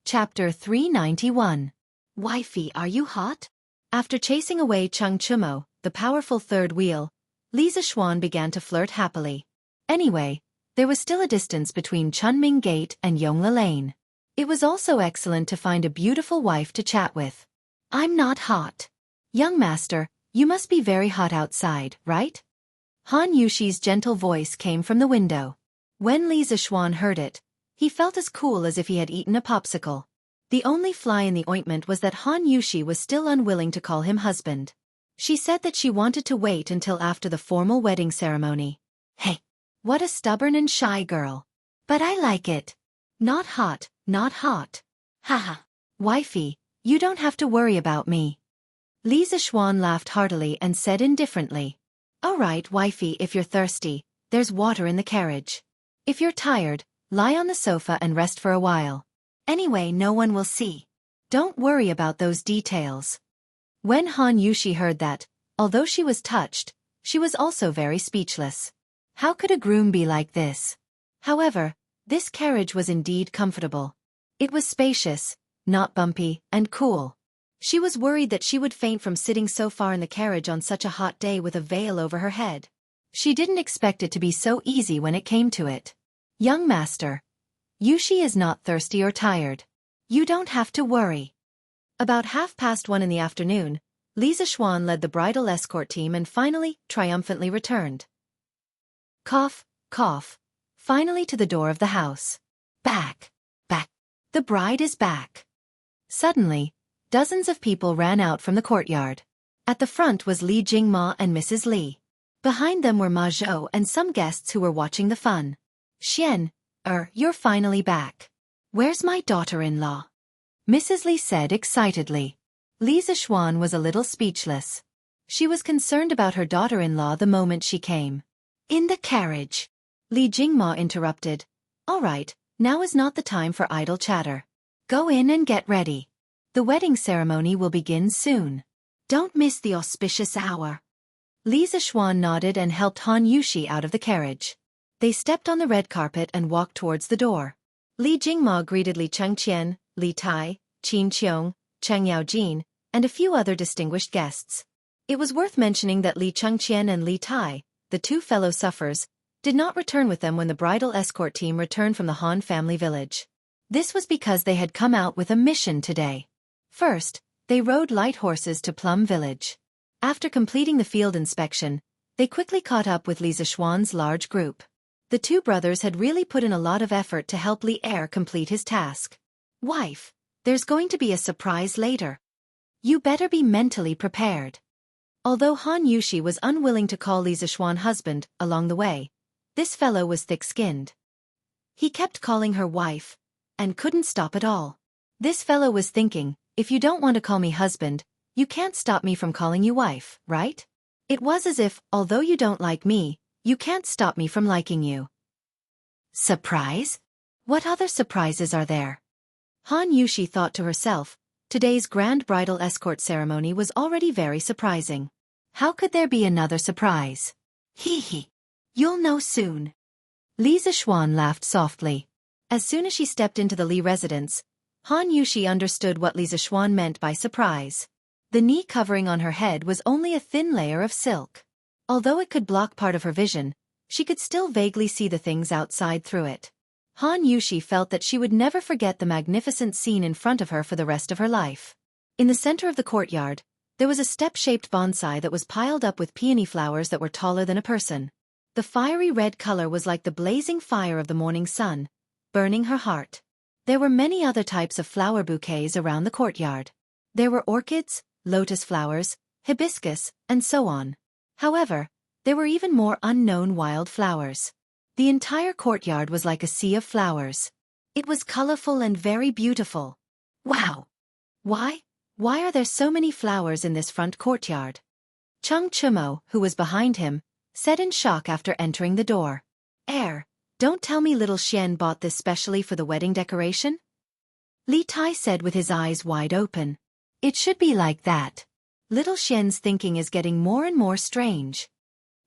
Chapter 391. Wifey, are you hot? After chasing away Cheng Chumo, the powerful third wheel, Li Zixuan began to flirt happily. Anyway, there was still a distance between Chunming Gate and Yongla Lane. It was also excellent to find a beautiful wife to chat with. I'm not hot. Young master, you must be very hot outside, right? Han Yushi's gentle voice came from the window. When Li Zixuan heard it, he felt as cool as if he had eaten a popsicle. The only fly in the ointment was that Han Yushi was still unwilling to call him husband. She said that she wanted to wait until after the formal wedding ceremony. Hey, what a stubborn and shy girl. But I like it. Not hot, not hot. Haha. Wifey, you don't have to worry about me. Li Zixuan laughed heartily and said indifferently. All right, wifey, if you're thirsty, there's water in the carriage. If you're tired, lie on the sofa and rest for a while. Anyway, no one will see. Don't worry about those details. When Han Yushi heard that, although she was touched, she was also very speechless. How could a groom be like this? However, this carriage was indeed comfortable. It was spacious, not bumpy, and cool. She was worried that she would faint from sitting so far in the carriage on such a hot day with a veil over her head. She didn't expect it to be so easy when it came to it. Young master, Yushi is not thirsty or tired. You don't have to worry. About 1:30 in the afternoon, Li Zixuan led the bridal escort team and finally, triumphantly returned. Cough, cough. Finally to the door of the house. Back, back. The bride is back. Suddenly, dozens of people ran out from the courtyard. At the front was Li Jingma and Mrs. Li. Behind them were Ma Zhou and some guests who were watching the fun. You're finally back. Where's my daughter-in-law? Mrs. Li said excitedly. Li Zixuan was a little speechless. She was concerned about her daughter-in-law the moment she came. In the carriage. Li Jingma interrupted. All right, now is not the time for idle chatter. Go in and get ready. The wedding ceremony will begin soon. Don't miss the auspicious hour. Li Zixuan nodded and helped Han Yushi out of the carriage. They stepped on the red carpet and walked towards the door. Li Jingma greeted Li Chengqian, Li Tai, Qin Qiong, Cheng Yaojin, and a few other distinguished guests. It was worth mentioning that Li Chengqian and Li Tai, the two fellow sufferers, did not return with them when the bridal escort team returned from the Han family village. This was because they had come out with a mission today. First, they rode light horses to Plum Village. After completing the field inspection, they quickly caught up with Li Zixuan's large group. The two brothers had really put in a lot of effort to help Li Er complete his task. Wife, there's going to be a surprise later. You better be mentally prepared. Although Han Yushi was unwilling to call Li Zixuan husband along the way, this fellow was thick-skinned. He kept calling her wife, and couldn't stop at all. This fellow was thinking, if you don't want to call me husband, you can't stop me from calling you wife, right? It was as if, although you don't like me, you can't stop me from liking you. Surprise? What other surprises are there? Han Yushi thought to herself, today's grand bridal escort ceremony was already very surprising. How could there be another surprise? Hee hee. You'll know soon. Li Zixuan laughed softly. As soon as she stepped into the Li residence, Han Yushi understood what Li Zixuan meant by surprise. The knee covering on her head was only a thin layer of silk. Although it could block part of her vision, she could still vaguely see the things outside through it. Han Yushi felt that she would never forget the magnificent scene in front of her for the rest of her life. In the center of the courtyard, there was a step-shaped bonsai that was piled up with peony flowers that were taller than a person. The fiery red color was like the blazing fire of the morning sun, burning her heart. There were many other types of flower bouquets around the courtyard. There were orchids, lotus flowers, hibiscus, and so on. However, there were even more unknown wild flowers. The entire courtyard was like a sea of flowers. It was colorful and very beautiful. Wow! Why are there so many flowers in this front courtyard? Cheng Chumo, who was behind him, said in shock after entering the door. Don't tell me little Xian bought this specially for the wedding decoration? Li Tai said with his eyes wide open. It should be like that. Little Xian's thinking is getting more and more strange.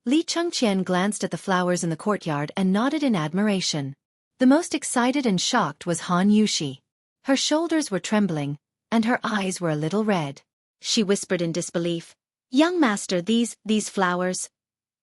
Li Chengqian glanced at the flowers in the courtyard and nodded in admiration. The most excited and shocked was Han Yushi. Her shoulders were trembling, and her eyes were a little red. She whispered in disbelief, "Young master, these flowers.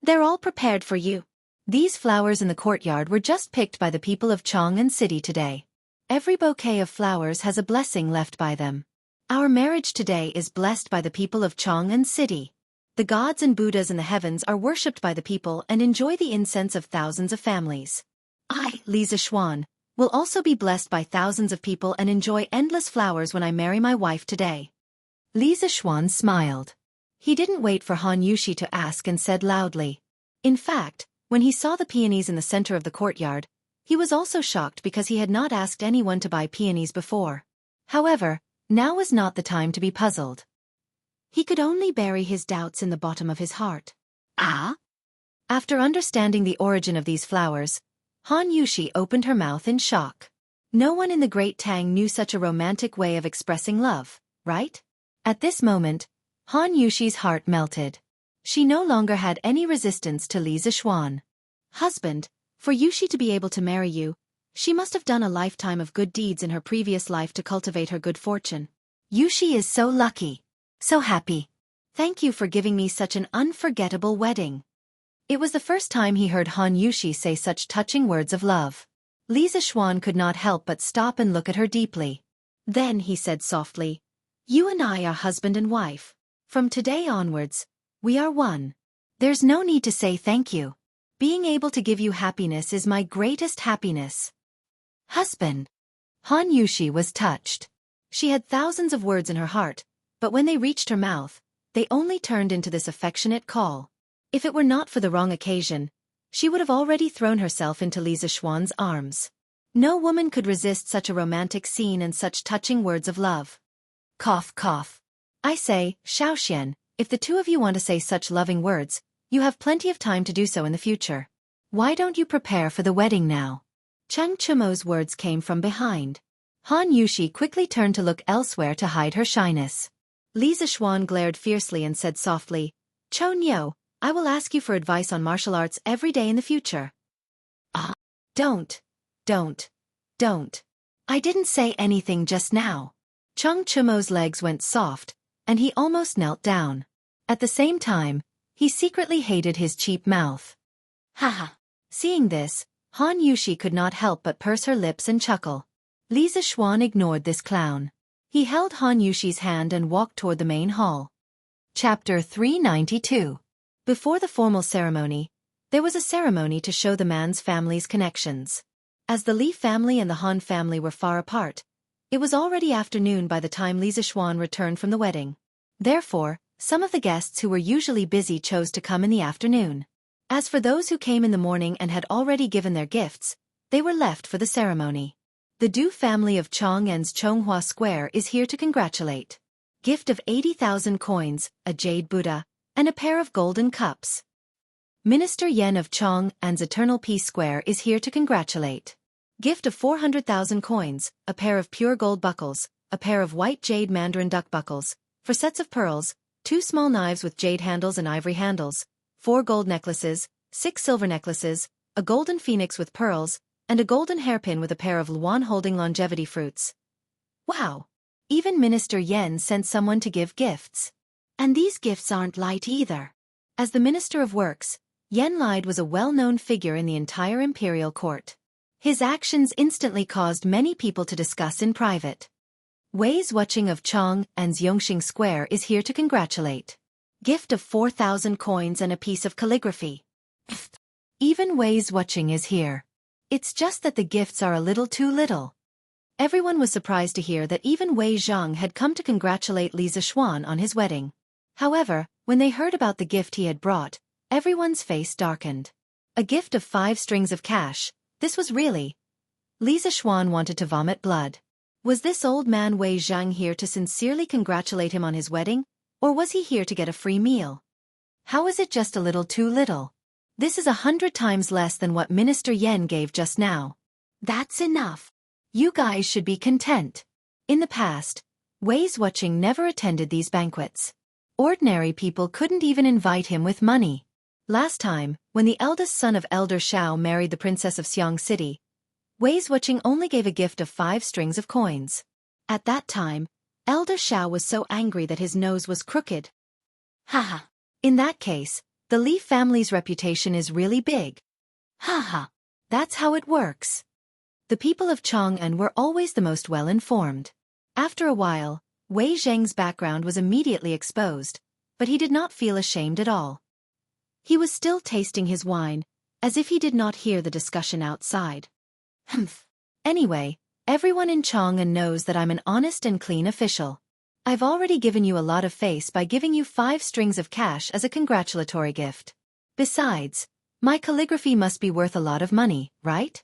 They're all prepared for you." These flowers in the courtyard were just picked by the people of Chang'an City today. Every bouquet of flowers has a blessing left by them. Our marriage today is blessed by the people of Chang'an City. The gods and Buddhas in the heavens are worshipped by the people and enjoy the incense of thousands of families. I, Li Zixuan, will also be blessed by thousands of people and enjoy endless flowers when I marry my wife today. Li Zixuan smiled. He didn't wait for Han Yushi to ask and said loudly. In fact, when he saw the peonies in the center of the courtyard, he was also shocked because he had not asked anyone to buy peonies before. However, now was not the time to be puzzled. He could only bury his doubts in the bottom of his heart. Ah? After understanding the origin of these flowers, Han Yushi opened her mouth in shock. No one in the Great Tang knew such a romantic way of expressing love, right? At this moment, Han Yushi's heart melted. She no longer had any resistance to Li Zixuan. Husband, for Yushi to be able to marry you, she must have done a lifetime of good deeds in her previous life to cultivate her good fortune. Yushi is so lucky, so happy. Thank you for giving me such an unforgettable wedding. It was the first time he heard Han Yushi say such touching words of love. Li Zixuan could not help but stop and look at her deeply. Then he said softly, "You and I are husband and wife. From today onwards, we are one. There's no need to say thank you. Being able to give you happiness is my greatest happiness." Husband. Han Yushi was touched. She had thousands of words in her heart, but when they reached her mouth, they only turned into this affectionate call. If it were not for the wrong occasion, she would have already thrown herself into Li Zixuan's arms. No woman could resist such a romantic scene and such touching words of love. Cough, cough. I say, Xiaoxian, if the two of you want to say such loving words, you have plenty of time to do so in the future. Why don't you prepare for the wedding now? Cheng Chumo's words came from behind. Han Yushi quickly turned to look elsewhere to hide her shyness. Li Zixuan glared fiercely and said softly, "Cho Nyo, I will ask you for advice on martial arts every day in the future." Ah, don't. I didn't say anything just now. Cheng Chumo's legs went soft, and he almost knelt down. At the same time, he secretly hated his cheap mouth. Haha. Seeing this, Han Yushi could not help but purse her lips and chuckle. Li Zixuan ignored this clown. He held Han Yushi's hand and walked toward the main hall. Chapter 392. Before the formal ceremony, there was a ceremony to show the man's family's connections. As the Li family and the Han family were far apart, it was already afternoon by the time Li Zixuan returned from the wedding. Therefore, some of the guests who were usually busy chose to come in the afternoon. As for those who came in the morning and had already given their gifts, they were left for the ceremony. The Du family of Chang'an's Chonghua Square is here to congratulate. Gift of 80,000 coins, a jade Buddha, and a pair of golden cups. Minister Yen of Chang'an's Eternal Peace Square is here to congratulate. Gift of 400,000 coins, a pair of pure gold buckles, a pair of white jade mandarin duck buckles, for sets of pearls, 2 small knives with jade handles and ivory handles, 4 gold necklaces, 6 silver necklaces, a golden phoenix with pearls, and a golden hairpin with a pair of luan holding longevity fruits. Wow! Even Minister Yen sent someone to give gifts. And these gifts aren't light either. As the Minister of Works, Yen Lide was a well-known figure in the entire imperial court. His actions instantly caused many people to discuss in private. Wei's Wuxia of Chang'an's Yongxing Square is here to congratulate. Gift of 4,000 coins and a piece of calligraphy. Even Wei's Wuxia is here. It's just that the gifts are a little too little. Everyone was surprised to hear that even Wei Zhang had come to congratulate Li Zixuan on his wedding. However, when they heard about the gift he had brought, everyone's face darkened. A gift of 5 strings of cash, this was really... Li Zixuan wanted to vomit blood. Was this old man Wei Zhang here to sincerely congratulate him on his wedding, or was he here to get a free meal? How is it just a little too little? This is 100 times less than what Minister Yen gave just now. That's enough. You guys should be content. In the past, Wei's Wuxia never attended these banquets. Ordinary people couldn't even invite him with money. Last time, when the eldest son of Elder Shao married the princess of Xiang City, Wei's watching only gave a gift of 5 strings of coins. At that time, Elder Xiao was so angry that his nose was crooked. Haha. In that case, the Li family's reputation is really big. Haha. That's how it works. The people of Chang'an were always the most well-informed. After a while, Wei Zheng's background was immediately exposed, but he did not feel ashamed at all. He was still tasting his wine, as if he did not hear the discussion outside. Humph. Anyway, everyone in Chang'an knows that I'm an honest and clean official. I've already given you a lot of face by giving you 5 strings of cash as a congratulatory gift. Besides, my calligraphy must be worth a lot of money, right?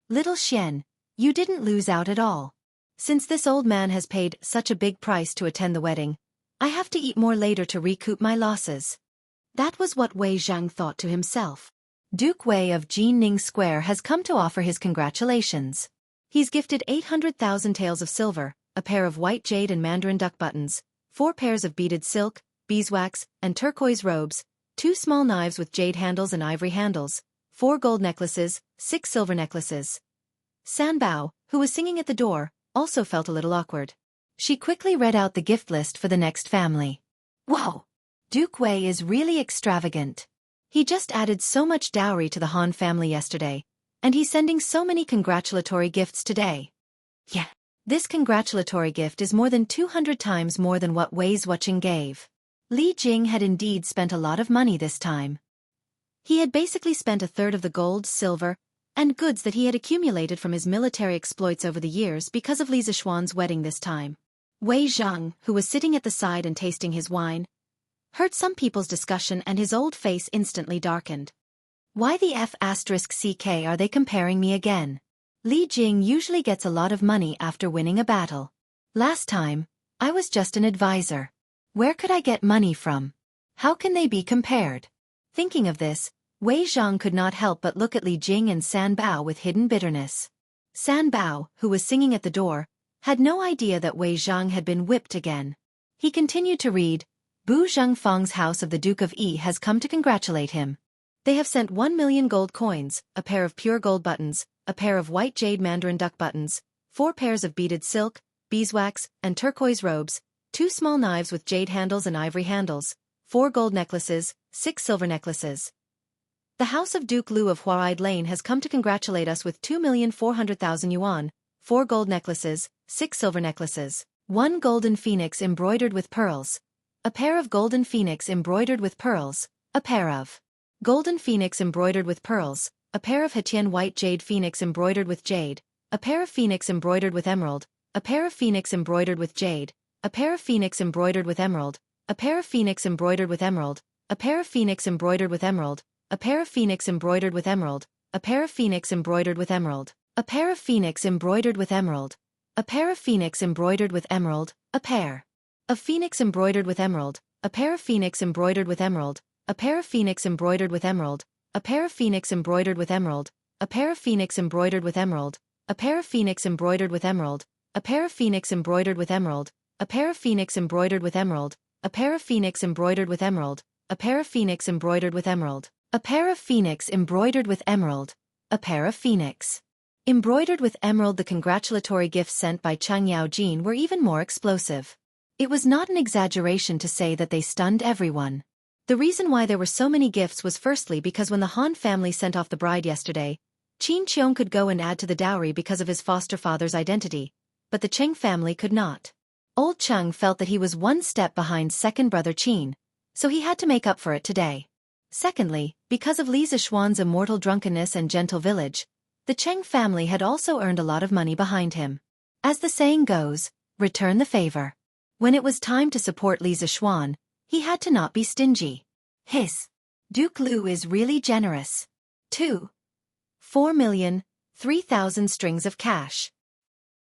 Little Xian, you didn't lose out at all. Since this old man has paid such a big price to attend the wedding, I have to eat more later to recoup my losses. That was what Wei Zhang thought to himself. Duke Wei of Jianning Square has come to offer his congratulations. He's gifted 800,000 taels of silver, a pair of white jade and mandarin duck buttons, 4 pairs of beaded silk, beeswax, and turquoise robes, 2 small knives with jade handles and ivory handles, 4 gold necklaces, 6 silver necklaces. San Bao, who was singing at the door, also felt a little awkward. She quickly read out the gift list for the next family. Whoa! Duke Wei is really extravagant. He just added so much dowry to the Han family yesterday, and he's sending so many congratulatory gifts today. Yeah, this congratulatory gift is more than 200 times more than what Wei's watching gave. Li Jing had indeed spent a lot of money this time. He had basically spent a third of the gold, silver, and goods that he had accumulated from his military exploits over the years because of Li Zishuan's wedding this time. Wei Zhang, who was sitting at the side and tasting his wine, heard some people's discussion and his old face instantly darkened. Why the F***ck are they comparing me again? Li Jing usually gets a lot of money after winning a battle. Last time, I was just an advisor. Where could I get money from? How can they be compared? Thinking of this, Wei Zhang could not help but look at Li Jing and San Bao with hidden bitterness. San Bao, who was singing at the door, had no idea that Wei Zhang had been whipped again. He continued to read, Bu Zhengfang's house of the Duke of Yi has come to congratulate him. They have sent 1 million gold coins, a pair of pure gold buttons, a pair of white jade mandarin duck buttons, 4 pairs of beaded silk, beeswax, and turquoise robes, 2 small knives with jade handles and ivory handles, 4 gold necklaces, 6 silver necklaces. The house of Duke Lu of Huaid Lane has come to congratulate us with 2,400,000 yuan, 4 gold necklaces, 6 silver necklaces, 1 golden phoenix embroidered with pearls, a pair of golden phoenix embroidered with pearls, a pair of golden phoenix embroidered with pearls, a pair of Hetian white jade phoenix embroidered with jade, a pair of phoenix embroidered with emerald, a pair of phoenix embroidered with jade, a pair of phoenix embroidered with emerald, a pair of phoenix embroidered with emerald, a pair of phoenix embroidered with emerald, a pair of phoenix embroidered with emerald, a pair of phoenix embroidered with emerald, a pair of phoenix embroidered with emerald, a pair of phoenix embroidered with emerald, a pair of phoenix embroidered with emerald, a pair of phoenix embroidered with emerald, a pair of phoenix embroidered with emerald, a pair of phoenix embroidered with emerald, a pair of phoenix embroidered with emerald, a pair of phoenix embroidered with emerald, a pair of phoenix embroidered with emerald, a pair of phoenix embroidered with emerald, a pair of phoenix embroidered with emerald, a pair of phoenix embroidered with emerald, a pair of phoenix embroidered with emerald, a pair of phoenix embroidered with emerald. The congratulatory gifts sent by Cheng Yaojin were even more explosive. It was not an exaggeration to say that they stunned everyone. The reason why there were so many gifts was firstly because when the Han family sent off the bride yesterday, Qin Qiong could go and add to the dowry because of his foster father's identity, but the Cheng family could not. Old Cheng felt that he was one step behind second brother Qin, so he had to make up for it today. Secondly, because of Li Zishuan's immortal drunkenness and gentle village, the Cheng family had also earned a lot of money behind him. As the saying goes, return the favor. When it was time to support Li Zishuan, he had to not be stingy. His Duke Lu is really generous. 4,003,000 strings of cash.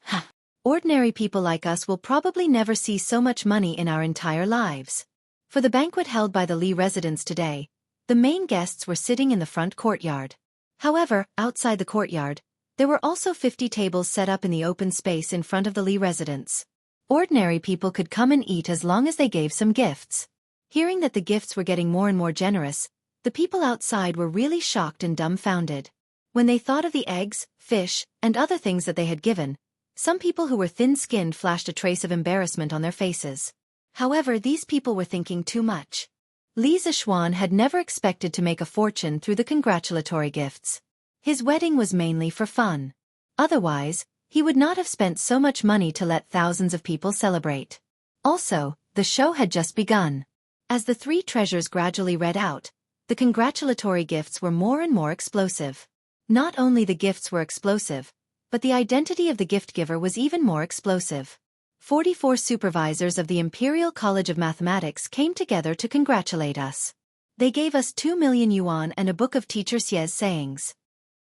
Ha! Ordinary people like us will probably never see so much money in our entire lives. For the banquet held by the Li residence today, the main guests were sitting in the front courtyard. However, outside the courtyard, there were also 50 tables set up in the open space in front of the Li residence. Ordinary people could come and eat as long as they gave some gifts. Hearing that the gifts were getting more and more generous, the people outside were really shocked and dumbfounded. When they thought of the eggs, fish, and other things that they had given, some people who were thin-skinned flashed a trace of embarrassment on their faces. However, these people were thinking too much. Li Zishuan had never expected to make a fortune through the congratulatory gifts. His wedding was mainly for fun. Otherwise, he would not have spent so much money to let thousands of people celebrate. Also, the show had just begun. As the three treasures gradually read out, the congratulatory gifts were more and more explosive. Not only the gifts were explosive, but the identity of the gift giver was even more explosive. 44 supervisors of the Imperial College of Mathematics came together to congratulate us. They gave us 2 million yuan and a book of Teacher Xie's sayings.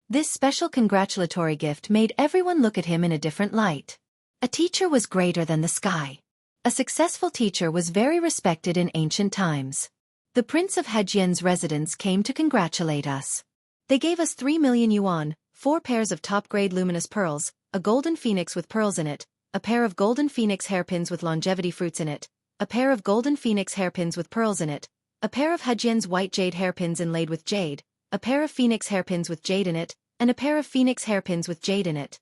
This special congratulatory gift made everyone look at him in a different light. A teacher was greater than the sky. A successful teacher was very respected in ancient times. The Prince of Hejian's residence came to congratulate us. They gave us 3 million yuan, 4 pairs of top-grade luminous pearls, a golden phoenix with pearls in it, a pair of golden phoenix hairpins with longevity fruits in it, a pair of golden phoenix hairpins with pearls in it, a pair of Hejian's white jade hairpins inlaid with jade, a pair of phoenix hairpins with jade in it, and a pair of phoenix hairpins with jade in it.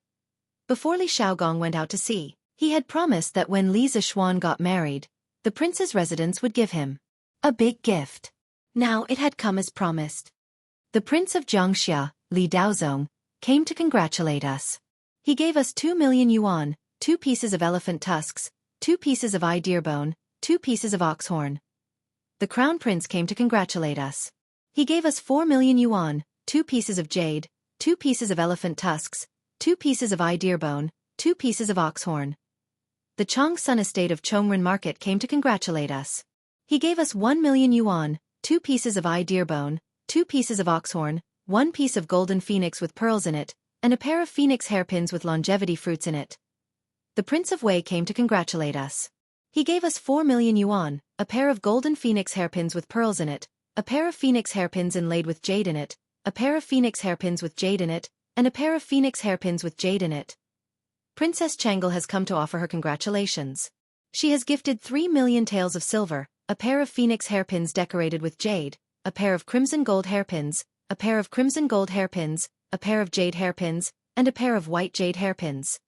Before Li Shaogong went out to sea, he had promised that when Li Zishuan got married, the prince's residence would give him a big gift. Now it had come as promised. The Prince of Xianxia, Li Daozong, came to congratulate us. He gave us 2 million yuan, 2 pieces of elephant tusks, 2 pieces of eye deer bone, 2 pieces of ox horn. The Crown Prince came to congratulate us. He gave us 4 million yuan, 2 pieces of jade, 2 pieces of elephant tusks, 2 pieces of eye deer bone, 2 pieces of ox horn. The Changsun estate of Chongren Market came to congratulate us. He gave us 1 million yuan, 2 pieces of eye deer bone, 2 pieces of ox horn, 1 piece of golden phoenix with pearls in it, and a pair of phoenix hairpins with longevity fruits in it. The Prince of Wei came to congratulate us. He gave us 4 million yuan, a pair of golden phoenix hairpins with pearls in it, a pair of phoenix hairpins inlaid with jade in it, a pair of phoenix hairpins with jade in it, and a pair of phoenix hairpins with jade in it. Princess Changle has come to offer her congratulations. She has gifted 3 million taels of silver, a pair of phoenix hairpins decorated with jade, a pair of crimson gold hairpins, a pair of crimson gold hairpins, a pair of jade hairpins, and a pair of white jade hairpins.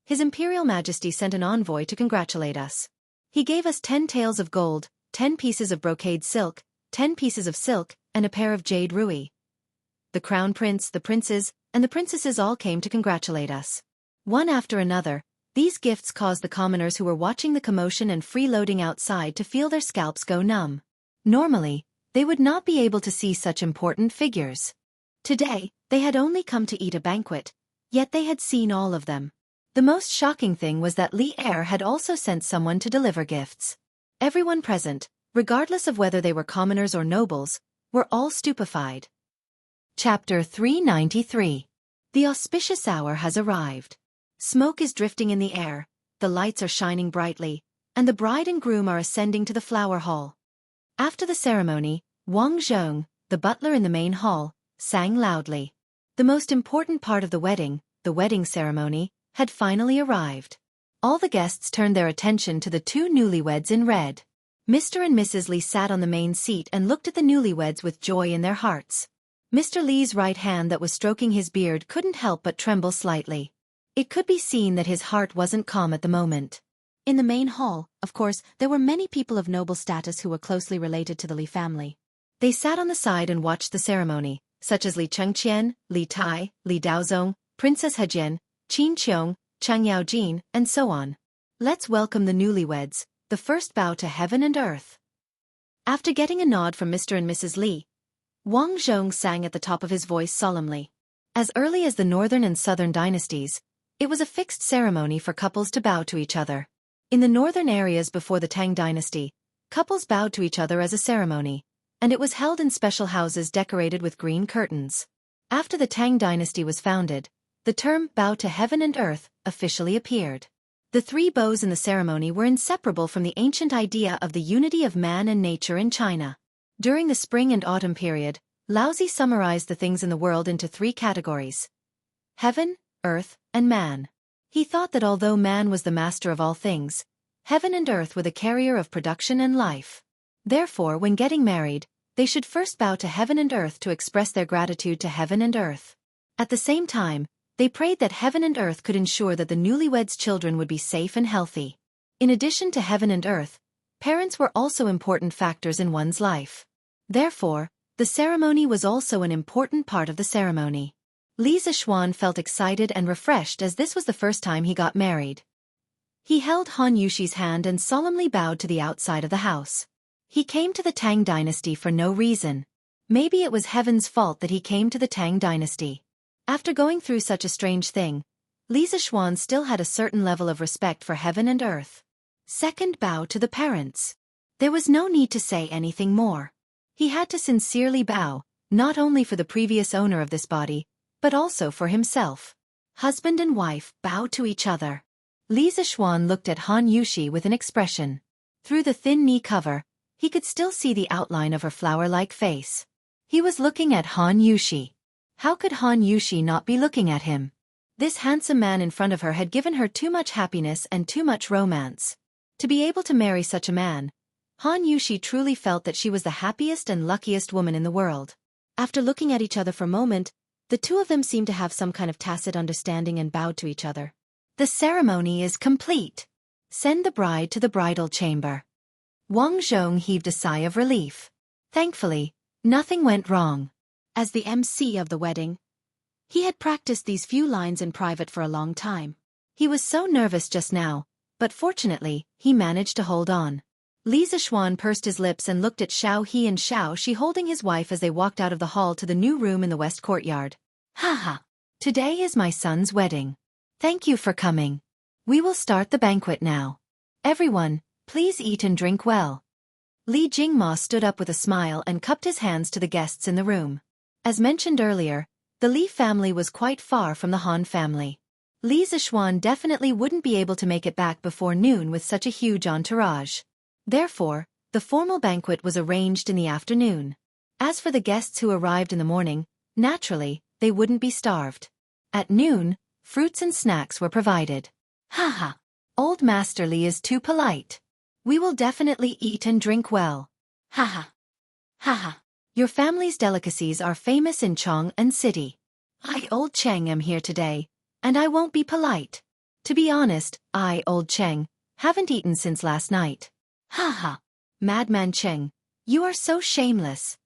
His Imperial Majesty sent an envoy to congratulate us. He gave us 10 taels of gold, 10 pieces of brocade silk, 10 pieces of silk, and a pair of jade rui. The Crown Prince, the princes, and the princesses all came to congratulate us. One after another, these gifts caused the commoners who were watching the commotion and freeloading outside to feel their scalps go numb. Normally, they would not be able to see such important figures. Today, they had only come to eat a banquet, yet they had seen all of them. The most shocking thing was that Li Er had also sent someone to deliver gifts. Everyone present, regardless of whether they were commoners or nobles, were all stupefied. Chapter 393. The auspicious hour has arrived. Smoke is drifting in the air, the lights are shining brightly, and the bride and groom are ascending to the flower hall. After the ceremony, Wang Zhong, the butler in the main hall, sang loudly. The most important part of the wedding ceremony, had finally arrived. All the guests turned their attention to the 2 newlyweds in red. Mr. and Mrs. Li sat on the main seat and looked at the newlyweds with joy in their hearts. Mr. Li's right hand that was stroking his beard couldn't help but tremble slightly. It could be seen that his heart wasn't calm at the moment. In the main hall, of course, there were many people of noble status who were closely related to the Li family. They sat on the side and watched the ceremony, such as Li Chengqian, Li Tai, Li Daozong, Princess Hejian, Qin Qiong, Chang Yaojin, and so on. Let's welcome the newlyweds, the first bow to heaven and earth. After getting a nod from Mr. and Mrs. Li, Wang Zhong sang at the top of his voice solemnly. As early as the northern and southern dynasties, it was a fixed ceremony for couples to bow to each other. In the northern areas before the Tang dynasty, couples bowed to each other as a ceremony, and it was held in special houses decorated with green curtains. After the Tang dynasty was founded, the term bow to heaven and earth officially appeared. The 3 bows in the ceremony were inseparable from the ancient idea of the unity of man and nature in China. During the spring and autumn period, Laozi summarized the things in the world into 3 categories: heaven, earth, and man. He thought that although man was the master of all things, heaven and earth were the carrier of production and life. Therefore, when getting married, they should first bow to heaven and earth to express their gratitude to heaven and earth. At the same time, they prayed that heaven and earth could ensure that the newlyweds' children would be safe and healthy. In addition to heaven and earth, parents were also important factors in one's life. Therefore, the ceremony was also an important part of the ceremony. Li Zixuan felt excited and refreshed as this was the first time he got married. He held Han Yushi's hand and solemnly bowed to the outside of the house. He came to the Tang dynasty for no reason. Maybe it was heaven's fault that he came to the Tang dynasty. After going through such a strange thing, Li Zixuan still had a certain level of respect for heaven and earth. Second, bow to the parents. There was no need to say anything more. He had to sincerely bow, not only for the previous owner of this body, but also for himself. Husband and wife bow to each other. Li Zixuan looked at Han Yushi with an expression. Through the thin knee cover, he could still see the outline of her flower-like face. He was looking at Han Yushi. How could Han Yushi not be looking at him? This handsome man in front of her had given her too much happiness and too much romance. To be able to marry such a man, Han Yushi truly felt that she was the happiest and luckiest woman in the world. After looking at each other for a moment, the two of them seemed to have some kind of tacit understanding and bowed to each other. The ceremony is complete. Send the bride to the bridal chamber. Wang Zhong heaved a sigh of relief. Thankfully, nothing went wrong. As the MC of the wedding, he had practiced these few lines in private for a long time. He was so nervous just now, but fortunately, he managed to hold on. Li Zixuan pursed his lips and looked at Xiao He and Xiao Shi holding his wife as they walked out of the hall to the new room in the west courtyard. Haha! Today is my son's wedding. Thank you for coming. We will start the banquet now. Everyone, please eat and drink well. Li Jingma stood up with a smile and cupped his hands to the guests in the room. As mentioned earlier, the Li family was quite far from the Han family. Li Zixuan definitely wouldn't be able to make it back before noon with such a huge entourage. Therefore, the formal banquet was arranged in the afternoon. As for the guests who arrived in the morning, naturally, they wouldn't be starved. At noon, fruits and snacks were provided. Haha! Old Master Li is too polite. We will definitely eat and drink well. Haha! Haha! Your family's delicacies are famous in Chong and City. I, Old Cheng, am here today, and I won't be polite. To be honest, I, Old Cheng, haven't eaten since last night. Haha! Madman Cheng, you are so shameless.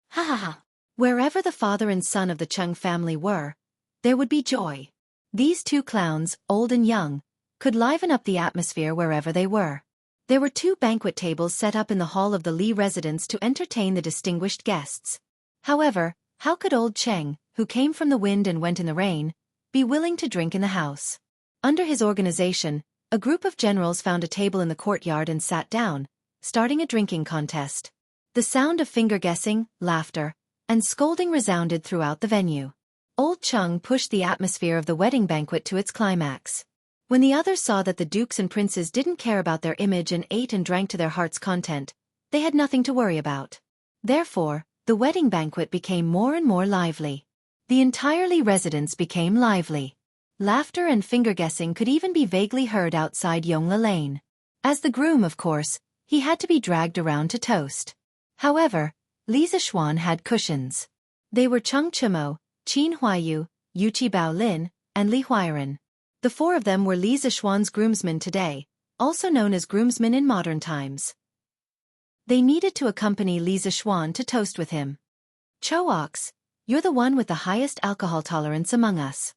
Haha! Wherever the father and son of the Cheng family were, there would be joy. These two clowns, old and young, could liven up the atmosphere wherever they were. There were 2 banquet tables set up in the hall of the Li residence to entertain the distinguished guests. However, how could Old Cheng, who came from the wind and went in the rain, be willing to drink in the house? Under his organization, a group of generals found a table in the courtyard and sat down, starting a drinking contest. The sound of finger-guessing, laughter, and scolding resounded throughout the venue. Old Cheng pushed the atmosphere of the wedding banquet to its climax. When the others saw that the dukes and princes didn't care about their image and ate and drank to their heart's content, they had nothing to worry about. Therefore, the wedding banquet became more and more lively. The entire Li residence became lively. Laughter and finger-guessing could even be vaguely heard outside Yongla Lane. As the groom, of course, he had to be dragged around to toast. However, Li Zixuan had cushions. They were Cheng Chimo, Qin Huayu, Yuqi Baolin, and Li Huairen. The 4 of them were Li Zixuan's groomsmen today, also known as groomsmen in modern times. They needed to accompany Li Zixuan to toast with him. Choox, you're the one with the highest alcohol tolerance among us.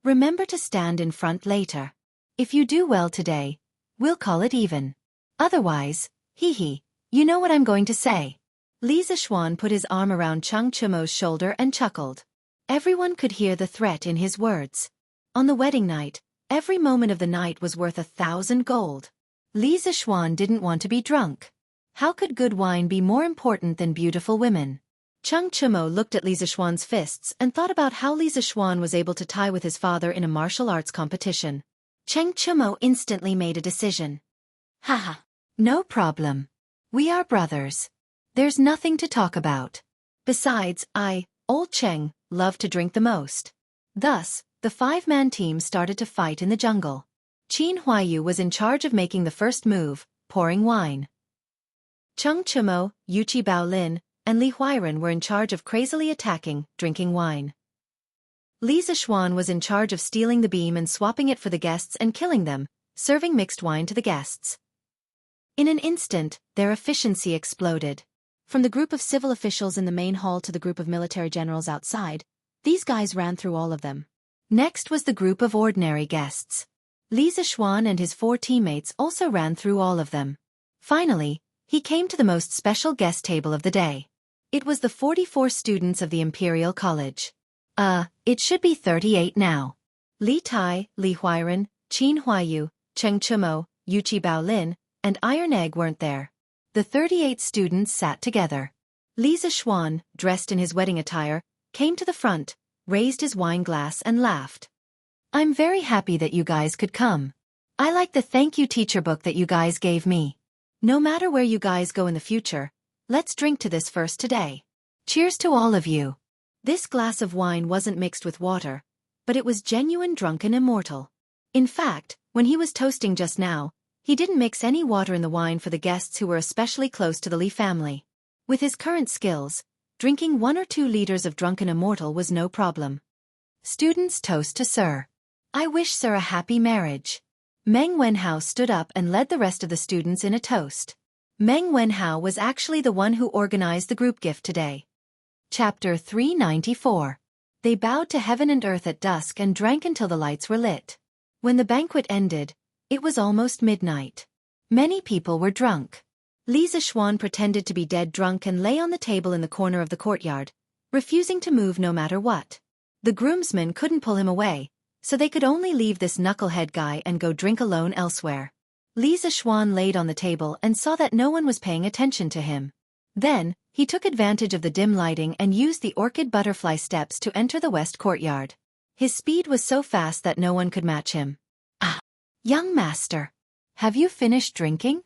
Remember to stand in front later. If you do well today, we'll call it even. Otherwise, hee, you know what I'm going to say. Li Zixuan put his arm around Cheng Chimo's shoulder and chuckled. Everyone could hear the threat in his words. On the wedding night, every moment of the night was worth 1,000 gold. Li Zixuan didn't want to be drunk. How could good wine be more important than beautiful women? Cheng Chimo looked at Li Zixuan's fists and thought about how Li Zixuan was able to tie with his father in a martial arts competition. Cheng Chimo instantly made a decision. Haha, no problem. We are brothers. There's nothing to talk about. Besides, I, Old Cheng, love to drink the most. Thus, the 5-man team started to fight in the jungle. Qin Huayu was in charge of making the first move, pouring wine. Cheng Chimo, Yuqi Baolin, and Li Huairen were in charge of crazily attacking, drinking wine. Li Zixuan was in charge of stealing the beam and swapping it for the guests and killing them, serving mixed wine to the guests. In an instant, their efficiency exploded. From the group of civil officials in the main hall to the group of military generals outside, these guys ran through all of them. Next was the group of ordinary guests. Li Zixuan and his 4 teammates also ran through all of them. Finally, he came to the most special guest table of the day. It was the 44 students of the Imperial College. It should be 38 now. Li Tai, Li Huiren, Qin Huayu, Cheng Chumo, Yuqi Baolin, and Iron Egg weren't there. The 38 students sat together. Li Zixuan, dressed in his wedding attire, came to the front, raised his wine glass and laughed. I'm very happy that you guys could come. I like the thank you teacher book that you guys gave me. No matter where you guys go in the future, let's drink to this first today. Cheers to all of you. This glass of wine wasn't mixed with water, but it was genuine drunken immortal. In fact, when he was toasting just now, he didn't mix any water in the wine for the guests who were especially close to the Li family. With his current skills, drinking 1 or 2 liters of drunken immortal was no problem. Students toast to Sir. I wish Sir a happy marriage. Meng Wenhao stood up and led the rest of the students in a toast. Meng Wenhao was actually the one who organized the group gift today. Chapter 394. They bowed to heaven and earth at dusk and drank until the lights were lit. When the banquet ended, it was almost midnight. Many people were drunk. Li Zixuan pretended to be dead drunk and lay on the table in the corner of the courtyard, refusing to move no matter what. The groomsmen couldn't pull him away, so they could only leave this knucklehead guy and go drink alone elsewhere. Li Zixuan laid on the table and saw that no one was paying attention to him. Then, he took advantage of the dim lighting and used the orchid butterfly steps to enter the west courtyard. His speed was so fast that no one could match him. Young master. Have you finished drinking?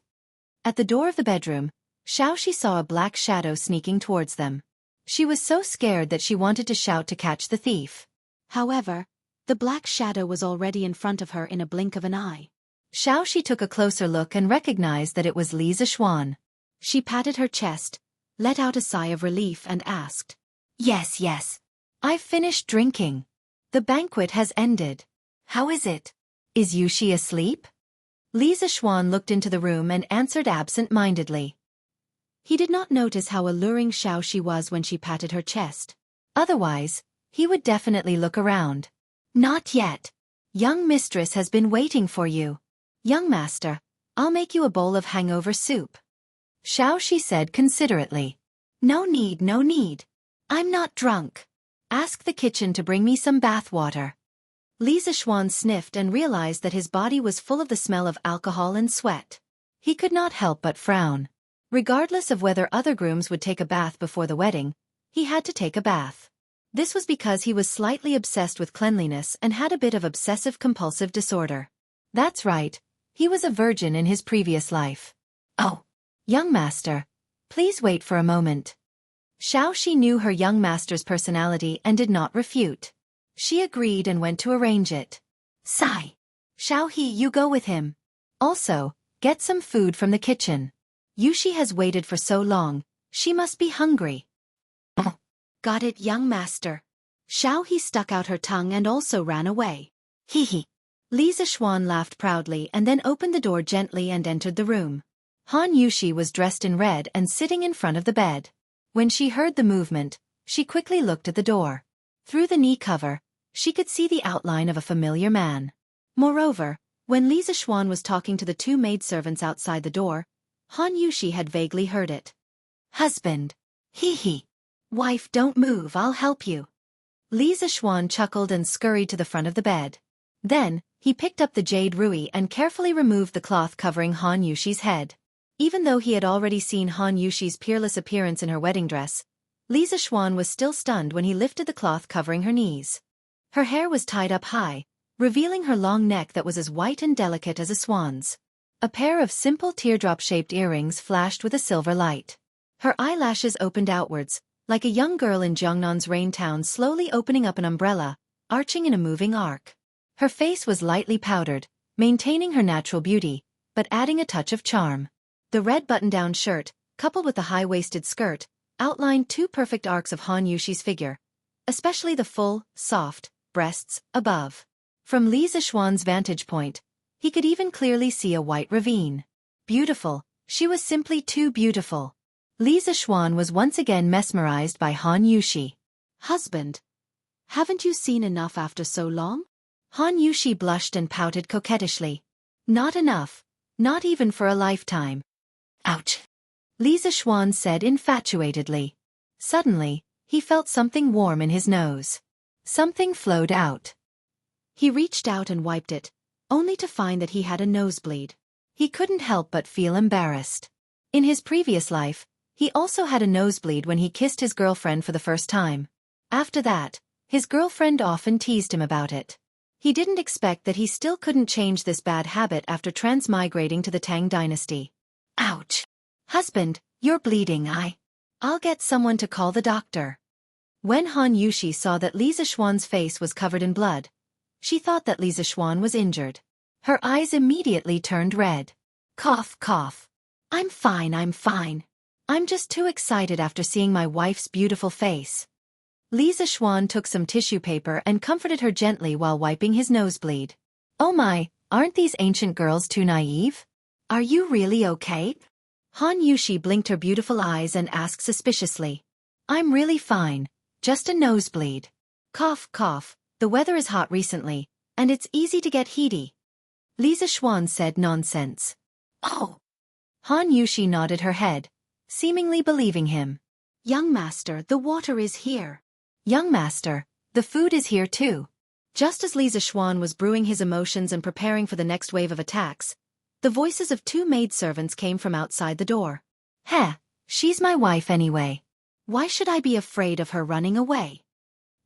At the door of the bedroom, Xianxia saw a black shadow sneaking towards them. She was so scared that she wanted to shout to catch the thief. However, the black shadow was already in front of her in a blink of an eye. Xianxia took a closer look and recognized that it was Li Zixuan. She patted her chest, let out a sigh of relief and asked, Yes. I've finished drinking. The banquet has ended. How is it? Is Yuxi asleep? Li Zixuan looked into the room and answered absent-mindedly. He did not notice how alluring Xianxia was when she patted her chest. Otherwise, he would definitely look around. Not yet. Young mistress has been waiting for you. Young master, I'll make you a bowl of hangover soup. Xianxia said considerately. No need. I'm not drunk. Ask the kitchen to bring me some bath water. Li Zixuan sniffed and realized that his body was full of the smell of alcohol and sweat. He could not help but frown. Regardless of whether other grooms would take a bath before the wedding, he had to take a bath. This was because he was slightly obsessed with cleanliness and had a bit of obsessive-compulsive disorder. That's right, he was a virgin in his previous life. Oh, young master, please wait for a moment. Xianxia knew her young master's personality and did not refute. She agreed and went to arrange it. Sigh. Xiaohe, you go with him. Also, get some food from the kitchen. Yuxi has waited for so long, she must be hungry. Got it, young master. Xiaohe stuck out her tongue and also ran away. Hee. Li Zixuan laughed proudly and then opened the door gently and entered the room. Han Yuxi was dressed in red and sitting in front of the bed. When she heard the movement, she quickly looked at the door. Through the knee cover, she could see the outline of a familiar man. Moreover, when Li Zixuan was talking to the 2 maidservants outside the door, Han Yuxi had vaguely heard it. Husband. Hee. Wife, don't move, I'll help you. Li Zixuan chuckled and scurried to the front of the bed. Then, he picked up the jade rui and carefully removed the cloth covering Han Yuxi's head. Even though he had already seen Han Yuxi's peerless appearance in her wedding dress, Li Zixuan was still stunned when he lifted the cloth covering her knees. Her hair was tied up high, revealing her long neck that was as white and delicate as a swan's. A pair of simple teardrop-shaped earrings flashed with a silver light. Her eyelashes opened outwards, like a young girl in Jiangnan's rain town slowly opening up an umbrella, arching in a moving arc. Her face was lightly powdered, maintaining her natural beauty, but adding a touch of charm. The red button-down shirt, coupled with the high-waisted skirt, outlined 2 perfect arcs of Han Yuxi's figure, especially the full, soft, breasts, above. From Li Zixuan's vantage point, he could even clearly see a white ravine. Beautiful, she was simply too beautiful. Li Zixuan was once again mesmerized by Han Yushi. Husband, haven't you seen enough after so long? Han Yushi blushed and pouted coquettishly. Not enough, not even for a lifetime. Ouch! Li Zixuan said infatuatedly. Suddenly, he felt something warm in his nose. Something flowed out. He reached out and wiped it, only to find that he had a nosebleed. He couldn't help but feel embarrassed. In his previous life, he also had a nosebleed when he kissed his girlfriend for the first time. After that, his girlfriend often teased him about it. He didn't expect that he still couldn't change this bad habit after transmigrating to the Tang dynasty. Ouch! Husband, you're bleeding. I'll get someone to call the doctor. When Han Yushi saw that Li Zixuan's face was covered in blood, she thought that Li Zixuan was injured. Her eyes immediately turned red. Cough, cough. I'm fine. I'm just too excited after seeing my wife's beautiful face. Li Zixuan took some tissue paper and comforted her gently while wiping his nosebleed. Oh my, aren't these ancient girls too naive? Are you really okay? Han Yushi blinked her beautiful eyes and asked suspiciously. I'm really fine, just a nosebleed. Cough, cough, the weather is hot recently, and it's easy to get heaty. Li Zixuan said nonsense. Oh! Han Yushi nodded her head, seemingly believing him. Young master, the water is here. Young master, the food is here too. Just as Li Zixuan was brewing his emotions and preparing for the next wave of attacks, the voices of two maidservants came from outside the door. Heh, she's my wife anyway. Why should I be afraid of her running away?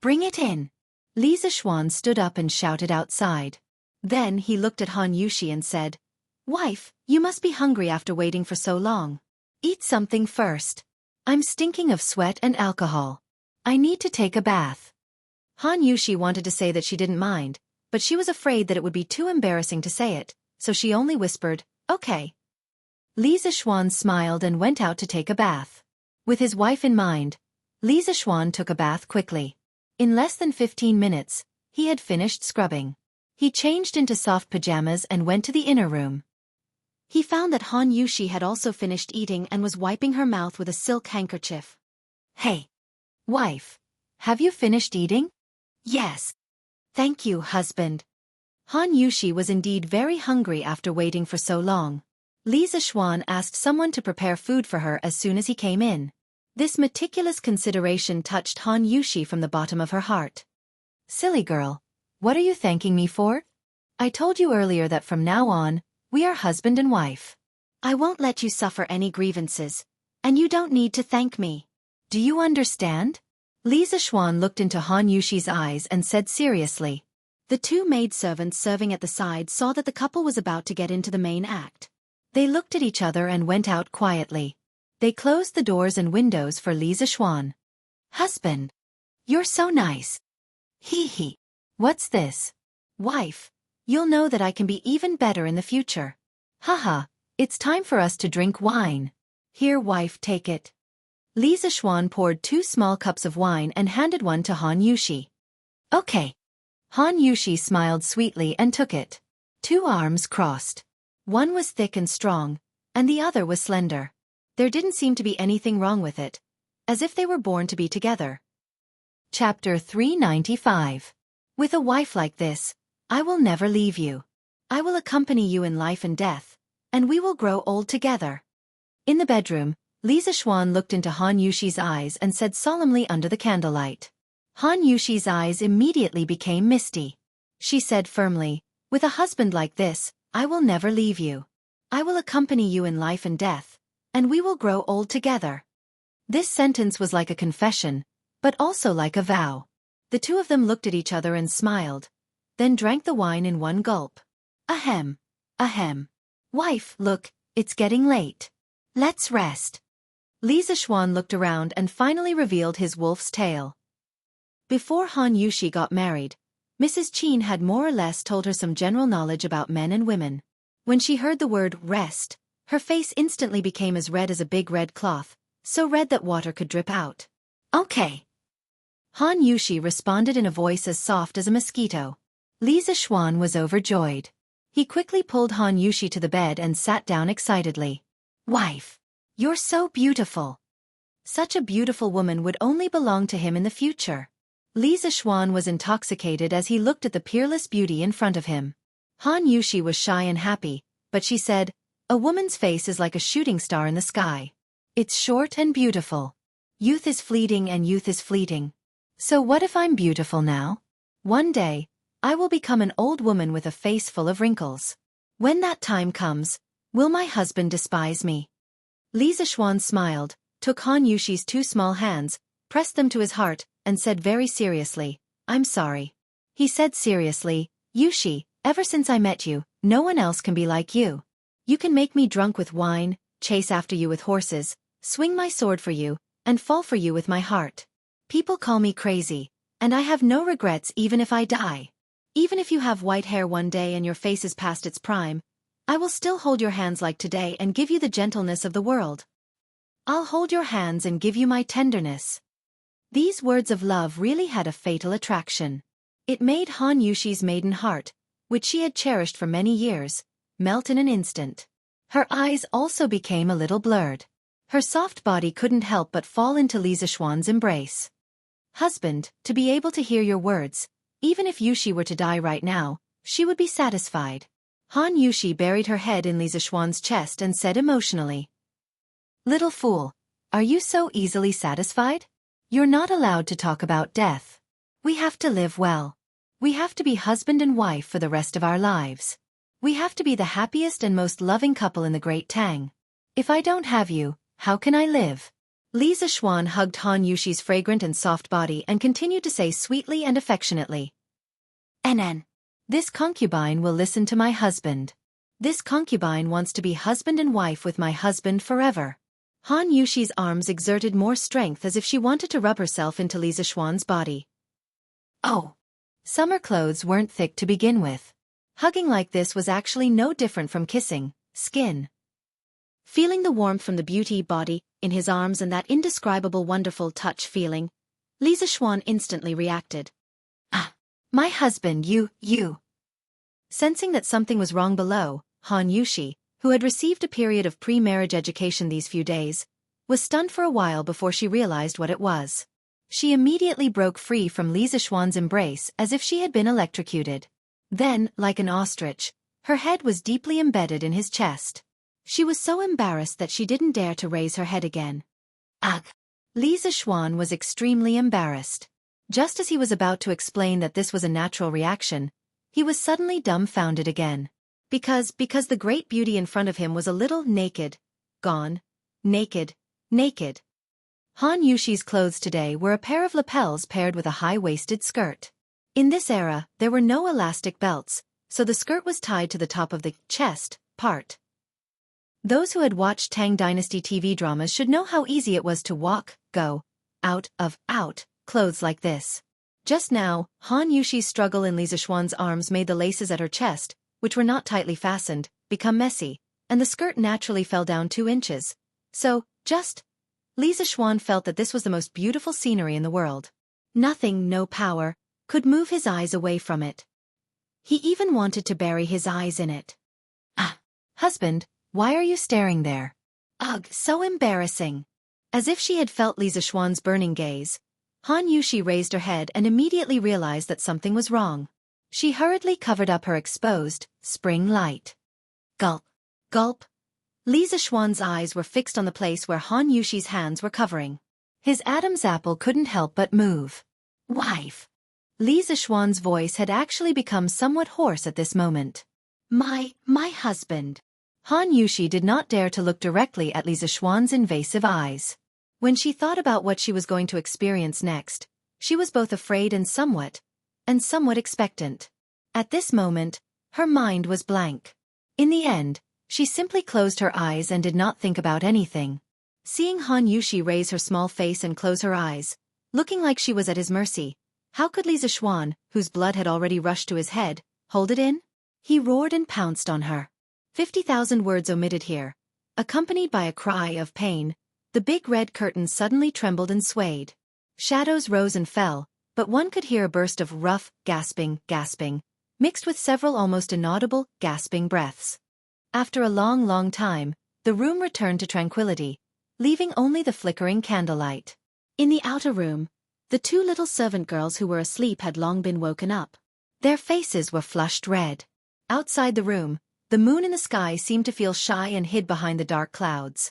Bring it in. Li Zixuan stood up and shouted outside. Then he looked at Han Yushi and said, Wife, you must be hungry after waiting for so long. Eat something first. I'm stinking of sweat and alcohol. I need to take a bath. Han Yushi wanted to say that she didn't mind, but she was afraid that it would be too embarrassing to say it, so she only whispered, Okay. Li Zixuan smiled and went out to take a bath. With his wife in mind, Li Zixuan took a bath quickly. In less than 15 minutes, he had finished scrubbing. He changed into soft pajamas and went to the inner room. He found that Han Yushi had also finished eating and was wiping her mouth with a silk handkerchief. Hey! Wife! Have you finished eating? Yes. Thank you, husband. Han Yushi was indeed very hungry after waiting for so long. Li Zixuan asked someone to prepare food for her as soon as he came in. This meticulous consideration touched Han Yushi from the bottom of her heart. Silly girl, what are you thanking me for? I told you earlier that from now on, we are husband and wife. I won't let you suffer any grievances, and you don't need to thank me. Do you understand? Li Zixuan looked into Han Yushi's eyes and said seriously. The two maidservants serving at the side saw that the couple was about to get into the main act. They looked at each other and went out quietly. They closed the doors and windows for Li Zixuan. Husband! You're so nice. Hee hee. What's this? Wife, you'll know that I can be even better in the future. Haha, it's time for us to drink wine. Here, wife, take it. Li Zixuan poured 2 small cups of wine and handed one to Han Yushi. Okay. Han Yushi smiled sweetly and took it. 2 arms crossed. One was thick and strong, and the other was slender. There didn't seem to be anything wrong with it, as if they were born to be together. Chapter 395. With a wife like this, I will never leave you. I will accompany you in life and death, and we will grow old together. In the bedroom, Li Zixuan looked into Han Yushi's eyes and said solemnly under the candlelight. Han Yushi's eyes immediately became misty. She said firmly, With a husband like this, I will never leave you. I will accompany you in life and death, and we will grow old together. This sentence was like a confession, but also like a vow. The two of them looked at each other and smiled, then drank the wine in one gulp. Ahem. Ahem. Wife, look, it's getting late. Let's rest. Li Zixuan looked around and finally revealed his wolf's tail. Before Han Yushi got married, Mrs. Qin had more or less told her some general knowledge about men and women. When she heard the word rest, her face instantly became as red as a big red cloth, so red that water could drip out. Okay. Han Yushi responded in a voice as soft as a mosquito. Li Zixuan was overjoyed. He quickly pulled Han Yushi to the bed and sat down excitedly. Wife! You're so beautiful! Such a beautiful woman would only belong to him in the future. Li Zixuan was intoxicated as he looked at the peerless beauty in front of him. Han Yushi was shy and happy, but she said, "A woman's face is like a shooting star in the sky. It's short and beautiful. Youth is fleeting and youth is fleeting. So what if I'm beautiful now? One day, I will become an old woman with a face full of wrinkles. When that time comes, will my husband despise me?" Li Zixuan smiled, took Han Yushi's two small hands, pressed them to his heart, and said very seriously, "I'm sorry." He said seriously, "Yushi, ever since I met you, no one else can be like you. You can make me drunk with wine, chase after you with horses, swing my sword for you, and fall for you with my heart. People call me crazy, and I have no regrets even if I die. Even if you have white hair one day and your face is past its prime, I will still hold your hands like today and give you the gentleness of the world. I'll hold your hands and give you my tenderness." These words of love really had a fatal attraction. It made Han Yushi's maiden heart, which she had cherished for many years, melt in an instant. Her eyes also became a little blurred. Her soft body couldn't help but fall into Li Zixuan's embrace. "Husband, to be able to hear your words, even if Yushi were to die right now, she would be satisfied." Han Yushi buried her head in Li Zixuan's chest and said emotionally, "Little fool, are you so easily satisfied? You're not allowed to talk about death. We have to live well. We have to be husband and wife for the rest of our lives. We have to be the happiest and most loving couple in the Great Tang. If I don't have you, how can I live?" Li Zixuan hugged Han Yushi's fragrant and soft body and continued to say sweetly and affectionately, "NN. This concubine will listen to my husband. This concubine wants to be husband and wife with my husband forever." Han Yushi's arms exerted more strength as if she wanted to rub herself into Li Zixuan's body. Oh! Summer clothes weren't thick to begin with. Hugging like this was actually no different from kissing skin. Feeling the warmth from the beauty body in his arms and that indescribable wonderful touch feeling, Li Zixuan instantly reacted. "Ah! My husband, you. Sensing that something was wrong below, Han Yushi, who had received a period of pre-marriage education these few days, was stunned for a while before she realized what it was. She immediately broke free from Li Zixuan's embrace as if she had been electrocuted. Then, like an ostrich, her head was deeply embedded in his chest. She was so embarrassed that she didn't dare to raise her head again. Ugh! Li Zixuan was extremely embarrassed. Just as he was about to explain that this was a natural reaction, he was suddenly dumbfounded again. Because the great beauty in front of him was a little naked. Gone. Naked. Han Yushi's clothes today were a pair of lapels paired with a high-waisted skirt. In this era, there were no elastic belts, so the skirt was tied to the top of the chest part. Those who had watched Tang Dynasty TV dramas should know how easy it was to go out clothes like this. Just now, Han Yushi's struggle in Li Zixuan's arms made the laces at her chest, which were not tightly fastened, become messy, and the skirt naturally fell down 2 inches. So, Li Zixuan felt that this was the most beautiful scenery in the world. Nothing, no power, could move his eyes away from it. He even wanted to bury his eyes in it. "Ah! Husband, why are you staring there? Ugh, so embarrassing." As if she had felt Li Zixuan's burning gaze, Han Yushi raised her head and immediately realized that something was wrong. She hurriedly covered up her exposed, spring light. Gulp. Gulp. Li Zixuan's eyes were fixed on the place where Han Yushi's hands were covering. His Adam's apple couldn't help but move. "Wife." Li Zixuan's voice had actually become somewhat hoarse at this moment. My husband." Han Yushi did not dare to look directly at Li Zixuan's invasive eyes. When she thought about what she was going to experience next, she was both afraid and somewhat expectant. At this moment, her mind was blank. In the end, she simply closed her eyes and did not think about anything. Seeing Han Yushi raise her small face and close her eyes, looking like she was at his mercy, how could Li Zixuan, whose blood had already rushed to his head, hold it in? He roared and pounced on her. 50,000 words omitted here. Accompanied by a cry of pain, the big red curtain suddenly trembled and swayed. Shadows rose and fell, but one could hear a burst of rough, gasping, mixed with several almost inaudible, gasping breaths. After a long time, the room returned to tranquility, leaving only the flickering candlelight. In the outer room, the two little servant girls who were asleep had long been woken up. Their faces were flushed red. Outside the room, the moon in the sky seemed to feel shy and hid behind the dark clouds.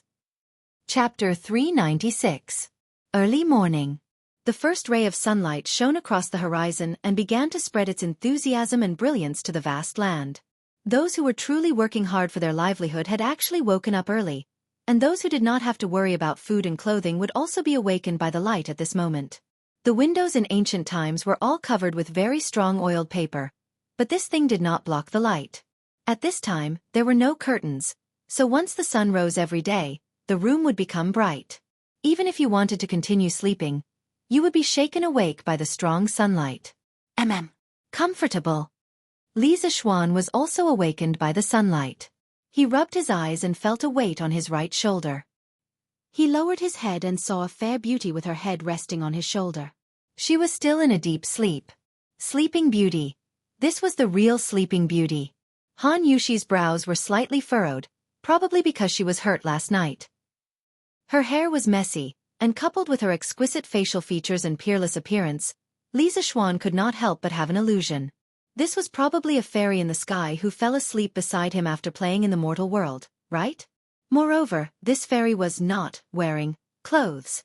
Chapter 396. Early morning. The first ray of sunlight shone across the horizon and began to spread its enthusiasm and brilliance to the vast land. Those who were truly working hard for their livelihood had actually woken up early, and those who did not have to worry about food and clothing would also be awakened by the light at this moment. The windows in ancient times were all covered with very strong oiled paper, but this thing did not block the light. At this time, there were no curtains, so once the sun rose every day, the room would become bright. Even if you wanted to continue sleeping, you would be shaken awake by the strong sunlight. Comfortable. Li Zishuan was also awakened by the sunlight. He rubbed his eyes and felt a weight on his right shoulder. He lowered his head and saw a fair beauty with her head resting on his shoulder. She was still in a deep sleep. Sleeping Beauty. This was the real Sleeping Beauty. Han Yushi's brows were slightly furrowed, probably because she was hurt last night. Her hair was messy, and coupled with her exquisite facial features and peerless appearance, Li Zishuan could not help but have an illusion. This was probably a fairy in the sky who fell asleep beside him after playing in the mortal world, right? Moreover, this fairy was not wearing clothes.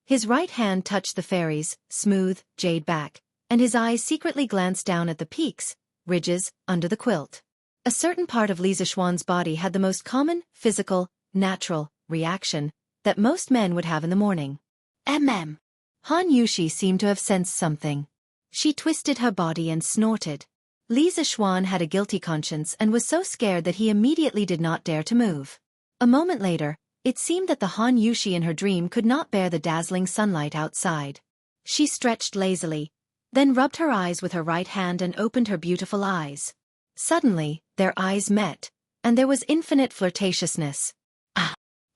His right hand touched the fairy's smooth, jade back, and his eyes secretly glanced down at the peaks, ridges, under the quilt. A certain part of Li Zishuan's body had the most common, physical, natural reaction that most men would have in the morning. Han Yushi seemed to have sensed something. She twisted her body and snorted. Li Zishuan had a guilty conscience and was so scared that he immediately did not dare to move. A moment later, it seemed that the Han Yushi in her dream could not bear the dazzling sunlight outside. She stretched lazily, then rubbed her eyes with her right hand and opened her beautiful eyes. Suddenly, their eyes met, and there was infinite flirtatiousness.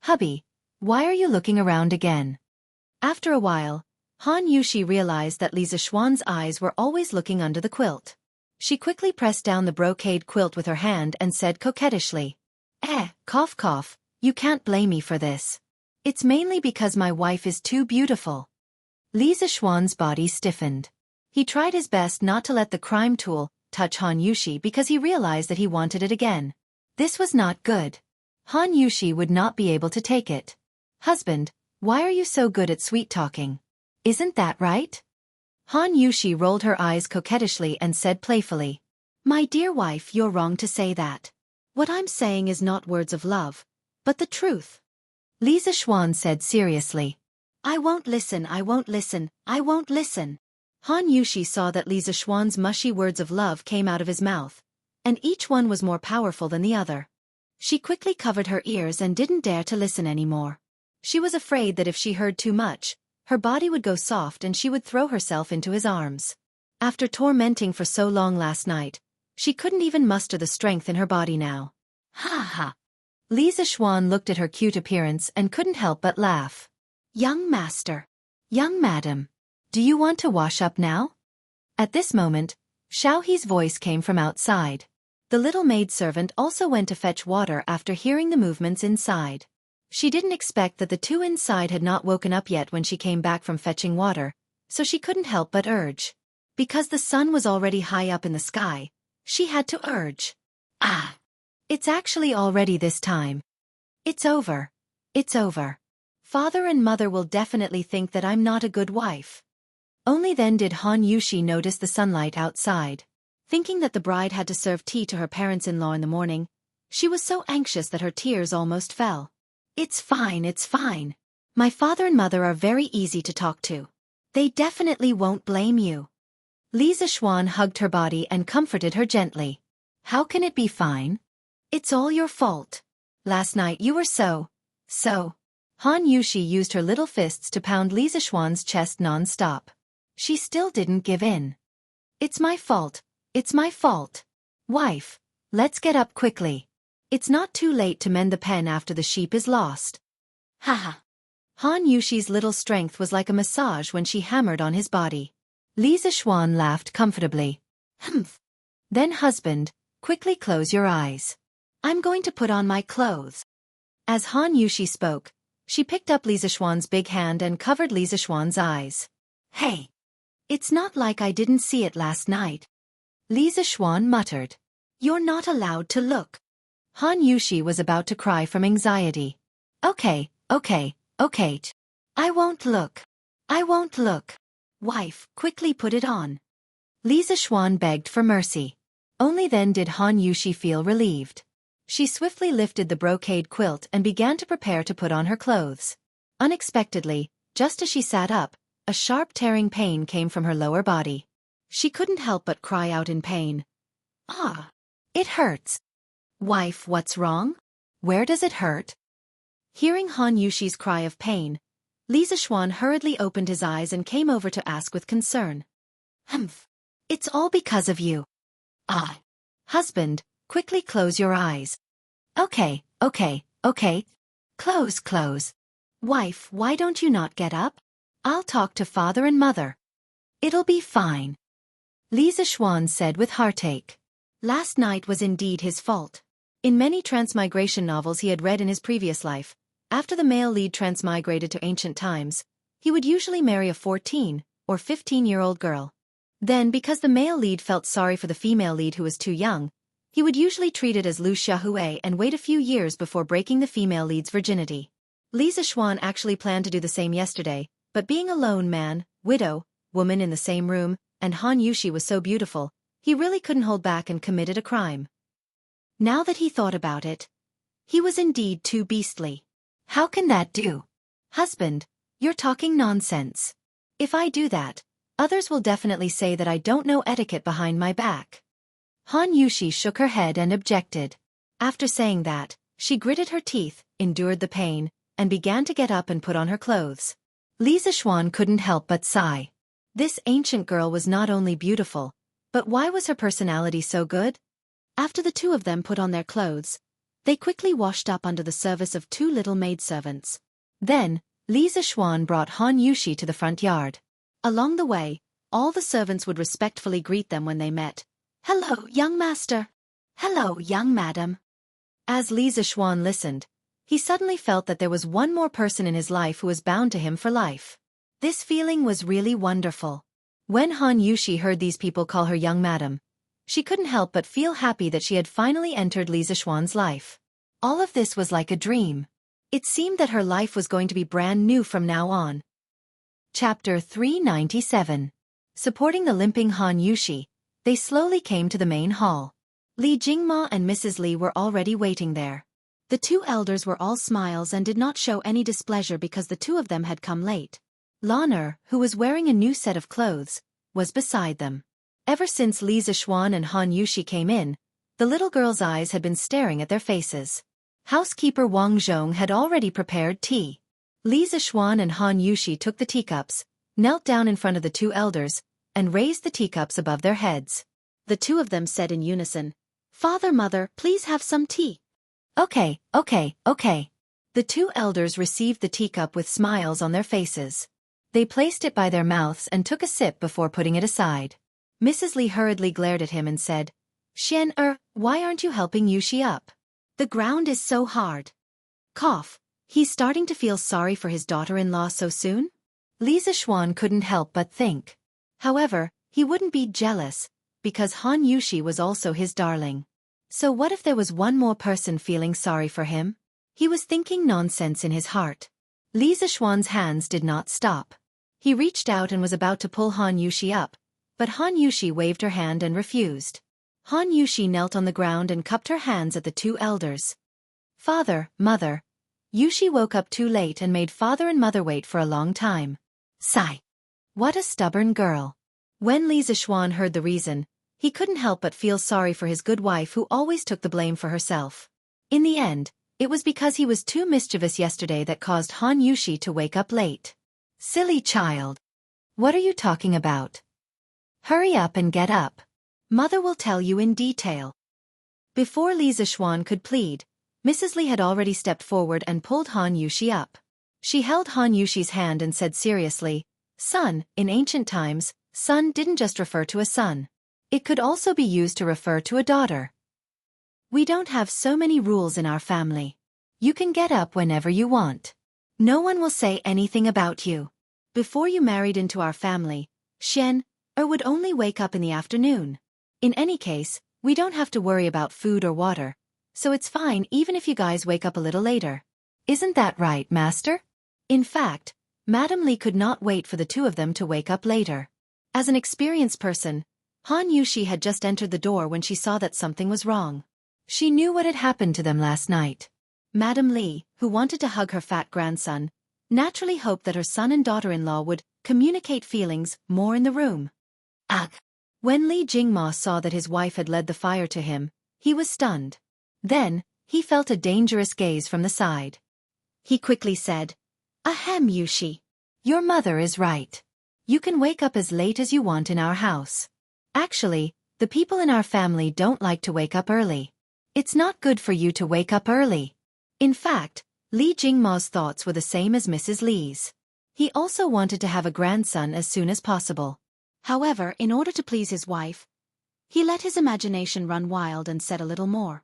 Hubby, why are you looking around again? After a while, Han Yushi realized that Li Zishuan's eyes were always looking under the quilt. She quickly pressed down the brocade quilt with her hand and said coquettishly, cough, you can't blame me for this. It's mainly because my wife is too beautiful. Li Zishuan's body stiffened. He tried his best not to let the crime tool touch Han Yushi because he realized that he wanted it again. This was not good. Han Yushi would not be able to take it. Husband, why are you so good at sweet-talking? Isn't that right? Han Yushi rolled her eyes coquettishly and said playfully, My dear wife, you're wrong to say that. What I'm saying is not words of love, but the truth. Li Zishuan said seriously, I won't listen. Han Yushi saw that Li Zishuan's mushy words of love came out of his mouth, and each one was more powerful than the other. She quickly covered her ears and didn't dare to listen anymore. She was afraid that if she heard too much, her body would go soft and she would throw herself into his arms. After tormenting for so long last night, she couldn't even muster the strength in her body now. Li Zishuan looked at her cute appearance and couldn't help but laugh. Young master. Young madam. Do you want to wash up now? At this moment, Xiaohe's voice came from outside. The little maidservant also went to fetch water after hearing the movements inside. She didn't expect that the two inside had not woken up yet when she came back from fetching water, so she couldn't help but urge. Because the sun was already high up in the sky, she had to urge. It's actually already this time. It's over. Father and mother will definitely think that I'm not a good wife. Only then did Han Yushi notice the sunlight outside. Thinking that the bride had to serve tea to her parents-in-law in the morning, she was so anxious that her tears almost fell. It's fine. My father and mother are very easy to talk to. They definitely won't blame you. Li Zishuan hugged her body and comforted her gently. How can it be fine? It's all your fault. Last night you were so. Han Yushi used her little fists to pound Li Zishuan's chest non-stop. She still didn't give in. It's my fault. Wife, let's get up quickly. It's not too late to mend the pen after the sheep is lost. Han Yushi's little strength was like a massage when she hammered on his body. Li Zishuan laughed comfortably. Humph. Then husband, quickly close your eyes. I'm going to put on my clothes. As Han Yushi spoke, she picked up Li Zishuan's big hand and covered Li Zishuan's eyes. Hey! It's not like I didn't see it last night. Li Zishuan muttered. You're not allowed to look. Han Yushi was about to cry from anxiety. Okay. I won't look. I won't look. Wife, quickly put it on. Li Zishuan begged for mercy. Only then did Han Yushi feel relieved. She swiftly lifted the brocade quilt and began to prepare to put on her clothes. Unexpectedly, just as she sat up, a sharp tearing pain came from her lower body. She couldn't help but cry out in pain. Ah! It hurts. Wife, what's wrong? Where does it hurt? Hearing Han Yushi's cry of pain, Li Zishuan hurriedly opened his eyes and came over to ask with concern. Humph! It's all because of you. Ah! Husband, quickly close your eyes. Okay. Close. Wife, why don't you not get up? I'll talk to father and mother. It'll be fine. Li Zishuan said with heartache. Last night was indeed his fault. In many transmigration novels he had read in his previous life, after the male lead transmigrated to ancient times, he would usually marry a 14 or 15-year-old girl. Then, because the male lead felt sorry for the female lead who was too young, he would usually treat it as Lu Xiaohui and wait a few years before breaking the female lead's virginity. Li Zishuan actually planned to do the same yesterday, but being a lone man, widow, woman in the same room, and Han Yushi was so beautiful, he really couldn't hold back and committed a crime. Now that he thought about it, he was indeed too beastly. How can that do? Husband, you're talking nonsense. If I do that, others will definitely say that I don't know etiquette behind my back. Han Yushi shook her head and objected. After saying that, she gritted her teeth, endured the pain, and began to get up and put on her clothes. Li Zishuan couldn't help but sigh. This ancient girl was not only beautiful, but why was her personality so good? After the two of them put on their clothes, they quickly washed up under the service of two little maidservants. Then, Li Zishuan brought Han Yushi to the front yard. Along the way, all the servants would respectfully greet them when they met. Hello, young master. Hello, young madam. As Li Zishuan listened, he suddenly felt that there was one more person in his life who was bound to him for life. This feeling was really wonderful. When Han Yushi heard these people call her young madam, she couldn't help but feel happy that she had finally entered Li Zishuan's life. All of this was like a dream. It seemed that her life was going to be brand new from now on. Chapter 397. Supporting the limping Han Yushi, they slowly came to the main hall. Li Jingma and Mrs. Li were already waiting there. The two elders were all smiles and did not show any displeasure because the two of them had come late. Lan, who was wearing a new set of clothes, was beside them. Ever since Li Zishuan and Han Yushi came in, the little girl's eyes had been staring at their faces. Housekeeper Wang Zhong had already prepared tea. Li Zishuan and Han Yushi took the teacups, knelt down in front of the two elders, and raised the teacups above their heads. The two of them said in unison, "Father, mother, please have some tea." Okay. The two elders received the teacup with smiles on their faces. They placed it by their mouths and took a sip before putting it aside. Mrs. Li hurriedly glared at him and said, Why aren't you helping Yushi up? The ground is so hard. Cough. He's starting to feel sorry for his daughter-in-law so soon? Li Zishuan couldn't help but think. However, he wouldn't be jealous, because Han Yushi was also his darling. So what if there was one more person feeling sorry for him? He was thinking nonsense in his heart. Li Zishuan's hands did not stop. He reached out and was about to pull Han Yushi up, but Han Yushi waved her hand and refused. Han Yushi knelt on the ground and cupped her hands at the two elders. Father, mother. Yushi woke up too late and made father and mother wait for a long time. Sigh. What a stubborn girl. When Li Zishuan heard the reason, he couldn't help but feel sorry for his good wife who always took the blame for herself. In the end, it was because he was too mischievous yesterday that caused Han Yushi to wake up late. Silly child. What are you talking about? Hurry up and get up. Mother will tell you in detail. Before Li Zishuan could plead, Mrs. Li had already stepped forward and pulled Han Yushi up. She held Han Yushi's hand and said seriously, "Son, in ancient times, son didn't just refer to a son. It could also be used to refer to a daughter. We don't have so many rules in our family. You can get up whenever you want. No one will say anything about you. Before you married into our family, Xianxia would only wake up in the afternoon. In any case, we don't have to worry about food or water, so it's fine even if you guys wake up a little later. Isn't that right, Master?" In fact, Madame Li could not wait for the two of them to wake up later. As an experienced person, Han Yushi had just entered the door when she saw that something was wrong. She knew what had happened to them last night. Madame Li, who wanted to hug her fat grandson, naturally hoped that her son and daughter-in-law would communicate feelings more in the room. Ugh! When Li Jingma saw that his wife had led the fire to him, he was stunned. Then, he felt a dangerous gaze from the side. He quickly said, "Ahem, Yushi. Your mother is right. You can wake up as late as you want in our house. Actually, the people in our family don't like to wake up early. It's not good for you to wake up early." In fact, Li Jingma's thoughts were the same as Mrs. Li's. He also wanted to have a grandson as soon as possible. However, in order to please his wife, he let his imagination run wild and said a little more.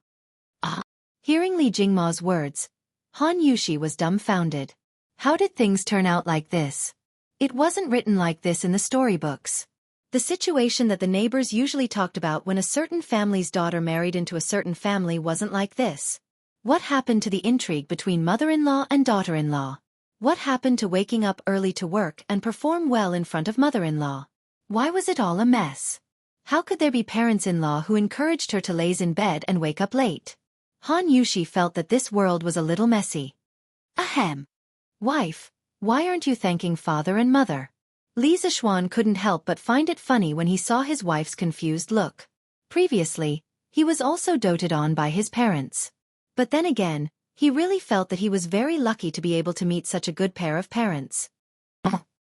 Ah! Hearing Li Jingma's words, Han Yushi was dumbfounded. How did things turn out like this? It wasn't written like this in the storybooks. The situation that the neighbors usually talked about when a certain family's daughter married into a certain family wasn't like this. What happened to the intrigue between mother-in-law and daughter-in-law? What happened to waking up early to work and perform well in front of mother-in-law? Why was it all a mess? How could there be parents-in-law who encouraged her to laze in bed and wake up late? Han Yushi felt that this world was a little messy. Ahem. Wife, why aren't you thanking father and mother? Li Zishuan couldn't help but find it funny when he saw his wife's confused look. Previously, he was also doted on by his parents. But then again, he really felt that he was very lucky to be able to meet such a good pair of parents.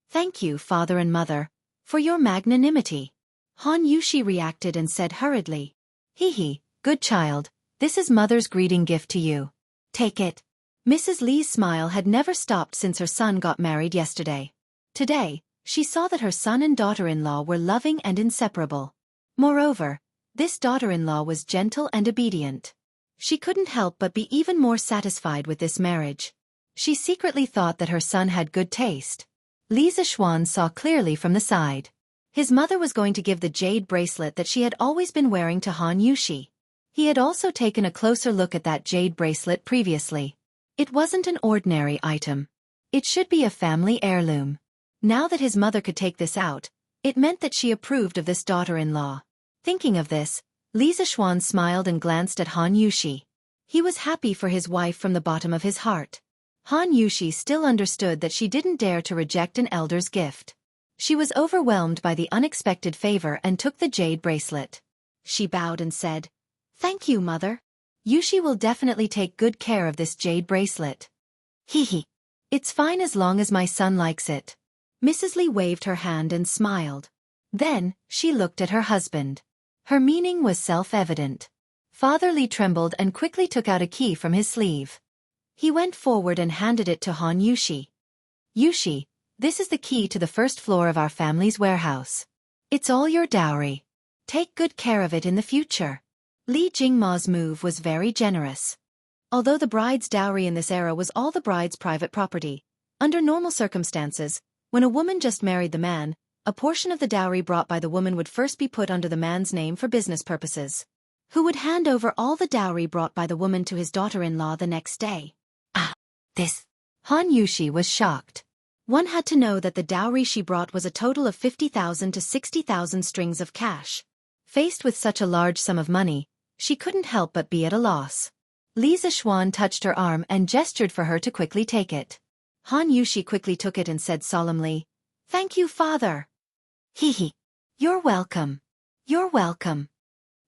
Thank you, father and mother, for your magnanimity. Han Yushi reacted and said hurriedly. Hee, good child, this is mother's greeting gift to you. Take it. Mrs. Li's smile had never stopped since her son got married yesterday. Today, she saw that her son and daughter-in-law were loving and inseparable. Moreover, this daughter-in-law was gentle and obedient. She couldn't help but be even more satisfied with this marriage. She secretly thought that her son had good taste. Li Zishuan saw clearly from the side. His mother was going to give the jade bracelet that she had always been wearing to Han Yushi. He had also taken a closer look at that jade bracelet previously. It wasn't an ordinary item. It should be a family heirloom. Now that his mother could take this out, it meant that she approved of this daughter-in-law. Thinking of this, Li Zishuan smiled and glanced at Han Yushi. He was happy for his wife from the bottom of his heart. Han Yushi still understood that she didn't dare to reject an elder's gift. She was overwhelmed by the unexpected favor and took the jade bracelet. She bowed and said, "Thank you, mother. Yushi will definitely take good care of this jade bracelet." Hee. It's fine as long as my son likes it. Mrs. Li waved her hand and smiled. Then, she looked at her husband. Her meaning was self-evident. Father Li trembled and quickly took out a key from his sleeve. He went forward and handed it to Han Yushi. Yushi, this is the key to the first floor of our family's warehouse. It's all your dowry. Take good care of it in the future. Li Jingma's move was very generous. Although the bride's dowry in this era was all the bride's private property, under normal circumstances, when a woman just married the man, a portion of the dowry brought by the woman would first be put under the man's name for business purposes, who would hand over all the dowry brought by the woman to his daughter-in-law the next day. This. Han Yushi was shocked. One had to know that the dowry she brought was a total of 50,000 to 60,000 strings of cash. Faced with such a large sum of money, she couldn't help but be at a loss. Li Zishuan touched her arm and gestured for her to quickly take it. Han Yushi quickly took it and said solemnly, "Thank you, father." Hee. You're welcome. You're welcome.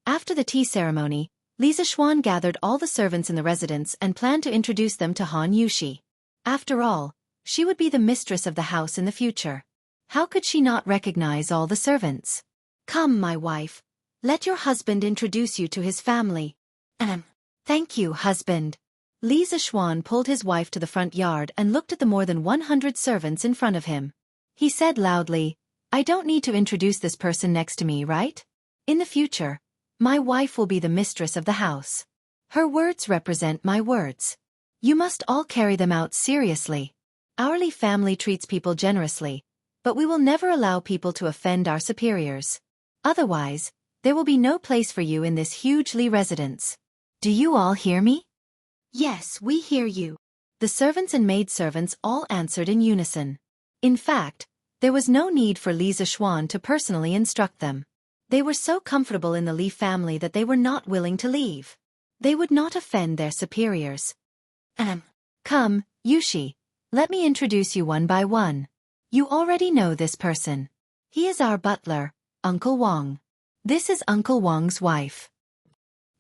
After the tea ceremony, Li Zishuan gathered all the servants in the residence and planned to introduce them to Han Yushi. After all, she would be the mistress of the house in the future. How could she not recognize all the servants? Come, my wife. Let your husband introduce you to his family. Thank you, husband. Li Zixuan pulled his wife to the front yard and looked at the more than 100 servants in front of him. He said loudly, "I don't need to introduce this person next to me, right? In the future, my wife will be the mistress of the house. Her words represent my words. You must all carry them out seriously. Our Li family treats people generously, but we will never allow people to offend our superiors. Otherwise, there will be no place for you in this huge Li residence. Do you all hear me?" "Yes, we hear you." The servants and maidservants all answered in unison. In fact, there was no need for Li Zixuan to personally instruct them. They were so comfortable in the Li family that they were not willing to leave. They would not offend their superiors. Come, Yushi, let me introduce you one by one. You already know this person. He is our butler, Uncle Wang. This is Uncle Wang's wife.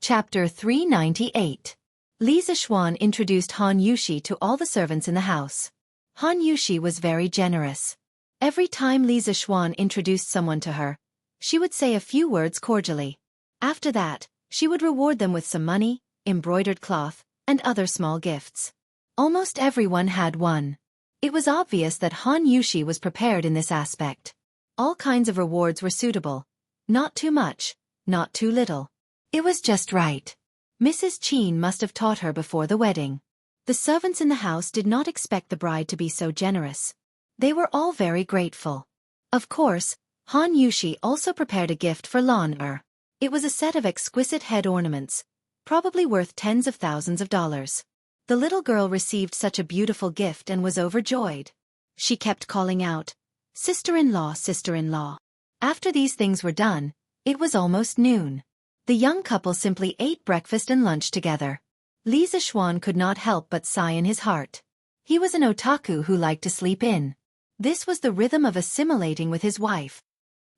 Chapter 398. Li Zixuan introduced Han Yushi to all the servants in the house. Han Yushi was very generous. Every time Li Zixuan introduced someone to her, she would say a few words cordially. After that, she would reward them with some money, embroidered cloth, and other small gifts. Almost everyone had one. It was obvious that Han Yushi was prepared in this aspect. All kinds of rewards were suitable. Not too much, not too little. It was just right. Mrs. Qin must have taught her before the wedding. The servants in the house did not expect the bride to be so generous. They were all very grateful. Of course, Han Yushi also prepared a gift for Lan. It was a set of exquisite head ornaments, probably worth tens of thousands of dollars. The little girl received such a beautiful gift and was overjoyed. She kept calling out, "Sister-in-law, sister-in-law." After these things were done, it was almost noon. The young couple simply ate breakfast and lunch together. Li Zixuan could not help but sigh in his heart. He was an otaku who liked to sleep in. This was the rhythm of assimilating with his wife.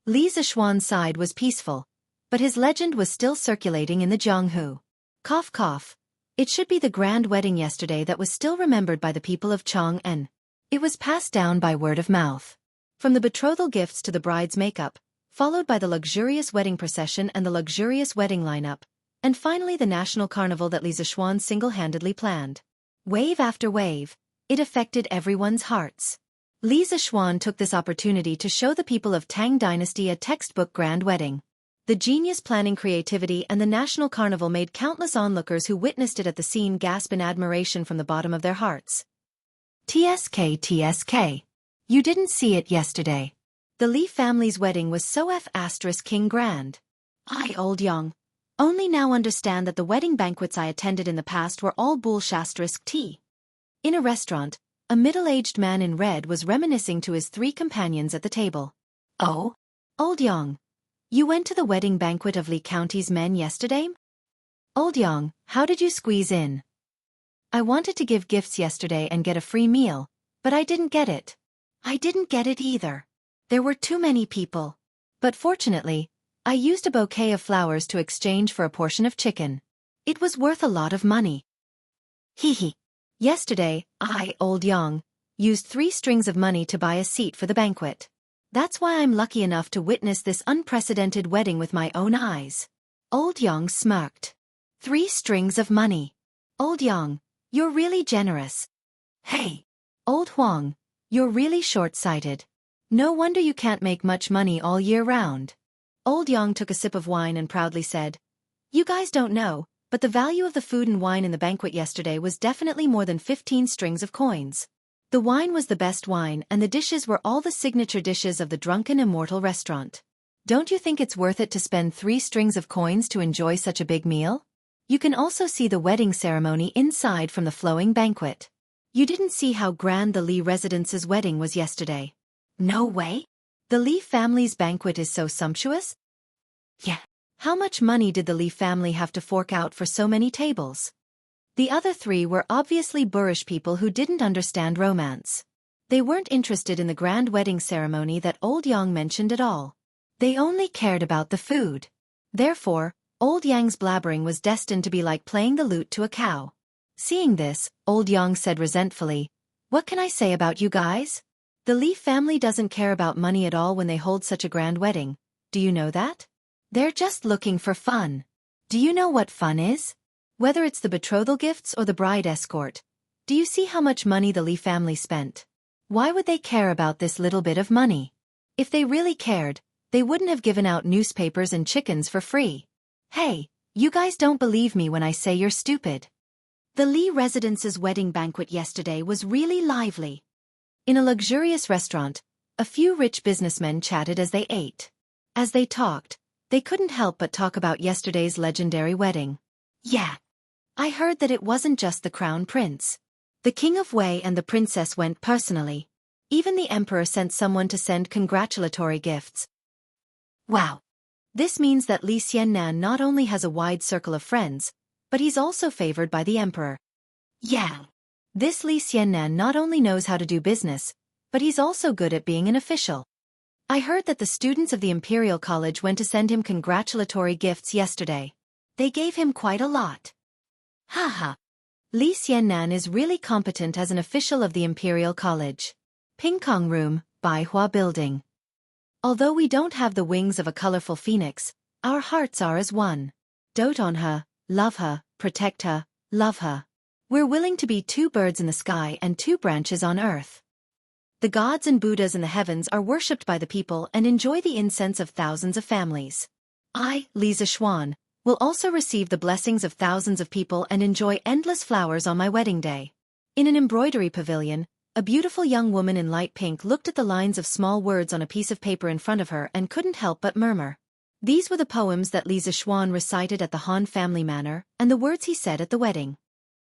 Li Zixuan's side was peaceful, but his legend was still circulating in the Jianghu. Cough cough. It should be the grand wedding yesterday that was still remembered by the people of Chang'an. It was passed down by word of mouth. From the betrothal gifts to the bride's makeup, followed by the luxurious wedding procession and the luxurious wedding lineup, and finally the national carnival that Li Zixuan single-handedly planned. Wave after wave, it affected everyone's hearts. Li Zixuan took this opportunity to show the people of Tang Dynasty a textbook grand wedding. The genius planning creativity and the national carnival made countless onlookers who witnessed it at the scene gasp in admiration from the bottom of their hearts. TSK. You didn't see it yesterday. The Li family's wedding was so King grand. I, Old Yang, only now understand that the wedding banquets I attended in the past were all *T. In a restaurant, a middle-aged man in red was reminiscing to his three companions at the table. "Oh, Old Yang, you went to the wedding banquet of Li County's men yesterday? Old Yang, how did you squeeze in?" "I wanted to give gifts yesterday and get a free meal, but I didn't get it." "I didn't get it either. There were too many people. But fortunately, I used a bouquet of flowers to exchange for a portion of chicken. It was worth a lot of money." Hee. Yesterday, I, Old Yang, used 3 strings of money to buy a seat for the banquet. That's why I'm lucky enough to witness this unprecedented wedding with my own eyes. Old Yang smirked. 3 strings of money. Old Yang, you're really generous. Hey, Old Huang, you're really short-sighted. No wonder you can't make much money all year round. Old Yang took a sip of wine and proudly said, "You guys don't know, but the value of the food and wine in the banquet yesterday was definitely more than 15 strings of coins. The wine was the best wine and the dishes were all the signature dishes of the Drunken Immortal restaurant. Don't you think it's worth it to spend 3 strings of coins to enjoy such a big meal? You can also see the wedding ceremony inside from the flowing banquet. You didn't see how grand the Li residence's wedding was yesterday." "No way? The Li family's banquet is so sumptuous?" "Yeah." "How much money did the Li family have to fork out for so many tables?" The other 3 were obviously boorish people who didn't understand romance. They weren't interested in the grand wedding ceremony that Old Yang mentioned at all. They only cared about the food. Therefore, Old Yang's blabbering was destined to be like playing the lute to a cow. Seeing this, Old Yang said resentfully, "What can I say about you guys? The Li family doesn't care about money at all when they hold such a grand wedding. Do you know that? They're just looking for fun. Do you know what fun is? Whether it's the betrothal gifts or the bride escort, do you see how much money the Li family spent? Why would they care about this little bit of money? If they really cared, they wouldn't have given out newspapers and chickens for free. Hey, you guys don't believe me when I say you're stupid. The Li residence's wedding banquet yesterday was really lively. In a luxurious restaurant, a few rich businessmen chatted as they ate. As they talked, they couldn't help but talk about yesterday's legendary wedding. Yeah. I heard that it wasn't just the crown prince. The king of Wei and the princess went personally. Even the emperor sent someone to send congratulatory gifts. Wow. This means that Li Xiannan not only has a wide circle of friends, but he's also favored by the emperor. Yeah. This Li Xiannan not only knows how to do business, but he's also good at being an official. I heard that the students of the Imperial College went to send him congratulatory gifts yesterday. They gave him quite a lot. Haha. Li Xiannan is really competent as an official of the Imperial College. Pingkong Room, Baihua Building. Although we don't have the wings of a colorful phoenix, our hearts are as one. Dote on her, love her, protect her, love her. We're willing to be two birds in the sky and two branches on earth. The gods and Buddhas in the heavens are worshipped by the people and enjoy the incense of thousands of families. I, Li Zishuan, will also receive the blessings of thousands of people and enjoy endless flowers on my wedding day. In an embroidery pavilion, a beautiful young woman in light pink looked at the lines of small words on a piece of paper in front of her and couldn't help but murmur. These were the poems that Li Zishuan recited at the Han family manor, and the words he said at the wedding.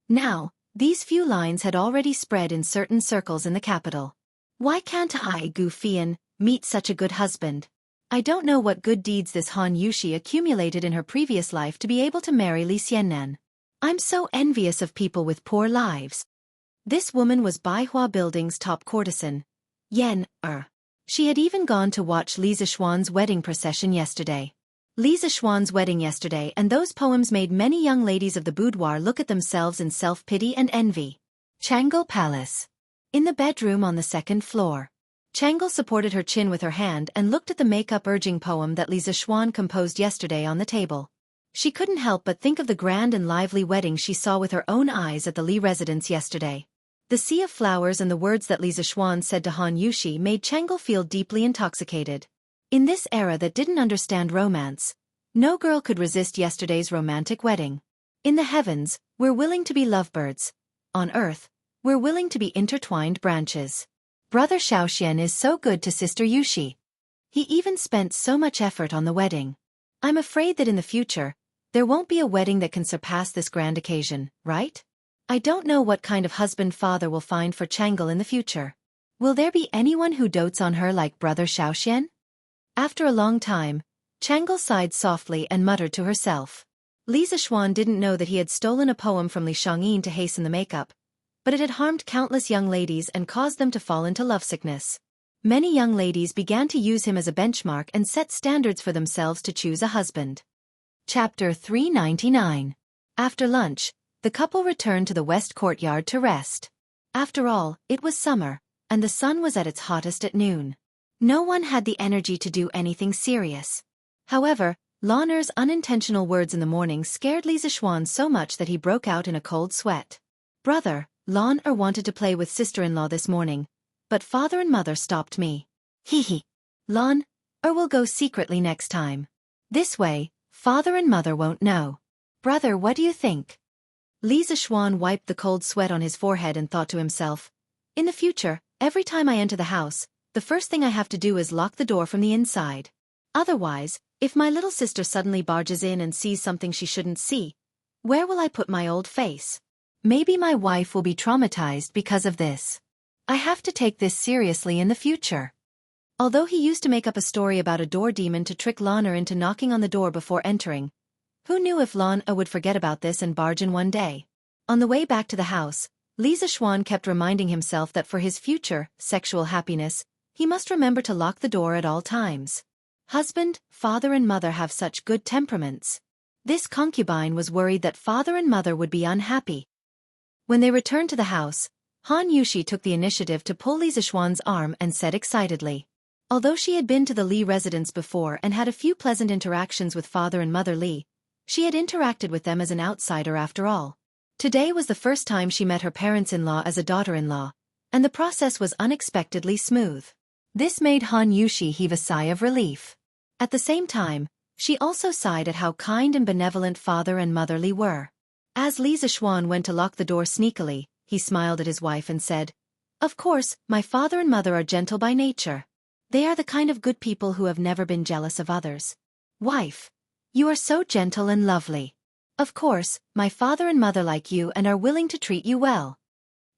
Now, these few lines had already spread in certain circles in the capital. Why can't I, Gu Fian, meet such a good husband? I don't know what good deeds this Han Yushi accumulated in her previous life to be able to marry Li Xiannan. I'm so envious of people with poor lives. This woman was Baihua Building's top courtesan, Yan. She had even gone to watch Li Zishuan's wedding procession yesterday. Li Zishuan's wedding yesterday and those poems made many young ladies of the boudoir look at themselves in self-pity and envy. Changle Palace. In the bedroom on the second floor. Changle supported her chin with her hand and looked at the makeup-urging poem that Li Zishuan composed yesterday on the table. She couldn't help but think of the grand and lively wedding she saw with her own eyes at the Li residence yesterday. The sea of flowers and the words that Li Zishuan said to Han Yushi made Changle feel deeply intoxicated. In this era that didn't understand romance, no girl could resist yesterday's romantic wedding. In the heavens, we're willing to be lovebirds. On earth, we're willing to be intertwined branches. Brother Xiaoxian is so good to Sister Yushi. He even spent so much effort on the wedding. I'm afraid that in the future, there won't be a wedding that can surpass this grand occasion, right? I don't know what kind of husband father will find for Changle in the future. Will there be anyone who dotes on her like Brother Xiaoxian? After a long time, Changle sighed softly and muttered to herself. Li Zishuan didn't know that he had stolen a poem from Li Shangyin to hasten the makeup, but it had harmed countless young ladies and caused them to fall into lovesickness. Many young ladies began to use him as a benchmark and set standards for themselves to choose a husband. Chapter 399. After lunch, the couple returned to the west courtyard to rest. After all, it was summer, and the sun was at its hottest at noon. No one had the energy to do anything serious. However, Lan'er's unintentional words in the morning scared Li Zishuan so much that he broke out in a cold sweat. Brother, Lan'er wanted to play with sister-in-law this morning, but father and mother stopped me. Hee. Lan'er will go secretly next time. This way, father and mother won't know. Brother, what do you think? Li Zishuan wiped the cold sweat on his forehead and thought to himself, in the future, every time I enter the house, the first thing I have to do is lock the door from the inside. Otherwise, if my little sister suddenly barges in and sees something she shouldn't see, where will I put my old face? Maybe my wife will be traumatized because of this. I have to take this seriously in the future. Although he used to make up a story about a door demon to trick Lan'er into knocking on the door before entering, who knew if Lan'er would forget about this and barge in one day? On the way back to the house, Li Zishuan kept reminding himself that for his future sexual happiness, he must remember to lock the door at all times. Husband, father and mother have such good temperaments. This concubine was worried that father and mother would be unhappy. When they returned to the house, Han Yushi took the initiative to pull Li Zishuan's arm and said excitedly. Although she had been to the Li residence before and had a few pleasant interactions with father and mother Li, She had interacted with them as an outsider after all. Today was the first time she met her parents-in-law as a daughter-in-law, and the process was unexpectedly smooth. This made Han Yushi heave a sigh of relief. At the same time, she also sighed at how kind and benevolent father and mother Li were. As Li Zixuan went to lock the door sneakily, he smiled at his wife and said, "Of course, my father and mother are gentle by nature. They are the kind of good people who have never been jealous of others. Wife, you are so gentle and lovely. Of course, my father and mother like you and are willing to treat you well."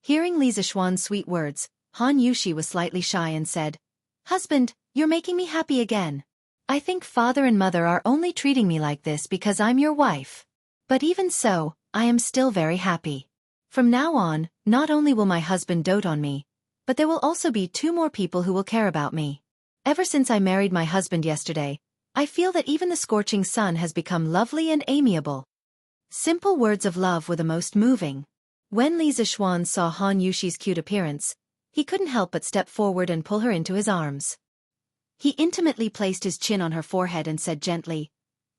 Hearing Li Zixuan's sweet words, Han Yushi was slightly shy and said, "Husband, you're making me happy again. I think father and mother are only treating me like this because I'm your wife. But even so, I am still very happy. From now on, not only will my husband dote on me, but there will also be 2 more people who will care about me. Ever since I married my husband yesterday, I feel that even the scorching sun has become lovely and amiable." Simple words of love were the most moving. When Li Zixuan saw Han Yushi's cute appearance, he couldn't help but step forward and pull her into his arms. He intimately placed his chin on her forehead and said gently,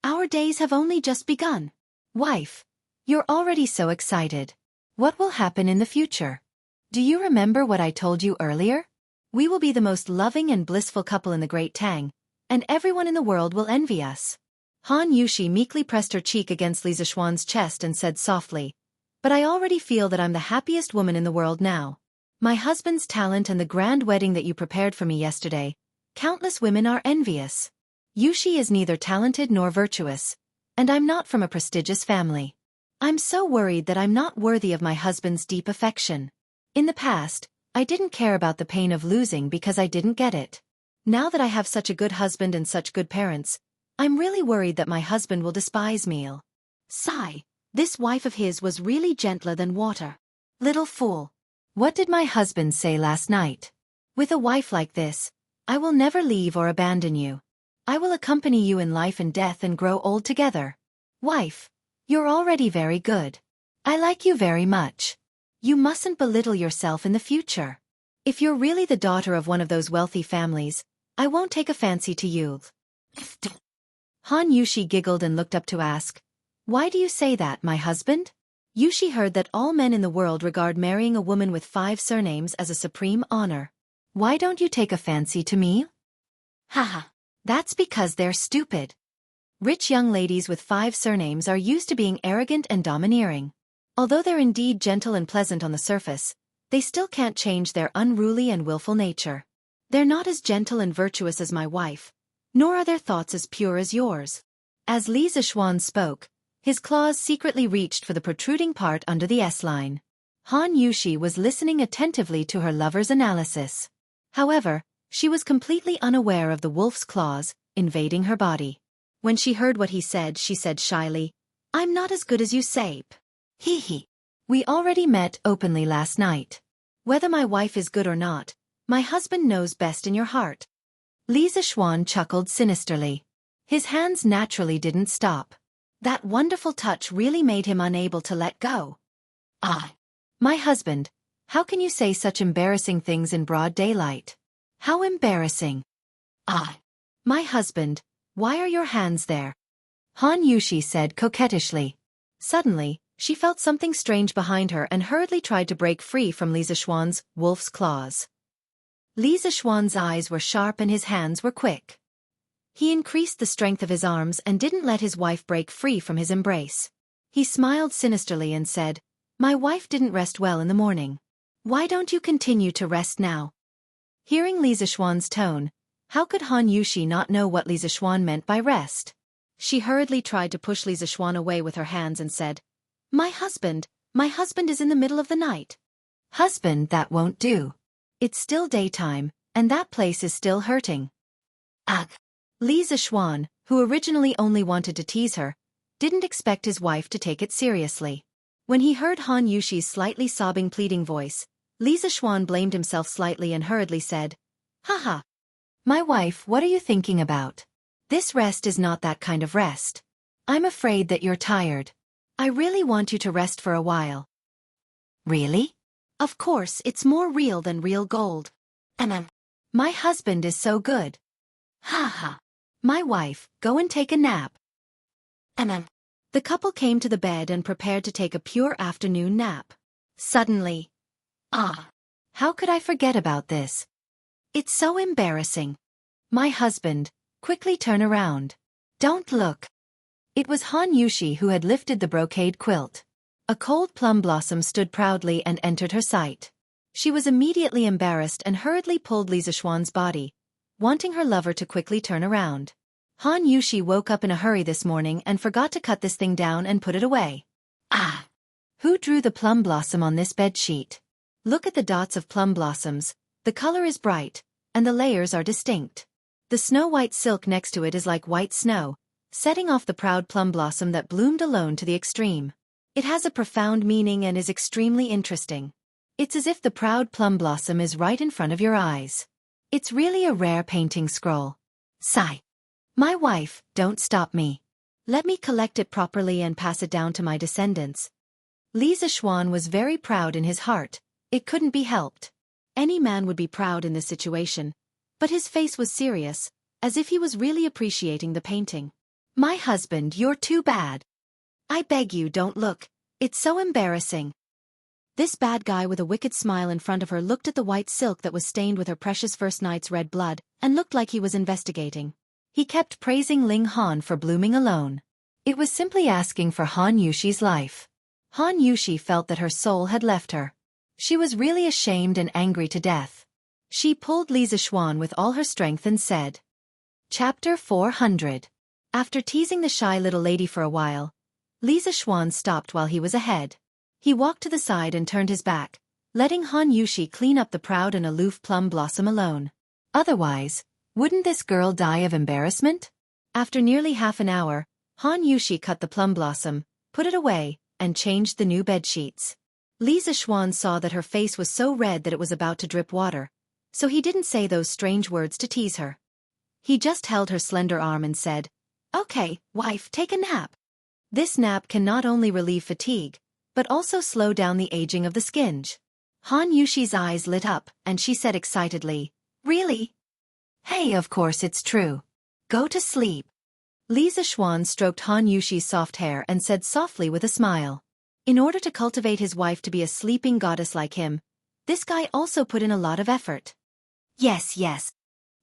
"Our days have only just begun. Wife, you're already so excited. What will happen in the future? Do you remember what I told you earlier? We will be the most loving and blissful couple in the Great Tang, and everyone in the world will envy us." Han Yushi meekly pressed her cheek against Li Zixuan's chest and said softly, "But I already feel that I'm the happiest woman in the world now. My husband's talent and the grand wedding that you prepared for me yesterday, countless women are envious. Yushi is neither talented nor virtuous, and I'm not from a prestigious family. I'm so worried that I'm not worthy of my husband's deep affection. In the past, I didn't care about the pain of losing because I didn't get it. Now that I have such a good husband and such good parents, I'm really worried that my husband will despise me." Sigh. This wife of his was really gentler than water. Little fool. What did my husband say last night? With a wife like this, I will never leave or abandon you. I will accompany you in life and death and grow old together. Wife, you're already very good. I like you very much. You mustn't belittle yourself in the future. If you're really the daughter of one of those wealthy families, I won't take a fancy to you." Han Yushi giggled and looked up to ask, "Why do you say that, my husband?" Yushi heard that all men in the world regard marrying a woman with 5 surnames as a supreme honor. "Why don't you take a fancy to me?" "Haha, that's because they're stupid. Rich young ladies with 5 surnames are used to being arrogant and domineering. Although they're indeed gentle and pleasant on the surface, they still can't change their unruly and willful nature. They're not as gentle and virtuous as my wife, nor are their thoughts as pure as yours." As Li Zixuan spoke, his claws secretly reached for the protruding part under the S-line. Han Yushi was listening attentively to her lover's analysis. However, she was completely unaware of the wolf's claws invading her body. When she heard what he said, she said shyly, "I'm not as good as you say. Hee hee. We already met openly last night. Whether my wife is good or not, my husband knows best in your heart." Li Zixuan chuckled sinisterly. His hands naturally didn't stop. That wonderful touch really made him unable to let go. "Ah, my husband, how can you say such embarrassing things in broad daylight? How embarrassing. Ah, my husband, why are your hands there?" Han Yushi said coquettishly. Suddenly, she felt something strange behind her and hurriedly tried to break free from Li Zixuan's wolf's claws. Li Zixuan's eyes were sharp and his hands were quick. He increased the strength of his arms and didn't let his wife break free from his embrace. He smiled sinisterly and said, "My wife didn't rest well in the morning. Why don't you continue to rest now?" Hearing Li Zixuan's tone, how could Han Yushi not know what Li Zixuan meant by rest? She hurriedly tried to push Li Zixuan away with her hands and said, my husband is in the middle of the night." "Husband, that won't do. It's still daytime, and that place is still hurting." "Ugh." Li Zixuan, who originally only wanted to tease her, didn't expect his wife to take it seriously. When he heard Han Yushi's slightly sobbing pleading voice, Li Zixuan blamed himself slightly and hurriedly said, "Haha. My wife, what are you thinking about? This rest is not that kind of rest. I'm afraid that you're tired. I really want you to rest for a while." "Really?" "Of course, it's more real than real gold. My husband is so good. Ha ha. My wife, go and take a nap." The couple came to the bed and prepared to take a pure afternoon nap. Suddenly, how could I forget about this? It's so embarrassing. My husband, quickly turn around. Don't look. It was Han Yushi who had lifted the brocade quilt. A cold plum blossom stood proudly and entered her sight. She was immediately embarrassed and hurriedly pulled Li Zixuan's body, wanting her lover to quickly turn around. Han Yushi woke up in a hurry this morning and forgot to cut this thing down and put it away. Who drew the plum blossom on this bedsheet? Look at the dots of plum blossoms, the color is bright, and the layers are distinct. The snow-white silk next to it is like white snow, setting off the proud plum blossom that bloomed alone to the extreme. It has a profound meaning and is extremely interesting. It's as if the proud plum blossom is right in front of your eyes. It's really a rare painting scroll. Sigh. My wife, don't stop me. Let me collect it properly and pass it down to my descendants. Li Zixuan was very proud in his heart. It couldn't be helped. Any man would be proud in this situation, but his face was serious, as if he was really appreciating the painting. My husband, you're too bad. I beg you, don't look. It's so embarrassing. This bad guy with a wicked smile in front of her looked at the white silk that was stained with her precious first night's red blood, and looked like he was investigating. He kept praising Ling Han for blooming alone. It was simply asking for Han Yushi's life. Han Yushi felt that her soul had left her. She was really ashamed and angry to death. She pulled Li Zixuan with all her strength and said, Chapter 400. After teasing the shy little lady for a while, Li Zixuan stopped while he was ahead. He walked to the side and turned his back, letting Han Yushi clean up the proud and aloof plum blossom alone. Otherwise, wouldn't this girl die of embarrassment? After nearly half an hour, Han Yushi cut the plum blossom, put it away, and changed the new bedsheets. Li Zixuan saw that her face was so red that it was about to drip water, so he didn't say those strange words to tease her. He just held her slender arm and said, Okay, wife, take a nap. This nap can not only relieve fatigue, but also slow down the aging of the skin. Han Yushi's eyes lit up, and she said excitedly, Really? Hey, of course it's true. Go to sleep. Li Zixuan stroked Han Yushi's soft hair and said softly with a smile. In order to cultivate his wife to be a sleeping goddess like him, this guy also put in a lot of effort. Yes, yes.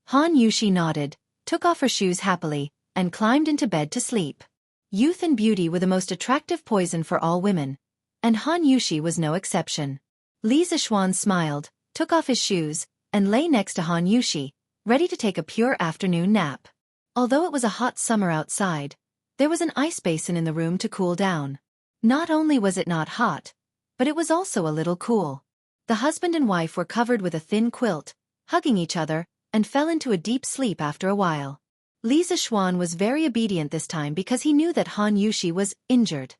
Han Yushi nodded, took off her shoes happily, and climbed into bed to sleep. Youth and beauty were the most attractive poison for all women, and Han Yushi was no exception. Li Zixuan smiled, took off his shoes, and lay next to Han Yushi, ready to take a pure afternoon nap. Although it was a hot summer outside, there was an ice basin in the room to cool down. Not only was it not hot, but it was also a little cool. The husband and wife were covered with a thin quilt, hugging each other, and fell into a deep sleep after a while. Li Zixuan was very obedient this time because he knew that Han Yushi was injured.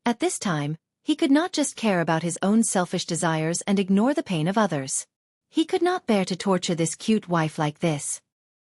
At this time, he could not just care about his own selfish desires and ignore the pain of others. He could not bear to torture this cute wife like this.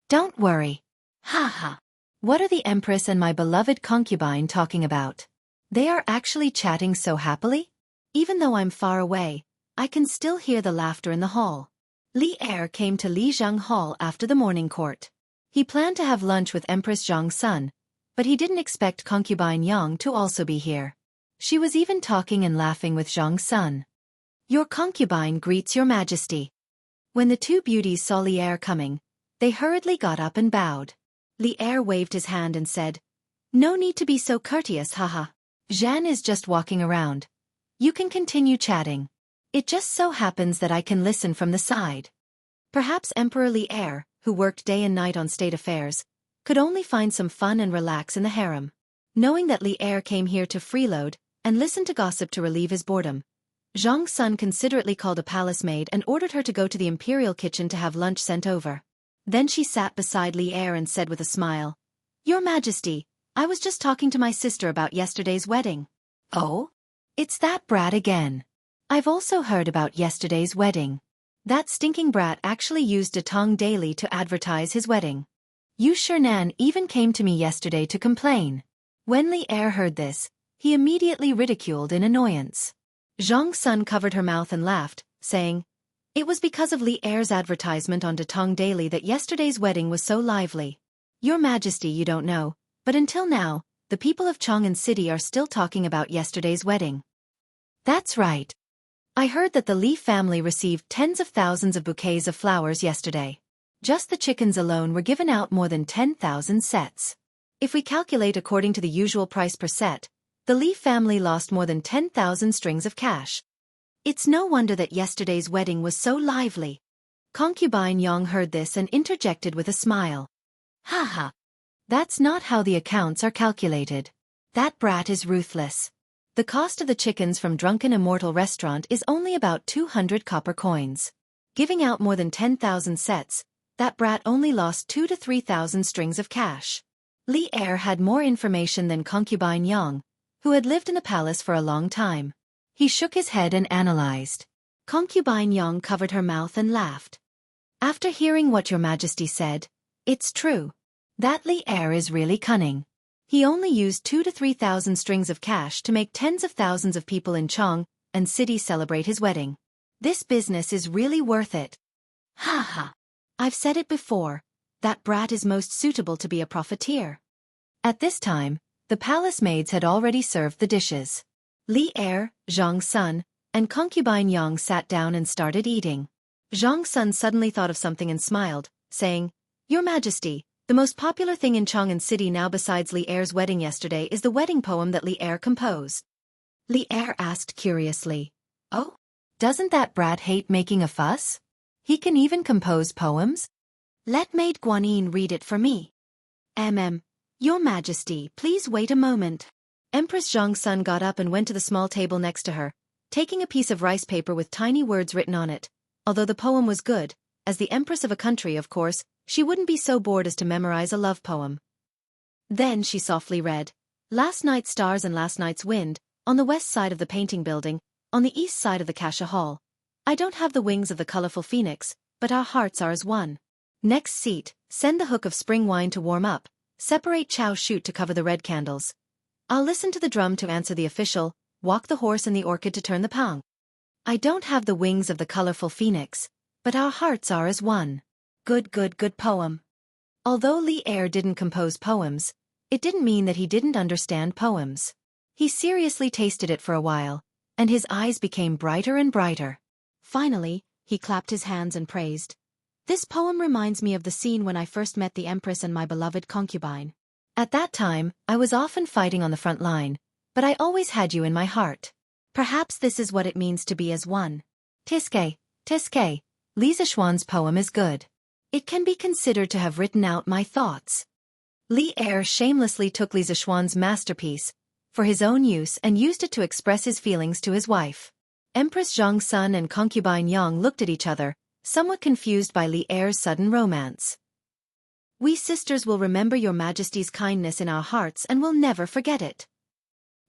Don't worry. Ha ha. What are the Empress and my beloved concubine talking about? They are actually chatting so happily? Even though I'm far away, I can still hear the laughter in the hall. Li Er came to Lijiang Hall after the morning court. He planned to have lunch with Empress Zhang's son, but he didn't expect concubine Yang to also be here. She was even talking and laughing with Zhang's son. Your concubine greets your majesty. When the two beauties saw Li Er coming, they hurriedly got up and bowed. Li Er waved his hand and said, No need to be so courteous, haha. Zhan is just walking around. You can continue chatting. It just so happens that I can listen from the side. Perhaps Emperor Li Er, who worked day and night on state affairs, could only find some fun and relax in the harem. Knowing that Li Er came here to freeload and listen to gossip to relieve his boredom, Zhang's son considerately called a palace maid and ordered her to go to the imperial kitchen to have lunch sent over. Then she sat beside Li Er and said with a smile, Your Majesty, I was just talking to my sister about yesterday's wedding. Oh? It's that brat again. I've also heard about yesterday's wedding. That stinking brat actually used Datong Daily to advertise his wedding. Yu Shernan even came to me yesterday to complain. When Li Er heard this, he immediately ridiculed in annoyance. Zhang's son covered her mouth and laughed, saying, It was because of Li Er's advertisement on Datong Daily that yesterday's wedding was so lively. Your Majesty, you don't know, but until now, the people of Chang'an City are still talking about yesterday's wedding. That's right. I heard that the Li family received tens of thousands of bouquets of flowers yesterday. Just the chickens alone were given out more than 10,000 sets. If we calculate according to the usual price per set, the Li family lost more than 10,000 strings of cash. It's no wonder that yesterday's wedding was so lively. Concubine Yang heard this and interjected with a smile. Ha. That's not how the accounts are calculated. That brat is ruthless. The cost of the chickens from Drunken Immortal Restaurant is only about 200 copper coins. Giving out more than 10,000 sets, that brat only lost 2 to 3,000 strings of cash. Li Er had more information than Concubine Yang, who had lived in the palace for a long time. He shook his head and analyzed. Concubine Yang covered her mouth and laughed. After hearing what your majesty said, it's true. That Li Er is really cunning. He only used 2 to 3,000 strings of cash to make tens of thousands of people in Chang'an City celebrate his wedding. This business is really worth it. Ha. I've said it before, that brat is most suitable to be a profiteer. At this time, the palace maids had already served the dishes. Li Er, Zhang Sun, and Concubine Yang sat down and started eating. Zhang Sun suddenly thought of something and smiled, saying, Your Majesty, the most popular thing in Chang'an City now besides Li Er's wedding yesterday is the wedding poem that Li Er composed. Li Er asked curiously, Oh? Doesn't that brat hate making a fuss? He can even compose poems? Let Maid Guanyin read it for me. Your Majesty, please wait a moment. Empress Zhang Sun got up and went to the small table next to her, taking a piece of rice paper with tiny words written on it. Although the poem was good, as the Empress of a country, of course, she wouldn't be so bored as to memorize a love poem. Then she softly read, Last night's stars and last night's wind, on the west side of the painting building, on the east side of the Kasha Hall. I don't have the wings of the colorful phoenix, but our hearts are as one. Next seat, send the hook of spring wine to warm up, separate chow shoot to cover the red candles. I'll listen to the drum to answer the official, walk the horse and the orchid to turn the pang. I don't have the wings of the colorful phoenix, but our hearts are as one. Good poem. Although Li Er didn't compose poems, it didn't mean that he didn't understand poems. He seriously tasted it for a while, and his eyes became brighter and brighter. Finally, he clapped his hands and praised. This poem reminds me of the scene when I first met the Empress and my beloved concubine. At that time, I was often fighting on the front line, but I always had you in my heart. Perhaps this is what it means to be as one. Tiske, Li Zishuan's poem is good. It can be considered to have written out my thoughts. Li Er shamelessly took Li Zishuan's masterpiece for his own use and used it to express his feelings to his wife. Empress Zhang Sun and Concubine Yang looked at each other, somewhat confused by Li Er's sudden romance. We sisters will remember your Majesty's kindness in our hearts and will never forget it.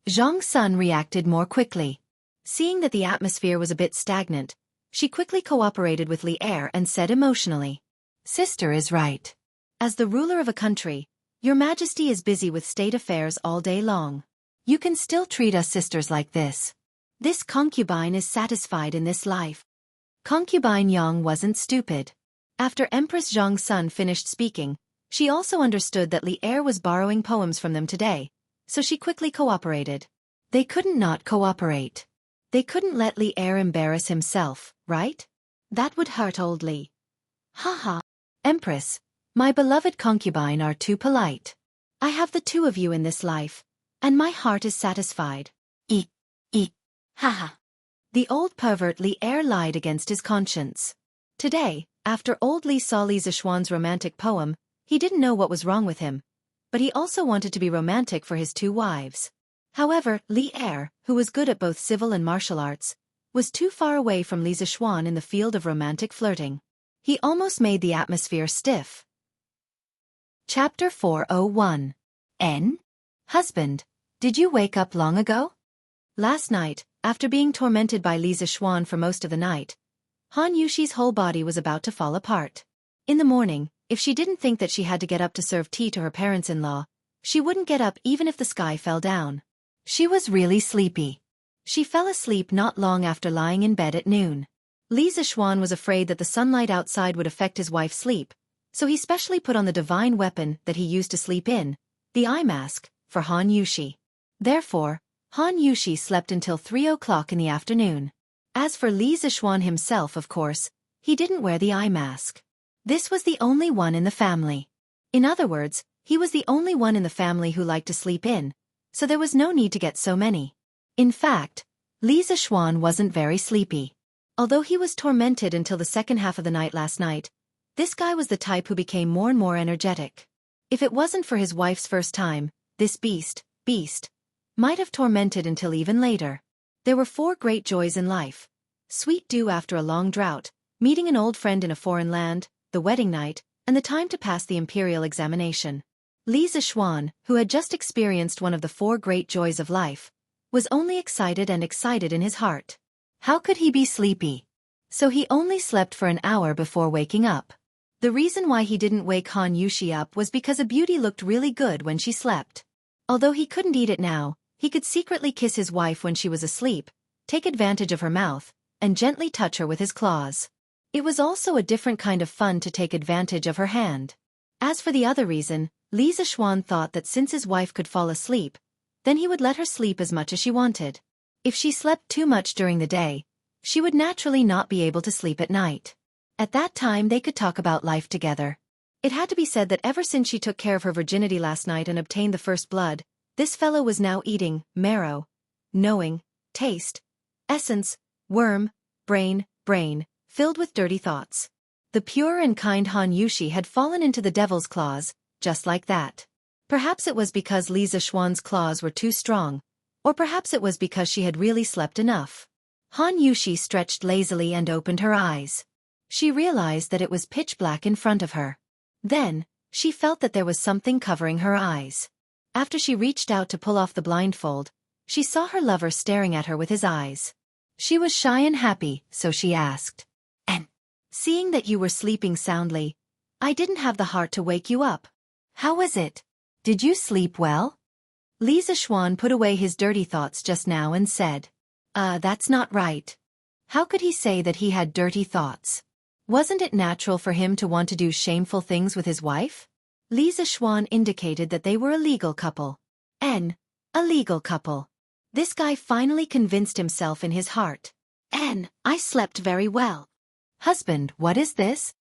Zhang Sun reacted more quickly. Seeing that the atmosphere was a bit stagnant, she quickly cooperated with Li Er and said emotionally, Sister is right. As the ruler of a country, your Majesty is busy with state affairs all day long. You can still treat us sisters like this. This concubine is satisfied in this life. Concubine Yang wasn't stupid. After Empress Zhang Sun finished speaking, she also understood that Li Er was borrowing poems from them today, so she quickly cooperated. They couldn't not cooperate. They couldn't let Li Er embarrass himself, right? That would hurt old Li. Ha. Empress, my beloved concubine are too polite. I have the two of you in this life, and my heart is satisfied. Eek. Ha. The old pervert Li Er lied against his conscience. Today, after old Li saw Li Zishuan's romantic poem, he didn't know what was wrong with him, but he also wanted to be romantic for his two wives. However, Li Er, who was good at both civil and martial arts, was too far away from Li Zishuan in the field of romantic flirting. He almost made the atmosphere stiff. Chapter 401. N? Husband, did you wake up long ago? Last night, after being tormented by Li Zishuan for most of the night, Han Yuxi's whole body was about to fall apart. In the morning, if she didn't think that she had to get up to serve tea to her parents-in-law, she wouldn't get up even if the sky fell down. She was really sleepy. She fell asleep not long after lying in bed at noon. Li Zishuan was afraid that the sunlight outside would affect his wife's sleep, so he specially put on the divine weapon that he used to sleep in, the eye mask, for Han Yushi. Therefore, Han Yushi slept until 3 o'clock in the afternoon. As for Li Zixuan himself, of course, he didn't wear the eye mask. This was the only one in the family. In other words, he was the only one in the family who liked to sleep in, so there was no need to get so many. In fact, Li Zixuan wasn't very sleepy. Although he was tormented until the second half of the night last night, this guy was the type who became more and more energetic. If it wasn't for his wife's first time, this beast, might have tormented until even later. There were 4 great joys in life: sweet dew after a long drought, meeting an old friend in a foreign land, the wedding night, and the time to pass the imperial examination. Li Zixuan, who had just experienced one of the 4 great joys of life, was only excited in his heart. How could he be sleepy? So he only slept for an hour before waking up. The reason why he didn't wake Han Yushi up was because a beauty looked really good when she slept. Although he couldn't eat it now, he could secretly kiss his wife when she was asleep, take advantage of her mouth, and gently touch her with his claws. It was also a different kind of fun to take advantage of her hand. As for the other reason, Li Zixuan thought that since his wife could fall asleep, then he would let her sleep as much as she wanted. If she slept too much during the day, she would naturally not be able to sleep at night. At that time they could talk about life together. It had to be said that ever since she took care of her virginity last night and obtained the first blood, this fellow was now eating marrow, knowing, taste, essence, worm, brain, filled with dirty thoughts. The pure and kind Han Yushi had fallen into the devil's claws, just like that. Perhaps it was because Li Zixuan's claws were too strong, or perhaps it was because she had really slept enough. Han Yushi stretched lazily and opened her eyes. She realized that it was pitch black in front of her. Then, she felt that there was something covering her eyes. After she reached out to pull off the blindfold, she saw her lover staring at her with his eyes. She was shy and happy, so she asked, "And, seeing that you were sleeping soundly, I didn't have the heart to wake you up. How was it? Did you sleep well?" Li Zixuan put away his dirty thoughts just now and said, That's not right." How could he say that he had dirty thoughts? Wasn't it natural for him to want to do shameful things with his wife? Li Zixuan indicated that they were a legal couple. A legal couple. This guy finally convinced himself in his heart. I slept very well. Husband, what is this?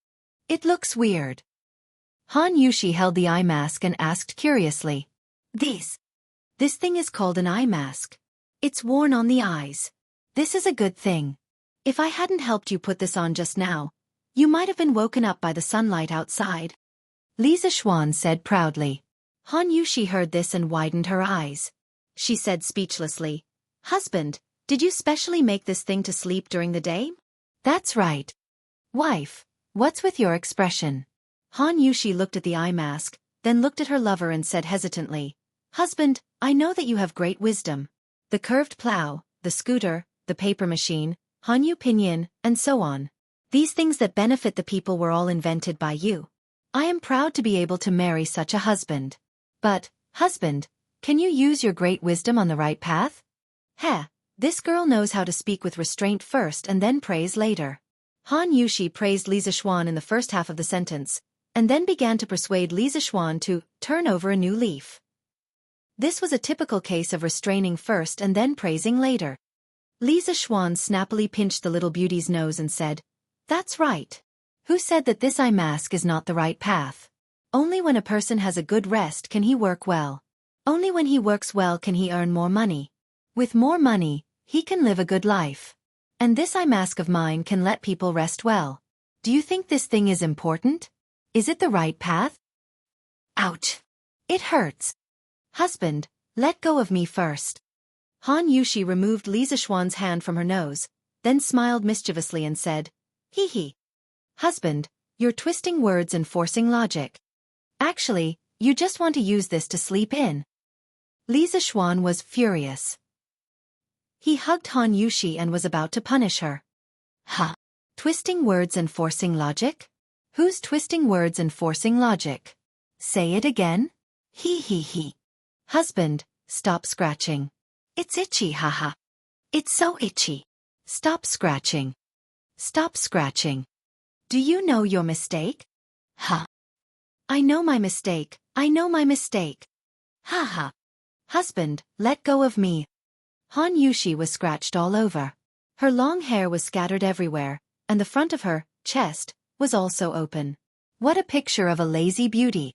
It looks weird." Han Yushi held the eye mask and asked curiously. This thing is called an eye mask. It's worn on the eyes. This is a good thing. If I hadn't helped you put this on just now, you might have been woken up by the sunlight outside. Li Zixuan said proudly. Han Yushi heard this and widened her eyes. She said speechlessly, "Husband, did you specially make this thing to sleep during the day?" "That's right." "Wife, what's with your expression?" Han Yushi looked at the eye mask, then looked at her lover and said hesitantly, "Husband, I know that you have great wisdom. The curved plow, the scooter, the paper machine, Hanyu Pinyin, and so on. These things that benefit the people were all invented by you. I am proud to be able to marry such a husband. But, husband, can you use your great wisdom on the right path?" This girl knows how to speak with restraint first and then praise later. Han Yushi praised Li Zixuan in the first half of the sentence, and then began to persuade Li Zixuan to turn over a new leaf. This was a typical case of restraining first and then praising later. Li Zixuan snappily pinched the little beauty's nose and said, "That's right. Who said that this eye mask is not the right path? Only when a person has a good rest can he work well. Only when he works well can he earn more money. With more money, he can live a good life. And this eye mask of mine can let people rest well. Do you think this thing is important? Is it the right path?" Ouch! It hurts. Husband, let go of me first. Han Yushi removed Li Zixuan's hand from her nose, then smiled mischievously and said, "Hee hee. Husband, you're twisting words and forcing logic. Actually, you just want to use this to sleep in." Li Zixuan was furious. He hugged Han Yushi and was about to punish her. Twisting words and forcing logic? Who's twisting words and forcing logic? Say it again? Hee hee hee. Husband, stop scratching. It's itchy, haha. It's so itchy. Stop scratching. Stop scratching. Do you know your mistake? I know my mistake. I know my mistake. Haha. Husband, let go of me. Han Yushi was scratched all over. Her long hair was scattered everywhere, and the front of her chest was also open. What a picture of a lazy beauty.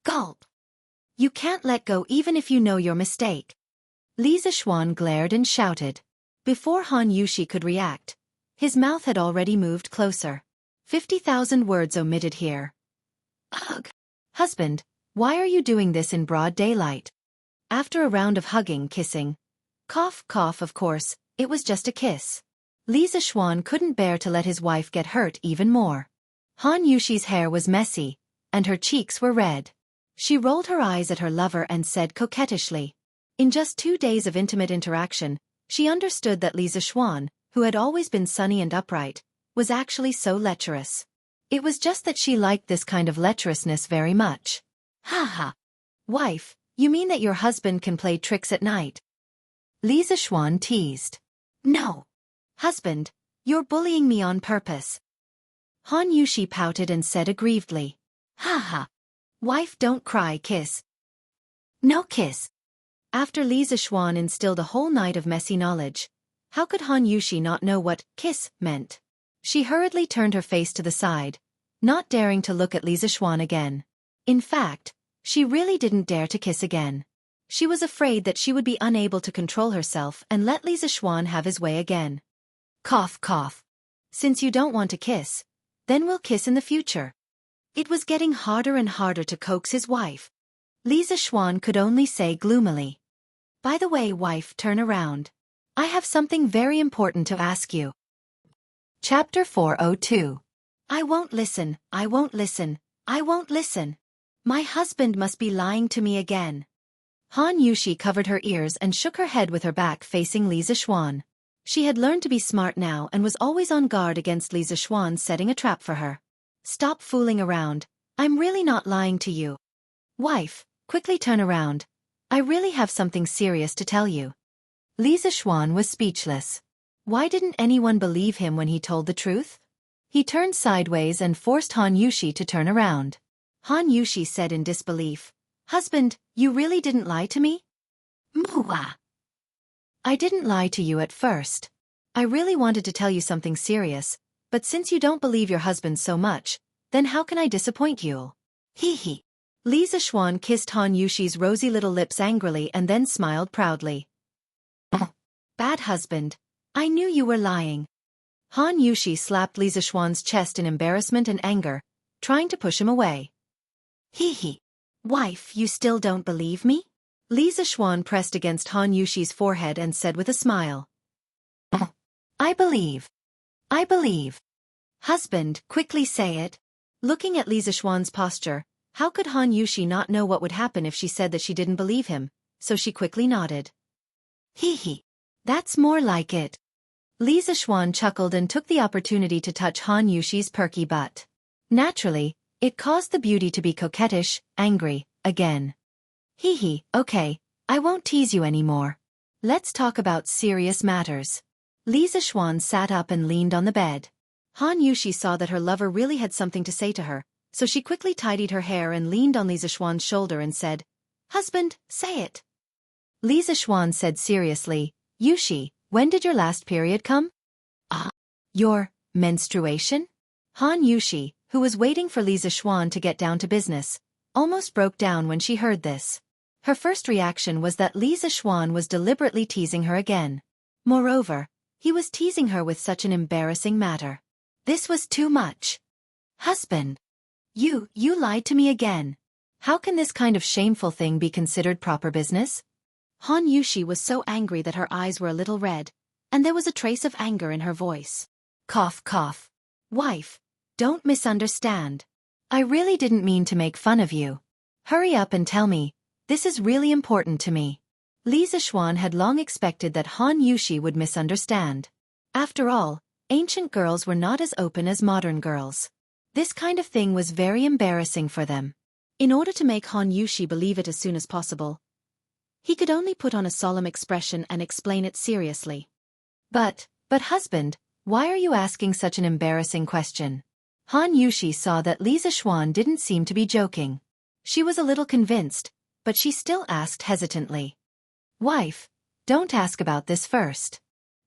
Gulp. You can't let go even if you know your mistake. Li Zishuan glared and shouted. Before Han Yushi could react, his mouth had already moved closer. 50,000 words omitted here. Ugh. Husband, why are you doing this in broad daylight? After a round of hugging, kissing, cough, cough, of course, it was just a kiss. Li Zishuan couldn't bear to let his wife get hurt even more. Han Yushi's hair was messy, and her cheeks were red. She rolled her eyes at her lover and said coquettishly. In just 2 days of intimate interaction, she understood that Li Zishuan, who had always been sunny and upright, was actually so lecherous. It was just that she liked this kind of lecherousness very much. Ha ha. Wife, you mean that your husband can play tricks at night? Li Zishuan teased. No. Husband, you're bullying me on purpose. Han Yushi pouted and said aggrievedly. Ha ha. Wife, don't cry, kiss. No kiss. After Li Zishuan instilled a whole night of messy knowledge, how could Han Yushi not know what kiss meant? She hurriedly turned her face to the side, not daring to look at Li Zishuan again. In fact, she really didn't dare to kiss again. She was afraid that she would be unable to control herself and let Li Zishuan have his way again. Cough, cough. Since you don't want to kiss, then we'll kiss in the future. It was getting harder and harder to coax his wife. Li Zishuan could only say gloomily. By the way, wife, turn around. I have something very important to ask you. Chapter 402. I won't listen, I won't listen, I won't listen. My husband must be lying to me again. Han Yushi covered her ears and shook her head with her back facing Li Zishuan. She had learned to be smart now and was always on guard against Li Zishuan setting a trap for her. Stop fooling around, I'm really not lying to you. Wife, quickly turn around. I really have something serious to tell you. Li Zishuan was speechless. Why didn't anyone believe him when he told the truth? He turned sideways and forced Han Yushi to turn around. Han Yushi said in disbelief, Husband, you really didn't lie to me? Mua. I didn't lie to you at first. I really wanted to tell you something serious, but since you don't believe your husband so much, then how can I disappoint you? Hee hee. Li Zishuan kissed Han Yushi's rosy little lips angrily and then smiled proudly. Bad husband. I knew you were lying. Han Yushi slapped Li Zishuan's chest in embarrassment and anger, trying to push him away. Hee hee. Wife, you still don't believe me? Li Zishuan pressed against Han Yushi's forehead and said with a smile. I believe. I believe. Husband, quickly say it. Looking at Li Zishuan's posture, how could Han Yushi not know what would happen if she said that she didn't believe him, so she quickly nodded. Hee hee. That's more like it. Li Zishuan chuckled and took the opportunity to touch Han Yushi's perky butt. Naturally, it caused the beauty to be coquettish, angry, again. Hee hee, okay, I won't tease you anymore. Let's talk about serious matters. Li Zishuan sat up and leaned on the bed. Han Yushi saw that her lover really had something to say to her, so she quickly tidied her hair and leaned on Li Zishuan's shoulder and said, Husband, say it. Li Zishuan said seriously, Yushi, when did your last period come? Your menstruation? Han Yushi, who was waiting for Li Zishuan to get down to business, almost broke down when she heard this. Her first reaction was that Li Zishuan was deliberately teasing her again. Moreover, he was teasing her with such an embarrassing matter. This was too much. Husband. You lied to me again. How can this kind of shameful thing be considered proper business? Han Yushi was so angry that her eyes were a little red, and there was a trace of anger in her voice. Cough, cough. Wife, don't misunderstand. I really didn't mean to make fun of you. Hurry up and tell me, this is really important to me. Li Zishuan had long expected that Han Yushi would misunderstand. After all, ancient girls were not as open as modern girls. This kind of thing was very embarrassing for them. In order to make Han Yushi believe it as soon as possible, he could only put on a solemn expression and explain it seriously. But husband, why are you asking such an embarrassing question? Han Yushi saw that Li Zishuan didn't seem to be joking. She was a little convinced, but she still asked hesitantly. Wife, don't ask about this first.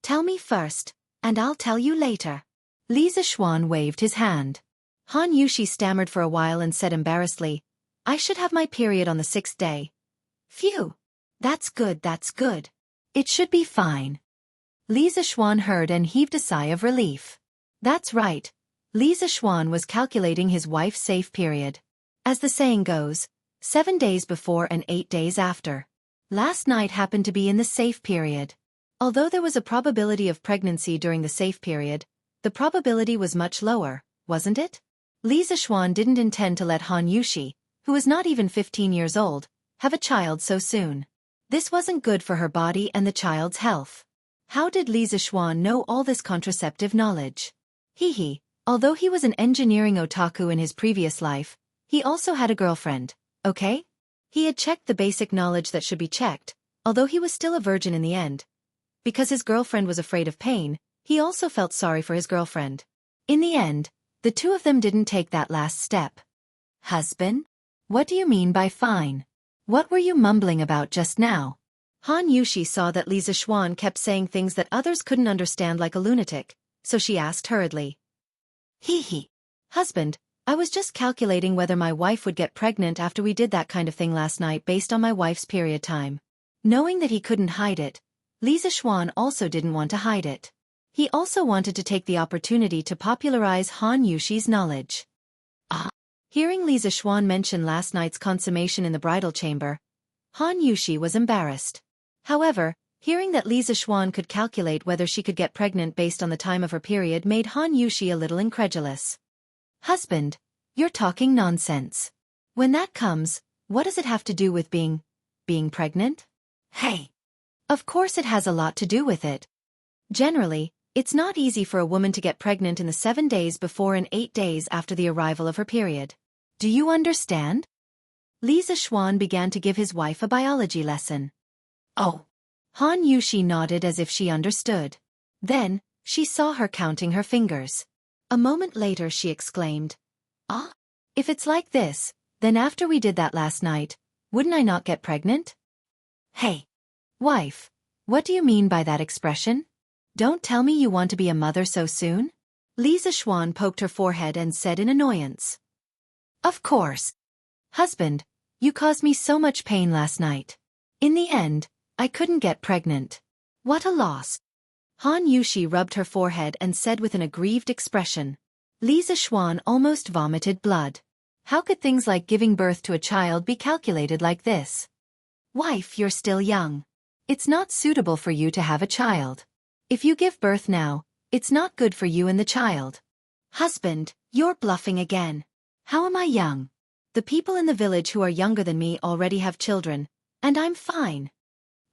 Tell me first, and I'll tell you later. Li Zishuan waved his hand. Han Yushi stammered for a while and said embarrassedly, I should have my period on the 6th day. Phew. That's good, that's good. It should be fine. Li Zishuan heard and heaved a sigh of relief. That's right. Li Zishuan was calculating his wife's safe period. As the saying goes, 7 days before and 8 days after. Last night happened to be in the safe period. Although there was a probability of pregnancy during the safe period, the probability was much lower, wasn't it? Li Zishuan didn't intend to let Han Yushi, who was not even 15 years old, have a child so soon. This wasn't good for her body and the child's health. How did Li Zishuan know all this contraceptive knowledge? Although he was an engineering otaku in his previous life, he also had a girlfriend, okay? He had checked the basic knowledge that should be checked, although he was still a virgin in the end. Because his girlfriend was afraid of pain, he also felt sorry for his girlfriend. In the end, the two of them didn't take that last step. Husband? What do you mean by fine? What were you mumbling about just now? Han Yushi saw that Li Zishuan kept saying things that others couldn't understand like a lunatic, so she asked hurriedly. Husband, I was just calculating whether my wife would get pregnant after we did that kind of thing last night based on my wife's period time. Knowing that he couldn't hide it, Li Zishuan also didn't want to hide it. He also wanted to take the opportunity to popularize Han Yushi's knowledge. Hearing Li Zishuan mention last night's consummation in the bridal chamber, Han Yushi was embarrassed. However, hearing that Li Zishuan could calculate whether she could get pregnant based on the time of her period made Han Yushi a little incredulous. Husband, you're talking nonsense. When that comes, what does it have to do with being pregnant? Hey! Of course it has a lot to do with it. Generally, it's not easy for a woman to get pregnant in the 7 days before and 8 days after the arrival of her period. Do you understand? Li Zishuan began to give his wife a biology lesson. Oh. Han Yushi nodded as if she understood. Then, she saw her counting her fingers. A moment later she exclaimed, if it's like this, then after we did that last night, wouldn't I not get pregnant? Hey. Wife, what do you mean by that expression? Don't tell me you want to be a mother so soon? Li Zishuan poked her forehead and said in annoyance. Of course. Husband, you caused me so much pain last night. In the end, I couldn't get pregnant. What a loss. Han Yushi rubbed her forehead and said with an aggrieved expression. Li Zishuan almost vomited blood. How could things like giving birth to a child be calculated like this? Wife, you're still young. It's not suitable for you to have a child. If you give birth now, it's not good for you and the child. Husband, you're bluffing again. How am I young? The people in the village who are younger than me already have children, and I'm fine.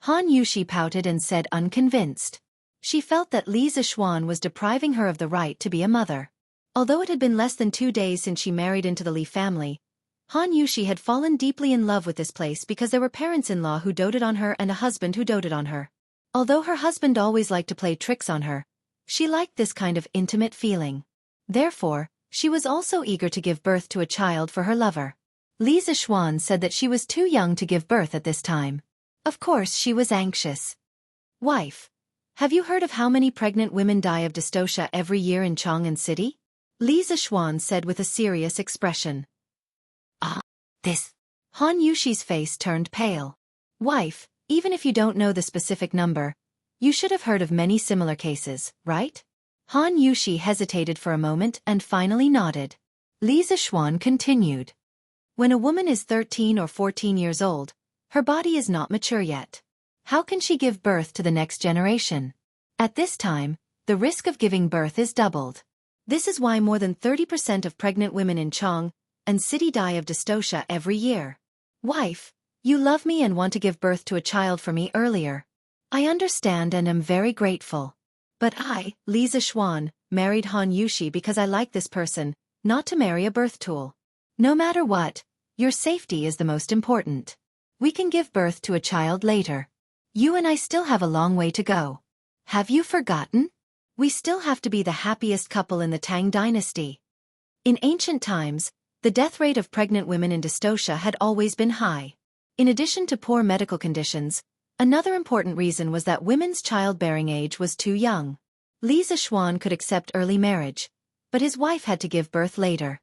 Han Yushi pouted and said unconvinced. She felt that Li Zishuan was depriving her of the right to be a mother. Although it had been less than 2 days since she married into the Li family, Han Yushi had fallen deeply in love with this place because there were parents-in-law who doted on her and a husband who doted on her. Although her husband always liked to play tricks on her, she liked this kind of intimate feeling. Therefore, she was also eager to give birth to a child for her lover. Li Zishuan said that she was too young to give birth at this time. Of course she was anxious. Wife, have you heard of how many pregnant women die of dystocia every year in Chang'an City? Li Zishuan said with a serious expression. This. Han Yushi's face turned pale. Wife, even if you don't know the specific number, you should have heard of many similar cases, right? Han Yushi hesitated for a moment and finally nodded. Li Zishuan continued. When a woman is 13 or 14 years old, her body is not mature yet. How can she give birth to the next generation? At this time, the risk of giving birth is doubled. This is why more than 30% of pregnant women in Chang'an City die of dystocia every year. Wife, you love me and want to give birth to a child for me earlier. I understand and am very grateful. But I, Li Zishuan, married Han Yushi because I like this person, not to marry a birth tool. No matter what, your safety is the most important. We can give birth to a child later. You and I still have a long way to go. Have you forgotten? We still have to be the happiest couple in the Tang dynasty. In ancient times, the death rate of pregnant women in dystocia had always been high. In addition to poor medical conditions, Another important reason was that women's childbearing age was too young. Li Zixuan could accept early marriage, but his wife had to give birth later.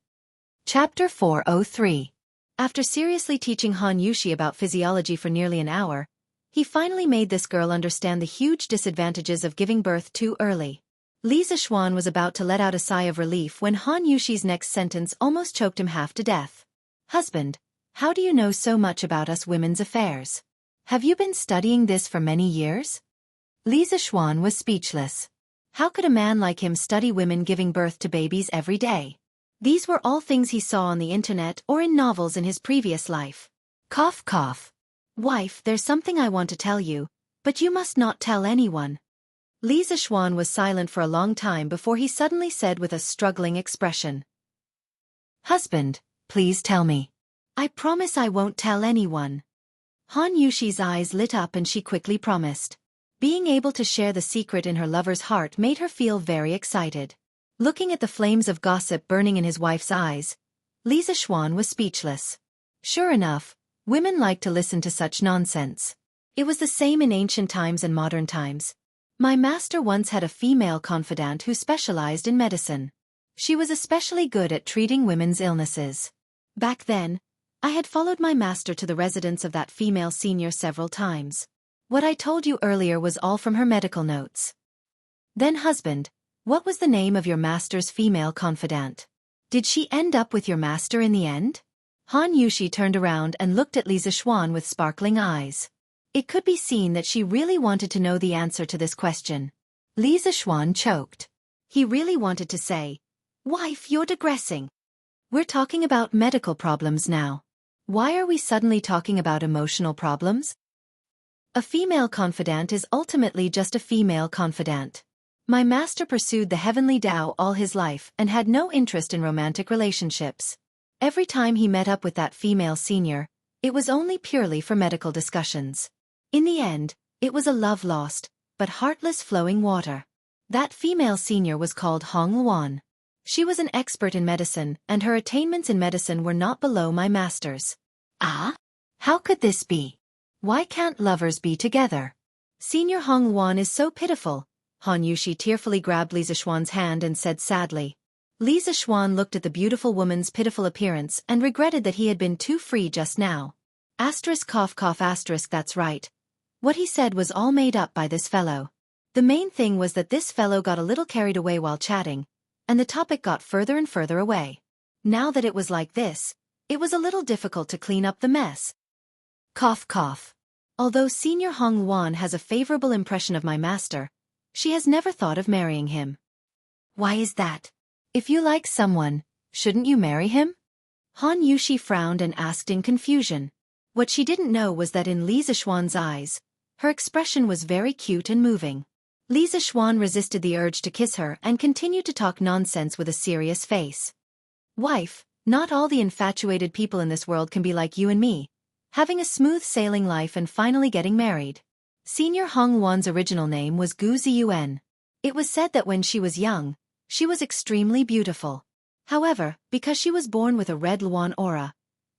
Chapter 403. After seriously teaching Han Yushi about physiology for nearly an hour, he finally made this girl understand the huge disadvantages of giving birth too early. Li Zixuan was about to let out a sigh of relief when Han Yushi's next sentence almost choked him half to death. "Husband, how do you know so much about us women's affairs? Have you been studying this for many years?" Li Zixuan was speechless. How could a man like him study women giving birth to babies every day? These were all things he saw on the internet or in novels in his previous life. Cough cough. "Wife, there's something I want to tell you, but you must not tell anyone." Li Zixuan was silent for a long time before he suddenly said with a struggling expression, "Husband, please tell me. I promise I won't tell anyone." Han Yushi's eyes lit up and she quickly promised. Being able to share the secret in her lover's heart made her feel very excited. Looking at the flames of gossip burning in his wife's eyes, Li Zixuan was speechless. Sure enough, women liked to listen to such nonsense. It was the same in ancient times and modern times. My master once had a female confidant who specialized in medicine. She was especially good at treating women's illnesses. Back then, I had followed my master to the residence of that female senior several times. What I told you earlier was all from her medical notes. Then husband, what was the name of your master's female confidant? Did she end up with your master in the end? Han Yushi turned around and looked at Li Zixuan with sparkling eyes. It could be seen that she really wanted to know the answer to this question. Li Zixuan choked. He really wanted to say, "Wife, you're digressing. We're talking about medical problems now. Why are we suddenly talking about emotional problems?" A female confidant is ultimately just a female confidant. My master pursued the heavenly Tao all his life and had no interest in romantic relationships. Every time he met up with that female senior, it was only purely for medical discussions. In the end, it was a love lost, but heartless flowing water. That female senior was called Hong Luan. She was an expert in medicine, and her attainments in medicine were not below my master's. Ah? How could this be? Why can't lovers be together? Senior Hong Luan is so pitiful. Han Yushi tearfully grabbed Li Zixuan's hand and said sadly. Li Zixuan looked at the beautiful woman's pitiful appearance and regretted that he had been too free just now. Asterisk cough cough asterisk, that's right. What he said was all made up by this fellow. The main thing was that this fellow got a little carried away while chatting, and the topic got further and further away. Now that it was like this, it was a little difficult to clean up the mess. Cough cough. Although Senior Hong Luan has a favorable impression of my master, she has never thought of marrying him. Why is that? If you like someone, shouldn't you marry him? Han Yushi frowned and asked in confusion. What she didn't know was that in Li Zixuan's eyes, her expression was very cute and moving. Li Zixuan resisted the urge to kiss her and continued to talk nonsense with a serious face. Wife, not all the infatuated people in this world can be like you and me, having a smooth sailing life and finally getting married. Senior Hong Luan's original name was Gu Ziyuan. It was said that when she was young, she was extremely beautiful. However, because she was born with a red Luan aura,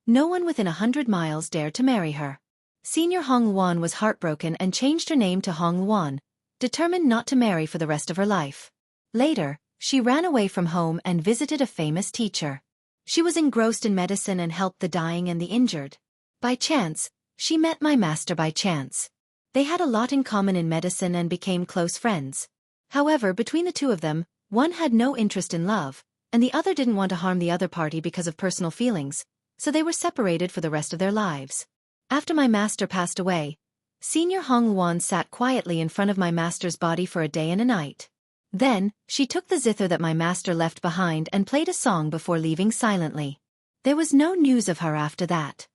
no one within 100 miles dared to marry her. Senior Hong Luan was heartbroken and changed her name to Hong Luan, determined not to marry for the rest of her life. Later, she ran away from home and visited a famous teacher. She was engrossed in medicine and helped the dying and the injured. By chance, she met my master by chance. They had a lot in common in medicine and became close friends. However, between the two of them, one had no interest in love, and the other didn't want to harm the other party because of personal feelings, so they were separated for the rest of their lives. After my master passed away, Senior Hong Luan sat quietly in front of my master's body for a day and a night. Then, she took the zither that my master left behind and played a song before leaving silently. There was no news of her after that.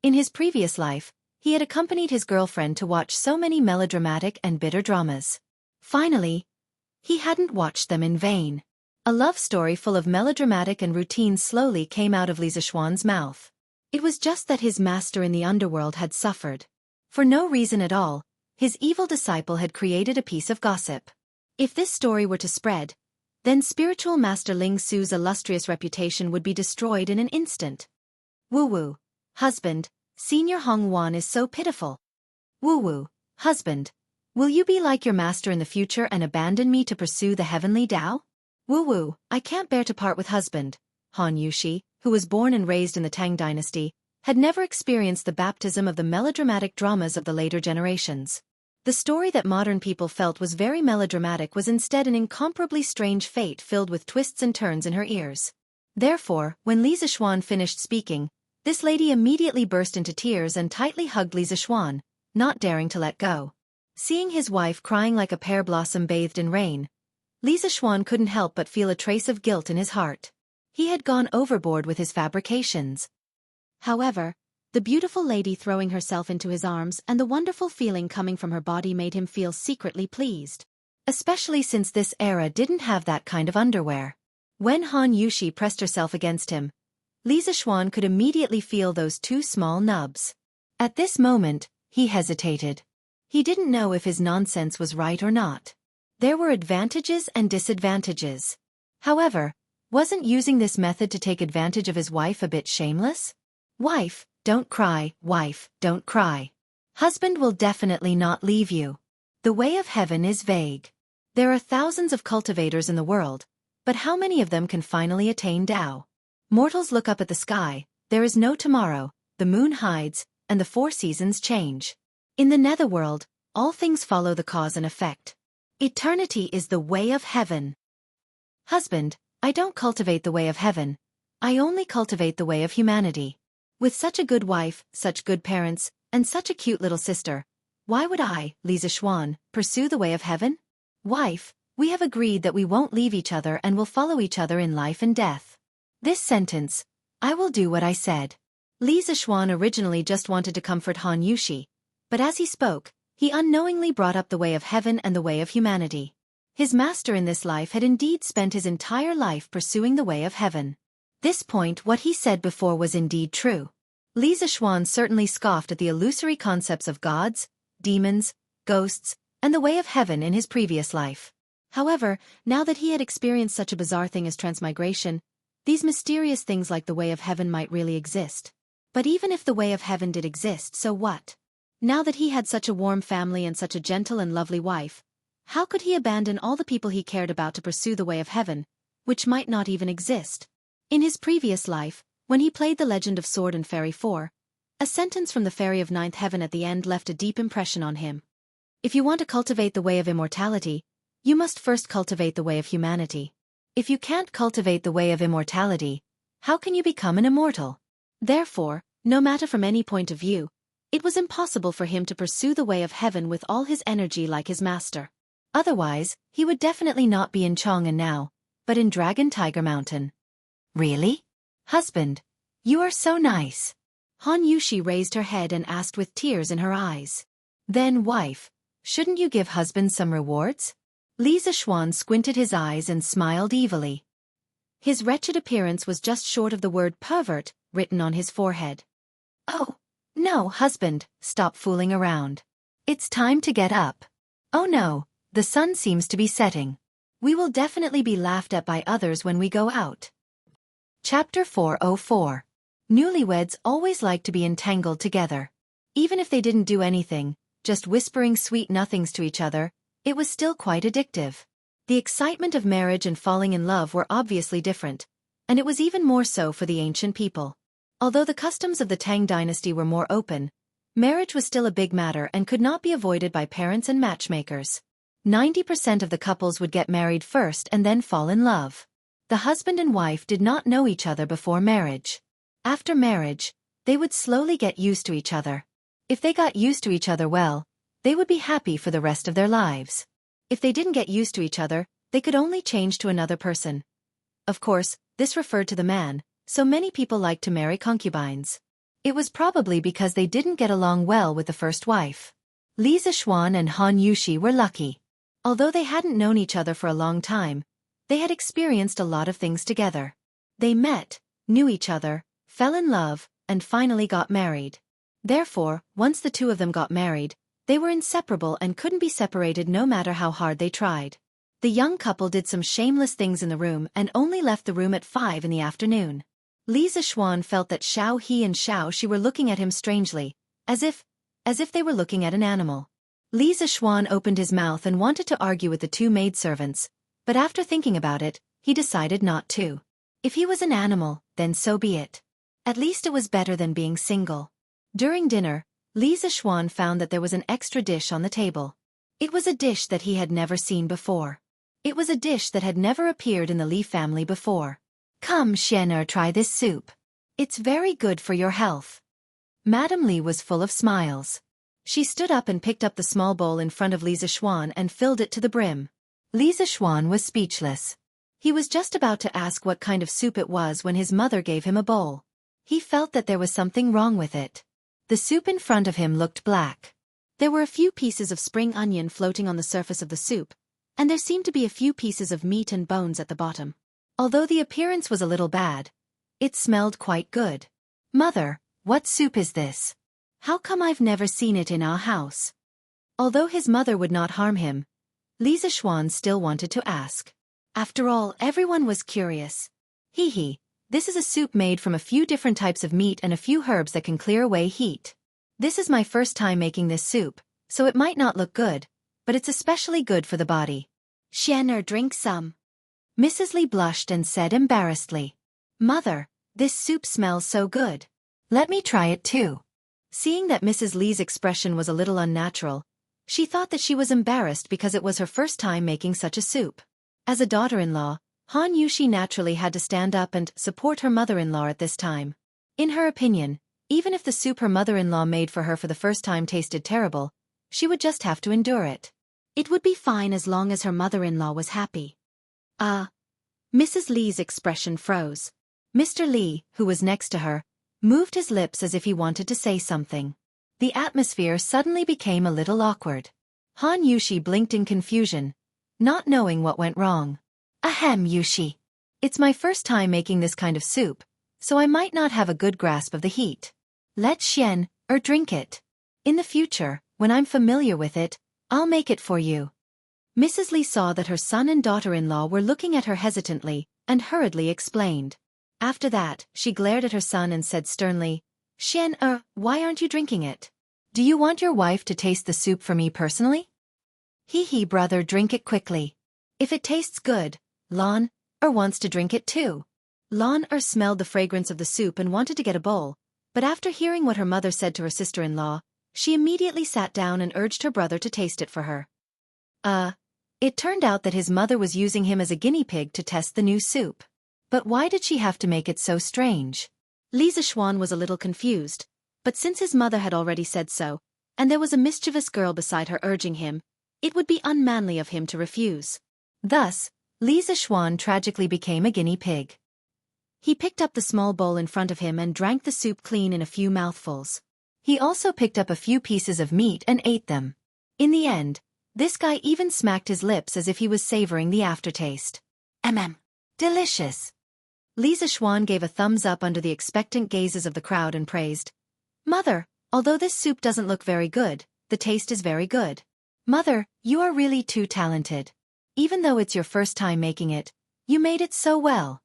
In his previous life, he had accompanied his girlfriend to watch so many melodramatic and bitter dramas. Finally, he hadn't watched them in vain. A love story full of melodramatic and routine slowly came out of Li Zixuan's mouth. It was just that his master in the underworld had suffered. For no reason at all, his evil disciple had created a piece of gossip. If this story were to spread, then spiritual master Ling Su's illustrious reputation would be destroyed in an instant. Woo-woo, husband, Senior Hong Luan is so pitiful. Woo-woo, Husband, will you be like your master in the future and abandon me to pursue the heavenly Tao? Woo, I can't bear to part with husband. Han Yushi, who was born and raised in the Tang dynasty, had never experienced the baptism of the melodramatic dramas of the later generations. The story that modern people felt was very melodramatic was instead an incomparably strange fate filled with twists and turns in her ears. Therefore, when Li Zixuan finished speaking, this lady immediately burst into tears and tightly hugged Li Zixuan, not daring to let go. Seeing his wife crying like a pear blossom bathed in rain, Li Zixuan couldn't help but feel a trace of guilt in his heart. He had gone overboard with his fabrications. However, the beautiful lady throwing herself into his arms and the wonderful feeling coming from her body made him feel secretly pleased. Especially since this era didn't have that kind of underwear. When Han Yushi pressed herself against him, Li Zixuan could immediately feel those two small nubs. At this moment, he hesitated. He didn't know if his nonsense was right or not. There were advantages and disadvantages. However, wasn't using this method to take advantage of his wife a bit shameless? Wife, don't cry, wife, don't cry. Husband will definitely not leave you. The way of heaven is vague. There are thousands of cultivators in the world, but how many of them can finally attain Tao? Mortals look up at the sky, there is no tomorrow, the moon hides, and the 4 seasons change. In the netherworld, all things follow the cause and effect. Eternity is the way of heaven. Husband, I don't cultivate the way of heaven. I only cultivate the way of humanity. With such a good wife, such good parents, and such a cute little sister, why would I, Li Zixuan, pursue the way of heaven? Wife, we have agreed that we won't leave each other and will follow each other in life and death. This sentence, I will do what I said. Li Zixuan originally just wanted to comfort Han Yushi, but as he spoke, he unknowingly brought up the way of heaven and the way of humanity. His master in this life had indeed spent his entire life pursuing the way of heaven. This point what he said before was indeed true. Li Zixuan certainly scoffed at the illusory concepts of gods, demons, ghosts, and the way of heaven in his previous life. However, now that he had experienced such a bizarre thing as transmigration, these mysterious things like the way of heaven might really exist. But even if the way of heaven did exist, so what? Now that he had such a warm family and such a gentle and lovely wife, how could he abandon all the people he cared about to pursue the way of heaven, which might not even exist? In his previous life, when he played the Legend of Sword and Fairy 4, a sentence from the Fairy of Ninth Heaven at the end left a deep impression on him. If you want to cultivate the way of immortality, you must first cultivate the way of humanity. If you can't cultivate the way of immortality, how can you become an immortal? Therefore, no matter from any point of view, it was impossible for him to pursue the way of heaven with all his energy like his master. Otherwise, he would definitely not be in Chang'an now, but in Dragon Tiger Mountain. Really? Husband, you are so nice. Han Yushi raised her head and asked with tears in her eyes. Then wife, shouldn't you give husband some rewards? Li Zixuan squinted his eyes and smiled evilly. His wretched appearance was just short of the word pervert written on his forehead. Oh, no husband, stop fooling around. It's time to get up. Oh no, the sun seems to be setting. We will definitely be laughed at by others when we go out. Chapter 404. Newlyweds always like to be entangled together. Even if they didn't do anything, just whispering sweet nothings to each other, it was still quite addictive. The excitement of marriage and falling in love were obviously different, and it was even more so for the ancient people. Although the customs of the Tang dynasty were more open, marriage was still a big matter and could not be avoided by parents and matchmakers. 90% of the couples would get married first and then fall in love. The husband and wife did not know each other before marriage. After marriage, they would slowly get used to each other. If they got used to each other well, they would be happy for the rest of their lives. If they didn't get used to each other, they could only change to another person. Of course, this referred to the man, so many people liked to marry concubines. It was probably because they didn't get along well with the first wife. Li Zixuan and Han Yushi were lucky. Although they hadn't known each other for a long time, they had experienced a lot of things together. They met, knew each other, fell in love, and finally got married. Therefore, once the two of them got married, they were inseparable and couldn't be separated no matter how hard they tried. The young couple did some shameless things in the room and only left the room at 5 in the afternoon. Li Zixuan felt that Xiao He and Xiao Shi were looking at him strangely, as if they were looking at an animal. Li Zixuan opened his mouth and wanted to argue with the two maidservants, but after thinking about it, he decided not to. If he was an animal, then so be it. At least it was better than being single. During dinner, Li Zixuan found that there was an extra dish on the table. It was a dish that he had never seen before. It was a dish that had never appeared in the Li family before. Come, Xianxia, try this soup. It's very good for your health. Madame Li was full of smiles. She stood up and picked up the small bowl in front of Li Zixuan and filled it to the brim. Li Zixuan was speechless. He was just about to ask what kind of soup it was when his mother gave him a bowl. He felt that there was something wrong with it. The soup in front of him looked black. There were a few pieces of spring onion floating on the surface of the soup, and there seemed to be a few pieces of meat and bones at the bottom. Although the appearance was a little bad, it smelled quite good. Mother, what soup is this? How come I've never seen it in our house? Although his mother would not harm him, Li Zixuan still wanted to ask. After all, everyone was curious. Hee, this is a soup made from a few different types of meat and a few herbs that can clear away heat. This is my first time making this soup, so it might not look good, but it's especially good for the body. Xianxia, drink some. Mrs. Li blushed and said embarrassedly. Mother, this soup smells so good. Let me try it too. Seeing that Mrs. Li's expression was a little unnatural, she thought that she was embarrassed because it was her first time making such a soup. As a daughter-in-law, Han Yushi naturally had to stand up and support her mother-in-law at this time. In her opinion, even if the soup her mother-in-law made for her for the first time tasted terrible, she would just have to endure it. It would be fine as long as her mother-in-law was happy. Mrs. Li's expression froze. Mr. Li, who was next to her, moved his lips as if he wanted to say something. The atmosphere suddenly became a little awkward. Han Yushi blinked in confusion, not knowing what went wrong. Ahem, Yushi. It's my first time making this kind of soup, so I might not have a good grasp of the heat. Let Xianxia drink it. In the future, when I'm familiar with it, I'll make it for you. Mrs. Li saw that her son and daughter-in-law were looking at her hesitantly, and hurriedly explained. After that, she glared at her son and said sternly, Xianxia, why aren't you drinking it? Do you want your wife to taste the soup for me personally? Hee, brother, drink it quickly. If it tastes good, Lan wants to drink it too. Lan smelled the fragrance of the soup and wanted to get a bowl, but after hearing what her mother said to her sister-in-law, she immediately sat down and urged her brother to taste it for her. It turned out that his mother was using him as a guinea pig to test the new soup. But why did she have to make it so strange? Li Zixuan was a little confused, but since his mother had already said so, and there was a mischievous girl beside her urging him, it would be unmanly of him to refuse. Thus, Li Zixuan tragically became a guinea pig. He picked up the small bowl in front of him and drank the soup clean in a few mouthfuls. He also picked up a few pieces of meat and ate them. In the end, this guy even smacked his lips as if he was savoring the aftertaste. Delicious. Li Zixuan gave a thumbs up under the expectant gazes of the crowd and praised. Mother, although this soup doesn't look very good, the taste is very good. Mother, you are really too talented. Even though it's your first time making it, you made it so well.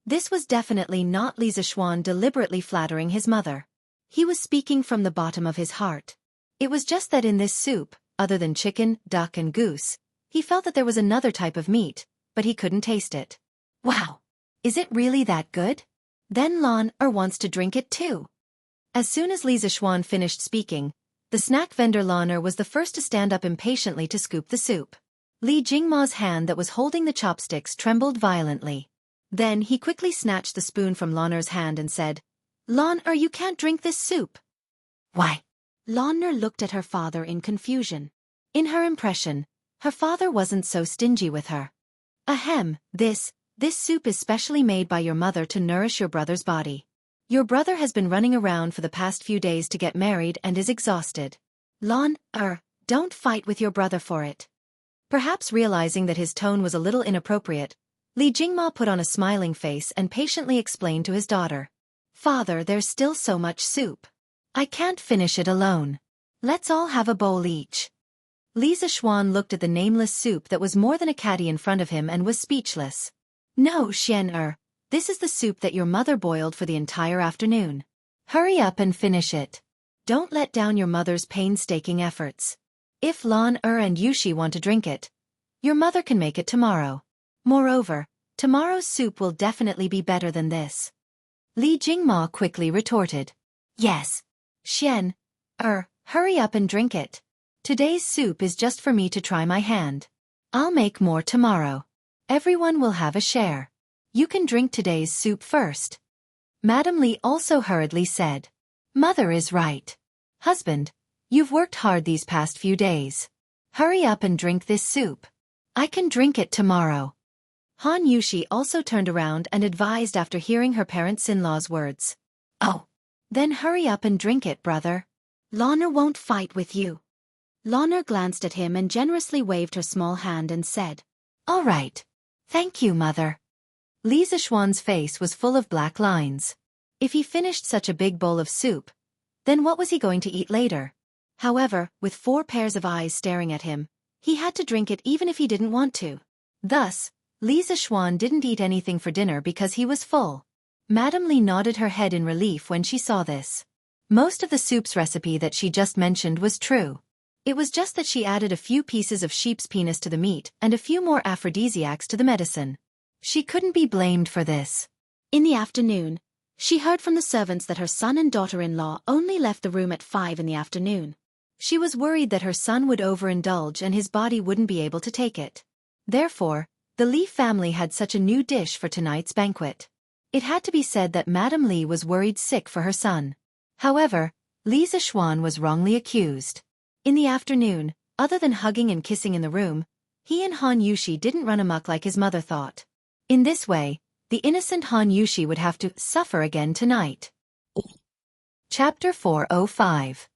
This was definitely not Li Zixuan deliberately flattering his mother. He was speaking from the bottom of his heart. It was just that in this soup, other than chicken, duck and goose, he felt that there was another type of meat, but he couldn't taste it. Wow! Is it really that good? Then Lan wants to drink it too. As soon as Li Zixuan finished speaking, the snack vendor Lan was the first to stand up impatiently to scoop the soup. Li Jingma's hand that was holding the chopsticks trembled violently. Then he quickly snatched the spoon from Lan's hand and said, Lan, you can't drink this soup. Why? Lan looked at her father in confusion. In her impression, her father wasn't so stingy with her. This soup is specially made by your mother to nourish your brother's body. Your brother has been running around for the past few days to get married and is exhausted. Lan, don't fight with your brother for it. Perhaps realizing that his tone was a little inappropriate, Li Jingma put on a smiling face and patiently explained to his daughter. Father, there's still so much soup. I can't finish it alone. Let's all have a bowl each. Li Zixuan looked at the nameless soup that was more than a caddy in front of him and was speechless. No, Xianxia, this is the soup that your mother boiled for the entire afternoon. Hurry up and finish it. Don't let down your mother's painstaking efforts. If Lan and Yushi want to drink it, your mother can make it tomorrow. Moreover, tomorrow's soup will definitely be better than this. Li Jingma quickly retorted. Yes. Xian, hurry up and drink it. Today's soup is just for me to try my hand. I'll make more tomorrow. Everyone will have a share. You can drink today's soup first. Madam Li also hurriedly said. Mother is right. Husband, you've worked hard these past few days. Hurry up and drink this soup. I can drink it tomorrow. Han Yushi also turned around and advised after hearing her parents-in-law's words. Oh. Then hurry up and drink it, brother. Lana won't fight with you. Lana glanced at him and generously waved her small hand and said, All right. Thank you, mother. Li Zishuan's face was full of black lines. If he finished such a big bowl of soup, then what was he going to eat later? However, with 4 pairs of eyes staring at him, he had to drink it even if he didn't want to. Thus, Li Zishuan didn't eat anything for dinner because he was full. Madam Li nodded her head in relief when she saw this. Most of the soup's recipe that she just mentioned was true. It was just that she added a few pieces of sheep's penis to the meat and a few more aphrodisiacs to the medicine. She couldn't be blamed for this. In the afternoon, she heard from the servants that her son and daughter-in-law only left the room at 5 in the afternoon. She was worried that her son would overindulge and his body wouldn't be able to take it. Therefore, the Li family had such a new dish for tonight's banquet. It had to be said that Madam Li was worried sick for her son. However, Li Zishuan was wrongly accused. In the afternoon, other than hugging and kissing in the room, he and Han Yushi didn't run amok like his mother thought. In this way, the innocent Han Yushi would have to suffer again tonight. Chapter 405.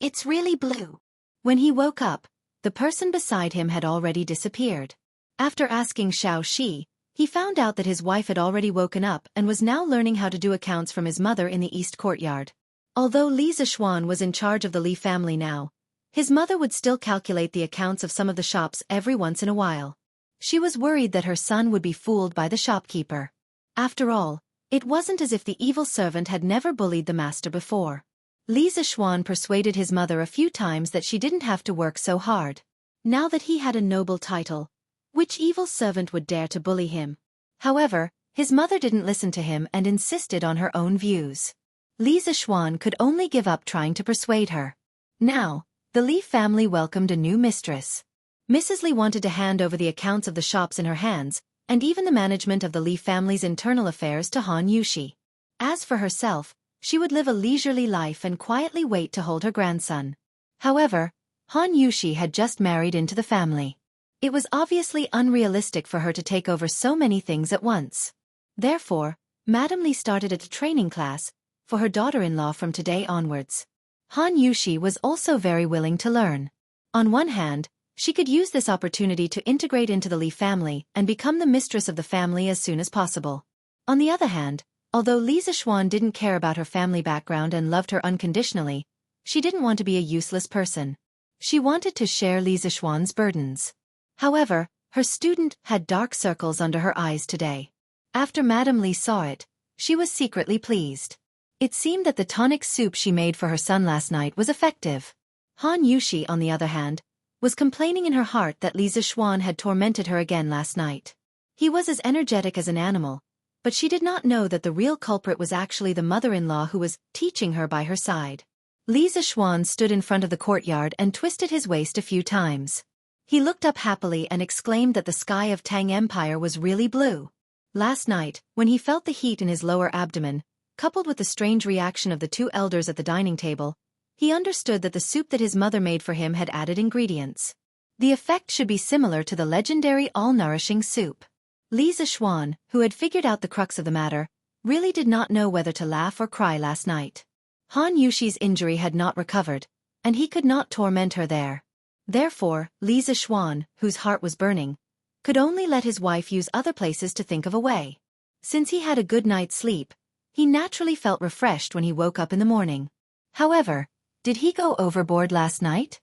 It's really blue. When he woke up, the person beside him had already disappeared. After asking Xiao Shi, he found out that his wife had already woken up and was now learning how to do accounts from his mother in the east courtyard. Although Li Zishuan was in charge of the Li family now, his mother would still calculate the accounts of some of the shops every once in a while. She was worried that her son would be fooled by the shopkeeper. After all, it wasn't as if the evil servant had never bullied the master before. Li Zishuan persuaded his mother a few times that she didn't have to work so hard. Now that he had a noble title, which evil servant would dare to bully him? However, his mother didn't listen to him and insisted on her own views. Li Zishuan could only give up trying to persuade her. Now, the Li family welcomed a new mistress. Mrs. Li wanted to hand over the accounts of the shops in her hands, and even the management of the Li family's internal affairs to Han Yushi. As for herself, she would live a leisurely life and quietly wait to hold her grandson. However, Han Yushi had just married into the family. It was obviously unrealistic for her to take over so many things at once. Therefore, Madam Li started a training class for her daughter-in-law from today onwards. Han Yushi was also very willing to learn. On one hand, she could use this opportunity to integrate into the Li family and become the mistress of the family as soon as possible. On the other hand, although Li Zishuan didn't care about her family background and loved her unconditionally, she didn't want to be a useless person. She wanted to share Li Zishuan's burdens. However, her student had dark circles under her eyes today. After Madam Li saw it, she was secretly pleased. It seemed that the tonic soup she made for her son last night was effective. Han Yushi, on the other hand, was complaining in her heart that Li Zishuan had tormented her again last night. He was as energetic as an animal, but she did not know that the real culprit was actually the mother-in-law who was teaching her by her side. Li Zishuan stood in front of the courtyard and twisted his waist a few times. He looked up happily and exclaimed that the sky of Tang Empire was really blue. Last night, when he felt the heat in his lower abdomen, coupled with the strange reaction of the 2 elders at the dining table, he understood that the soup that his mother made for him had added ingredients. The effect should be similar to the legendary all-nourishing soup. Li Zishuan, who had figured out the crux of the matter, really did not know whether to laugh or cry last night. Han Yushi's injury had not recovered, and he could not torment her there. Therefore, Li Zishuan, whose heart was burning, could only let his wife use other places to think of a way. Since he had a good night's sleep, he naturally felt refreshed when he woke up in the morning. However, did he go overboard last night?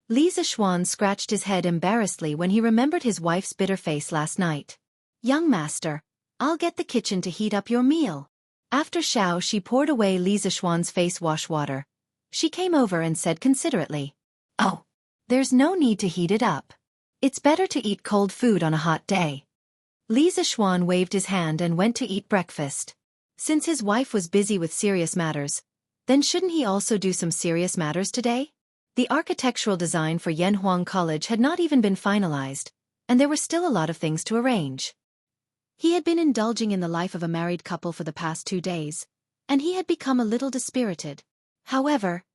Li Zishuan scratched his head embarrassedly when he remembered his wife's bitter face last night. Young master, I'll get the kitchen to heat up your meal. After Xiao Shi poured away Li Zishuan's face wash water, she came over and said considerately, Oh, There's no need to heat it up. It's better to eat cold food on a hot day. Li Zishuan waved his hand and went to eat breakfast. Since his wife was busy with serious matters, then shouldn't he also do some serious matters today? The architectural design for Yanhuang College had not even been finalized, and there were still a lot of things to arrange. He had been indulging in the life of a married couple for the past 2 days, and he had become a little dispirited. However,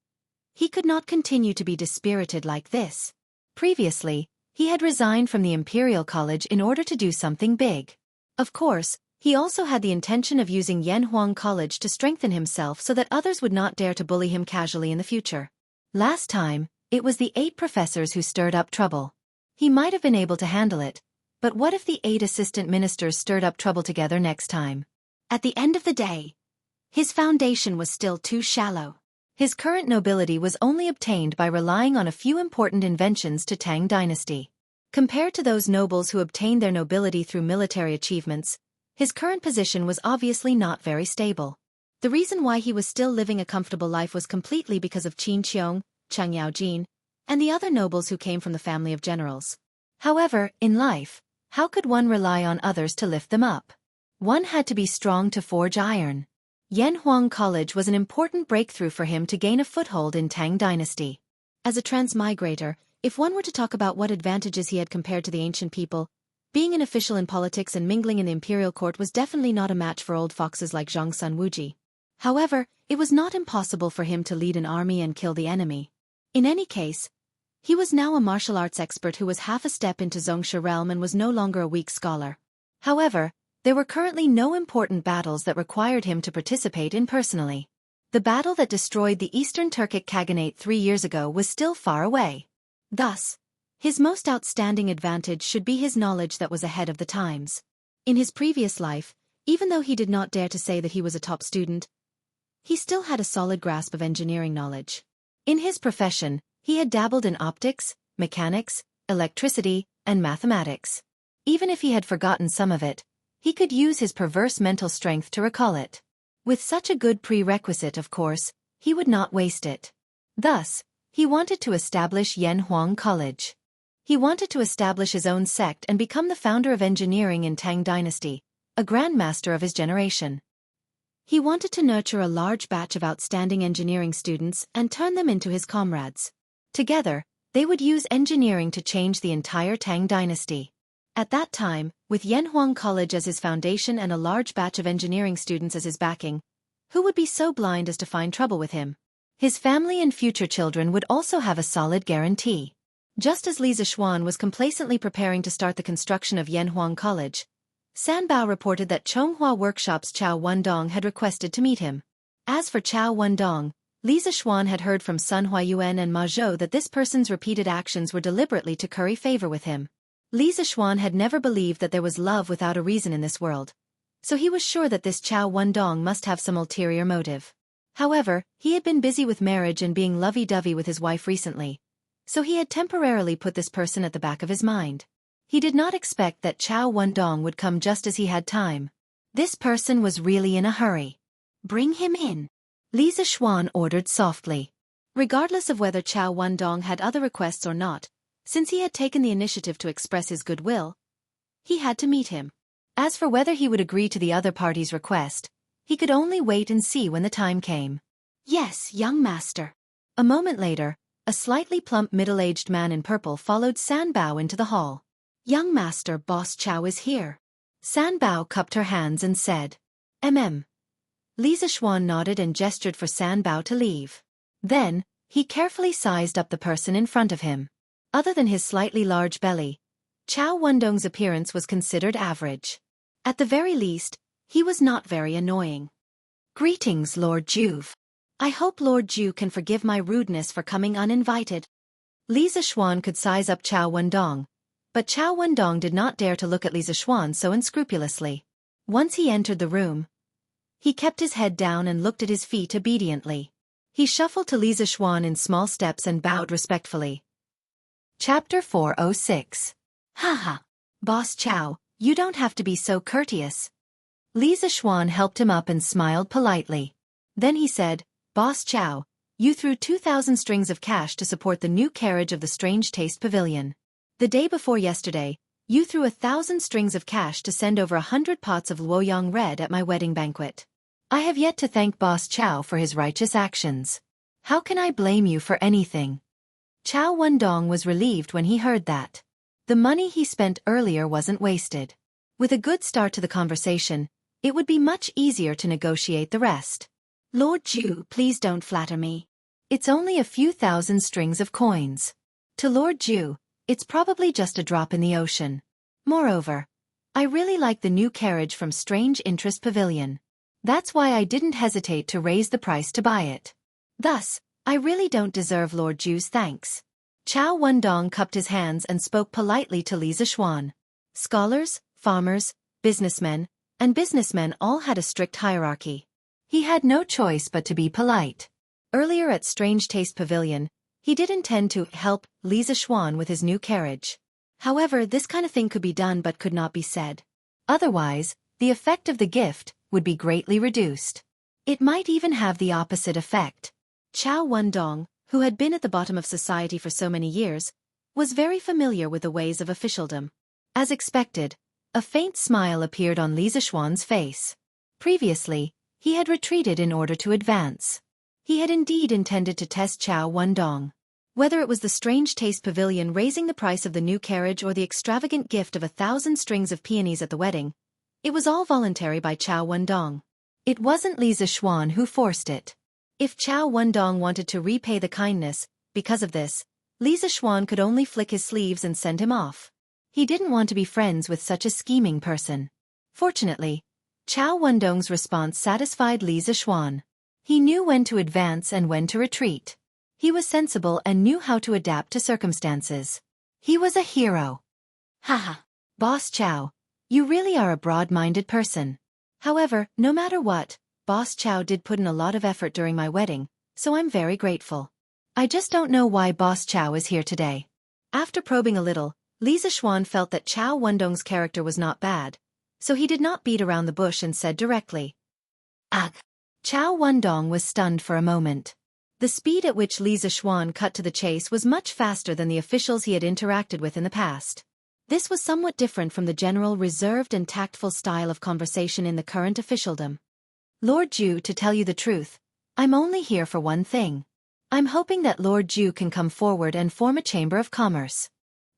he could not continue to be dispirited like this. Previously, he had resigned from the Imperial College in order to do something big. Of course, he also had the intention of using Yanhuang College to strengthen himself so that others would not dare to bully him casually in the future. Last time, it was the 8 professors who stirred up trouble. He might have been able to handle it, but what if the 8 assistant ministers stirred up trouble together next time? At the end of the day, his foundation was still too shallow. His current nobility was only obtained by relying on a few important inventions to Tang dynasty. Compared to those nobles who obtained their nobility through military achievements, his current position was obviously not very stable. The reason why he was still living a comfortable life was completely because of Qin Qiong, Chang Yaojin, and the other nobles who came from the family of generals. However, in life, how could one rely on others to lift them up? One had to be strong to forge iron. Yanhuang College was an important breakthrough for him to gain a foothold in Tang dynasty. As a transmigrator, if one were to talk about what advantages he had compared to the ancient people, being an official in politics and mingling in the imperial court was definitely not a match for old foxes like Zhang Sun Wuji. However, it was not impossible for him to lead an army and kill the enemy. In any case, he was now a martial arts expert who was half a step into Zhongsha realm and was no longer a weak scholar. However, there were currently no important battles that required him to participate in personally. The battle that destroyed the Eastern Turkic Khaganate 3 years ago was still far away. Thus, his most outstanding advantage should be his knowledge that was ahead of the times. In his previous life, even though he did not dare to say that he was a top student, he still had a solid grasp of engineering knowledge. In his profession, he had dabbled in optics, mechanics, electricity, and mathematics. Even if he had forgotten some of it, he could use his perverse mental strength to recall it. With such a good prerequisite, of course, he would not waste it. Thus, he wanted to establish Yanhuang College. He wanted to establish his own sect and become the founder of engineering in Tang dynasty, a grandmaster of his generation. He wanted to nurture a large batch of outstanding engineering students and turn them into his comrades. Together, they would use engineering to change the entire Tang dynasty. At that time, with Yanhuang College as his foundation and a large batch of engineering students as his backing, who would be so blind as to find trouble with him? His family and future children would also have a solid guarantee. Just as Li Zishuan was complacently preparing to start the construction of Yanhuang College, Sanbao reported that Chonghua Workshop's Chao Wendong had requested to meet him. As for Chao Wendong, Li Zishuan had heard from Sun Huayuan and Ma Zhou that this person's repeated actions were deliberately to curry favor with him. Li Zishuan had never believed that there was love without a reason in this world, so he was sure that this Chao Wendong must have some ulterior motive. However, he had been busy with marriage and being lovey-dovey with his wife recently, so he had temporarily put this person at the back of his mind. He did not expect that Chao Wendong would come just as he had time. This person was really in a hurry. Bring him in, Li Zishuan ordered softly. Regardless of whether Chao Wendong had other requests or not, since he had taken the initiative to express his goodwill, he had to meet him. As for whether he would agree to the other party's request, he could only wait and see when the time came. Yes, young master. A moment later, a slightly plump middle-aged man in purple followed Sanbao into the hall. Young master, Boss Chao is here. Sanbao cupped her hands and said, Li Zishuan nodded and gestured for Sanbao to leave. Then, he carefully sized up the person in front of him. Other than his slightly large belly, Chao Wendong's appearance was considered average. At the very least, he was not very annoying. Greetings, Lord Juve. I hope Lord Ju can forgive my rudeness for coming uninvited. Li Zishuan could size up Chao Wendong, but Chao Wendong did not dare to look at Li Zishuan so unscrupulously. Once he entered the room, he kept his head down and looked at his feet obediently. He shuffled to Li Zishuan in small steps and bowed respectfully. Chapter 406. Haha. Boss Chao, you don't have to be so courteous. Li Zishuan helped him up and smiled politely. Then he said, Boss Chao, You threw 2,000 strings of cash to support the new carriage of the Strange Taste Pavilion. The day before yesterday, you threw 1,000 strings of cash to send over 100 pots of Luoyang Red at my wedding banquet. I have yet to thank Boss Chow for his righteous actions. How can I blame you for anything? Chow Wendong was relieved when he heard that. The money he spent earlier wasn't wasted. With a good start to the conversation, it would be much easier to negotiate the rest. Lord Ju, please don't flatter me. It's only a few thousand strings of coins. To Lord Ju, it's probably just a drop in the ocean. Moreover, I really like the new carriage from Strange Interest Pavilion. That's why I didn't hesitate to raise the price to buy it. Thus, I really don't deserve Lord Ju's thanks. Chow Wendong cupped his hands and spoke politely to Li Zixuan. Scholars, farmers, businessmen all had a strict hierarchy. He had no choice but to be polite. Earlier at Strange Taste Pavilion, he did intend to help Li Zixuan with his new carriage. However, this kind of thing could be done but could not be said. Otherwise, the effect of the gift would be greatly reduced. It might even have the opposite effect. Chow Wendong, who had been at the bottom of society for so many years, was very familiar with the ways of officialdom. As expected, a faint smile appeared on Li Zixuan's face. Previously, he had retreated in order to advance. He had indeed intended to test Chow Wendong. Whether it was the Strange Taste Pavilion raising the price of the new carriage or the extravagant gift of 1,000 strings of peonies at the wedding, it was all voluntary by Chow Wendong. It wasn't Li Zixuan who forced it. If Chow Wendong wanted to repay the kindness, because of this, Li Zixuan could only flick his sleeves and send him off. He didn't want to be friends with such a scheming person. Fortunately, Chow Wendong's response satisfied Li Zixuan. He knew when to advance and when to retreat. He was sensible and knew how to adapt to circumstances. He was a hero. Haha. Boss Chow, you really are a broad-minded person. However, no matter what, Boss Chow did put in a lot of effort during my wedding, so I'm very grateful. I just don't know why Boss Chow is here today. After probing a little, Li Zixuan felt that Chow Wendong's character was not bad, so he did not beat around the bush and said directly. Ugh. Chow Wendong was stunned for a moment. The speed at which Li Zixuan cut to the chase was much faster than the officials he had interacted with in the past. This was somewhat different from the general reserved and tactful style of conversation in the current officialdom. Lord Ju, to tell you the truth, I'm only here for one thing. I'm hoping that Lord Ju can come forward and form a Chamber of Commerce.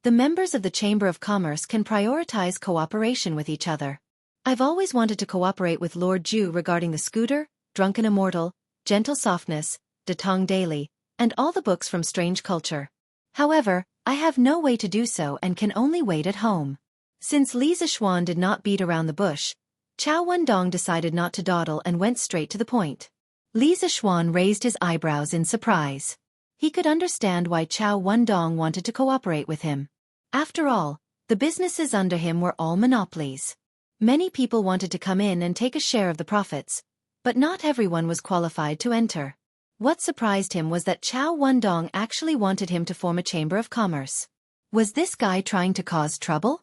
The members of the Chamber of Commerce can prioritize cooperation with each other. I've always wanted to cooperate with Lord Ju regarding the Scooter, Drunken Immortal, Gentle Softness, De Tong Daily, and all the books from Strange Culture. However, I have no way to do so and can only wait at home. Since Li Zixuan did not beat around the bush, Chow Wendong decided not to dawdle and went straight to the point. Li Zixuan raised his eyebrows in surprise. He could understand why Chow Wendong wanted to cooperate with him. After all, the businesses under him were all monopolies. Many people wanted to come in and take a share of the profits, but not everyone was qualified to enter. What surprised him was that Chow Wendong actually wanted him to form a Chamber of Commerce. Was this guy trying to cause trouble?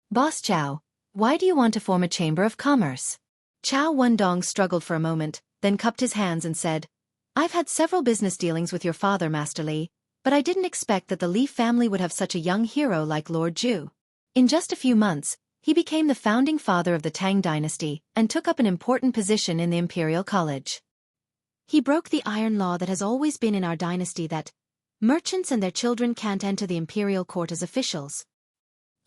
Boss Chow, why do you want to form a Chamber of Commerce? Chow Wendong struggled for a moment, then cupped his hands and said, I've had several business dealings with your father, Master Li, but I didn't expect that the Li family would have such a young hero like Lord Ju. In just a few months, he became the founding father of the Tang dynasty and took up an important position in the Imperial College. He broke the iron law that has always been in our dynasty that merchants and their children can't enter the imperial court as officials.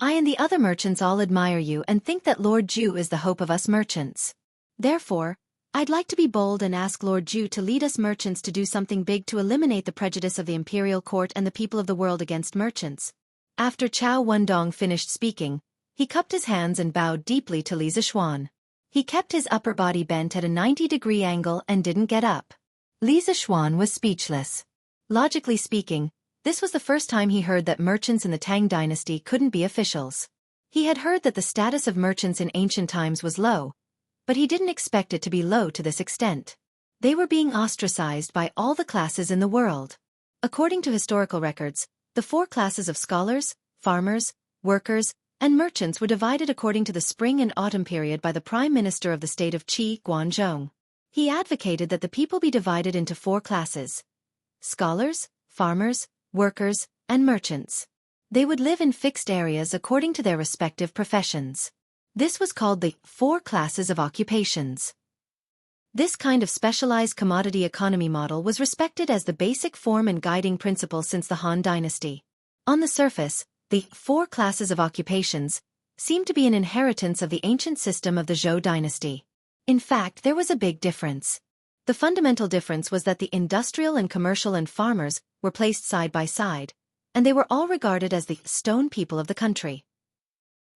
I and the other merchants all admire you and think that Lord Ju is the hope of us merchants. Therefore, I'd like to be bold and ask Lord Ju to lead us merchants to do something big to eliminate the prejudice of the imperial court and the people of the world against merchants. After Chow Wendong finished speaking, he cupped his hands and bowed deeply to Li Zixuan. He kept his upper body bent at a 90-degree angle and didn't get up. Li Zixuan was speechless. Logically speaking, this was the first time he heard that merchants in the Tang dynasty couldn't be officials. He had heard that the status of merchants in ancient times was low, but he didn't expect it to be low to this extent. They were being ostracized by all the classes in the world. According to historical records, the 4 classes of scholars, farmers, workers, and merchants were divided according to the spring and autumn period by the Prime Minister of the state of Qi, Guanzhong. He advocated that the people be divided into 4 classes: scholars, farmers, workers, and merchants. They would live in fixed areas according to their respective professions. This was called the 4 classes of occupations. This kind of specialized commodity economy model was respected as the basic form and guiding principle since the Han Dynasty. On the surface, the 4 classes of occupations seemed to be an inheritance of the ancient system of the Zhou Dynasty. In fact, there was a big difference. The fundamental difference was that the industrial and commercial and farmers were placed side by side, and they were all regarded as the stone people of the country.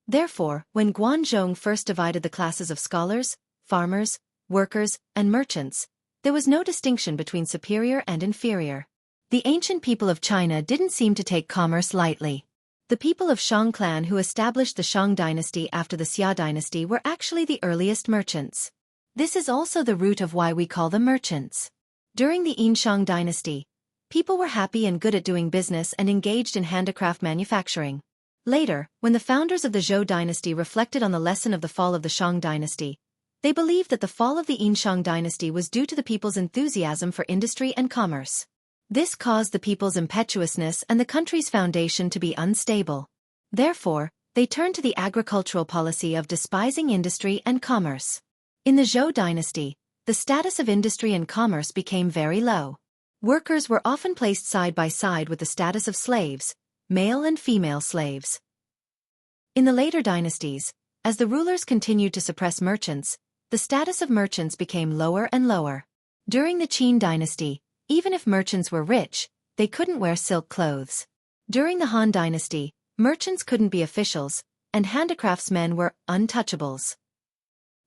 Therefore, when Guanzhong first divided the classes of scholars, farmers, workers, and merchants, there was no distinction between superior and inferior. The ancient people of China didn't seem to take commerce lightly. The people of Shang clan who established the Shang dynasty after the Xia dynasty were actually the earliest merchants. This is also the root of why we call them merchants. During the Shang dynasty, people were happy and good at doing business and engaged in handicraft manufacturing. Later, when the founders of the Zhou dynasty reflected on the lesson of the fall of the Shang dynasty, they believed that the fall of the Shang dynasty was due to the people's enthusiasm for industry and commerce. This caused the people's impetuousness and the country's foundation to be unstable. Therefore, they turned to the agricultural policy of despising industry and commerce. In the Zhou dynasty, the status of industry and commerce became very low. Workers were often placed side by side with the status of slaves, male and female slaves. In the later dynasties, as the rulers continued to suppress merchants, the status of merchants became lower and lower. During the Qin dynasty, even if merchants were rich, they couldn't wear silk clothes. During the Han dynasty, merchants couldn't be officials, and handicraftsmen were untouchables.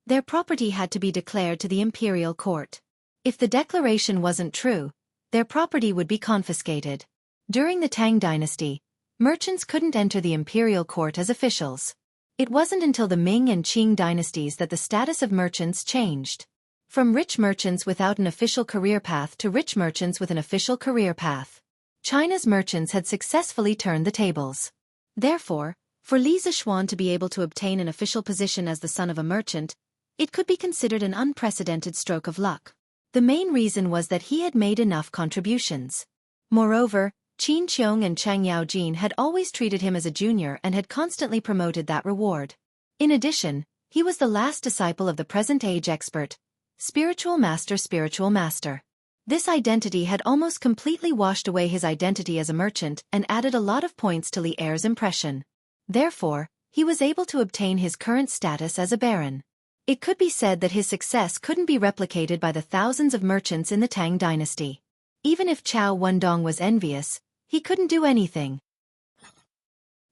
Their property had to be declared to the imperial court. If the declaration wasn't true, their property would be confiscated. During the Tang dynasty, merchants couldn't enter the imperial court as officials. It wasn't until the Ming and Qing dynasties that the status of merchants changed. From rich merchants without an official career path to rich merchants with an official career path. China's merchants had successfully turned the tables. Therefore, for Li Zixuan to be able to obtain an official position as the son of a merchant, it could be considered an unprecedented stroke of luck. The main reason was that he had made enough contributions. Moreover, Qin Qiong and Chang Yaojin had always treated him as a junior and had constantly promoted that reward. In addition, he was the last disciple of the present-age expert, spiritual master. This identity had almost completely washed away his identity as a merchant and added a lot of points to Li Er's impression. Therefore, he was able to obtain his current status as a baron. It could be said that his success couldn't be replicated by the thousands of merchants in the Tang dynasty. Even if Chao Wendong was envious, he couldn't do anything.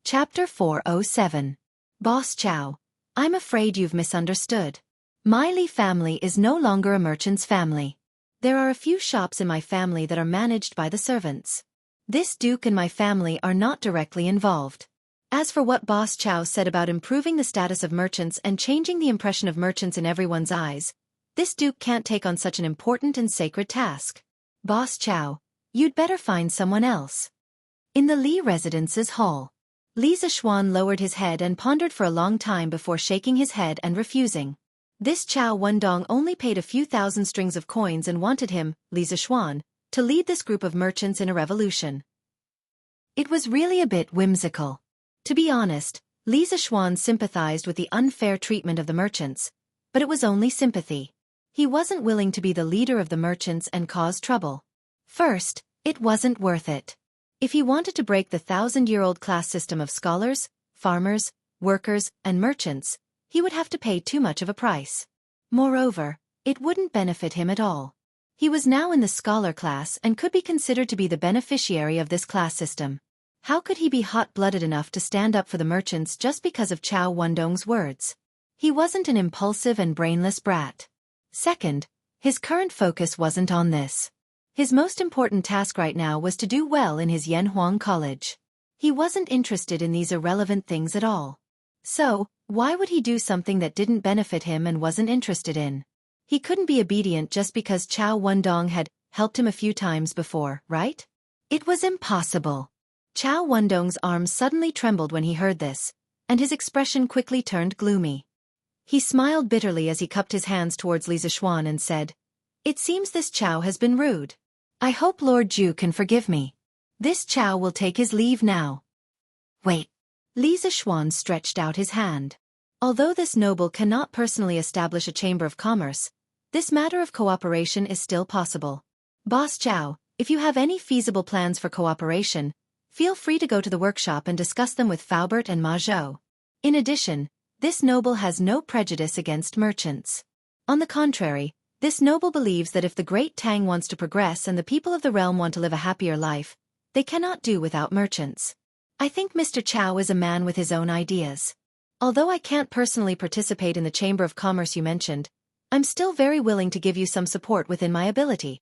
Chapter 407. Boss Chao, I'm afraid you've misunderstood. My Li family is no longer a merchant's family. There are a few shops in my family that are managed by the servants. This duke and my family are not directly involved. As for what Boss Chao said about improving the status of merchants and changing the impression of merchants in everyone's eyes, this duke can't take on such an important and sacred task. Boss Chao, you'd better find someone else. In the Li residence's hall, Li Zixuan lowered his head and pondered for a long time before shaking his head and refusing. This Chao Wendong only paid a few thousand strings of coins and wanted him, Li Zixuan, to lead this group of merchants in a revolution. It was really a bit whimsical. To be honest, Li Zixuan sympathized with the unfair treatment of the merchants, but it was only sympathy. He wasn't willing to be the leader of the merchants and cause trouble. First, it wasn't worth it. If he wanted to break the 1,000-year-old class system of scholars, farmers, workers, and merchants, he would have to pay too much of a price. Moreover, it wouldn't benefit him at all. He was now in the scholar class and could be considered to be the beneficiary of this class system. How could he be hot-blooded enough to stand up for the merchants just because of Chao Wendong's words? He wasn't an impulsive and brainless brat. Second, his current focus wasn't on this. His most important task right now was to do well in his Yanhuang college. He wasn't interested in these irrelevant things at all. So, why would he do something that didn't benefit him and wasn't interested in? He couldn't be obedient just because Chao Wendong had helped him a few times before, right? It was impossible. Chao Wendong's arms suddenly trembled when he heard this, and his expression quickly turned gloomy. He smiled bitterly as he cupped his hands towards Li Zixuan and said, "It seems this Chao has been rude. I hope Lord Zhu can forgive me. This Chow will take his leave now. Wait. Li Zishuan stretched out his hand. Although this noble cannot personally establish a chamber of commerce, this matter of cooperation is still possible. Boss Chow, if you have any feasible plans for cooperation, feel free to go to the workshop and discuss them with Faubert and Ma Zhou. In addition, this noble has no prejudice against merchants. On the contrary, this noble believes that if the Great Tang wants to progress and the people of the realm want to live a happier life, they cannot do without merchants. I think Mr. Chow is a man with his own ideas. Although I can't personally participate in the Chamber of Commerce you mentioned, I'm still very willing to give you some support within my ability.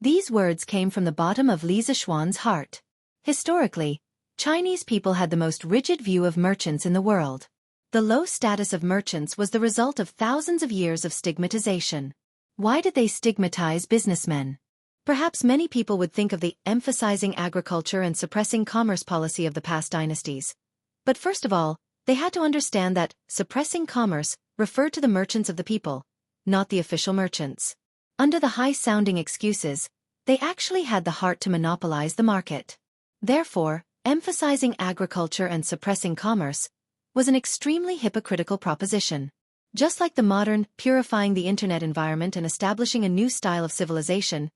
These words came from the bottom of Li Zishuan's heart. Historically, Chinese people had the most rigid view of merchants in the world. The low status of merchants was the result of thousands of years of stigmatization. Why did they stigmatize businessmen? Perhaps many people would think of the emphasizing agriculture and suppressing commerce policy of the past dynasties. But first of all, they had to understand that suppressing commerce referred to the merchants of the people, not the official merchants. Under the high-sounding excuses, they actually had the heart to monopolize the market. Therefore, emphasizing agriculture and suppressing commerce was an extremely hypocritical proposition. Just like the modern purifying the internet environment and establishing a new style of civilization,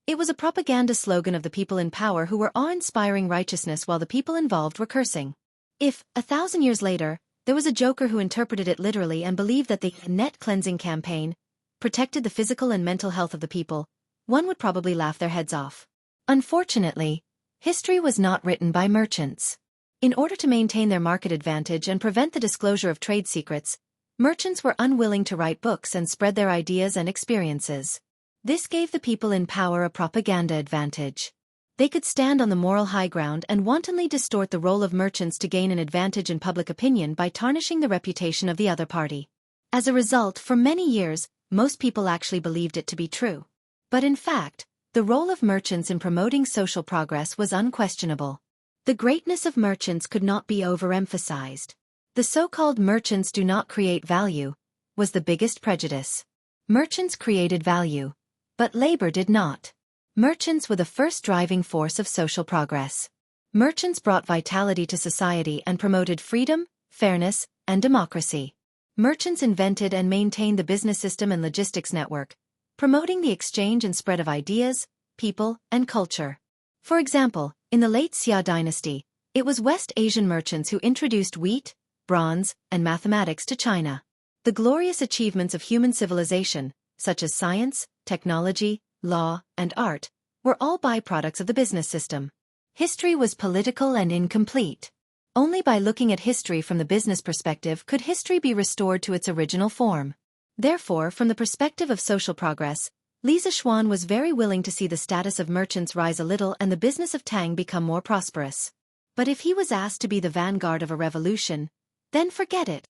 it was a propaganda slogan of the people in power who were awe-inspiring righteousness while the people involved were cursing. If, 1,000 years later, there was a joker who interpreted it literally and believed that the net cleansing campaign protected the physical and mental health of the people, one would probably laugh their heads off. Unfortunately, history was not written by merchants. In order to maintain their market advantage and prevent the disclosure of trade secrets, merchants were unwilling to write books and spread their ideas and experiences. This gave the people in power a propaganda advantage. They could stand on the moral high ground and wantonly distort the role of merchants to gain an advantage in public opinion by tarnishing the reputation of the other party. As a result, for many years, most people actually believed it to be true. But in fact, the role of merchants in promoting social progress was unquestionable. The greatness of merchants could not be overemphasized. The so-called merchants do not create value was the biggest prejudice. Merchants created value, but labor did not. Merchants were the first driving force of social progress. Merchants brought vitality to society and promoted freedom, fairness, and democracy. Merchants invented and maintained the business system and logistics network, promoting the exchange and spread of ideas, people, and culture. For example, in the late Xia dynasty, it was West Asian merchants who introduced wheat, bronze, and mathematics to China. The glorious achievements of human civilization, such as science, technology, law, and art, were all byproducts of the business system. History was political and incomplete. Only by looking at history from the business perspective could history be restored to its original form. Therefore, from the perspective of social progress, Li Zishuan was very willing to see the status of merchants rise a little and the business of Tang become more prosperous. But if he was asked to be the vanguard of a revolution, then forget it.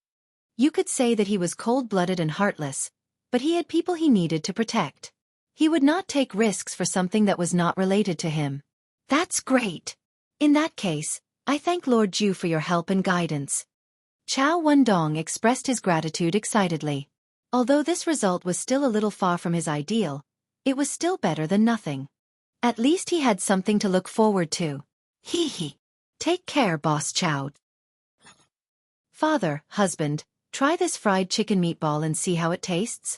You could say that he was cold-blooded and heartless, but he had people he needed to protect. He would not take risks for something that was not related to him. That's great. In that case, I thank Lord Zhu for your help and guidance. Chow Wendong expressed his gratitude excitedly. Although this result was still a little far from his ideal, it was still better than nothing. At least he had something to look forward to. Hee hee. Take care, Boss Chow. Father, husband, try this fried chicken meatball and see how it tastes.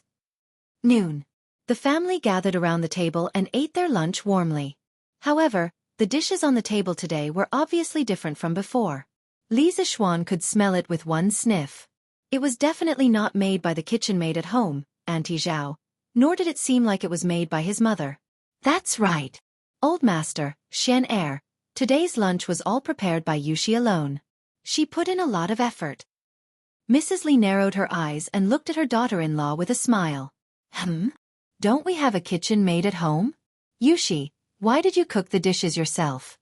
Noon. The family gathered around the table and ate their lunch warmly. However, the dishes on the table today were obviously different from before. Li Zishuan could smell it with one sniff. It was definitely not made by the kitchen maid at home, Auntie Zhao, nor did it seem like it was made by his mother. That's right. Old Master, Xianxia, today's lunch was all prepared by Wuxia alone. She put in a lot of effort. Mrs. Li narrowed her eyes and looked at her daughter-in-law with a smile. Don't we have a kitchen maid at home? Yushi, why did you cook the dishes yourself?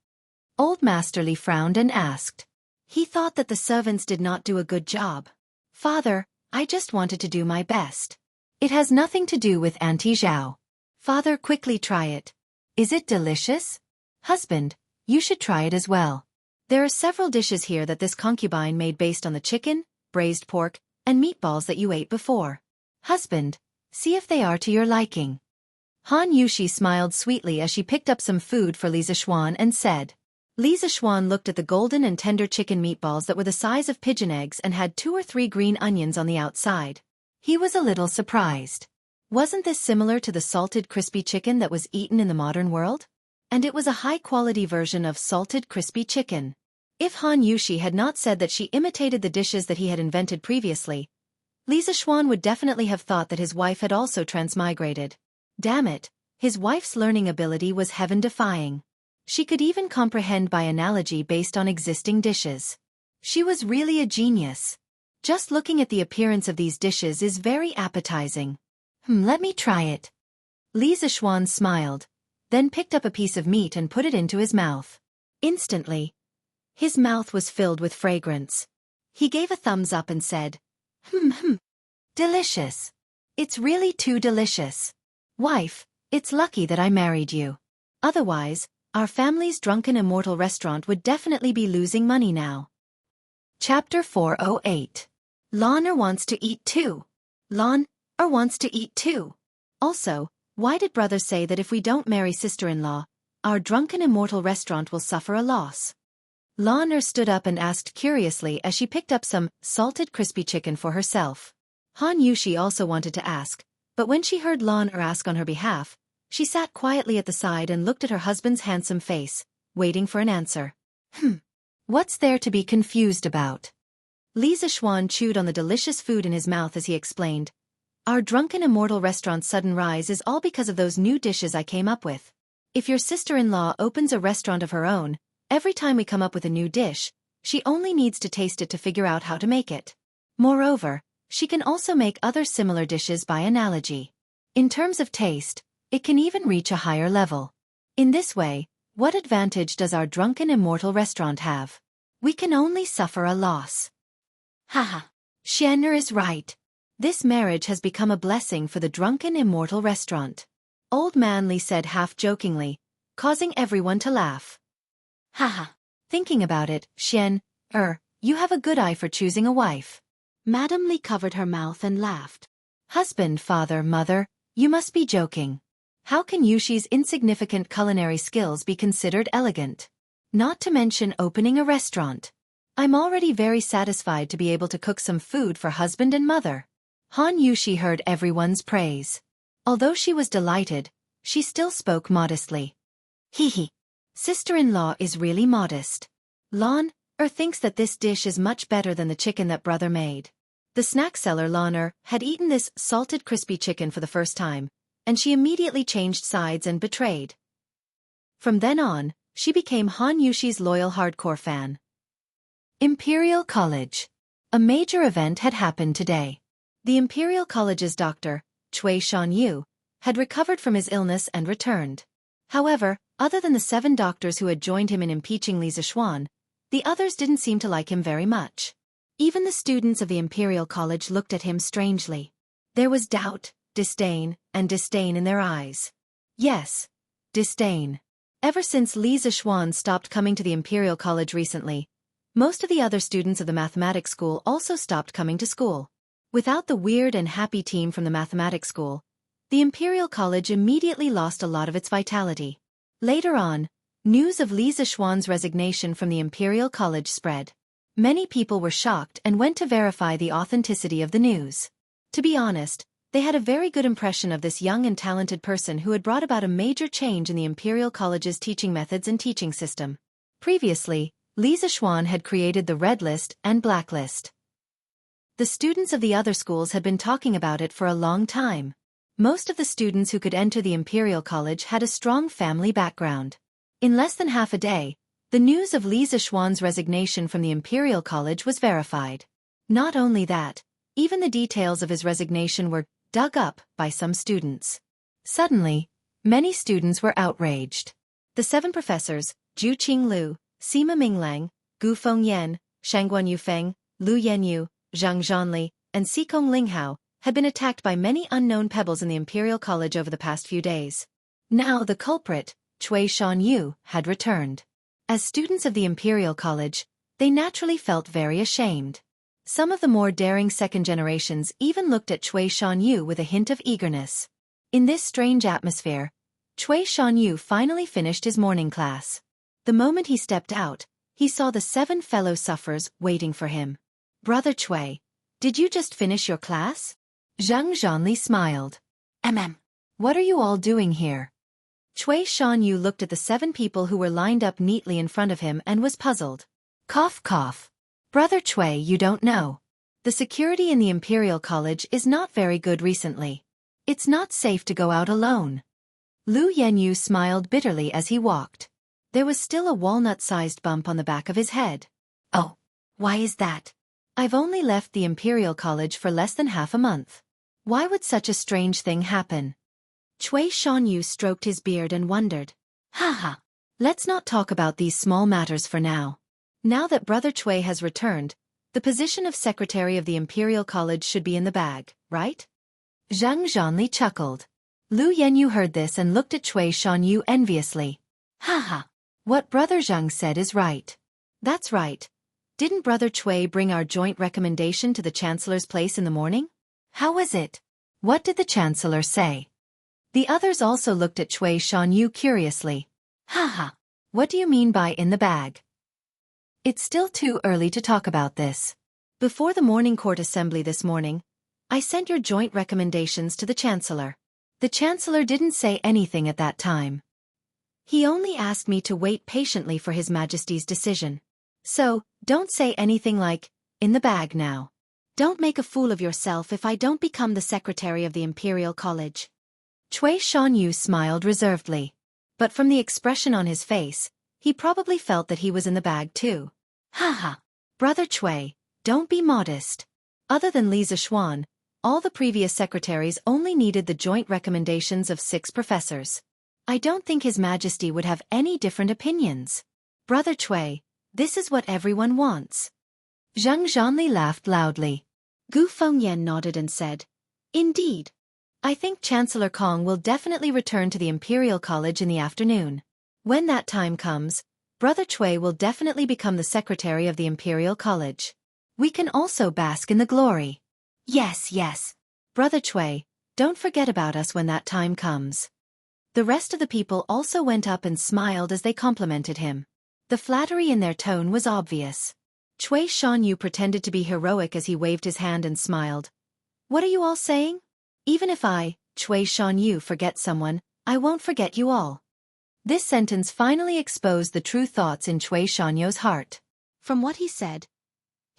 Old Master Li frowned and asked. He thought that the servants did not do a good job. Father, I just wanted to do my best. It has nothing to do with Auntie Zhao. Father, quickly try it. Is it delicious? Husband, you should try it as well. There are several dishes here that this concubine made based on the chicken, braised pork, and meatballs that you ate before. Husband, see if they are to your liking. Han Yushi smiled sweetly as she picked up some food for Li Zixuan and said. Li Zixuan looked at the golden and tender chicken meatballs that were the size of pigeon eggs and had 2 or 3 green onions on the outside. He was a little surprised. Wasn't this similar to the salted crispy chicken that was eaten in the modern world? And it was a high-quality version of salted crispy chicken. If Han Yushi had not said that she imitated the dishes that he had invented previously, Li Zixuan would definitely have thought that his wife had also transmigrated. Damn it, his wife's learning ability was heaven-defying. She could even comprehend by analogy based on existing dishes. She was really a genius. Just looking at the appearance of these dishes is very appetizing. Let me try it. Li Zixuan smiled, then picked up a piece of meat and put it into his mouth. Instantly, his mouth was filled with fragrance. He gave a thumbs up and said, delicious. It's really too delicious. Wife, it's lucky that I married you. Otherwise, our family's drunken immortal restaurant would definitely be losing money now. Chapter 408. Lon wants to eat too. Lon wants to eat too. Also, why did brother say that if we don't marry sister-in-law, our drunken immortal restaurant will suffer a loss? Lon stood up and asked curiously as she picked up some salted crispy chicken for herself. Han Yushi also wanted to ask, but when she heard Lon ask on her behalf, she sat quietly at the side and looked at her husband's handsome face, waiting for an answer. What's there to be confused about? Li Zixuan chewed on the delicious food in his mouth as he explained, our drunken immortal restaurant's sudden rise is all because of those new dishes I came up with. If your sister-in-law opens a restaurant of her own, every time we come up with a new dish, she only needs to taste it to figure out how to make it. Moreover, she can also make other similar dishes by analogy. In terms of taste, it can even reach a higher level. In this way, what advantage does our drunken immortal restaurant have? We can only suffer a loss. Haha, Xianxia is right. This marriage has become a blessing for the drunken immortal restaurant. Old Man Li said half-jokingly, causing everyone to laugh. Haha. Thinking about it, Xianxia, you have a good eye for choosing a wife. Madame Li covered her mouth and laughed. Husband, father, mother, you must be joking. How can Yushi's insignificant culinary skills be considered elegant? Not to mention opening a restaurant. I'm already very satisfied to be able to cook some food for husband and mother. Han Yushi heard everyone's praise. Although she was delighted, she still spoke modestly. Hee. Sister-in-law is really modest. Lon thinks that this dish is much better than the chicken that brother made. The snack seller Lon had eaten this salted crispy chicken for the first time, and she immediately changed sides and betrayed. From then on, she became Han Yushi's loyal hardcore fan. Imperial College. A major event had happened today. The Imperial College's doctor, Xianxia, had recovered from his illness and returned. However, other than the 7 doctors who had joined him in impeaching Li Zixuan, the others didn't seem to like him very much. Even the students of the Imperial College looked at him strangely. There was doubt, disdain in their eyes. Yes, disdain. Ever since Li Zixuan stopped coming to the Imperial College recently, most of the other students of the mathematics school also stopped coming to school. Without the weird and happy team from the mathematics school, the Imperial College immediately lost a lot of its vitality. Later on, news of Li Zixuan's resignation from the Imperial College spread. Many people were shocked and went to verify the authenticity of the news. To be honest, they had a very good impression of this young and talented person who had brought about a major change in the Imperial College's teaching methods and teaching system. Previously, Li Zixuan had created the Red List and Black List. The students of the other schools had been talking about it for a long time. Most of the students who could enter the Imperial College had a strong family background. In less than half a day, the news of Li Zixuan's resignation from the Imperial College was verified. Not only that, even the details of his resignation were dug up by some students. Suddenly, many students were outraged. The 7 professors, Zhu Qinglu, Sima Minglang, Gu Fengyan, Shangguan Yufeng, Lu Yanyu, Zhang Zhanli, and Xikong Linghao, had been attacked by many unknown pebbles in the Imperial College over the past few days. Now the culprit, Xianxia, had returned. As students of the Imperial College, they naturally felt very ashamed. Some of the more daring second generations even looked at Xianxia with a hint of eagerness. In this strange atmosphere, Cui Shanyu finally finished his morning class. The moment he stepped out, he saw the 7 fellow sufferers waiting for him. Brother Cui, did you just finish your class? Zhang Zhanli smiled. What are you all doing here? Cui Shanyu looked at the 7 people who were lined up neatly in front of him and was puzzled. Cough cough. Brother Cui, you don't know. The security in the Imperial College is not very good recently. It's not safe to go out alone. Lu Yenyu smiled bitterly as he walked. There was still a walnut-sized bump on the back of his head. Oh, why is that? I've only left the Imperial College for less than half a month. Why would such a strange thing happen? Cui Shanyu stroked his beard and wondered. Haha. Let's not talk about these small matters for now. Now that Brother Cui has returned, the position of Secretary of the Imperial College should be in the bag, right? Zhang Zhanli chuckled. Lu Yenyu heard this and looked at Cui Shanyu enviously. Haha. What Brother Zhang said is right. That's right. Didn't Brother Cui bring our joint recommendation to the Chancellor's place in the morning? How was it? What did the Chancellor say? The others also looked at Cui Shanyu curiously. Haha. What do you mean by in the bag? It's still too early to talk about this. Before the morning court assembly this morning, I sent your joint recommendations to the Chancellor. The Chancellor didn't say anything at that time. He only asked me to wait patiently for His Majesty's decision. So, don't say anything like, in the bag now. Don't make a fool of yourself if I don't become the Secretary of the Imperial College. Cui Shanyu smiled reservedly. But from the expression on his face, he probably felt that he was in the bag too. Haha. Brother Cui, don't be modest. Other than Li Zixuan, all the previous secretaries only needed the joint recommendations of 6 professors. I don't think His Majesty would have any different opinions. Brother Cui, this is what everyone wants. Zhang Zhanli laughed loudly. Gu Fengyan nodded and said, Indeed. I think Chancellor Kong will definitely return to the Imperial College in the afternoon. When that time comes, Brother Cui will definitely become the Secretary of the Imperial College. We can also bask in the glory. Yes. Brother Cui, don't forget about us when that time comes. The rest of the people also went up and smiled as they complimented him. The flattery in their tone was obvious. Cui Shanyu pretended to be heroic as he waved his hand and smiled. What are you all saying? Even if I, Cui Shanyu, forget someone, I won't forget you all. This sentence finally exposed the true thoughts in Cui Shanyu's heart. From what he said,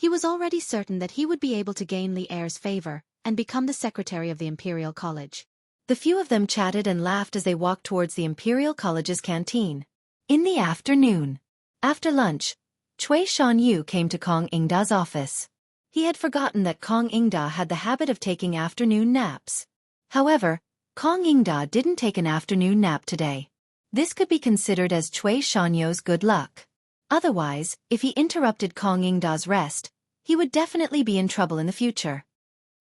he was already certain that he would be able to gain Li Er's favor and become the Secretary of the Imperial College. The few of them chatted and laughed as they walked towards the Imperial College's canteen. In the afternoon, after lunch, Cui Shanyu came to Kong Ingda's office. He had forgotten that Kong Ingda had the habit of taking afternoon naps. However, Kong Ingda didn't take an afternoon nap today. This could be considered as Cui Shanyu's good luck. Otherwise, if he interrupted Kong Ingda's rest, he would definitely be in trouble in the future.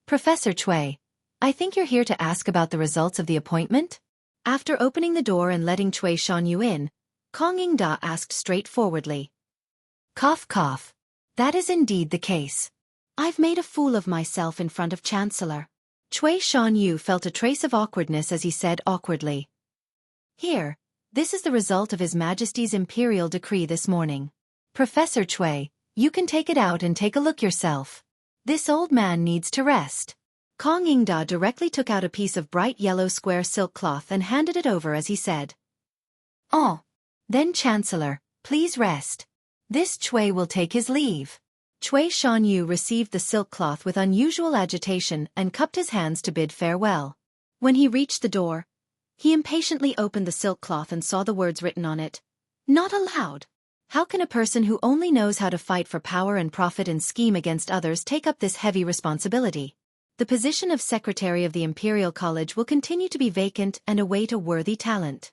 Professor Cui, I think you're here to ask about the results of the appointment? After opening the door and letting Cui Shanyu in, Kong Ingda asked straightforwardly. Cough cough. That is indeed the case. I've made a fool of myself in front of Chancellor. Cui Shanyu felt a trace of awkwardness as he said awkwardly. Here, this is the result of His Majesty's Imperial decree this morning. Professor Cui, you can take it out and take a look yourself. This old man needs to rest. Kong Ingda directly took out a piece of bright yellow square silk cloth and handed it over as he said. Oh. Then Chancellor, please rest. This Cui will take his leave. Cui Shanyu received the silk cloth with unusual agitation and cupped his hands to bid farewell. When he reached the door, he impatiently opened the silk cloth and saw the words written on it. Not allowed. How can a person who only knows how to fight for power and profit and scheme against others take up this heavy responsibility? The position of Secretary of the Imperial College will continue to be vacant and await a worthy talent.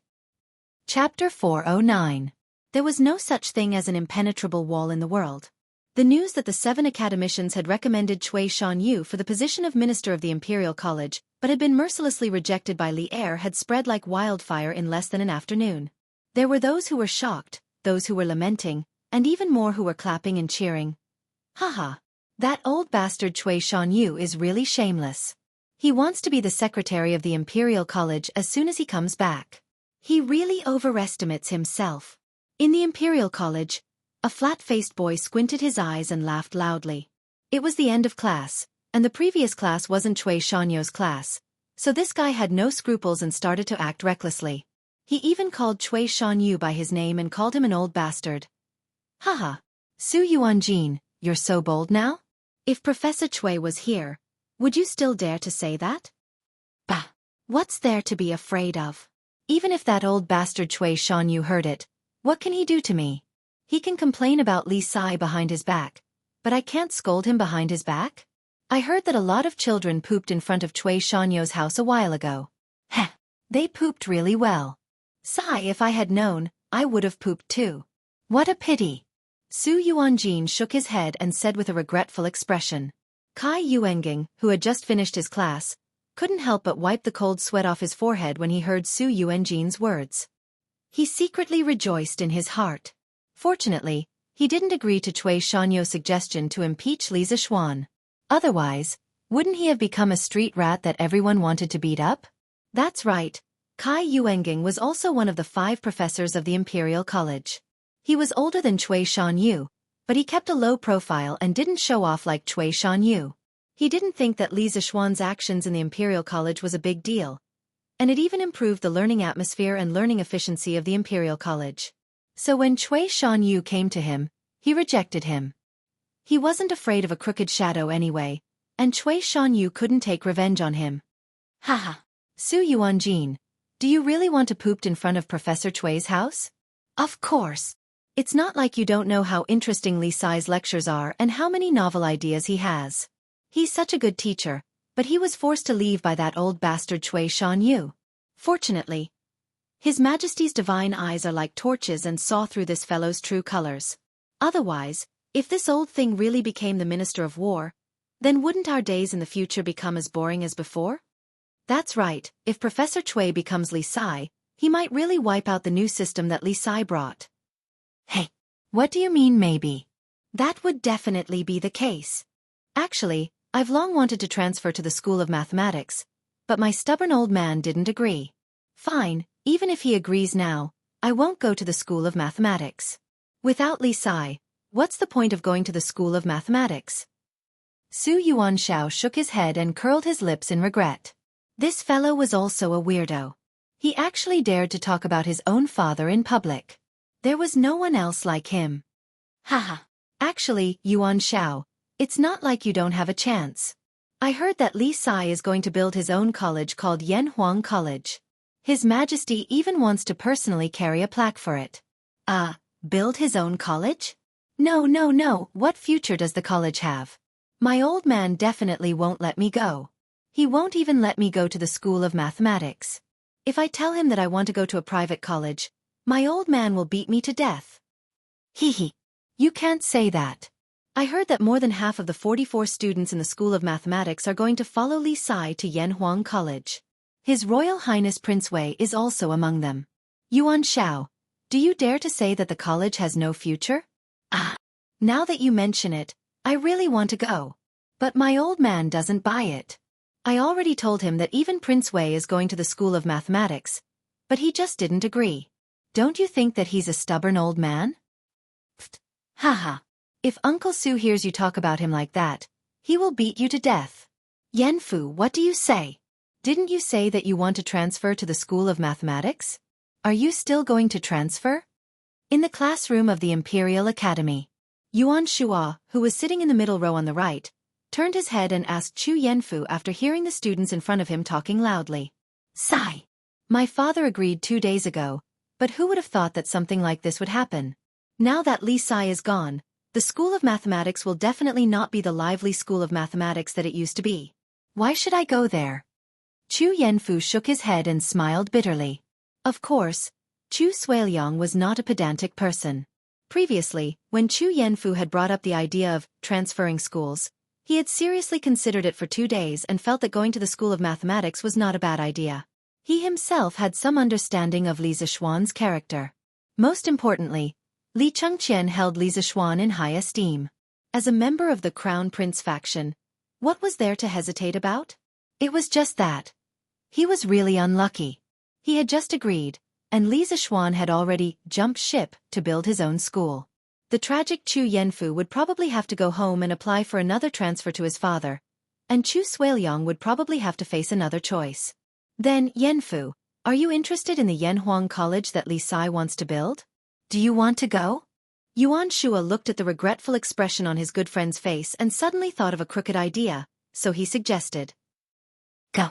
Chapter 409. There was no such thing as an impenetrable wall in the world. The news that the 7 academicians had recommended Cui Shanyu for the position of Minister of the Imperial College, but had been mercilessly rejected by Li Er had spread like wildfire in less than an afternoon. There were those who were shocked, those who were lamenting, and even more who were clapping and cheering. Haha. That old bastard Cui Shanyu is really shameless. He wants to be the secretary of the Imperial College as soon as he comes back. He really overestimates himself. In the Imperial College, a flat-faced boy squinted his eyes and laughed loudly. It was the end of class, and the previous class wasn't Cui Shanyo's class, so this guy had no scruples and started to act recklessly. He even called Cui Shanyu by his name and called him an old bastard. Haha. Su Yuanjin, you're so bold now? If Professor Cui was here, would you still dare to say that? Bah! What's there to be afraid of? Even if that old bastard Cui Shanyu heard it, what can he do to me? He can complain about Li Sai behind his back, but I can't scold him behind his back? I heard that a lot of children pooped in front of Cui Shanyo's house a while ago. Heh! They pooped really well. Sigh, if I had known, I would have pooped too. What a pity. Su Yuanjin shook his head and said with a regretful expression. Kai Yuenging, who had just finished his class, couldn't help but wipe the cold sweat off his forehead when he heard Su Yuanjin's words. He secretly rejoiced in his heart. Fortunately, he didn't agree to Cui Shanyo's suggestion to impeach Li Zixuan. Otherwise, wouldn't he have become a street rat that everyone wanted to beat up? That's right. Kai Yuenging was also one of the 5 professors of the Imperial College. He was older than Cui Shanyu, but he kept a low profile and didn't show off like Cui Shanyu. He didn't think that Li Zixuan's actions in the Imperial College was a big deal, and it even improved the learning atmosphere and learning efficiency of the Imperial College. So when Cui Shanyu came to him, he rejected him. He wasn't afraid of a crooked shadow anyway, and Cui Shanyu couldn't take revenge on him. Haha. Su Yuanjin, do you really want to poop in front of Professor Cui's house? Of course. It's not like you don't know how interesting Li Sai's lectures are and how many novel ideas he has. He's such a good teacher, but he was forced to leave by that old bastard Cui Shanyu. Fortunately, His Majesty's divine eyes are like torches and saw through this fellow's true colors. Otherwise, if this old thing really became the Minister of War, then wouldn't our days in the future become as boring as before? That's right, if Professor Cui becomes Li Sai, he might really wipe out the new system that Li Sai brought. Hey, what do you mean maybe? That would definitely be the case. Actually, I've long wanted to transfer to the School of Mathematics, but my stubborn old man didn't agree. Fine, even if he agrees now, I won't go to the School of Mathematics. Without Li Sai, what's the point of going to the School of Mathematics? Su Yuanxiao shook his head and curled his lips in regret. This fellow was also a weirdo. He actually dared to talk about his own father in public. There was no one else like him. Haha. Actually, Yuan Xiao, it's not like you don't have a chance. I heard that Li Sai is going to build his own college called Yanhuang College. His Majesty even wants to personally carry a plaque for it. Build his own college? No, what future does the college have? My old man definitely won't let me go. He won't even let me go to the School of Mathematics. If I tell him that I want to go to a private college, my old man will beat me to death. Hee. You can't say that. I heard that more than half of the 44 students in the School of Mathematics are going to follow Li Sai to Yanhuang College. His Royal Highness Prince Wei is also among them. Yuan Xiao, do you dare to say that the college has no future? Now that you mention it, I really want to go. But my old man doesn't buy it. I already told him that even Prince Wei is going to the School of Mathematics, but he just didn't agree. Don't you think that he's a stubborn old man? Pfft. Haha. If Uncle Su hears you talk about him like that, he will beat you to death. Yanfu, what do you say? Didn't you say that you want to transfer to the School of Mathematics? Are you still going to transfer? In the classroom of the Imperial Academy, Yuan Shua, who was sitting in the middle row on the right, turned his head and asked Chu Yanfu after hearing the students in front of him talking loudly. Sigh. My father agreed 2 days ago, but who would have thought that something like this would happen? Now that Li Sai is gone, the School of Mathematics will definitely not be the lively School of Mathematics that it used to be. Why should I go there? Chu Yanfu shook his head and smiled bitterly. Of course, Chu Suiliang was not a pedantic person. Previously, when Chu Yanfu had brought up the idea of transferring schools, he had seriously considered it for 2 days and felt that going to the School of Mathematics was not a bad idea. He himself had some understanding of Li Zixuan's character. Most importantly, Li Chengqian held Li Zixuan in high esteem. As a member of the Crown Prince faction, what was there to hesitate about? It was just that. He was really unlucky. He had just agreed, and Li Zixuan had already jumped ship to build his own school. The tragic Chu Yanfu would probably have to go home and apply for another transfer to his father, and Chu Suiliang would probably have to face another choice. Then, Yanfu, are you interested in the Yanhuang College that Li Sai wants to build? Do you want to go? Yuan Shua looked at the regretful expression on his good friend's face and suddenly thought of a crooked idea, so he suggested. Go.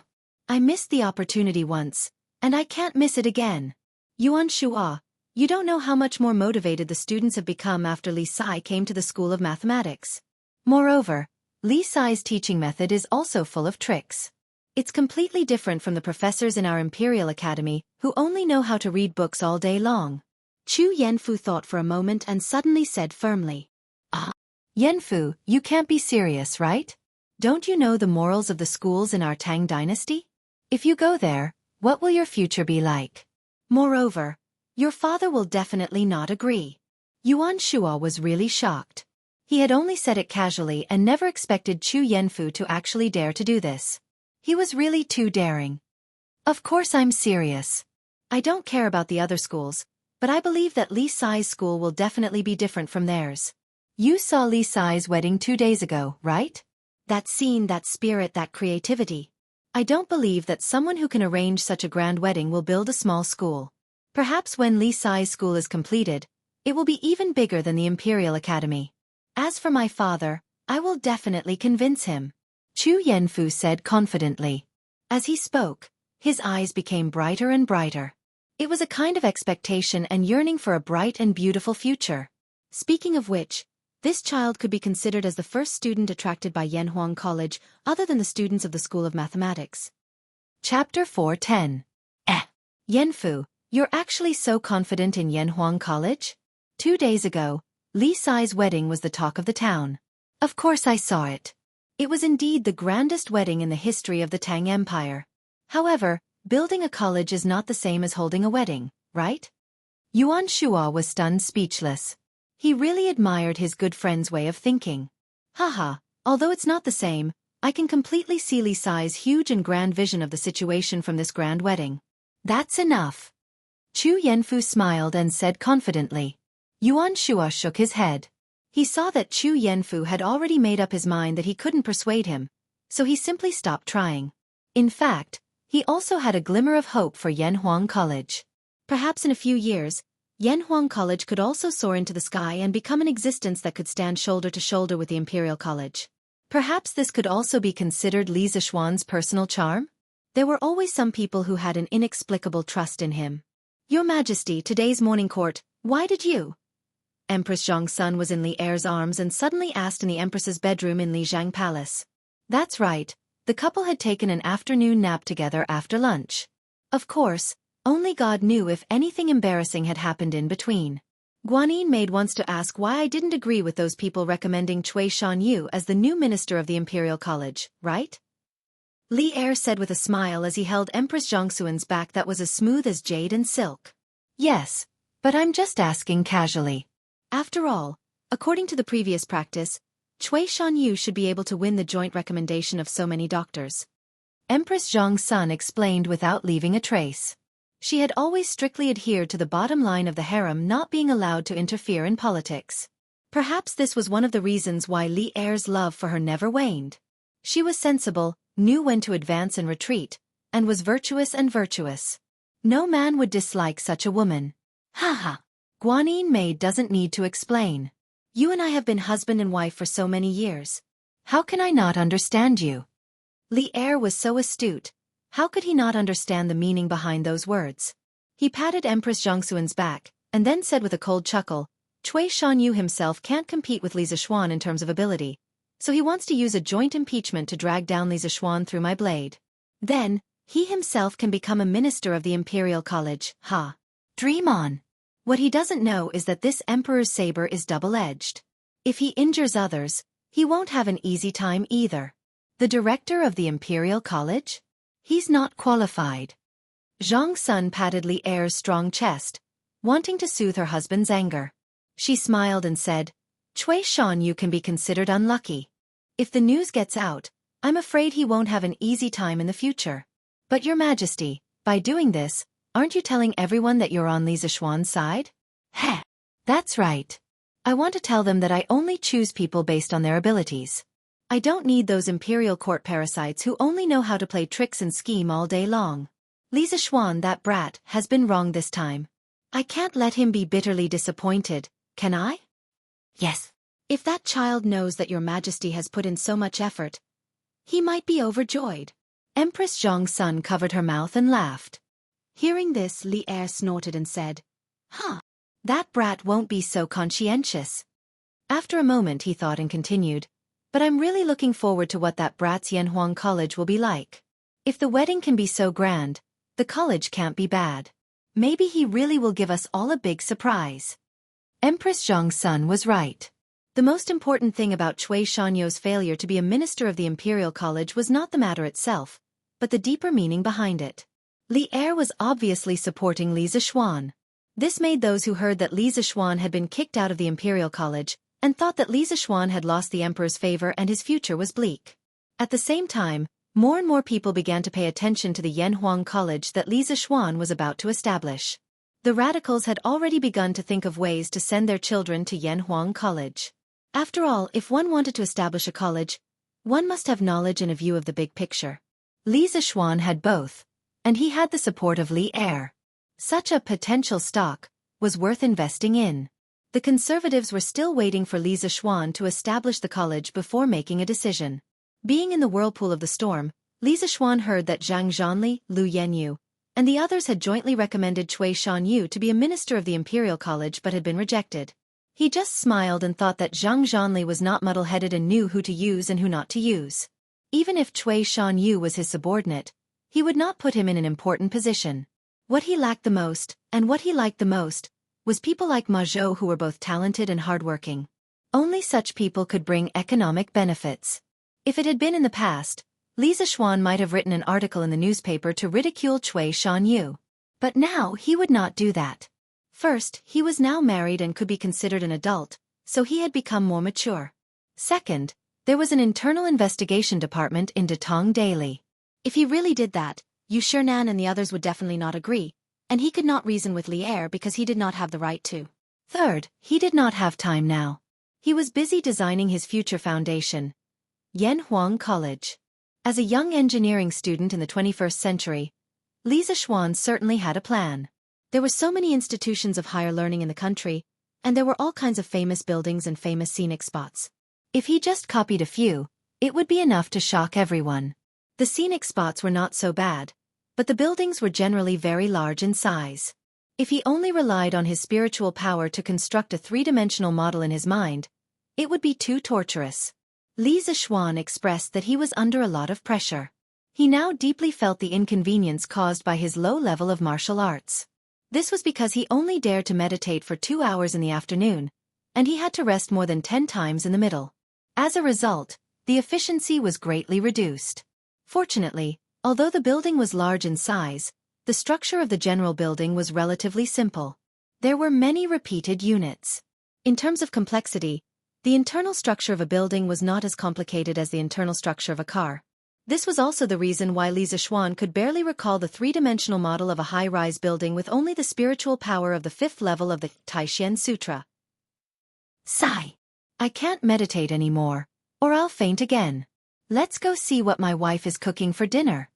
I missed the opportunity once, and I can't miss it again. Yuan Shua, you don't know how much more motivated the students have become after Li Sai came to the School of Mathematics. Moreover, Li Sai's teaching method is also full of tricks. It's completely different from the professors in our Imperial Academy, who only know how to read books all day long. Chu Yanfu thought for a moment and suddenly said firmly. Yanfu, you can't be serious, right? Don't you know the morals of the schools in our Tang dynasty? If you go there, what will your future be like? Moreover, your father will definitely not agree. Yuan Shua was really shocked. He had only said it casually and never expected Chu Yanfu to actually dare to do this. He was really too daring. Of course I'm serious. I don't care about the other schools, but I believe that Li Sai's school will definitely be different from theirs. You saw Li Sai's wedding 2 days ago, right? That scene, that spirit, that creativity. I don't believe that someone who can arrange such a grand wedding will build a small school. Perhaps when Li Sai's school is completed, it will be even bigger than the Imperial Academy. As for my father, I will definitely convince him. Chu Yanfu said confidently. As he spoke, his eyes became brighter and brighter. It was a kind of expectation and yearning for a bright and beautiful future. Speaking of which, this child could be considered as the first student attracted by Yanhuang College other than the students of the School of Mathematics. Chapter 410. Yanfu, you're actually so confident in Yanhuang College? 2 days ago, Li Sai's wedding was the talk of the town. Of course I saw it. It was indeed the grandest wedding in the history of the Tang Empire. However, building a college is not the same as holding a wedding, right? Yuan Shua was stunned speechless. He really admired his good friend's way of thinking. Haha, although it's not the same, I can completely see Li Sai's huge and grand vision of the situation from this grand wedding. That's enough. Chu Yanfu smiled and said confidently. Yuan Shua shook his head. He saw that Chu Yanfu had already made up his mind that he couldn't persuade him, so he simply stopped trying. In fact, he also had a glimmer of hope for Yanhuang College. Perhaps in a few years, Yanhuang College could also soar into the sky and become an existence that could stand shoulder to shoulder with the Imperial College. Perhaps this could also be considered Li Zixuan's personal charm? There were always some people who had an inexplicable trust in him. Your Majesty, today's morning court, why did you? Empress Jiangsun was in Li Er's arms and suddenly asked in the Empress's bedroom in Li Zhang Palace. That's right. The couple had taken an afternoon nap together after lunch. Of course, only God knew if anything embarrassing had happened in between. Guanyin maid wants to ask why I didn't agree with those people recommending Cui Shanyu as the new minister of the Imperial College, right? Li Er said with a smile as he held Empress Jiangxuan's back that was as smooth as jade and silk. Yes, but I'm just asking casually. After all, according to the previous practice, Cui Shanyu should be able to win the joint recommendation of so many doctors. Empress Jiangsun explained without leaving a trace. She had always strictly adhered to the bottom line of the harem not being allowed to interfere in politics. Perhaps this was one of the reasons why Li Er's love for her never waned. She was sensible, knew when to advance and retreat, and was virtuous and virtuous. No man would dislike such a woman. Haha. Guanyin maid doesn't need to explain. You and I have been husband and wife for so many years. How can I not understand you? Li Er was so astute. How could he not understand the meaning behind those words? He patted Empress Jiangxuan's back, and then said with a cold chuckle, Cui Shanyu himself can't compete with Li Zixuan in terms of ability, so he wants to use a joint impeachment to drag down Li Zixuan through my blade. Then, he himself can become a minister of the Imperial College, ha. Dream on. What he doesn't know is that this emperor's saber is double-edged. If he injures others, he won't have an easy time either. The director of the Imperial College? He's not qualified. Zhang Sun patted Li Er's strong chest, wanting to soothe her husband's anger. She smiled and said, Cui Shanyu can be considered unlucky. If the news gets out, I'm afraid he won't have an easy time in the future. But Your Majesty, by doing this, aren't you telling everyone that you're on Li Zishuan's side? Heh. That's right. I want to tell them that I only choose people based on their abilities. I don't need those imperial court parasites who only know how to play tricks and scheme all day long. Li Zishuan, that brat, has been wrong this time. I can't let him be bitterly disappointed, can I? Yes. If that child knows that Your Majesty has put in so much effort, he might be overjoyed. Empress Xianxia covered her mouth and laughed. Hearing this, Li Er snorted and said, "Huh. That brat won't be so conscientious." After a moment he thought and continued, "But I'm really looking forward to what that brat's Yanhuang College will be like. If the wedding can be so grand, the college can't be bad. Maybe he really will give us all a big surprise." Empress Xianxia was right. The most important thing about Cui Shanyou's failure to be a minister of the Imperial College was not the matter itself, but the deeper meaning behind it. Li Er was obviously supporting Li Zishuan. This made those who heard that Li Zishuan had been kicked out of the Imperial College and thought that Li Zishuan had lost the emperor's favor and his future was bleak. At the same time, more and more people began to pay attention to the Yanhuang College that Li Zishuan was about to establish. The radicals had already begun to think of ways to send their children to Yanhuang College. After all, if one wanted to establish a college, one must have knowledge and a view of the big picture. Li Zishuan had both, and he had the support of Li Er. Such a potential stock was worth investing in. The conservatives were still waiting for Li Zishuan to establish the college before making a decision. Being in the whirlpool of the storm, Li Zishuan heard that Zhang Zhanli, Lu Yenyu, and the others had jointly recommended Cui Shanyu to be a minister of the Imperial College but had been rejected. He just smiled and thought that Zhang Zhanli was not muddle-headed and knew who to use and who not to use. Even if Cui Shanyu was his subordinate, he would not put him in an important position. What he lacked the most, and what he liked the most, was people like Ma Zhou who were both talented and hardworking. Only such people could bring economic benefits. If it had been in the past, Li Zishuan might have written an article in the newspaper to ridicule Cui Shanyu. But now he would not do that. First, he was now married and could be considered an adult, so he had become more mature. Second, there was an internal investigation department in Datong Daily. If he really did that, Yu Shernan and the others would definitely not agree, and he could not reason with Li Er because he did not have the right to. Third, he did not have time now. He was busy designing his future foundation, Yanhuang College. As a young engineering student in the 21st century, Li Zishuan certainly had a plan. There were so many institutions of higher learning in the country, and there were all kinds of famous buildings and famous scenic spots. If he just copied a few, it would be enough to shock everyone. The scenic spots were not so bad, but the buildings were generally very large in size. If he only relied on his spiritual power to construct a three-dimensional model in his mind, it would be too torturous. Li Zishuan expressed that he was under a lot of pressure. He now deeply felt the inconvenience caused by his low level of martial arts. This was because he only dared to meditate for 2 hours in the afternoon, and he had to rest more than 10 times in the middle. As a result, the efficiency was greatly reduced. Fortunately, although the building was large in size, the structure of the general building was relatively simple. There were many repeated units. In terms of complexity, the internal structure of a building was not as complicated as the internal structure of a car. This was also the reason why Li Zishuan could barely recall the three-dimensional model of a high-rise building with only the spiritual power of the 5th level of the Taishan Sutra. Sigh. I can't meditate anymore, or I'll faint again. Let's go see what my wife is cooking for dinner.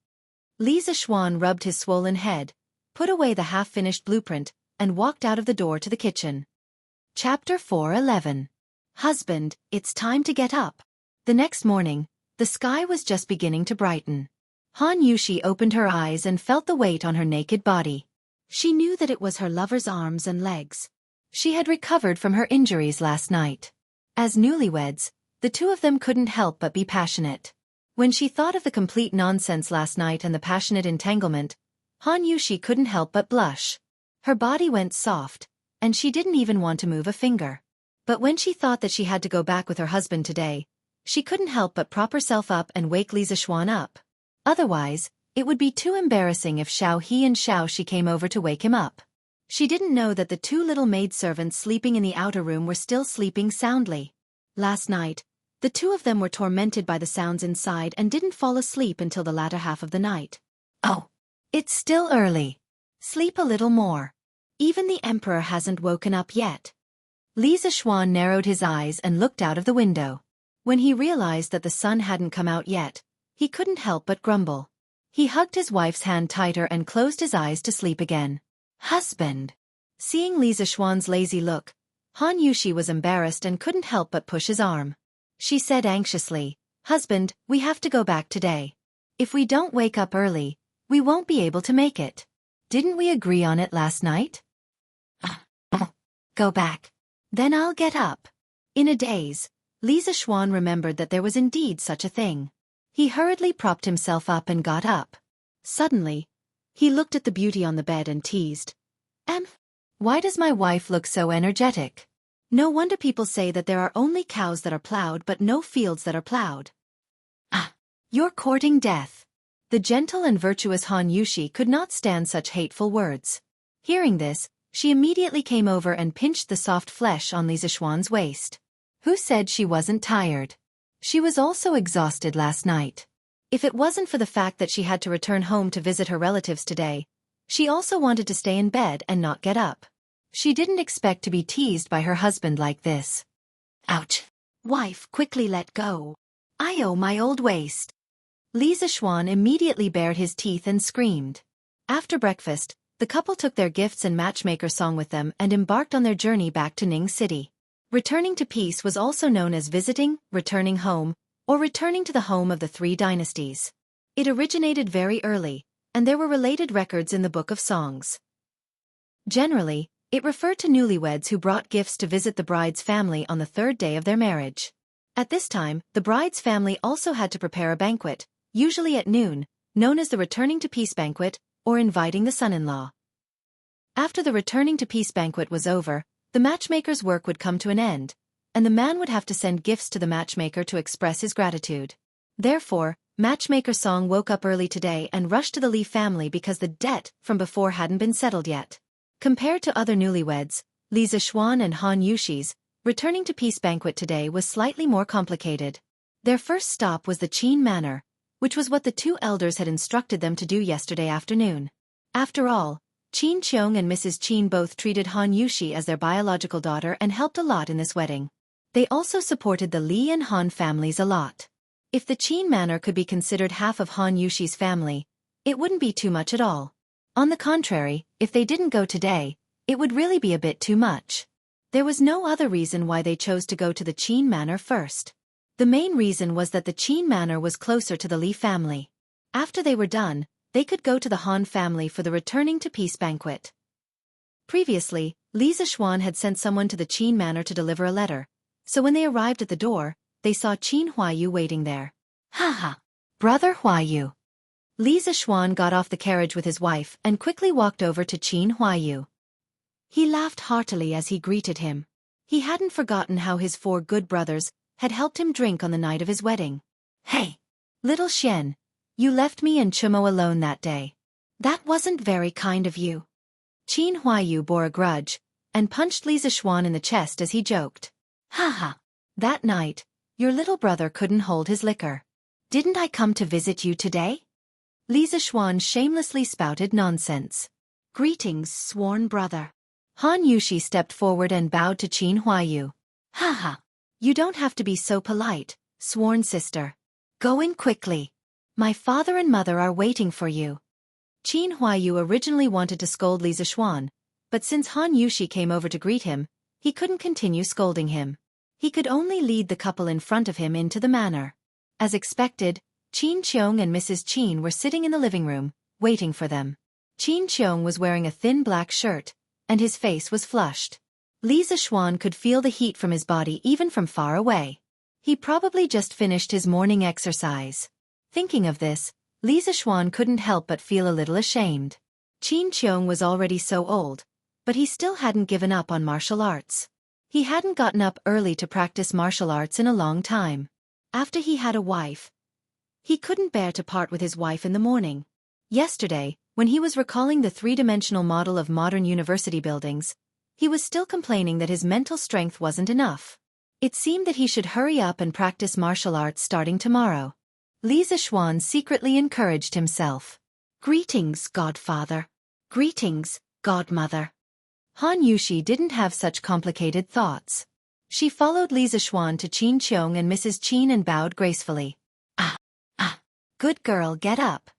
Li Zishuan rubbed his swollen head, put away the half-finished blueprint, and walked out of the door to the kitchen. Chapter 4:11. Husband, it's time to get up. The next morning, the sky was just beginning to brighten. Han Yushi opened her eyes and felt the weight on her naked body. She knew that it was her lover's arms and legs. She had recovered from her injuries last night. As newlyweds, the two of them couldn't help but be passionate. When she thought of the complete nonsense last night and the passionate entanglement, Han Yushi couldn't help but blush. Her body went soft, and she didn't even want to move a finger. But when she thought that she had to go back with her husband today, she couldn't help but prop herself up and wake Li Zishuan up. Otherwise, it would be too embarrassing if Xiao He and Xiao Shi came over to wake him up. She didn't know that the two little maidservants sleeping in the outer room were still sleeping soundly. Last night, The two of them were tormented by the sounds inside and didn't fall asleep until the latter half of the night. Oh, it's still early. Sleep a little more. Even the emperor hasn't woken up yet. Li Zishuan narrowed his eyes and looked out of the window. When he realized that the sun hadn't come out yet, he couldn't help but grumble. He hugged his wife's hand tighter and closed his eyes to sleep again. Husband. Seeing Li Zishuan's lazy look, Han Yushi was embarrassed and couldn't help but push his arm. She said anxiously, Husband, we have to go back today. If we don't wake up early, we won't be able to make it. Didn't we agree on it last night? Go back. Then I'll get up. In a daze, Li Zishuan remembered that there was indeed such a thing. He hurriedly propped himself up and got up. Suddenly, he looked at the beauty on the bed and teased. Why does my wife look so energetic? No wonder people say that there are only cows that are plowed but no fields that are plowed. You're courting death. The gentle and virtuous Han Yushi could not stand such hateful words. Hearing this, she immediately came over and pinched the soft flesh on Li Zishuan's waist. Who said she wasn't tired? She was also exhausted last night. If it wasn't for the fact that she had to return home to visit her relatives today, she also wanted to stay in bed and not get up. She didn't expect to be teased by her husband like this. Ouch. Wife, quickly let go. I owe my old waist. Li Zishuan immediately bared his teeth and screamed. After breakfast, the couple took their gifts and matchmaker song with them and embarked on their journey back to Ning City. Returning to peace was also known as visiting, returning home, or returning to the home of the three dynasties. It originated very early, and there were related records in the Book of Songs. Generally, it referred to newlyweds who brought gifts to visit the bride's family on the third day of their marriage. At this time, the bride's family also had to prepare a banquet, usually at noon, known as the Returning to Peace Banquet, or inviting the son-in-law. After the Returning to Peace Banquet was over, the matchmaker's work would come to an end, and the man would have to send gifts to the matchmaker to express his gratitude. Therefore, Matchmaker Song woke up early today and rushed to the Li family because the debt from before hadn't been settled yet. Compared to other newlyweds, Li Zishuan and Han Yushi's Returning to Peace Banquet today was slightly more complicated. Their first stop was the Qin Manor, which was what the two elders had instructed them to do yesterday afternoon. After all, Qin Qiong and Mrs. Qin both treated Han Yushi as their biological daughter and helped a lot in this wedding. They also supported the Li and Han families a lot. If the Qin Manor could be considered half of Han Yushi's family, it wouldn't be too much at all. On the contrary, if they didn't go today, it would really be a bit too much. There was no other reason why they chose to go to the Qin Manor first. The main reason was that the Qin Manor was closer to the Li family. After they were done, they could go to the Han family for the Returning to Peace Banquet. Previously, Li Zishuan had sent someone to the Qin Manor to deliver a letter, so when they arrived at the door, they saw Qin Huayu waiting there. Haha, brother Huayu. Li Zishuan got off the carriage with his wife and quickly walked over to Qin Huayu. He laughed heartily as he greeted him. He hadn't forgotten how his four good brothers had helped him drink on the night of his wedding. Hey, little Xian, you left me and Chumo alone that day. That wasn't very kind of you. Qin Huayu bore a grudge and punched Li Zishuan in the chest as he joked. Haha, that night, your little brother couldn't hold his liquor. Didn't I come to visit you today? Li Zishuan shamelessly spouted nonsense. Greetings, sworn brother. Han Yushi stepped forward and bowed to Qin Huayu. Haha, you don't have to be so polite, sworn sister. Go in quickly. My father and mother are waiting for you. Qin Huayu originally wanted to scold Li Zishuan, but since Han Yushi came over to greet him, he couldn't continue scolding him. He could only lead the couple in front of him into the manor. As expected, Qin Qiong and Mrs. Qin were sitting in the living room, waiting for them. Qin Qiong was wearing a thin black shirt, and his face was flushed. Li Zishuan could feel the heat from his body even from far away. He probably just finished his morning exercise. Thinking of this, Li Zishuan couldn't help but feel a little ashamed. Qin Qiong was already so old, but he still hadn't given up on martial arts. He hadn't gotten up early to practice martial arts in a long time. After he had a wife, he couldn't bear to part with his wife in the morning. Yesterday, when he was recalling the three-dimensional model of modern university buildings, he was still complaining that his mental strength wasn't enough. It seemed that he should hurry up and practice martial arts starting tomorrow. Li Zishuan secretly encouraged himself. Greetings, godfather. Greetings, godmother. Han Yushi didn't have such complicated thoughts. She followed Li Zishuan to Qin Qiong and Mrs. Qin and bowed gracefully. Ah. Good girl, get up.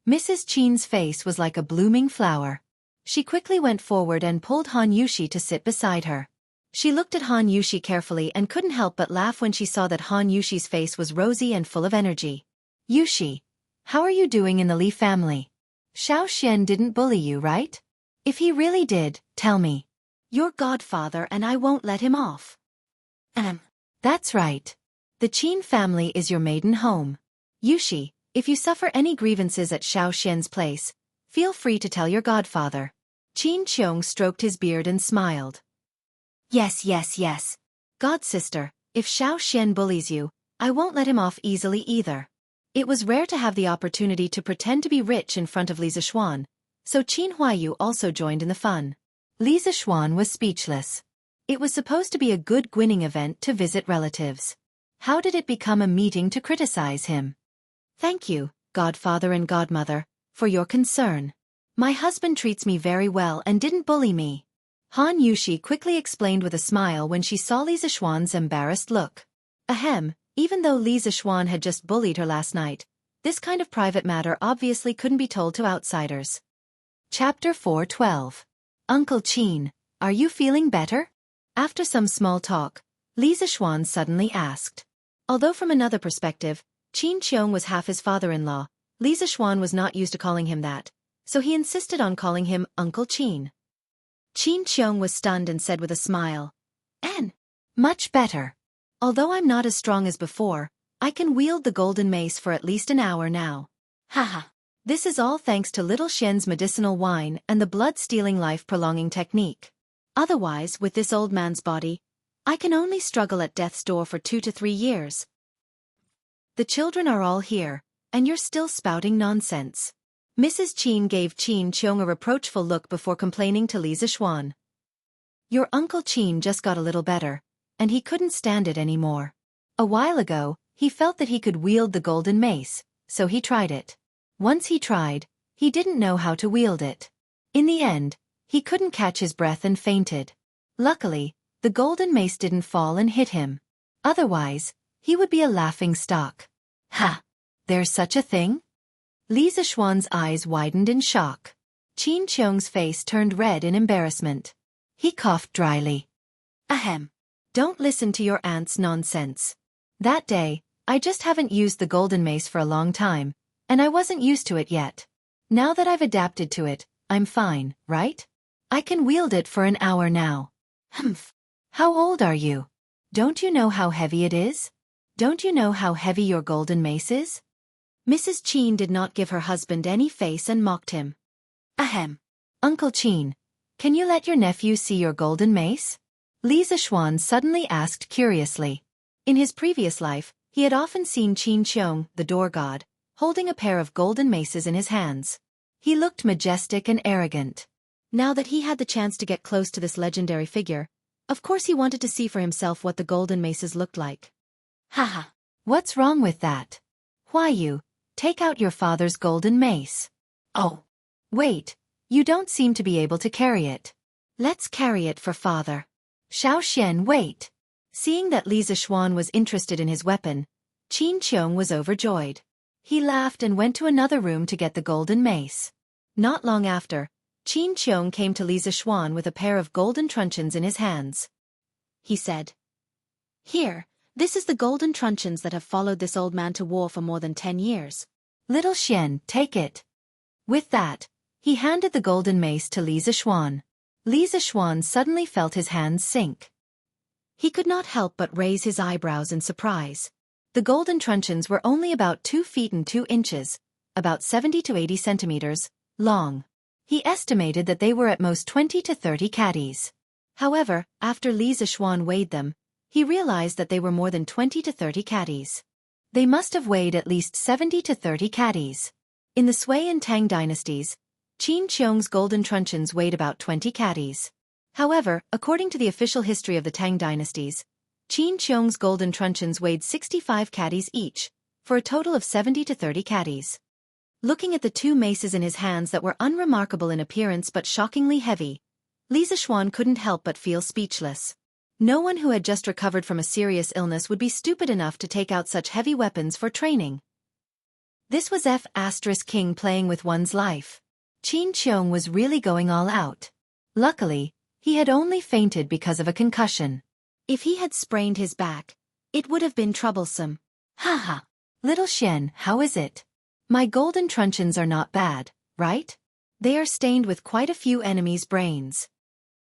Mrs. Qin's face was like a blooming flower. She quickly went forward and pulled Han Yushi to sit beside her. She looked at Han Yushi carefully and couldn't help but laugh when she saw that Han Yushi's face was rosy and full of energy. Yushi, how are you doing in the Li family? Xiao Xian didn't bully you, right? If he really did, tell me. Your godfather and I won't let him off. That's right. The Qin family is your maiden home. Yushi, if you suffer any grievances at Xiao Xian's place, feel free to tell your godfather. Qin Qiong stroked his beard and smiled. Yes. Godsister, if Xiao Xian bullies you, I won't let him off easily either. It was rare to have the opportunity to pretend to be rich in front of Li Zishuan, so Qin Huayu also joined in the fun. Li Zishuan was speechless. It was supposed to be a good gwinning event to visit relatives. How did it become a meeting to criticize him? Thank you, godfather and godmother, for your concern. My husband treats me very well and didn't bully me. Han Yushi quickly explained with a smile when she saw Li Zishuan's embarrassed look. Ahem, even though Li Zishuan had just bullied her last night, this kind of private matter obviously couldn't be told to outsiders. Chapter 4:12. Uncle Qin, are you feeling better? After some small talk, Li Zishuan suddenly asked. Although from another perspective, Qin Qiong was half his father-in-law, Li Zishuan was not used to calling him that, so he insisted on calling him Uncle Qin. Qin Qiong was stunned and said with a smile, much better. Although I'm not as strong as before, I can wield the golden mace for at least an hour now. Haha. This is all thanks to little Xian's medicinal wine and the blood-stealing life-prolonging technique. Otherwise, with this old man's body, I can only struggle at death's door for 2 to 3 years. The children are all here, and you're still spouting nonsense. Mrs. Qin gave Qin Qiong a reproachful look before complaining to Li Zishuan. Your Uncle Qin just got a little better, and he couldn't stand it anymore. A while ago, he felt that he could wield the golden mace, so he tried it. Once he tried, he didn't know how to wield it. In the end, he couldn't catch his breath and fainted. Luckily, the golden mace didn't fall and hit him. Otherwise, he would be a laughing stock. Ha! There's such a thing? Li Zishuan's eyes widened in shock. Qin Qiong's face turned red in embarrassment. He coughed dryly. Ahem. Don't listen to your aunt's nonsense. That day, I just haven't used the golden mace for a long time, and I wasn't used to it yet. Now that I've adapted to it, I'm fine, right? I can wield it for an hour now. Humph. How old are you? Don't you know how heavy it is? Don't you know how heavy your golden mace is? Mrs. Qin did not give her husband any face and mocked him. Ahem. Uncle Qin, can you let your nephew see your golden mace? Li Zishuan suddenly asked curiously. In his previous life, he had often seen Qin Qiong, the door god, holding a pair of golden maces in his hands. He looked majestic and arrogant. Now that he had the chance to get close to this legendary figure, of course he wanted to see for himself what the golden maces looked like. Haha. What's wrong with that? Huayu, take out your father's golden mace. Oh. Wait, you don't seem to be able to carry it. Let's carry it for father. Xiao Xian, wait. Seeing that Li Zishuan was interested in his weapon, Qin Qiong was overjoyed. He laughed and went to another room to get the golden mace. Not long after, Qin Qiong came to Li Zishuan with a pair of golden truncheons in his hands. He said, Here, this is the golden truncheons that have followed this old man to war for more than 10 years. Little Xian, take it. With that, he handed the golden mace to Li Zishuan. Li Zishuan suddenly felt his hands sink. He could not help but raise his eyebrows in surprise. The golden truncheons were only about 2 feet and 2 inches, about 70 to 80 centimeters, long. He estimated that they were at most 20 to 30 caddies. However, after Li Zishuan weighed them, he realized that they were more than 20 to 30 caddies. They must have weighed at least 70 to 30 caddies. In the Sui and Tang dynasties, Qin Qiong's golden truncheons weighed about 20 caddies. However, according to the official history of the Tang dynasties, Qin Qiong's golden truncheons weighed 65 catties each, for a total of 70 to 30 catties. Looking at the two maces in his hands that were unremarkable in appearance but shockingly heavy, Li Zixuan couldn't help but feel speechless. No one who had just recovered from a serious illness would be stupid enough to take out such heavy weapons for training. This was King playing with one's life. Qin Qiong was really going all out. Luckily, he had only fainted because of a concussion. If he had sprained his back, it would have been troublesome. Haha. Little Xian, how is it? My golden truncheons are not bad, right? They are stained with quite a few enemies' brains.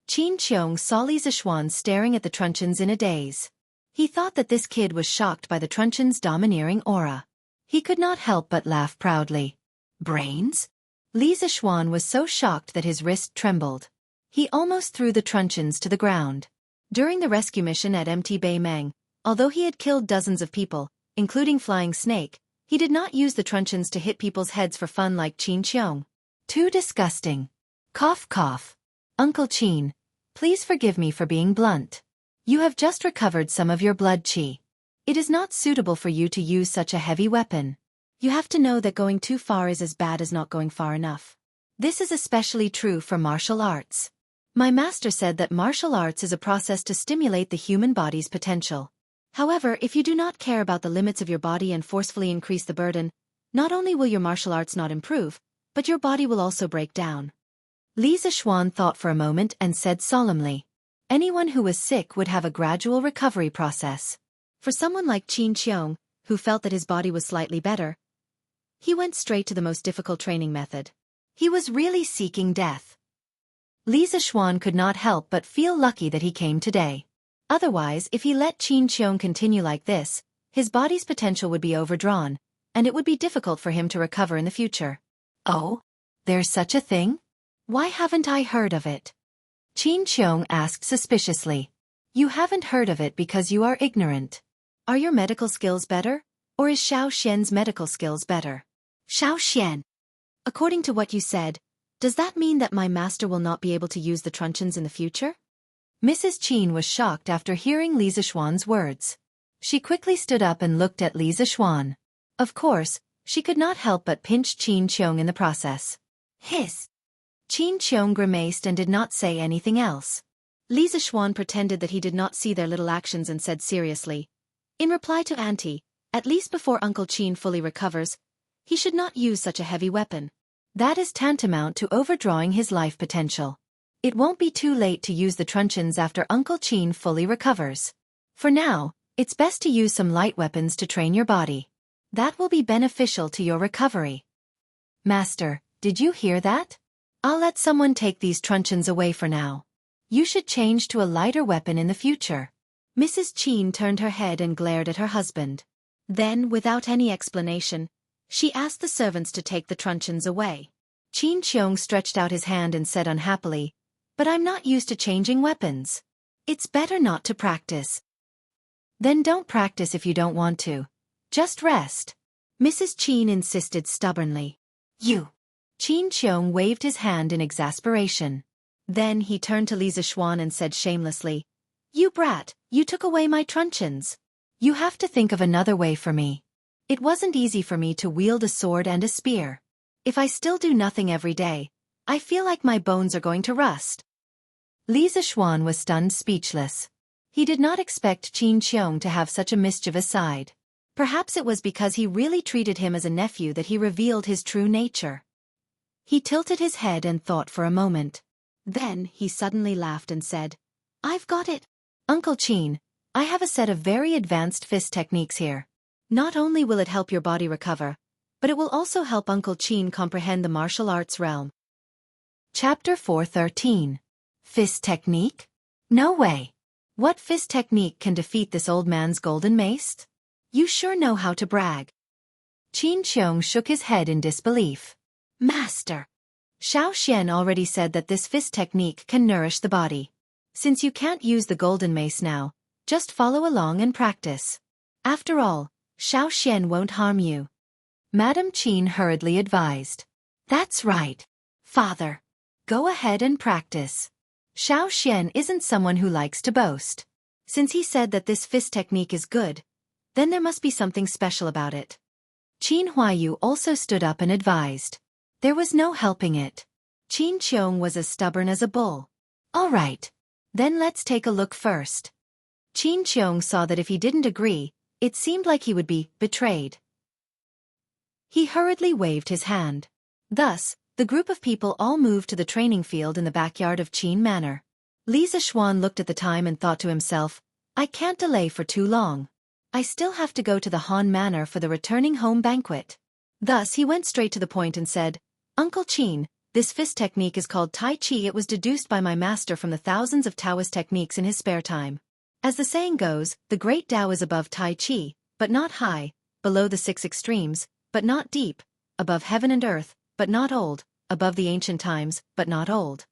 Qin Qiong saw Li Zixuan staring at the truncheons in a daze. He thought that this kid was shocked by the truncheon's domineering aura. He could not help but laugh proudly. Brains? Li Zixuan was so shocked that his wrist trembled. He almost threw the truncheons to the ground. During the rescue mission at Mt. Bei Meng, although he had killed dozens of people, including Flying Snake, he did not use the truncheons to hit people's heads for fun like Qin Qiong. Too disgusting. Cough cough. Uncle Qin, please forgive me for being blunt. You have just recovered some of your blood qi. It is not suitable for you to use such a heavy weapon. You have to know that going too far is as bad as not going far enough. This is especially true for martial arts. My master said that martial arts is a process to stimulate the human body's potential. However, if you do not care about the limits of your body and forcefully increase the burden, not only will your martial arts not improve, but your body will also break down. Li Zixuan thought for a moment and said solemnly, anyone who was sick would have a gradual recovery process. For someone like Qin Qiong, who felt that his body was slightly better, he went straight to the most difficult training method. He was really seeking death. Li Zixuan could not help but feel lucky that he came today. Otherwise, if he let Qin Qiong continue like this, his body's potential would be overdrawn, and it would be difficult for him to recover in the future. Oh? There's such a thing? Why haven't I heard of it? Qin Qiong asked suspiciously. You haven't heard of it because you are ignorant. Are your medical skills better? Or is Xiao Xian's medical skills better? Xiao Xian. According to what you said, does that mean that my master will not be able to use the truncheons in the future? Mrs. Qin was shocked after hearing Li Zixuan's words. She quickly stood up and looked at Li Zixuan. Of course, she could not help but pinch Qin Qiong in the process. Hiss. Qin Qiong grimaced and did not say anything else. Li Zixuan pretended that he did not see their little actions and said seriously, in reply to Auntie, at least before Uncle Qin fully recovers, he should not use such a heavy weapon. That is tantamount to overdrawing his life potential. It won't be too late to use the truncheons after Uncle Qin fully recovers. For now, it's best to use some light weapons to train your body. That will be beneficial to your recovery. Master, did you hear that? I'll let someone take these truncheons away for now. You should change to a lighter weapon in the future. Mrs. Qin turned her head and glared at her husband. Then, without any explanation, she asked the servants to take the truncheons away. Qin Qiong stretched out his hand and said unhappily, but I'm not used to changing weapons. It's better not to practice. Then don't practice if you don't want to. Just rest. Mrs. Qin insisted stubbornly. You. Qin Qiong waved his hand in exasperation. Then he turned to Li Zixuan and said shamelessly, You brat, you took away my truncheons. You have to think of another way for me. It wasn't easy for me to wield a sword and a spear. If I still do nothing every day, I feel like my bones are going to rust. Li Zixuan was stunned speechless. He did not expect Qin Qiong to have such a mischievous side. Perhaps it was because he really treated him as a nephew that he revealed his true nature. He tilted his head and thought for a moment. Then he suddenly laughed and said, I've got it. Uncle Qin, I have a set of very advanced fist techniques here. Not only will it help your body recover, but it will also help Uncle Qin comprehend the martial arts realm. Chapter 413. Fist Technique? No way. What fist technique can defeat this old man's golden mace? You sure know how to brag. Qin Qiong shook his head in disbelief. Master. Xiao Xian already said that this fist technique can nourish the body. Since you can't use the golden mace now, just follow along and practice. After all, Xiao Xian won't harm you. Madame Qin hurriedly advised. That's right. Father. Go ahead and practice. Xiao Xian isn't someone who likes to boast. Since he said that this fist technique is good, then there must be something special about it. Qin Huayu also stood up and advised. There was no helping it. Qin Qiong was as stubborn as a bull. All right. Then let's take a look first. Qin Qiong saw that if he didn't agree, it seemed like he would be betrayed. He hurriedly waved his hand. Thus, the group of people all moved to the training field in the backyard of Qin Manor. Li Zixuan looked at the time and thought to himself, I can't delay for too long. I still have to go to the Han Manor for the returning home banquet. Thus he went straight to the point and said, Uncle Qin, this fist technique is called Tai Chi. It was deduced by my master from the thousands of Taoist techniques in his spare time. As the saying goes, the great Tao is above Tai Chi, but not high, below the six extremes, but not deep, above heaven and earth, but not old, above the ancient times, but not old.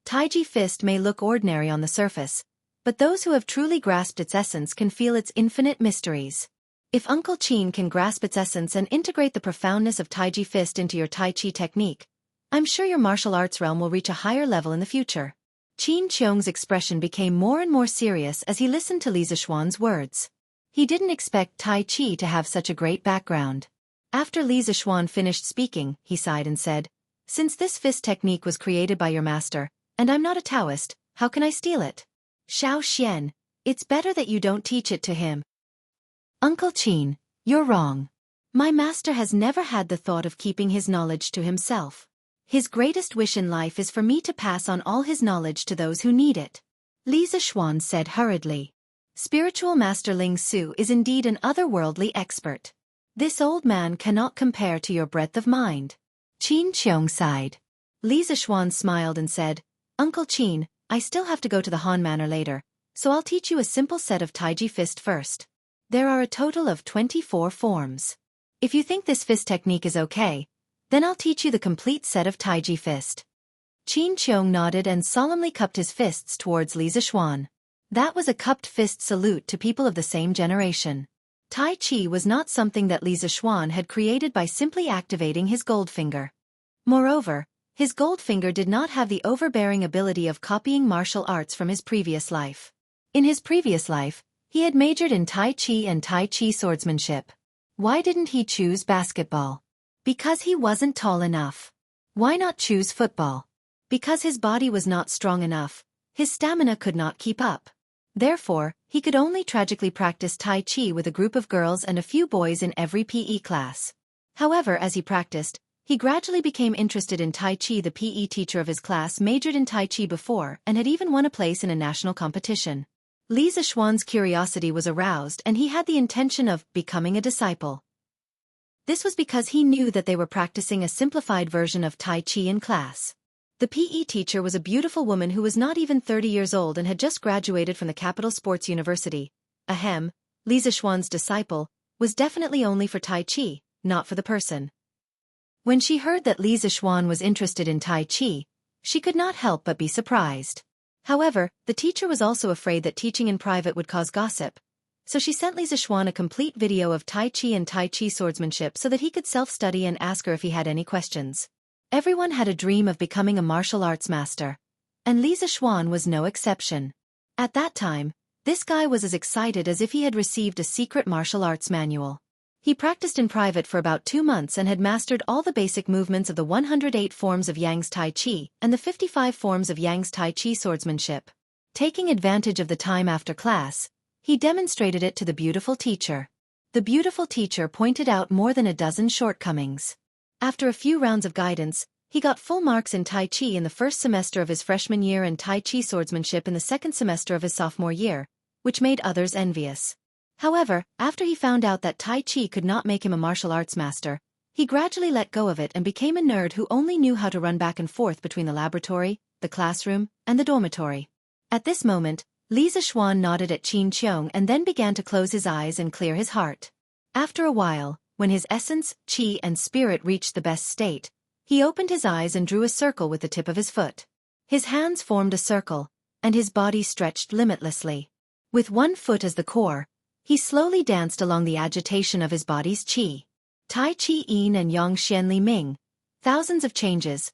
Taiji fist may look ordinary on the surface, but those who have truly grasped its essence can feel its infinite mysteries. If Uncle Qin can grasp its essence and integrate the profoundness of Taiji fist into your Tai Chi technique, I'm sure your martial arts realm will reach a higher level in the future. Qin Qiong's expression became more and more serious as he listened to Li Zixuan's words. He didn't expect Tai Chi to have such a great background. After Li Zixuan finished speaking, he sighed and said, Since this fist technique was created by your master, and I'm not a Taoist, how can I steal it? Xiao Xian, it's better that you don't teach it to him. Uncle Qin, you're wrong. My master has never had the thought of keeping his knowledge to himself. His greatest wish in life is for me to pass on all his knowledge to those who need it. Li Zixuan said hurriedly. Spiritual Master Ling Su is indeed an otherworldly expert. This old man cannot compare to your breadth of mind. Qin Qiong sighed. Li Zixuan smiled and said, Uncle Qin, I still have to go to the Han Manor later, so I'll teach you a simple set of Taiji fist first. There are a total of 24 forms. If you think this fist technique is okay, then I'll teach you the complete set of Taiji fist. Qin Qiong nodded and solemnly cupped his fists towards Li Zixuan. That was a cupped fist salute to people of the same generation. Tai Chi was not something that Li Zixuan had created by simply activating his gold finger. Moreover, his gold finger did not have the overbearing ability of copying martial arts from his previous life. In his previous life, he had majored in Tai Chi and Tai Chi swordsmanship. Why didn't he choose basketball? Because he wasn't tall enough. Why not choose football? Because his body was not strong enough. His stamina could not keep up. Therefore, he could only tragically practice Tai Chi with a group of girls and a few boys in every PE class. However, as he practiced, he gradually became interested in Tai Chi. The PE teacher of his class majored in Tai Chi before and had even won a place in a national competition. Li Zixuan's curiosity was aroused and he had the intention of becoming a disciple. This was because he knew that they were practicing a simplified version of Tai Chi in class. The PE teacher was a beautiful woman who was not even 30 years old and had just graduated from the Capital Sports University. Ahem, Li Zixuan's disciple was definitely only for Tai Chi, not for the person. When she heard that Li Zixuan was interested in Tai Chi, she could not help but be surprised. However, the teacher was also afraid that teaching in private would cause gossip, so she sent Li Zixuan a complete video of Tai Chi and Tai Chi swordsmanship so that he could self-study and ask her if he had any questions. Everyone had a dream of becoming a martial arts master, and Li Zixuan was no exception. At that time, this guy was as excited as if he had received a secret martial arts manual. He practiced in private for about 2 months and had mastered all the basic movements of the 108 forms of Yang's Tai Chi and the 55 forms of Yang's Tai Chi swordsmanship. Taking advantage of the time after class, he demonstrated it to the beautiful teacher. The beautiful teacher pointed out more than a dozen shortcomings. After a few rounds of guidance, he got full marks in Tai Chi in the first semester of his freshman year and Tai Chi swordsmanship in the second semester of his sophomore year, which made others envious. However, after he found out that Tai Chi could not make him a martial arts master, he gradually let go of it and became a nerd who only knew how to run back and forth between the laboratory, the classroom, and the dormitory. At this moment, Li Zixuan nodded at Qin Qiong and then began to close his eyes and clear his heart. After a while, when his essence, qi and spirit reached the best state, he opened his eyes and drew a circle with the tip of his foot. His hands formed a circle, and his body stretched limitlessly. With one foot as the core, he slowly danced along the agitation of his body's qi. Tai Chi Yin and Yang Xian Li Ming. Thousands of changes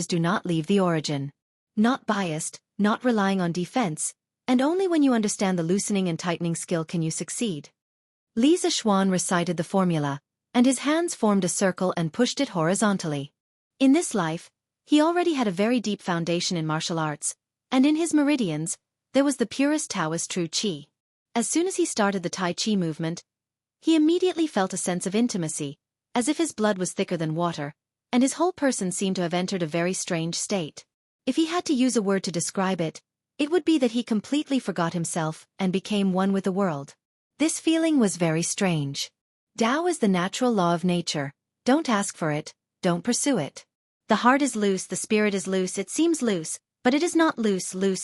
do not leave the origin. Not biased, not relying on defense, And only when you understand the loosening and tightening skill can you succeed. Li Zishuan recited the formula, and his hands formed a circle and pushed it horizontally. In this life, he already had a very deep foundation in martial arts, and in his meridians, there was the purest Taoist true qi. As soon as he started the Tai Chi movement, he immediately felt a sense of intimacy, as if his blood was thicker than water, and his whole person seemed to have entered a very strange state. If he had to use a word to describe it, it would be that he completely forgot himself and became one with the world. This feeling was very strange. Tao is the natural law of nature. Don't ask for it, don't pursue it. The heart is loose, the spirit is loose, it seems loose, but it is not loose. Li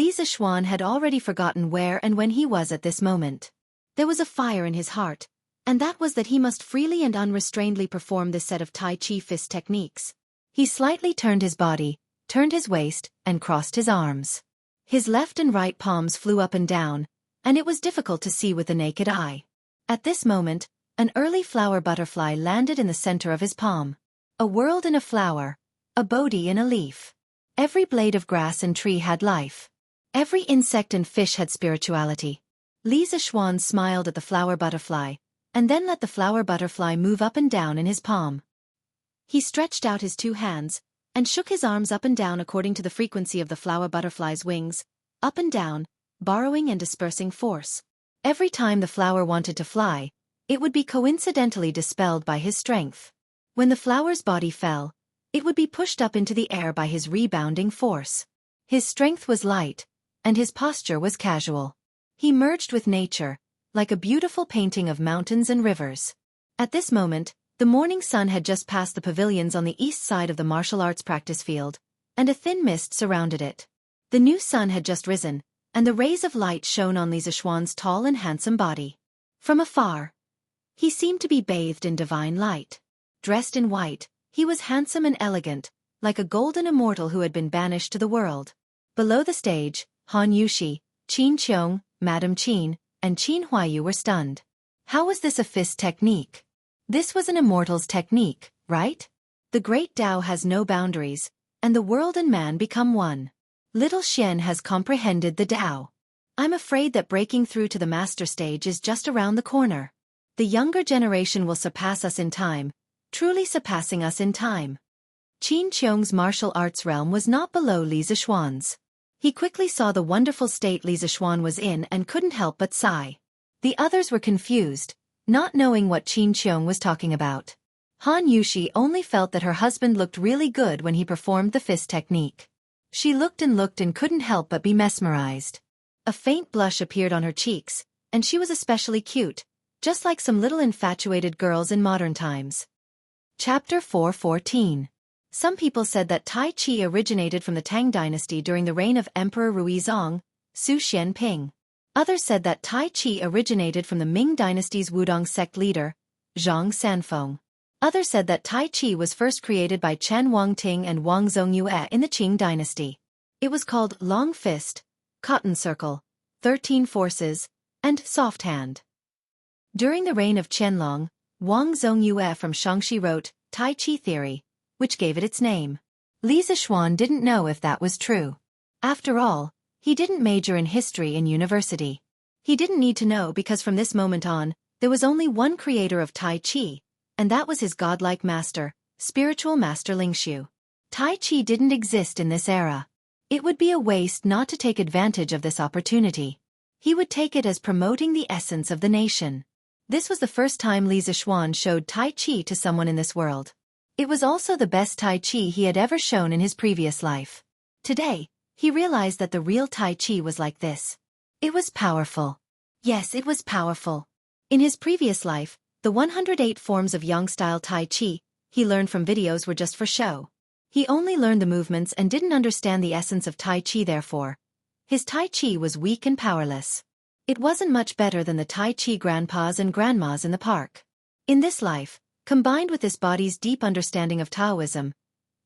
Zishuan had already forgotten where and when he was at this moment. There was a fire in his heart, and that was that he must freely and unrestrainedly perform this set of Tai Chi fist techniques. He slightly turned his body, turned his waist, and crossed his arms. His left and right palms flew up and down, and it was difficult to see with the naked eye. At this moment, an early flower butterfly landed in the center of his palm. A world in a flower, a Bodhi in a leaf. Every blade of grass and tree had life. Every insect and fish had spirituality. Li Zishuan smiled at the flower butterfly, and then let the flower butterfly move up and down in his palm. He stretched out his two hands, and shook his arms up and down according to the frequency of the flower butterfly's wings, up and down, borrowing and dispersing force. Every time the flower wanted to fly, it would be coincidentally dispelled by his strength. When the flower's body fell, it would be pushed up into the air by his rebounding force. His strength was light, and his posture was casual. He merged with nature, like a beautiful painting of mountains and rivers. At this moment, the morning sun had just passed the pavilions on the east side of the martial arts practice field, and a thin mist surrounded it. The new sun had just risen, and the rays of light shone on Li Zishuan's tall and handsome body. From afar, he seemed to be bathed in divine light. Dressed in white, he was handsome and elegant, like a golden immortal who had been banished to the world. Below the stage, Han Yushi, Qin Qiong, Madame Qin, and Qin Huayu were stunned. How was this a fist technique? This was an immortal's technique, right? The great Tao has no boundaries, and the world and man become one. Little Xian has comprehended the Tao. I'm afraid that breaking through to the master stage is just around the corner. The younger generation will surpass us in time, truly surpassing us in time. Qin Qiong's martial arts realm was not below Li Zishuan's. He quickly saw the wonderful state Li Zishuan was in and couldn't help but sigh. The others were confused, not knowing what Qin Qiong was talking about. Han Yushi only felt that her husband looked really good when he performed the fist technique. She looked and couldn't help but be mesmerized. A faint blush appeared on her cheeks, and she was especially cute, just like some little infatuated girls in modern times. Chapter 4:14. Some people said that Tai Chi originated from the Tang dynasty during the reign of Emperor Ruizong, Su Xianping. Others said that Tai Chi originated from the Ming dynasty's Wudong sect leader, Zhang Sanfeng. Others said that Tai Chi was first created by Chen Wangting and Wang Zongyue in the Qing dynasty. It was called Long Fist, Cotton Circle, 13 Forces, and Soft Hand. During the reign of Qianlong, Wang Zongyue from Xianxia wrote Tai Chi Theory, which gave it its name. Li Zishuan didn't know if that was true. After all, he didn't major in history in university. He didn't need to know because from this moment on, there was only one creator of Tai Chi, and that was his godlike master, spiritual master Lingxiu. Tai Chi didn't exist in this era. It would be a waste not to take advantage of this opportunity. He would take it as promoting the essence of the nation. This was the first time Li Zishuan showed Tai Chi to someone in this world. It was also the best Tai Chi he had ever shown in his previous life. Today, he realized that the real Tai Chi was like this. It was powerful. Yes, it was powerful. In his previous life, the 108 forms of Yang-style Tai Chi he learned from videos were just for show. He only learned the movements and didn't understand the essence of Tai Chi therefore. His Tai Chi was weak and powerless. It wasn't much better than the Tai Chi grandpas and grandmas in the park. In this life, combined with this body's deep understanding of Taoism,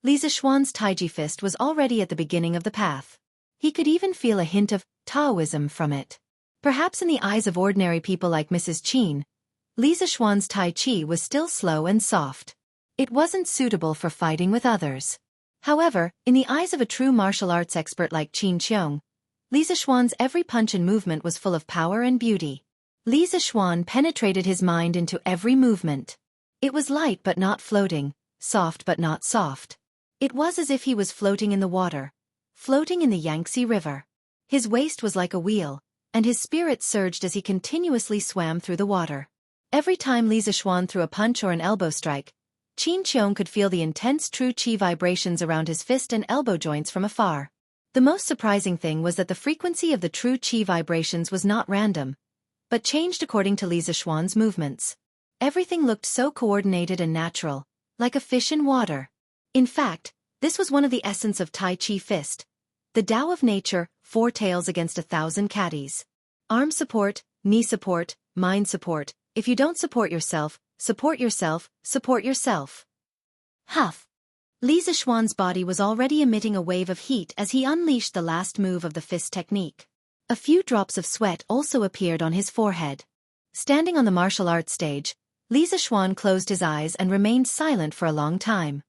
Li Zishuan's Taiji fist was already at the beginning of the path. He could even feel a hint of Taoism from it. Perhaps in the eyes of ordinary people like Mrs. Qin, Li Zishuan's Tai Chi was still slow and soft. It wasn't suitable for fighting with others. However, in the eyes of a true martial arts expert like Qin Qiong, Li Zixuan's every punch and movement was full of power and beauty. Li Zixuan penetrated his mind into every movement. It was light but not floating, soft but not soft. It was as if he was floating in the water, floating in the Yangtze River. His waist was like a wheel, and his spirit surged as he continuously swam through the water. Every time Li Zixuan threw a punch or an elbow strike, Xianxia could feel the intense true qi vibrations around his fist and elbow joints from afar. The most surprising thing was that the frequency of the true qi vibrations was not random, but changed according to Li Zixuan's movements. Everything looked so coordinated and natural, like a fish in water. In fact, this was one of the essence of Tai Chi fist. The Tao of nature, 4 tails against 1,000 caddies. Arm support, knee support, mind support. If you don't support yourself, support yourself, support yourself. Huff. Li Zixuan's body was already emitting a wave of heat as he unleashed the last move of the fist technique. A few drops of sweat also appeared on his forehead. Standing on the martial arts stage, Li Zixuan closed his eyes and remained silent for a long time.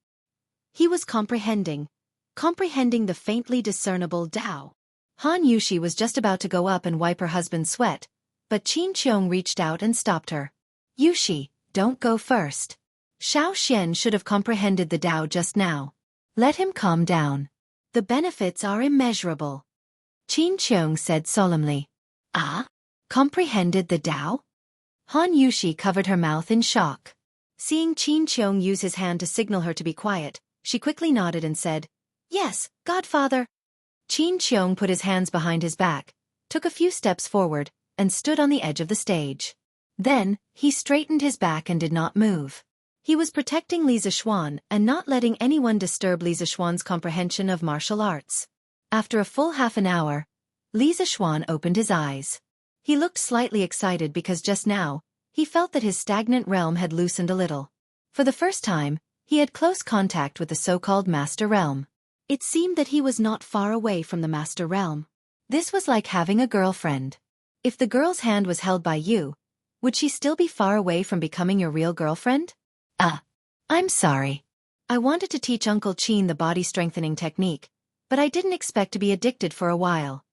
He was comprehending the faintly discernible Tao. Han Yushi was just about to go up and wipe her husband's sweat, but Xianxia reached out and stopped her. Yushi, don't go first. Xiao Xian should have comprehended the Tao just now. Let him calm down. The benefits are immeasurable. Xianxia said solemnly. Ah? Comprehended the Tao? Han Yushi covered her mouth in shock. Seeing Xianxia use his hand to signal her to be quiet, she quickly nodded and said, Yes, Godfather. Xianxia put his hands behind his back, took a few steps forward, and stood on the edge of the stage. Then, he straightened his back and did not move. He was protecting Li Zixuan and not letting anyone disturb Li Zixuan's comprehension of martial arts. After a full half an hour, Li Zixuan opened his eyes. He looked slightly excited because just now, he felt that his stagnant realm had loosened a little. For the first time, he had close contact with the so-called Master Realm. It seemed that he was not far away from the Master Realm. This was like having a girlfriend. If the girl's hand was held by you, would she still be far away from becoming your real girlfriend? I'm sorry. I wanted to teach Uncle Qin the body-strengthening technique, but I didn't expect to be addicted for a while.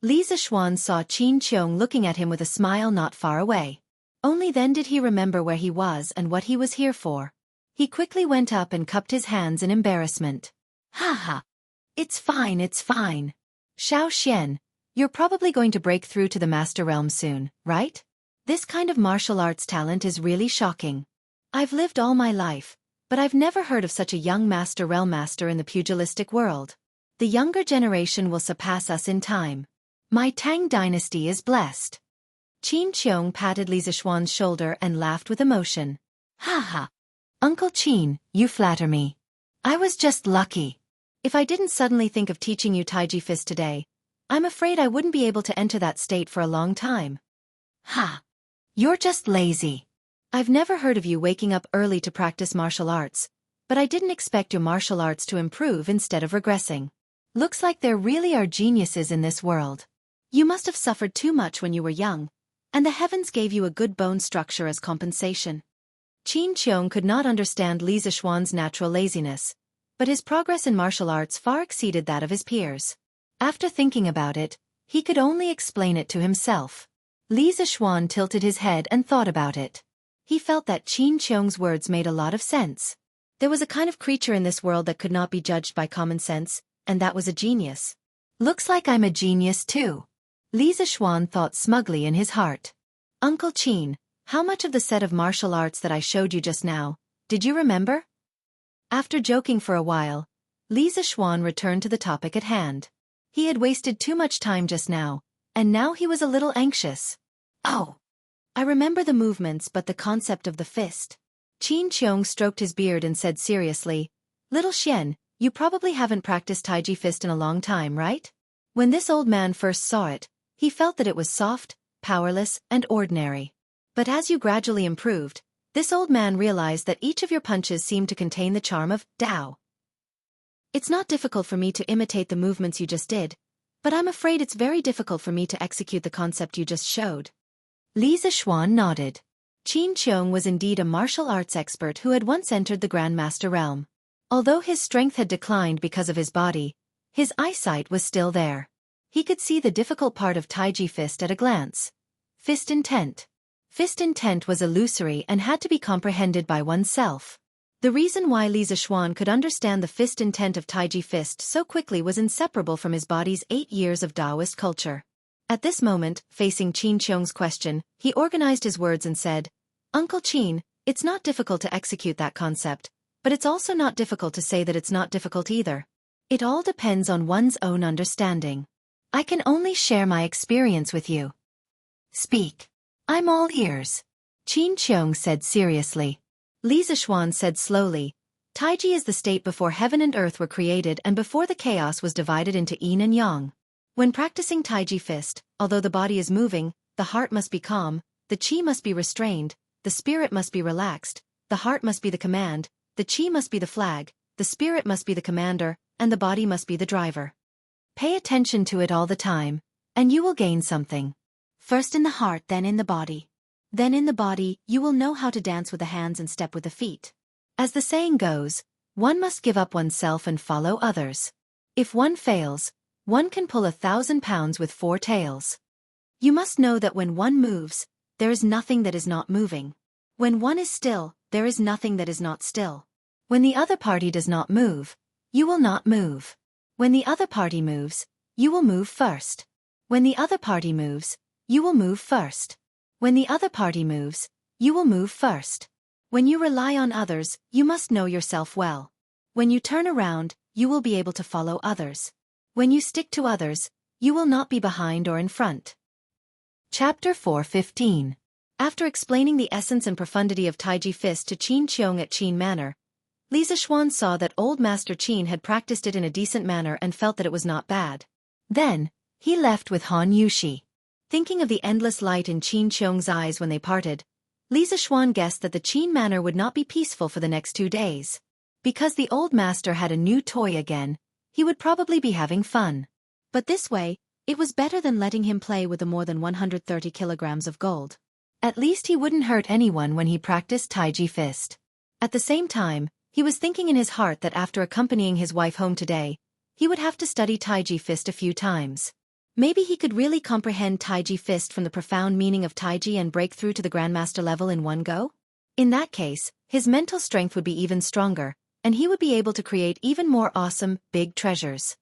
Li Zixuan saw Xianxia looking at him with a smile not far away. Only then did he remember where he was and what he was here for. He quickly went up and cupped his hands in embarrassment. Ha. It's fine. Xiao Xian, you're probably going to break through to the Master Realm soon, right? This kind of martial arts talent is really shocking. I've lived all my life, but I've never heard of such a young Master Realm master in the pugilistic world. The younger generation will surpass us in time. My Tang dynasty is blessed. Xianxia patted Li Zixuan's shoulder and laughed with emotion. Ha. Uncle Qin, you flatter me. I was just lucky. If I didn't suddenly think of teaching you Taiji fist today, I'm afraid I wouldn't be able to enter that state for a long time. Ha. You're just lazy. I've never heard of you waking up early to practice martial arts, but I didn't expect your martial arts to improve instead of regressing. Looks like there really are geniuses in this world. You must have suffered too much when you were young, and the heavens gave you a good bone structure as compensation. Xianxia could not understand Li Zixuan's natural laziness, but his progress in martial arts far exceeded that of his peers. After thinking about it, he could only explain it to himself. Li Zixuan tilted his head and thought about it. He felt that Xianxia's words made a lot of sense. There was a kind of creature in this world that could not be judged by common sense, and that was a genius. Looks like I'm a genius too. Li Zixuan thought smugly in his heart. Uncle Qin, how much of the set of martial arts that I showed you just now, did you remember? After joking for a while, Li Zixuan returned to the topic at hand. He had wasted too much time just now, and now he was a little anxious. Oh. I remember the movements but the concept of the fist. Xianxia stroked his beard and said seriously, Little Xian, you probably haven't practiced Taiji fist in a long time, right? When this old man first saw it, he felt that it was soft, powerless, and ordinary. But as you gradually improved, this old man realized that each of your punches seemed to contain the charm of Tao. It's not difficult for me to imitate the movements you just did, but I'm afraid it's very difficult for me to execute the concept you just showed. Li Zixuan nodded. Xianxia was indeed a martial arts expert who had once entered the Grandmaster realm. Although his strength had declined because of his body, his eyesight was still there. He could see the difficult part of Taiji fist at a glance. Fist intent. Fist intent was illusory and had to be comprehended by oneself. The reason why Li Zixuan could understand the fist intent of Taiji fist so quickly was inseparable from his body's 8 years of Taoist culture. At this moment, facing Qin Qiong's question, he organized his words and said, "Uncle Qin, it's not difficult to execute that concept, but it's also not difficult to say that it's not difficult either. It all depends on one's own understanding. I can only share my experience with you." "Speak. I'm all ears," Qin Qiong said seriously. Li Zixuan said slowly, "Taiji is the state before heaven and earth were created and before the chaos was divided into yin and yang. When practicing Taiji fist, although the body is moving, the heart must be calm, the qi must be restrained, the spirit must be relaxed, the heart must be the command, the qi must be the flag, the spirit must be the commander, and the body must be the driver. Pay attention to it all the time, and you will gain something. First in the heart, then in the body. Then in the body, you will know how to dance with the hands and step with the feet. As the saying goes, one must give up oneself and follow others. If one fails, one can pull 1,000 pounds with 4 tails. You must know that when one moves, there is nothing that is not moving. When one is still, there is nothing that is not still. When the other party does not move, you will not move. When the other party moves, you will move first. When the other party moves, you will move first. When the other party moves, you will move first. When you rely on others, you must know yourself well. When you turn around, you will be able to follow others. When you stick to others, you will not be behind or in front." Chapter 4:15. After explaining the essence and profundity of Taiji fist to Qin Qiong at Qin Manor, Li Zixuan saw that old Master Qin had practiced it in a decent manner and felt that it was not bad. Then, he left with Han Yushi. Thinking of the endless light in Qin Qiong's eyes when they parted, Li Zixuan guessed that the Qin Manor would not be peaceful for the next 2 days. Because the old master had a new toy again, he would probably be having fun. But this way, it was better than letting him play with the more than 130 kilograms of gold. At least he wouldn't hurt anyone when he practiced Taiji fist. At the same time, he was thinking in his heart that after accompanying his wife home today, he would have to study Taiji fist a few times. Maybe he could really comprehend Taiji fist from the profound meaning of Taiji and break through to the Grandmaster level in one go? In that case, his mental strength would be even stronger, and he would be able to create even more awesome, big treasures.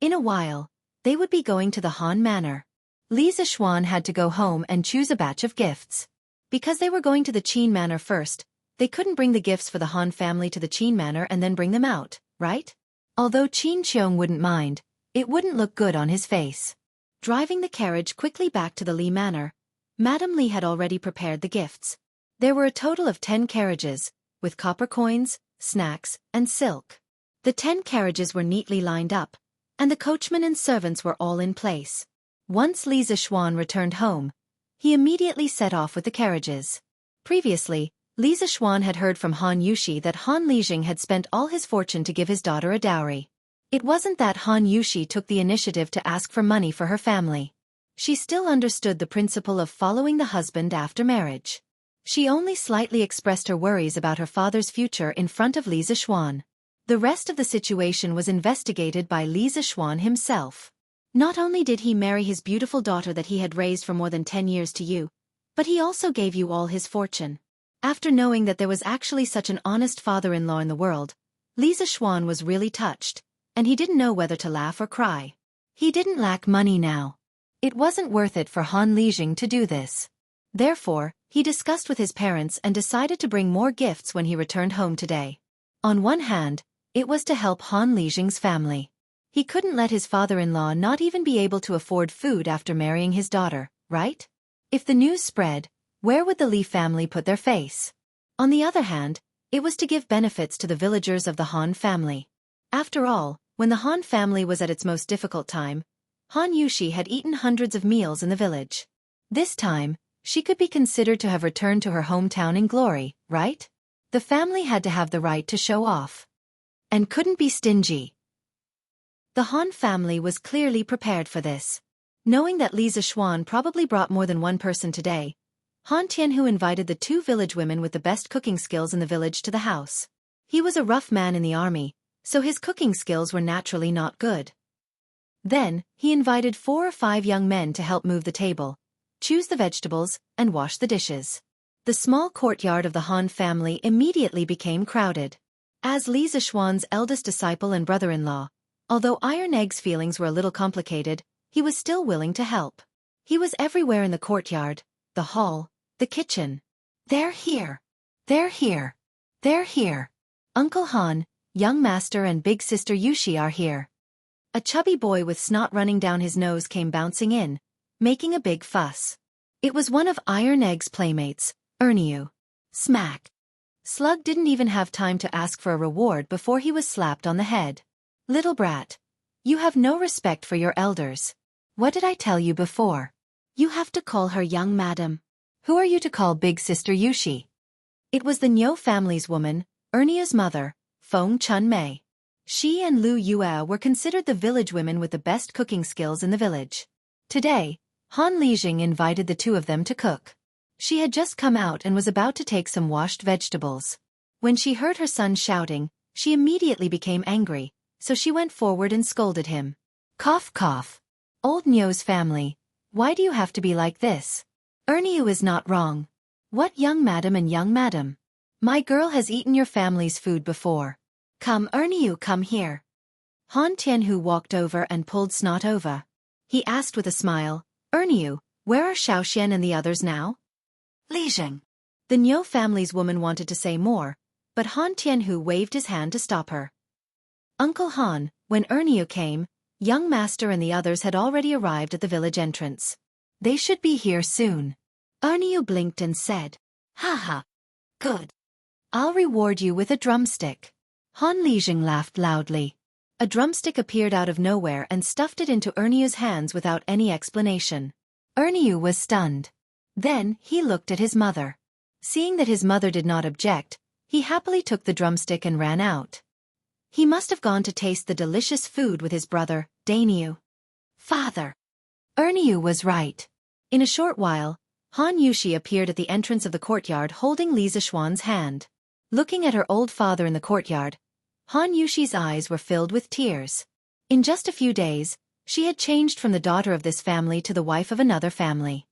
In a while, they would be going to the Han Manor. Li Zixuan had to go home and choose a batch of gifts. Because they were going to the Qin Manor first, they couldn't bring the gifts for the Han family to the Qin Manor and then bring them out, right? Although Qin Qiong wouldn't mind, it wouldn't look good on his face. Driving the carriage quickly back to the Li Manor, Madame Li had already prepared the gifts. There were a total of 10 carriages, with copper coins, snacks, and silk. The 10 carriages were neatly lined up, and the coachmen and servants were all in place. Once Li Zixuan returned home, he immediately set off with the carriages. Previously, Li Zixuan had heard from Han Yushi that Han Lijing had spent all his fortune to give his daughter a dowry. It wasn't that Han Yushi took the initiative to ask for money for her family. She still understood the principle of following the husband after marriage. She only slightly expressed her worries about her father's future in front of Li Zixuan. The rest of the situation was investigated by Li Zixuan himself. Not only did he marry his beautiful daughter that he had raised for more than 10 years to you, but he also gave you all his fortune. After knowing that there was actually such an honest father-in-law in the world, Li Zixuan was really touched, and he didn't know whether to laugh or cry. He didn't lack money now. It wasn't worth it for Han Lijing to do this. Therefore, he discussed with his parents and decided to bring more gifts when he returned home today. On one hand, it was to help Han Lijing's family. He couldn't let his father-in-law not even be able to afford food after marrying his daughter, right? If the news spread, where would the Li family put their face? On the other hand, it was to give benefits to the villagers of the Han family. After all, when the Han family was at its most difficult time, Han Yushi had eaten hundreds of meals in the village. This time, she could be considered to have returned to her hometown in glory, right? The family had to have the right to show off. And couldn't be stingy. The Han family was clearly prepared for this. Knowing that Li Zixuan probably brought more than one person today, Han Tianhu invited the 2 village women with the best cooking skills in the village to the house. He was a rough man in the army, so his cooking skills were naturally not good. Then, he invited 4 or 5 young men to help move the table, choose the vegetables, and wash the dishes. The small courtyard of the Han family immediately became crowded. As Li Zixuan's eldest disciple and brother-in-law, although Iron Egg's feelings were a little complicated, he was still willing to help. He was everywhere in the courtyard, the hall, the kitchen. "They're here. They're here. They're here. Uncle Han, young master and big sister Yushi are here." A chubby boy with snot running down his nose came bouncing in, making a big fuss. It was one of Iron Egg's playmates, Erniu. Smack. Slug didn't even have time to ask for a reward before he was slapped on the head. "Little brat. You have no respect for your elders. What did I tell you before? You have to call her young madam. Who are you to call big sister Yushi?" It was the Niu family's woman, Erniu's mother, Feng Chun-mei. She and Lu Yue were considered the village women with the best cooking skills in the village. Today, Han Lijing invited the two of them to cook. She had just come out and was about to take some washed vegetables. When she heard her son shouting, she immediately became angry, so she went forward and scolded him. "Cough cough. Old Niu's family, why do you have to be like this? Erniu is not wrong. What young madam and young madam? My girl has eaten your family's food before. Come Erniu, come here." Han Tianhu walked over and pulled Snot over. He asked with a smile, "Erniu, where are Xiaoxian and the others now?" "Lijing." The Niu family's woman wanted to say more, but Han Tianhu waved his hand to stop her. "Uncle Han, when Erniu came, young master and the others had already arrived at the village entrance. They should be here soon." Erniu blinked and said, "Haha. Good. I'll reward you with a drumstick." Han Lijing laughed loudly. A drumstick appeared out of nowhere and stuffed it into Erniu's hands without any explanation. Erniu was stunned. Then, he looked at his mother. Seeing that his mother did not object, he happily took the drumstick and ran out. He must have gone to taste the delicious food with his brother, Dainiu. "Father." Erniu was right. In a short while, Han Yushi appeared at the entrance of the courtyard holding Li Zixuan's hand. Looking at her old father in the courtyard, Han Yushi's eyes were filled with tears. In just a few days, she had changed from the daughter of this family to the wife of another family.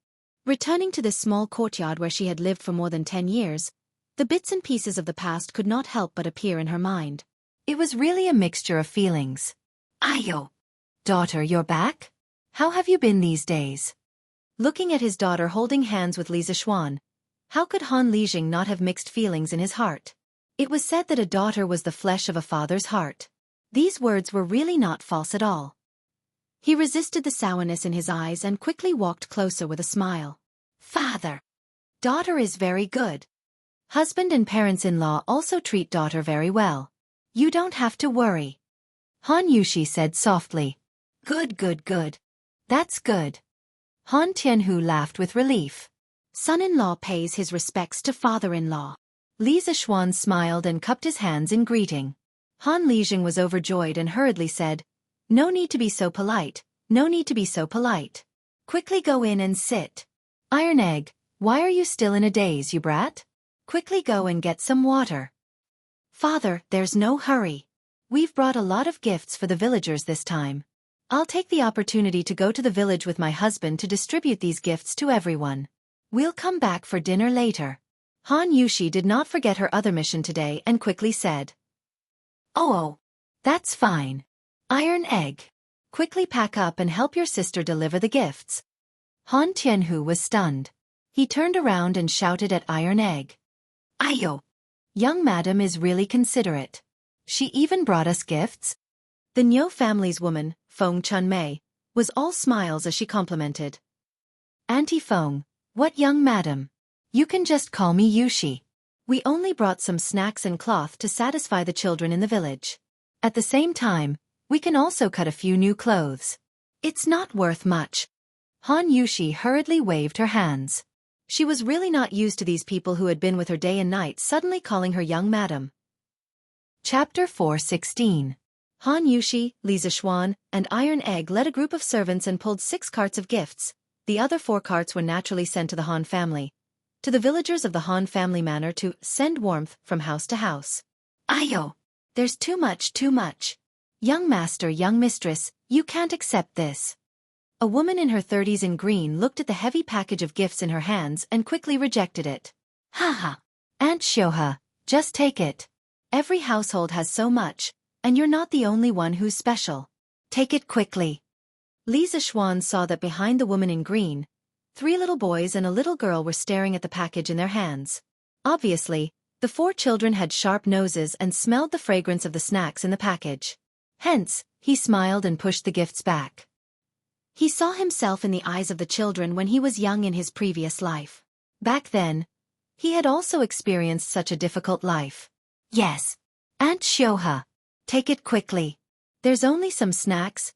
Returning to this small courtyard where she had lived for more than 10 years, the bits and pieces of the past could not help but appear in her mind. It was really a mixture of feelings. "Ayo. Daughter, you're back? How have you been these days?" Looking at his daughter holding hands with Li Zixuan, how could Han Lijing not have mixed feelings in his heart? It was said that a daughter was the flesh of a father's heart. These words were really not false at all. He resisted the sourness in his eyes and quickly walked closer with a smile. "Father. Daughter is very good. Husband and parents-in-law also treat daughter very well. You don't have to worry." Han Yushi said softly. "Good, good, good. That's good." Han Tianhu laughed with relief. Son-in-law pays his respects to father-in-law. Li Zixuan smiled and cupped his hands in greeting. Han Lijing was overjoyed and hurriedly said, "No need to be so polite, no need to be so polite. Quickly go in and sit. Iron Egg, why are you still in a daze, you brat? Quickly go and get some water." "Father, there's no hurry. We've brought a lot of gifts for the villagers this time. I'll take the opportunity to go to the village with my husband to distribute these gifts to everyone. We'll come back for dinner later." Han Yushi did not forget her other mission today and quickly said, "Oh, that's fine. Iron Egg. Quickly pack up and help your sister deliver the gifts." Han Tianhu was stunned. He turned around and shouted at Iron Egg. "Ayo! Young madam is really considerate. She even brought us gifts." The Niu family's woman, Feng Chun-mei, was all smiles as she complimented. "Auntie Feng, what young madam? You can just call me Yushi. We only brought some snacks and cloth to satisfy the children in the village. At the same time, we can also cut a few new clothes. It's not worth much." Han Yushi hurriedly waved her hands. She was really not used to these people who had been with her day and night suddenly calling her young madam. Chapter 4:16. Han Yushi, Li Zixuan, and Iron Egg led a group of servants and pulled 6 carts of gifts. The other 4 carts were naturally sent to the Han family, to the villagers of the Han family manor to send warmth from house to house. "Ayo! There's too much, too much. Young master, young mistress, you can't accept this. A woman in her 30s in green looked at the heavy package of gifts in her hands and quickly rejected it. Haha. Aunt Shoha, just take it. Every household has so much, and you're not the only one who's special. Take it quickly. Li Zixuan saw that behind the woman in green, 3 little boys and a little girl were staring at the package in their hands. Obviously, the 4 children had sharp noses and smelled the fragrance of the snacks in the package. Hence, he smiled and pushed the gifts back. He saw himself in the eyes of the children when he was young in his previous life. Back then, he had also experienced such a difficult life. Yes. Aunt Shoha. Take it quickly. There's only some snacks,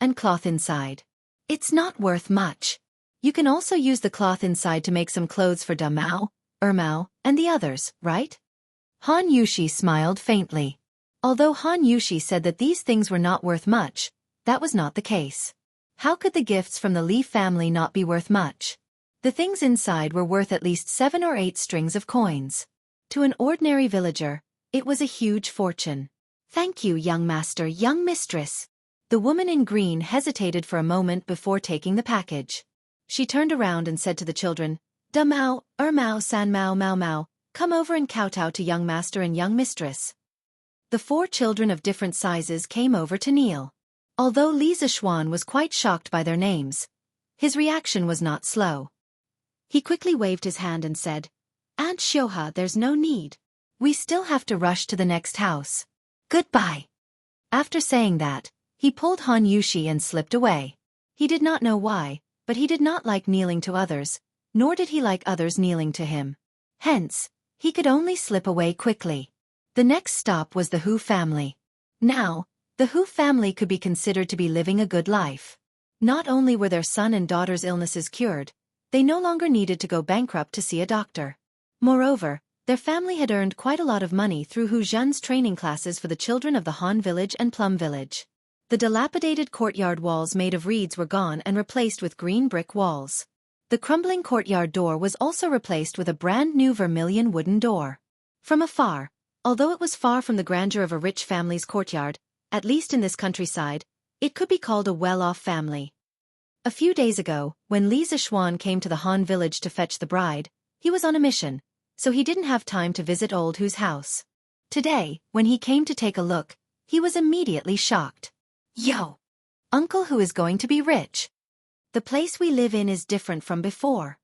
and cloth inside. It's not worth much. You can also use the cloth inside to make some clothes for Da Mao, Mao, and the others, right? Han Yushi smiled faintly. Although Han Yushi said that these things were not worth much, that was not the case. How could the gifts from the Li family not be worth much? The things inside were worth at least 7 or 8 strings of coins. To an ordinary villager, it was a huge fortune. Thank you, young master, young mistress. The woman in green hesitated for a moment before taking the package. She turned around and said to the children, Da Mao, Mao, San Mao, Mao Mao, come over and kowtow to young master and young mistress. The 4 children of different sizes came over to kneel. Although Li Zixuan was quite shocked by their names, his reaction was not slow. He quickly waved his hand and said, Aunt Shoha, there's no need. We still have to rush to the next house. Goodbye. After saying that, he pulled Han Yushi and slipped away. He did not know why, but he did not like kneeling to others, nor did he like others kneeling to him. Hence, he could only slip away quickly. The next stop was the Hu family. Now, the Hu family could be considered to be living a good life. Not only were their son and daughter's illnesses cured, they no longer needed to go bankrupt to see a doctor. Moreover, their family had earned quite a lot of money through Hu Zhen's training classes for the children of the Han village and Plum village. The dilapidated courtyard walls made of reeds were gone and replaced with green brick walls. The crumbling courtyard door was also replaced with a brand new vermilion wooden door. From afar, although it was far from the grandeur of a rich family's courtyard, at least in this countryside, it could be called a well-off family. A few days ago, when Li Zixuan came to the Han village to fetch the bride, he was on a mission, so he didn't have time to visit Old Hu's house. Today, when he came to take a look, he was immediately shocked. Yo! Uncle Hu is going to be rich. The place we live in is different from before.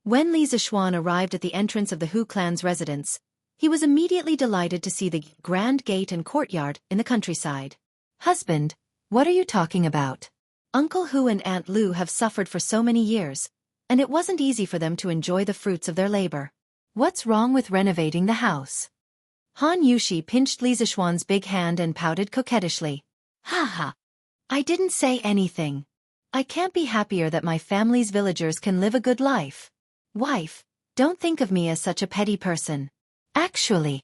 When Li Zixuan arrived at the entrance of the Hu clan's residence, he was immediately delighted to see the grand gate and courtyard in the countryside. Husband, what are you talking about? Uncle Hu and Aunt Lu have suffered for so many years, and it wasn't easy for them to enjoy the fruits of their labor. What's wrong with renovating the house? Han Yushi pinched Li Zixuan's big hand and pouted coquettishly. Haha. I didn't say anything. I can't be happier that my family's villagers can live a good life. Wife, don't think of me as such a petty person. Actually,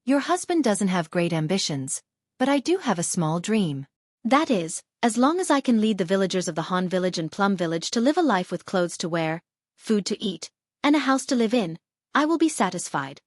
your husband doesn't have great ambitions, but I do have a small dream. That is, as long as I can lead the villagers of the Han village and Plum village to live a life with clothes to wear, food to eat, and a house to live in, I will be satisfied.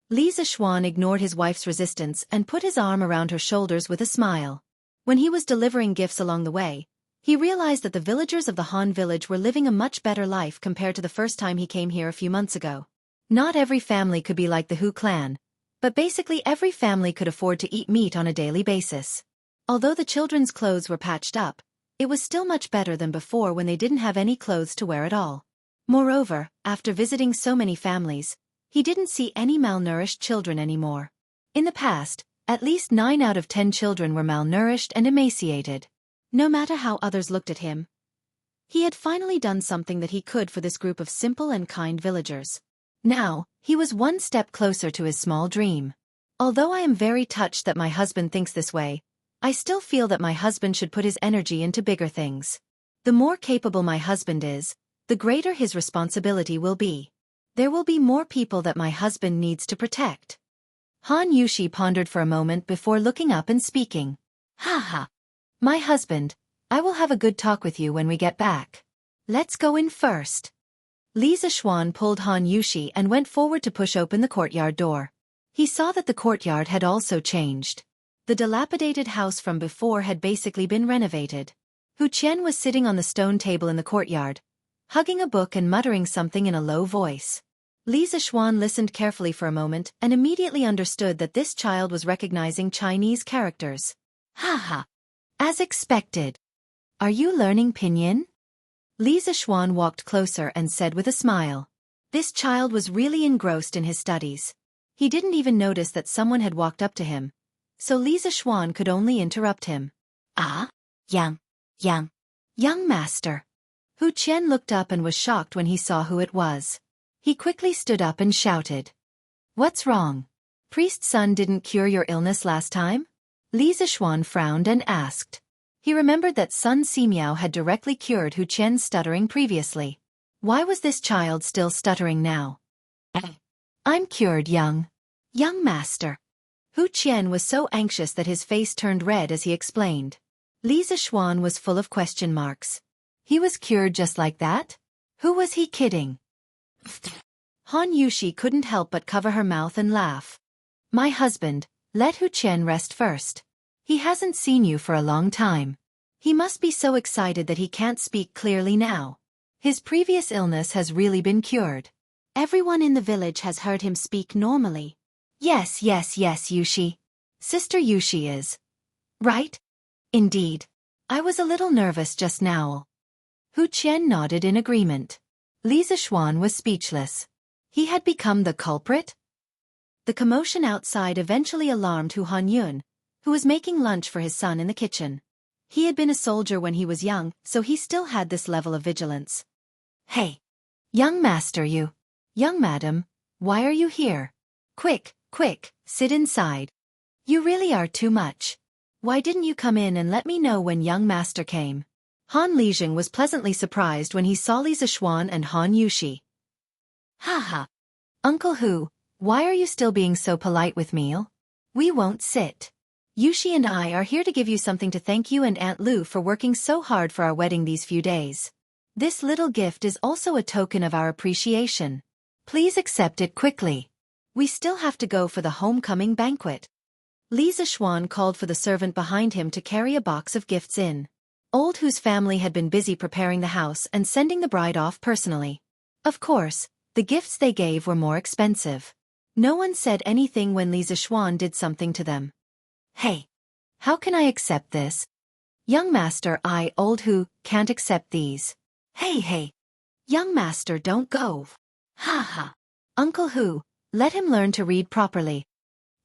Li Zixuan ignored his wife's resistance and put his arm around her shoulders with a smile. When he was delivering gifts along the way, he realized that the villagers of the Han village were living a much better life compared to the first time he came here a few months ago. Not every family could be like the Hu clan, but basically every family could afford to eat meat on a daily basis. Although the children's clothes were patched up, it was still much better than before when they didn't have any clothes to wear at all. Moreover, after visiting so many families, he didn't see any malnourished children anymore. In the past, at least 9 out of 10 children were malnourished and emaciated. No matter how others looked at him, he had finally done something that he could for this group of simple and kind villagers. Now, he was one step closer to his small dream. Although I am very touched that my husband thinks this way, I still feel that my husband should put his energy into bigger things. The more capable my husband is, the greater his responsibility will be. There will be more people that my husband needs to protect. Han Yushi pondered for a moment before looking up and speaking. Haha. My husband, I will have a good talk with you when we get back. Let's go in first. Li Zixuan pulled Han Yushi and went forward to push open the courtyard door. He saw that the courtyard had also changed. The dilapidated house from before had basically been renovated. Hu Qian was sitting on the stone table in the courtyard, hugging a book and muttering something in a low voice. Li Zixuan listened carefully for a moment and immediately understood that this child was recognizing Chinese characters. Haha. As expected. Are you learning pinyin? Li Zixuan walked closer and said with a smile. This child was really engrossed in his studies. He didn't even notice that someone had walked up to him, so Li Zixuan could only interrupt him. Ah? Young master. Hu Qian looked up and was shocked when he saw who it was. He quickly stood up and shouted. What's wrong? Priest's son didn't cure your illness last time? Li Zixuan frowned and asked. He remembered that Sun Simiao had directly cured Hu Qian's stuttering previously. Why was this child still stuttering now? I'm cured, young master. Hu Qian was so anxious that his face turned red as he explained. Li Zixuan was full of question marks. He was cured just like that? Who was he kidding? Han Yushi couldn't help but cover her mouth and laugh. My husband, let Hu Qian rest first. He hasn't seen you for a long time. He must be so excited that he can't speak clearly now. His previous illness has really been cured. Everyone in the village has heard him speak normally. Yes, Yushi. Sister Yushi is. Right? Indeed. I was a little nervous just now. Hu Qian nodded in agreement. Li Zixuan was speechless. He had become the culprit? The commotion outside eventually alarmed Hu Hanyun, who was making lunch for his son in the kitchen. He had been a soldier when he was young, so he still had this level of vigilance. Hey! Young master you! Young madam, why are you here? Quick, sit inside. You really are too much. Why didn't you come in and let me know when young master came? Han Lijing was pleasantly surprised when he saw Li Zixuan and Han Yushi. Haha. Uncle Hu, why are you still being so polite with me? We won't sit. Yushi and I are here to give you something to thank you and Aunt Lu for working so hard for our wedding these few days. This little gift is also a token of our appreciation. Please accept it quickly. We still have to go for the homecoming banquet. Li Zixuan called for the servant behind him to carry a box of gifts in. Old Hu's family had been busy preparing the house and sending the bride off personally. Of course, the gifts they gave were more expensive. No one said anything when Li Zixuan did something to them. Hey! How can I accept this? Young master, Old Hu, can't accept these. Hey! Young master, don't go. Ha! Uncle Hu, let him learn to read properly.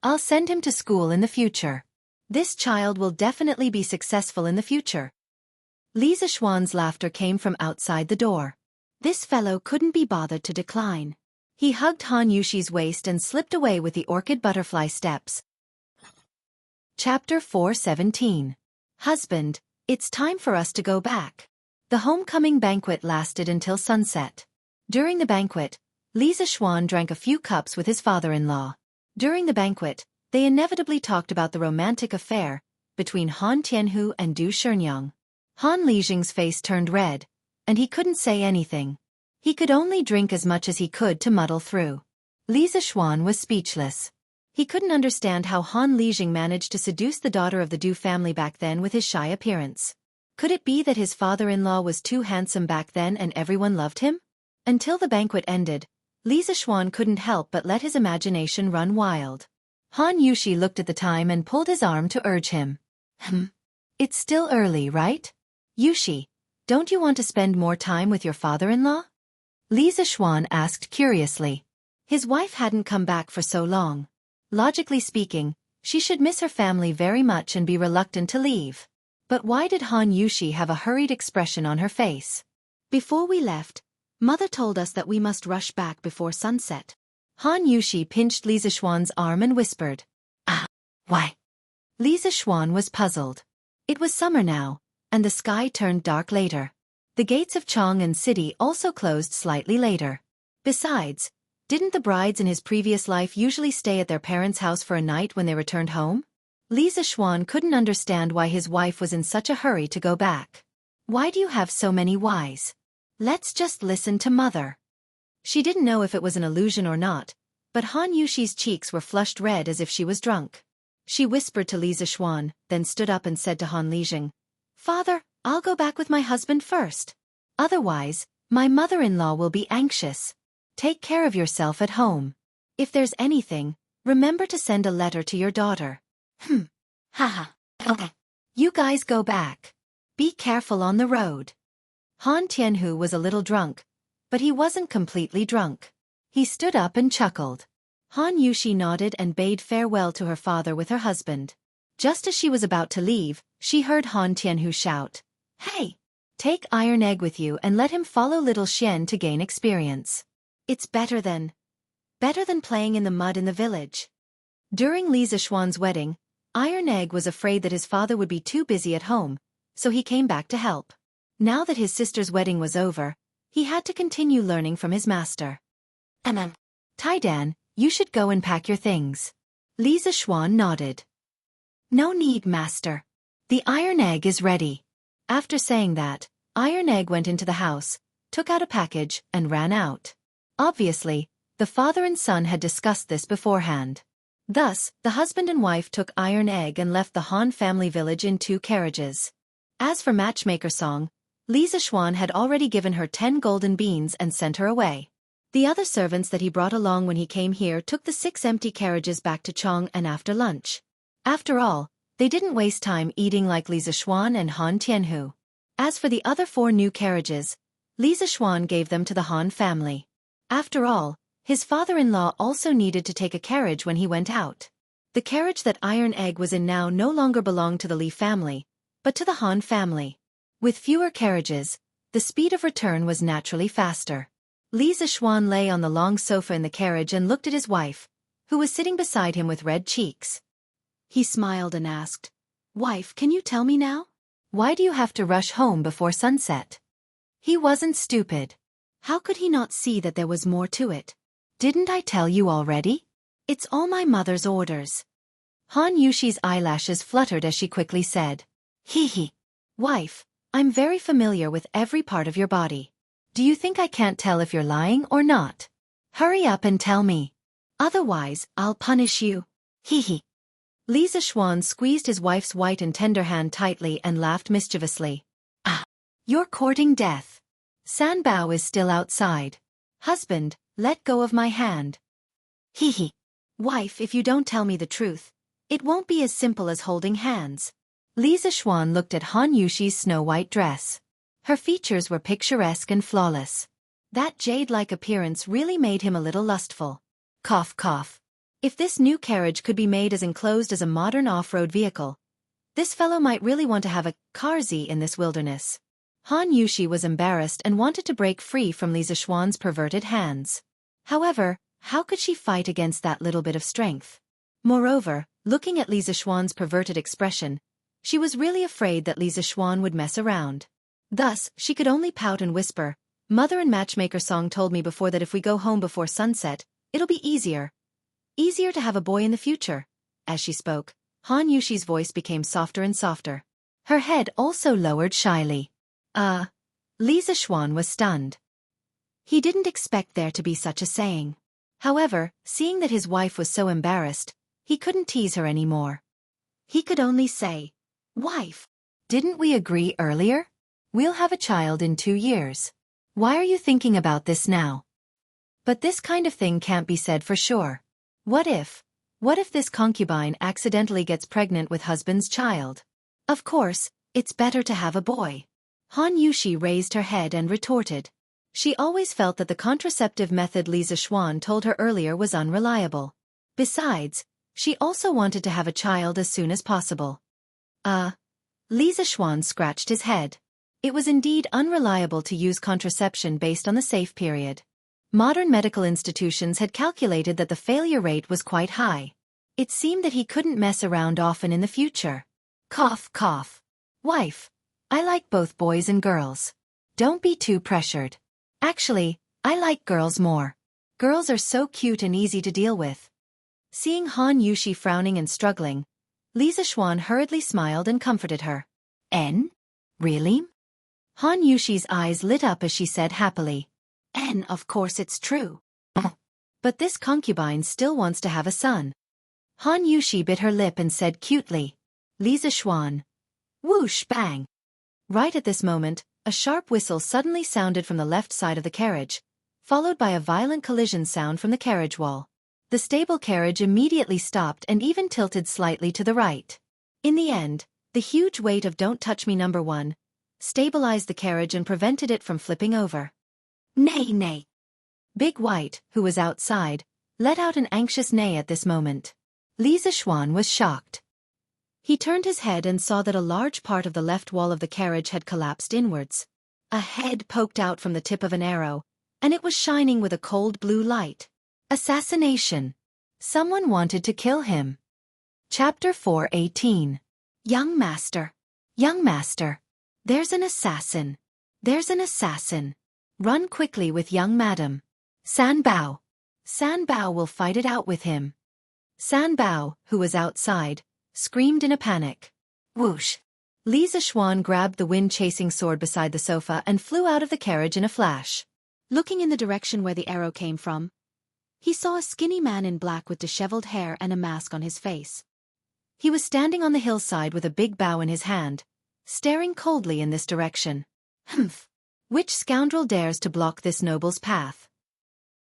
I'll send him to school in the future. This child will definitely be successful in the future. Li Zixuan's laughter came from outside the door. This fellow couldn't be bothered to decline. He hugged Han Yushi's waist and slipped away with the orchid butterfly steps. Chapter 417. Husband, it's time for us to go back. The homecoming banquet lasted until sunset. During the banquet, Li Zixuan drank a few cups with his father-in-law. During the banquet, they inevitably talked about the romantic affair between Han Tianhu and Du Shenyang. Han Lijing's face turned red, and he couldn't say anything. He could only drink as much as he could to muddle through. Li Zixuan was speechless. He couldn't understand how Han Lijing managed to seduce the daughter of the Du family back then with his shy appearance. Could it be that his father-in-law was too handsome back then and everyone loved him? Until the banquet ended, Li Zixuan couldn't help but let his imagination run wild. Han Yushi looked at the time and pulled his arm to urge him. It's still early, right? Yushi, don't you want to spend more time with your father-in-law? Li Zixuan asked curiously. His wife hadn't come back for so long. Logically speaking, she should miss her family very much and be reluctant to leave. But why did Han Yushi have a hurried expression on her face? Before we left, Mother told us that we must rush back before sunset. Han Yushi pinched Li Zixuan's arm and whispered. Why? Li Zixuan was puzzled. It was summer now, and the sky turned dark later. The gates of Chang'an City also closed slightly later. Besides, didn't the brides in his previous life usually stay at their parents' house for a night when they returned home? Li Zixuan couldn't understand why his wife was in such a hurry to go back. Why do you have so many whys? Let's just listen to Mother. She didn't know if it was an illusion or not, but Han Yushi's cheeks were flushed red as if she was drunk. She whispered to Li Zixuan, then stood up and said to Han Lijing, "Father, I'll go back with my husband first. Otherwise, my mother-in-law will be anxious. Take care of yourself at home. If there's anything, remember to send a letter to your daughter." Haha. Okay. You guys go back. Be careful on the road. Han Tianhu was a little drunk, but he wasn't completely drunk. He stood up and chuckled. Han Yushi nodded and bade farewell to her father with her husband. Just as she was about to leave, she heard Han Tianhu shout, "Hey! Take Iron Egg with you and let him follow little Xian to gain experience. It's better than playing in the mud in the village." During Li Zixuan's wedding, Iron Egg was afraid that his father would be too busy at home, so he came back to help. Now that his sister's wedding was over, he had to continue learning from his master. Taidan, you should go and pack your things. Li Zixuan nodded. No need, master. The Iron Egg is ready. After saying that, Iron Egg went into the house, took out a package, and ran out. Obviously, the father and son had discussed this beforehand. Thus, the husband and wife took Iron Egg and left the Han family village in 2 carriages. As for Matchmaker Song, Li Zixuan had already given her 10 golden beans and sent her away. The other servants that he brought along when he came here took the 6 empty carriages back to Chong and after lunch. After all, they didn't waste time eating like Li Zixuan and Han Tianhu. As for the other 4 new carriages, Li Zixuan gave them to the Han family. After all, his father-in-law also needed to take a carriage when he went out. The carriage that Iron Egg was in now no longer belonged to the Li family, but to the Han family. With fewer carriages, the speed of return was naturally faster. Li Zixuan lay on the long sofa in the carriage and looked at his wife, who was sitting beside him with red cheeks. He smiled and asked, "Wife, can you tell me now? Why do you have to rush home before sunset?" He wasn't stupid. How could he not see that there was more to it? "Didn't I tell you already? It's all my mother's orders." Han Yushi's eyelashes fluttered as she quickly said, "Hee. Wife, I'm very familiar with every part of your body. Do you think I can't tell if you're lying or not? Hurry up and tell me. Otherwise, I'll punish you." Hee. Li Zixuan squeezed his wife's white and tender hand tightly and laughed mischievously. "Ah, you're courting death. San Bao is still outside. Husband, let go of my hand." Hee. Wife, if you don't tell me the truth, it won't be as simple as holding hands. Li Zixuan looked at Han Yushi's snow-white dress. Her features were picturesque and flawless. That jade-like appearance really made him a little lustful. Cough, cough. If this new carriage could be made as enclosed as a modern off-road vehicle, this fellow might really want to have a carzy in this wilderness. Han Yushi was embarrassed and wanted to break free from Li Zixuan's perverted hands. However, how could she fight against that little bit of strength? Moreover, looking at Li Zixuan's perverted expression, she was really afraid that Li Zixuan would mess around. Thus, she could only pout and whisper, "Mother and Matchmaker Song told me before that if we go home before sunset, it'll be easier to have a boy in the future." As she spoke, Han Yushi's voice became softer and softer. Her head also lowered shyly. Li Zixuan was stunned. He didn't expect there to be such a saying. However, seeing that his wife was so embarrassed, he couldn't tease her anymore. He could only say, "Wife, didn't we agree earlier? We'll have a child in 2 years. Why are you thinking about this now?" But this kind of thing can't be said for sure. What if this concubine accidentally gets pregnant with husband's child? Of course, it's better to have a boy. Han Yushi raised her head and retorted. She always felt that the contraceptive method Li Zixuan told her earlier was unreliable. Besides, she also wanted to have a child as soon as possible. Li Zixuan scratched his head. It was indeed unreliable to use contraception based on the safe period. Modern medical institutions had calculated that the failure rate was quite high. It seemed that he couldn't mess around often in the future. Cough, cough. Wife, I like both boys and girls. Don't be too pressured. Actually, I like girls more. Girls are so cute and easy to deal with. Seeing Han Yushi frowning and struggling, Li Zixuan hurriedly smiled and comforted her. Really? Han Yushi's eyes lit up as she said happily. Of course it's true. But this concubine still wants to have a son. Han Yushi bit her lip and said cutely. Li Zishuan. Whoosh bang. Right at this moment, a sharp whistle suddenly sounded from the left side of the carriage, followed by a violent collision sound from the carriage wall. The stable carriage immediately stopped and even tilted slightly to the right. In the end, the huge weight of Don't Touch Me Number 1 stabilized the carriage and prevented it from flipping over. Nay, nay. Big White, who was outside, let out an anxious neigh at this moment. Li Zishuan was shocked. He turned his head and saw that a large part of the left wall of the carriage had collapsed inwards. A head poked out from the tip of an arrow, and it was shining with a cold blue light. Assassination. Someone wanted to kill him. Chapter 4:18. Young Master. Young Master. There's an assassin. There's an assassin. Run quickly with young madam. San Bao. San Bao will fight it out with him. San Bao, who was outside, screamed in a panic. Whoosh. Li Zishuan grabbed the wind-chasing sword beside the sofa and flew out of the carriage in a flash. Looking in the direction where the arrow came from, he saw a skinny man in black with disheveled hair and a mask on his face. He was standing on the hillside with a big bow in his hand, staring coldly in this direction. Humph! Which scoundrel dares to block this noble's path?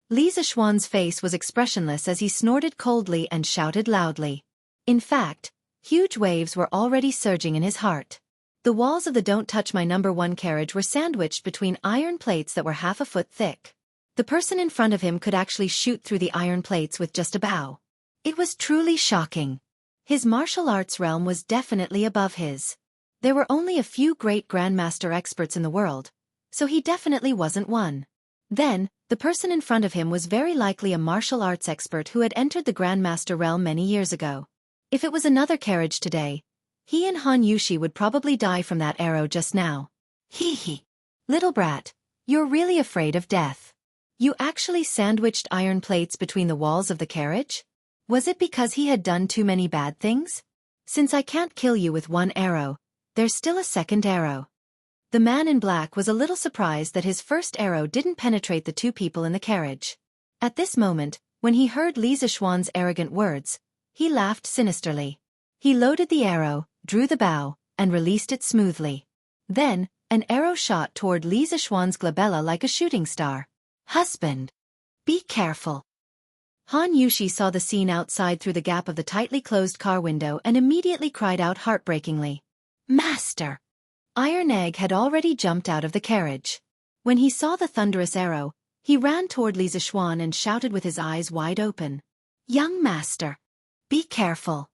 Li Zishuan's face was expressionless as he snorted coldly and shouted loudly. In fact, huge waves were already surging in his heart. The walls of the Don't Touch My Number 1 carriage were sandwiched between iron plates that were half a foot thick. The person in front of him could actually shoot through the iron plates with just a bow. It was truly shocking. His martial arts realm was definitely above his. There were only a few great grandmaster experts in the world, so he definitely wasn't one. Then, the person in front of him was very likely a martial arts expert who had entered the grandmaster realm many years ago. If it was another carriage today, he and Han Yushi would probably die from that arrow just now. Hee hee. Little brat, you're really afraid of death. You actually sandwiched iron plates between the walls of the carriage? Was it because he had done too many bad things? Since I can't kill you with one arrow, there's still a second arrow. The man in black was a little surprised that his first arrow didn't penetrate the two people in the carriage. At this moment, when he heard Li Zishuan's arrogant words, he laughed sinisterly. He loaded the arrow, drew the bow, and released it smoothly. Then, an arrow shot toward Li Zishuan's glabella like a shooting star. Husband! Be careful! Han Yushi saw the scene outside through the gap of the tightly closed car window and immediately cried out heartbreakingly. Master! Iron Egg had already jumped out of the carriage. When he saw the thunderous arrow, he ran toward Li Zishuan and shouted with his eyes wide open. Young Master! Be careful!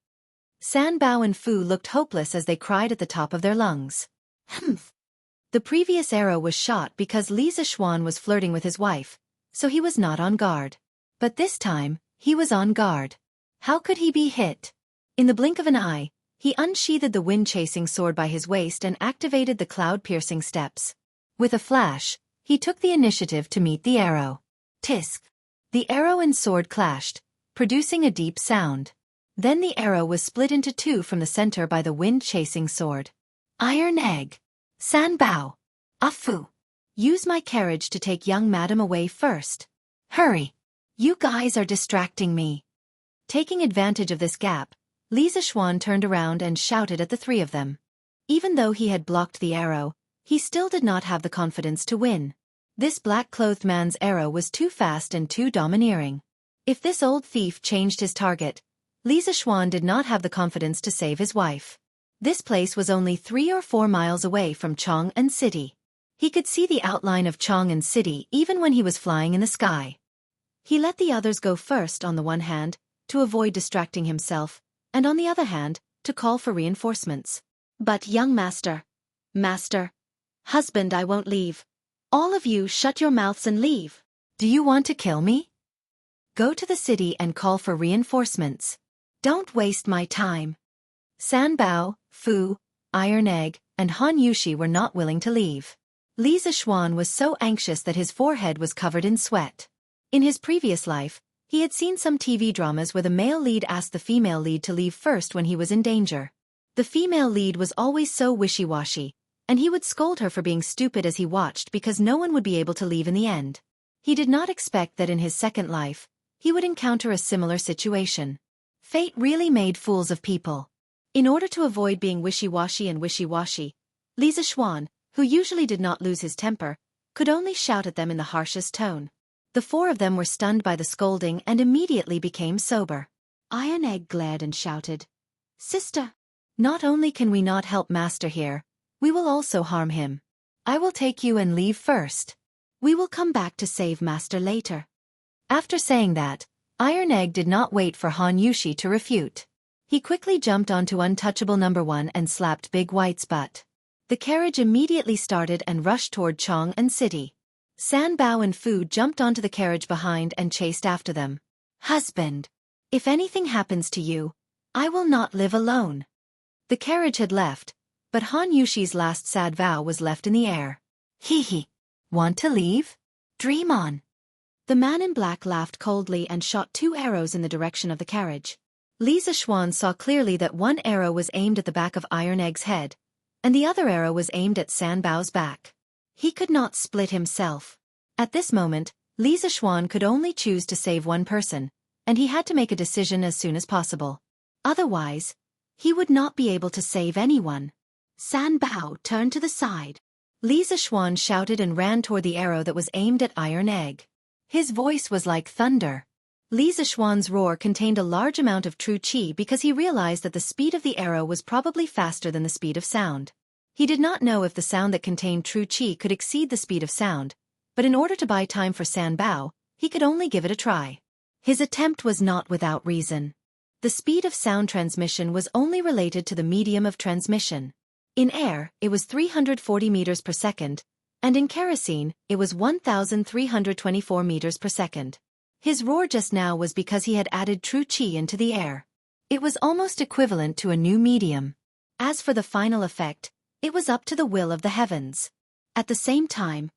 San Bao and Fu looked hopeless as they cried at the top of their lungs. Humph! The previous arrow was shot because Li Zishuan was flirting with his wife, so he was not on guard. But this time, he was on guard. How could he be hit? In the blink of an eye, he unsheathed the wind-chasing sword by his waist and activated the cloud-piercing steps. With a flash, he took the initiative to meet the arrow. Tisk! The arrow and sword clashed, producing a deep sound. Then the arrow was split into two from the center by the wind-chasing sword. Iron Egg! San Bao! Afu! Use my carriage to take young madam away first. Hurry! You guys are distracting me. Taking advantage of this gap, Li Zishuan turned around and shouted at the three of them. Even though he had blocked the arrow, he still did not have the confidence to win. This black-clothed man's arrow was too fast and too domineering. If this old thief changed his target, Li Zishuan did not have the confidence to save his wife. This place was only 3 or 4 miles away from Chang'an City. He could see the outline of Chang'an City even when he was flying in the sky. He let the others go first on the one hand, to avoid distracting himself, and on the other hand, to call for reinforcements. But young master, husband, I won't leave. All of you shut your mouths and leave. Do you want to kill me? Go to the city and call for reinforcements. Don't waste my time. San Bao, Fu, Iron Egg, and Han Yushi were not willing to leave. Li Zishuan was so anxious that his forehead was covered in sweat. In his previous life, he had seen some TV dramas where the male lead asked the female lead to leave first when he was in danger. The female lead was always so wishy-washy, and he would scold her for being stupid as he watched because no one would be able to leave in the end. He did not expect that in his second life, he would encounter a similar situation. Fate really made fools of people. In order to avoid being wishy-washy, Li Zixuan, who usually did not lose his temper, could only shout at them in the harshest tone. The four of them were stunned by the scolding and immediately became sober. Iron Egg glared and shouted, "Sister, not only can we not help Master here, we will also harm him. I will take you and leave first. We will come back to save Master later." After saying that, Iron Egg did not wait for Han Yushi to refute. He quickly jumped onto Untouchable number 1 and slapped Big White's butt. The carriage immediately started and rushed toward Chong and City. San Bao and Fu jumped onto the carriage behind and chased after them. "Husband, if anything happens to you, I will not live alone." The carriage had left, but Han Yushi's last sad vow was left in the air. "Hee. Want to leave? Dream on." The man in black laughed coldly and shot 2 arrows in the direction of the carriage. Li Zixuan saw clearly that one arrow was aimed at the back of Iron Egg's head, and the other arrow was aimed at San Bao's back. He could not split himself. At this moment, Li Zixuan could only choose to save one person, and he had to make a decision as soon as possible. Otherwise, he would not be able to save anyone. San Bao turned to the side. Li Zixuan shouted and ran toward the arrow that was aimed at Iron Egg. His voice was like thunder. Li Zixuan's roar contained a large amount of true qi because he realized that the speed of the arrow was probably faster than the speed of sound. He did not know if the sound that contained true qi could exceed the speed of sound, but in order to buy time for San Bao, he could only give it a try. His attempt was not without reason. The speed of sound transmission was only related to the medium of transmission. In air, it was 340 meters per second, and in kerosene, it was 1,324 meters per second. His roar just now was because he had added true qi into the air. It was almost equivalent to a new medium. As for the final effect, it was up to the will of the heavens. At the same time,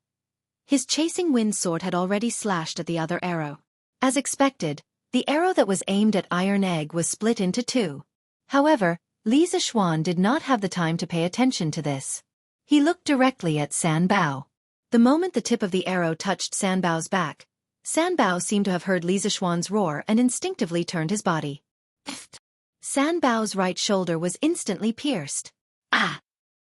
his chasing wind sword had already slashed at the other arrow. As expected, the arrow that was aimed at Iron Egg was split into 2. However, Li Zixuan did not have the time to pay attention to this. He looked directly at San Bao. The moment the tip of the arrow touched San Bao's back, San Bao seemed to have heard Li Zixuan's roar and instinctively turned his body. San Bao's right shoulder was instantly pierced. "Ah!"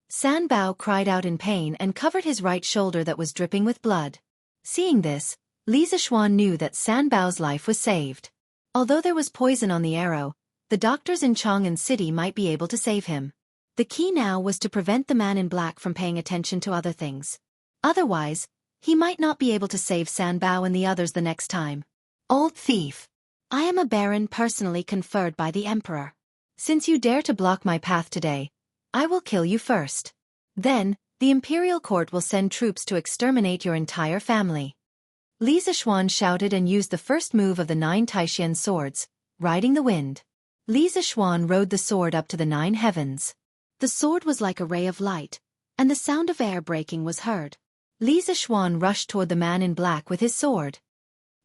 San Bao cried out in pain and covered his right shoulder that was dripping with blood. Seeing this, Li Zixuan knew that San Bao's life was saved. Although there was poison on the arrow, the doctors in Chang'an City might be able to save him. The key now was to prevent the man in black from paying attention to other things. Otherwise, he might not be able to save San Bao and the others the next time. "Old thief! I am a baron personally conferred by the emperor. Since you dare to block my path today, I will kill you first. Then, the imperial court will send troops to exterminate your entire family." Li Zixuan shouted and used the first move of the 9 Taishan swords, riding the wind. Li Zixuan rode the sword up to the 9 heavens. The sword was like a ray of light, and the sound of air breaking was heard. Li Zixuan rushed toward the man in black with his sword.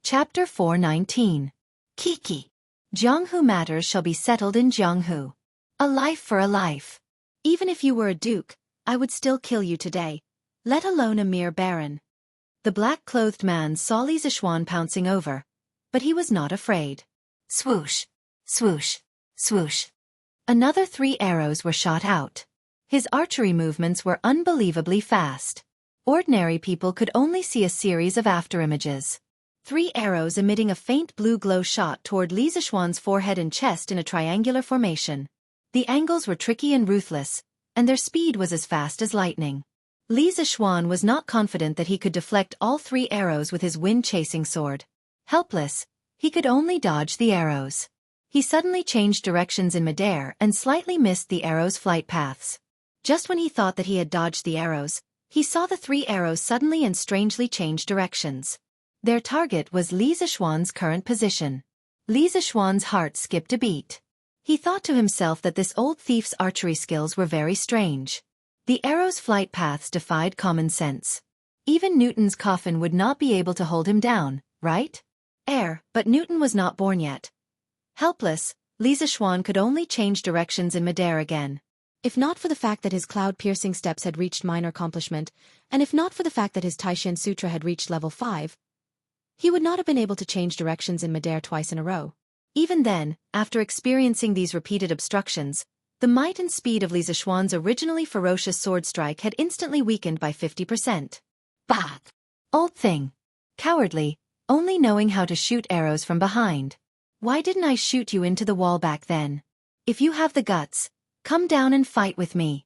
Chapter 419. Kiki. Jianghu matters shall be settled in Jianghu. A life for a life. Even if you were a duke, I would still kill you today, let alone a mere baron. The black-clothed man saw Li Zixuan pouncing over, but he was not afraid. Swoosh, swoosh, swoosh. Another 3 arrows were shot out. His archery movements were unbelievably fast. Ordinary people could only see a series of afterimages. 3 arrows emitting a faint blue glow shot toward Li Zixuan's forehead and chest in a triangular formation. The angles were tricky and ruthless, and their speed was as fast as lightning. Li Zixuan was not confident that he could deflect all 3 arrows with his wind-chasing sword. Helpless, he could only dodge the arrows. He suddenly changed directions in midair and slightly missed the arrows' flight paths. Just when he thought that he had dodged the arrows, he saw the 3 arrows suddenly and strangely change directions. Their target was Li Zixuan's current position. Li Zixuan's heart skipped a beat. He thought to himself that this old thief's archery skills were very strange. The arrow's flight paths defied common sense. Even Newton's coffin would not be able to hold him down, right? But Newton was not born yet. Helpless, Li Zixuan could only change directions in midair again. If not for the fact that his cloud-piercing steps had reached minor accomplishment, and if not for the fact that his Taishan Sutra had reached level 5, he would not have been able to change directions in midair twice in a row. Even then, after experiencing these repeated obstructions, the might and speed of Li Zishuan's originally ferocious sword strike had instantly weakened by 50%. Bah! Old thing. Cowardly, only knowing how to shoot arrows from behind. Why didn't I shoot you into the wall back then? If you have the guts, come down and fight with me.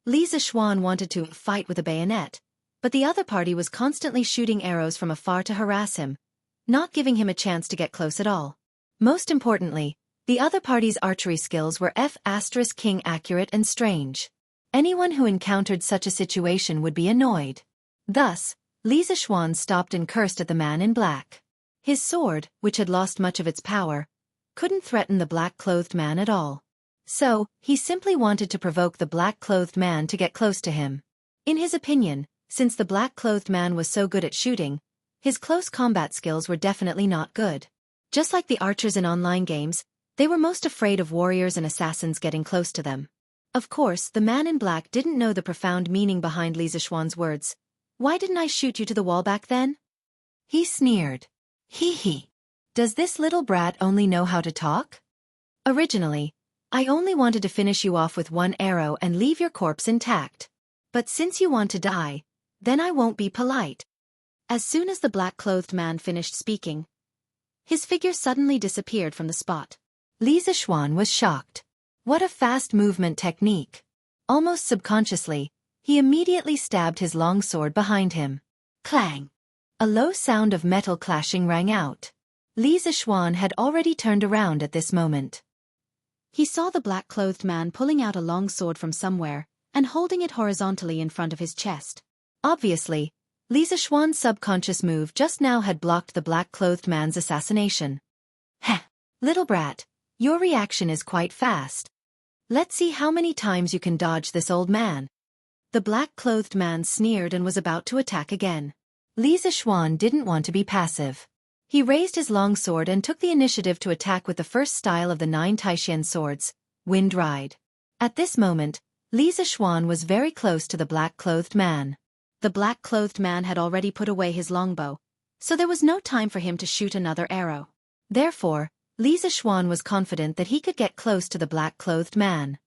Li Zishuan wanted to fight with a bayonet, but the other party was constantly shooting arrows from afar to harass him, not giving him a chance to get close at all. Most importantly, the other party's archery skills were F*King accurate and strange. Anyone who encountered such a situation would be annoyed. Thus, Li Zishuan stopped and cursed at the man in black. His sword, which had lost much of its power, couldn't threaten the black-clothed man at all. So, he simply wanted to provoke the black-clothed man to get close to him. In his opinion, since the black-clothed man was so good at shooting, his close combat skills were definitely not good. Just like the archers in online games, they were most afraid of warriors and assassins getting close to them. Of course, the man in black didn't know the profound meaning behind Li Zishuan's words. Why didn't I shoot you to the wall back then? He sneered. Hee hee. Does this little brat only know how to talk? Originally, I only wanted to finish you off with one arrow and leave your corpse intact. But since you want to die, then I won't be polite. As soon as the black-clothed man finished speaking, his figure suddenly disappeared from the spot. Li Zishuan was shocked. What a fast movement technique. Almost subconsciously, he immediately stabbed his long sword behind him. Clang! A low sound of metal clashing rang out. Li Zishuan had already turned around at this moment. He saw the black-clothed man pulling out a long sword from somewhere and holding it horizontally in front of his chest. Obviously, Li Zishuan's subconscious move just now had blocked the black-clothed man's assassination. Heh! Little brat, your reaction is quite fast. Let's see how many times you can dodge this old man. The black-clothed man sneered and was about to attack again. Li Zishuan didn't want to be passive. He raised his long sword and took the initiative to attack with the first style of the 9 Taishan swords, Wind Ride. At this moment, Li Zishuan was very close to the black-clothed man. The black-clothed man had already put away his longbow, so there was no time for him to shoot another arrow. Therefore, Li Zishuan was confident that he could get close to the black-clothed man.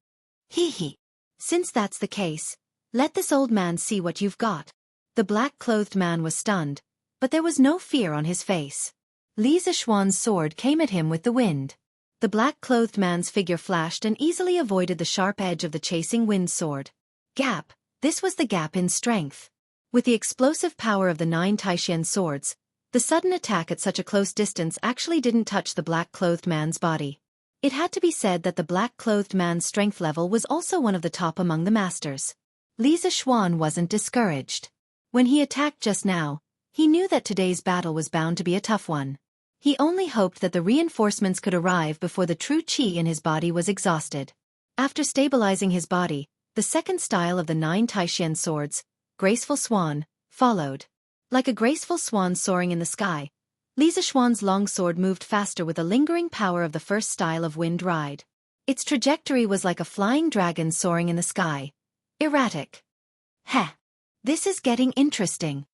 Hee hee. Since that's the case, let this old man see what you've got. The black-clothed man was stunned, but there was no fear on his face. Li Zishuan's sword came at him with the wind. The black-clothed man's figure flashed and easily avoided the sharp edge of the chasing wind sword. Gap. This was the gap in strength. With the explosive power of the 9 Taishan swords, the sudden attack at such a close distance actually didn't touch the black-clothed man's body. It had to be said that the black-clothed man's strength level was also one of the top among the masters. Li Zishuan wasn't discouraged. When he attacked just now, he knew that today's battle was bound to be a tough one. He only hoped that the reinforcements could arrive before the true qi in his body was exhausted. After stabilizing his body, the second style of the 9 Taishan swords, Graceful Swan, followed. Like a graceful swan soaring in the sky, Li Zishuan's long sword moved faster with the lingering power of the first style of Wind Ride. Its trajectory was like a flying dragon soaring in the sky. Erratic. Heh! This is getting interesting.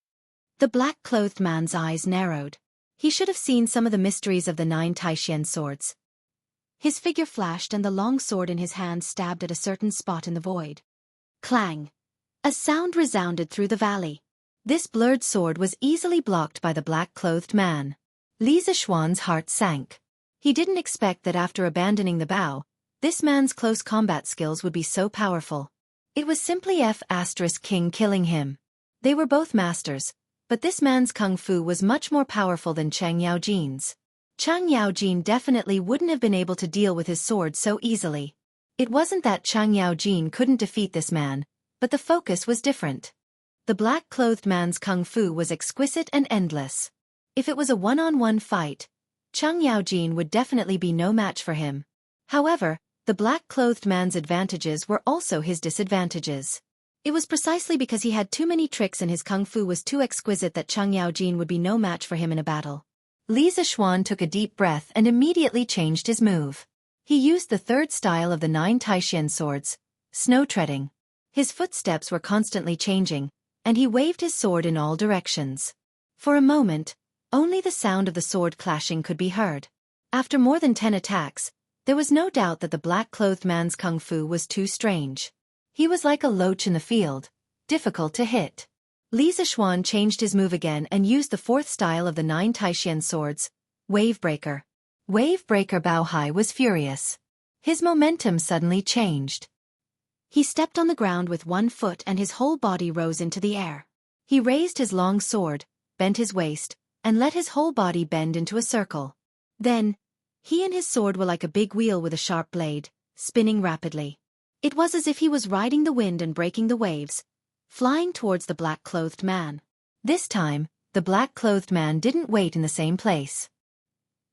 The black-clothed man's eyes narrowed. He should have seen some of the mysteries of the 9 Taishan swords. His figure flashed and the long sword in his hand stabbed at a certain spot in the void. Clang! A sound resounded through the valley. This blurred sword was easily blocked by the black-clothed man. Li Zishuan's heart sank. He didn't expect that after abandoning the bow, this man's close combat skills would be so powerful. It was simply F*King killing him. They were both masters, but this man's kung fu was much more powerful than Chang Yaojin's. Chang Yaojin definitely wouldn't have been able to deal with his sword so easily. It wasn't that Chang Yaojin couldn't defeat this man, but the focus was different. The black-clothed man's kung fu was exquisite and endless. If it was a one-on-one fight, Chang Yaojin would definitely be no match for him. However, the black-clothed man's advantages were also his disadvantages. It was precisely because he had too many tricks and his kung fu was too exquisite that Chang Yaojin would be no match for him in a battle. Li Zishuan took a deep breath and immediately changed his move. He used the third style of the 9 Taishan swords, Snow Treading. His footsteps were constantly changing, and he waved his sword in all directions. For a moment, only the sound of the sword clashing could be heard. After more than 10 attacks, there was no doubt that the black-clothed man's kung fu was too strange. He was like a loach in the field, difficult to hit. Li Zishuan changed his move again and used the fourth style of the 9 Taishan swords, Wave Breaker. Wave Breaker Baohai was furious. His momentum suddenly changed. He stepped on the ground with one foot and his whole body rose into the air. He raised his long sword, bent his waist, and let his whole body bend into a circle. Then, he and his sword were like a big wheel with a sharp blade, spinning rapidly. It was as if he was riding the wind and breaking the waves, flying towards the black-clothed man. This time, the black-clothed man didn't wait in the same place.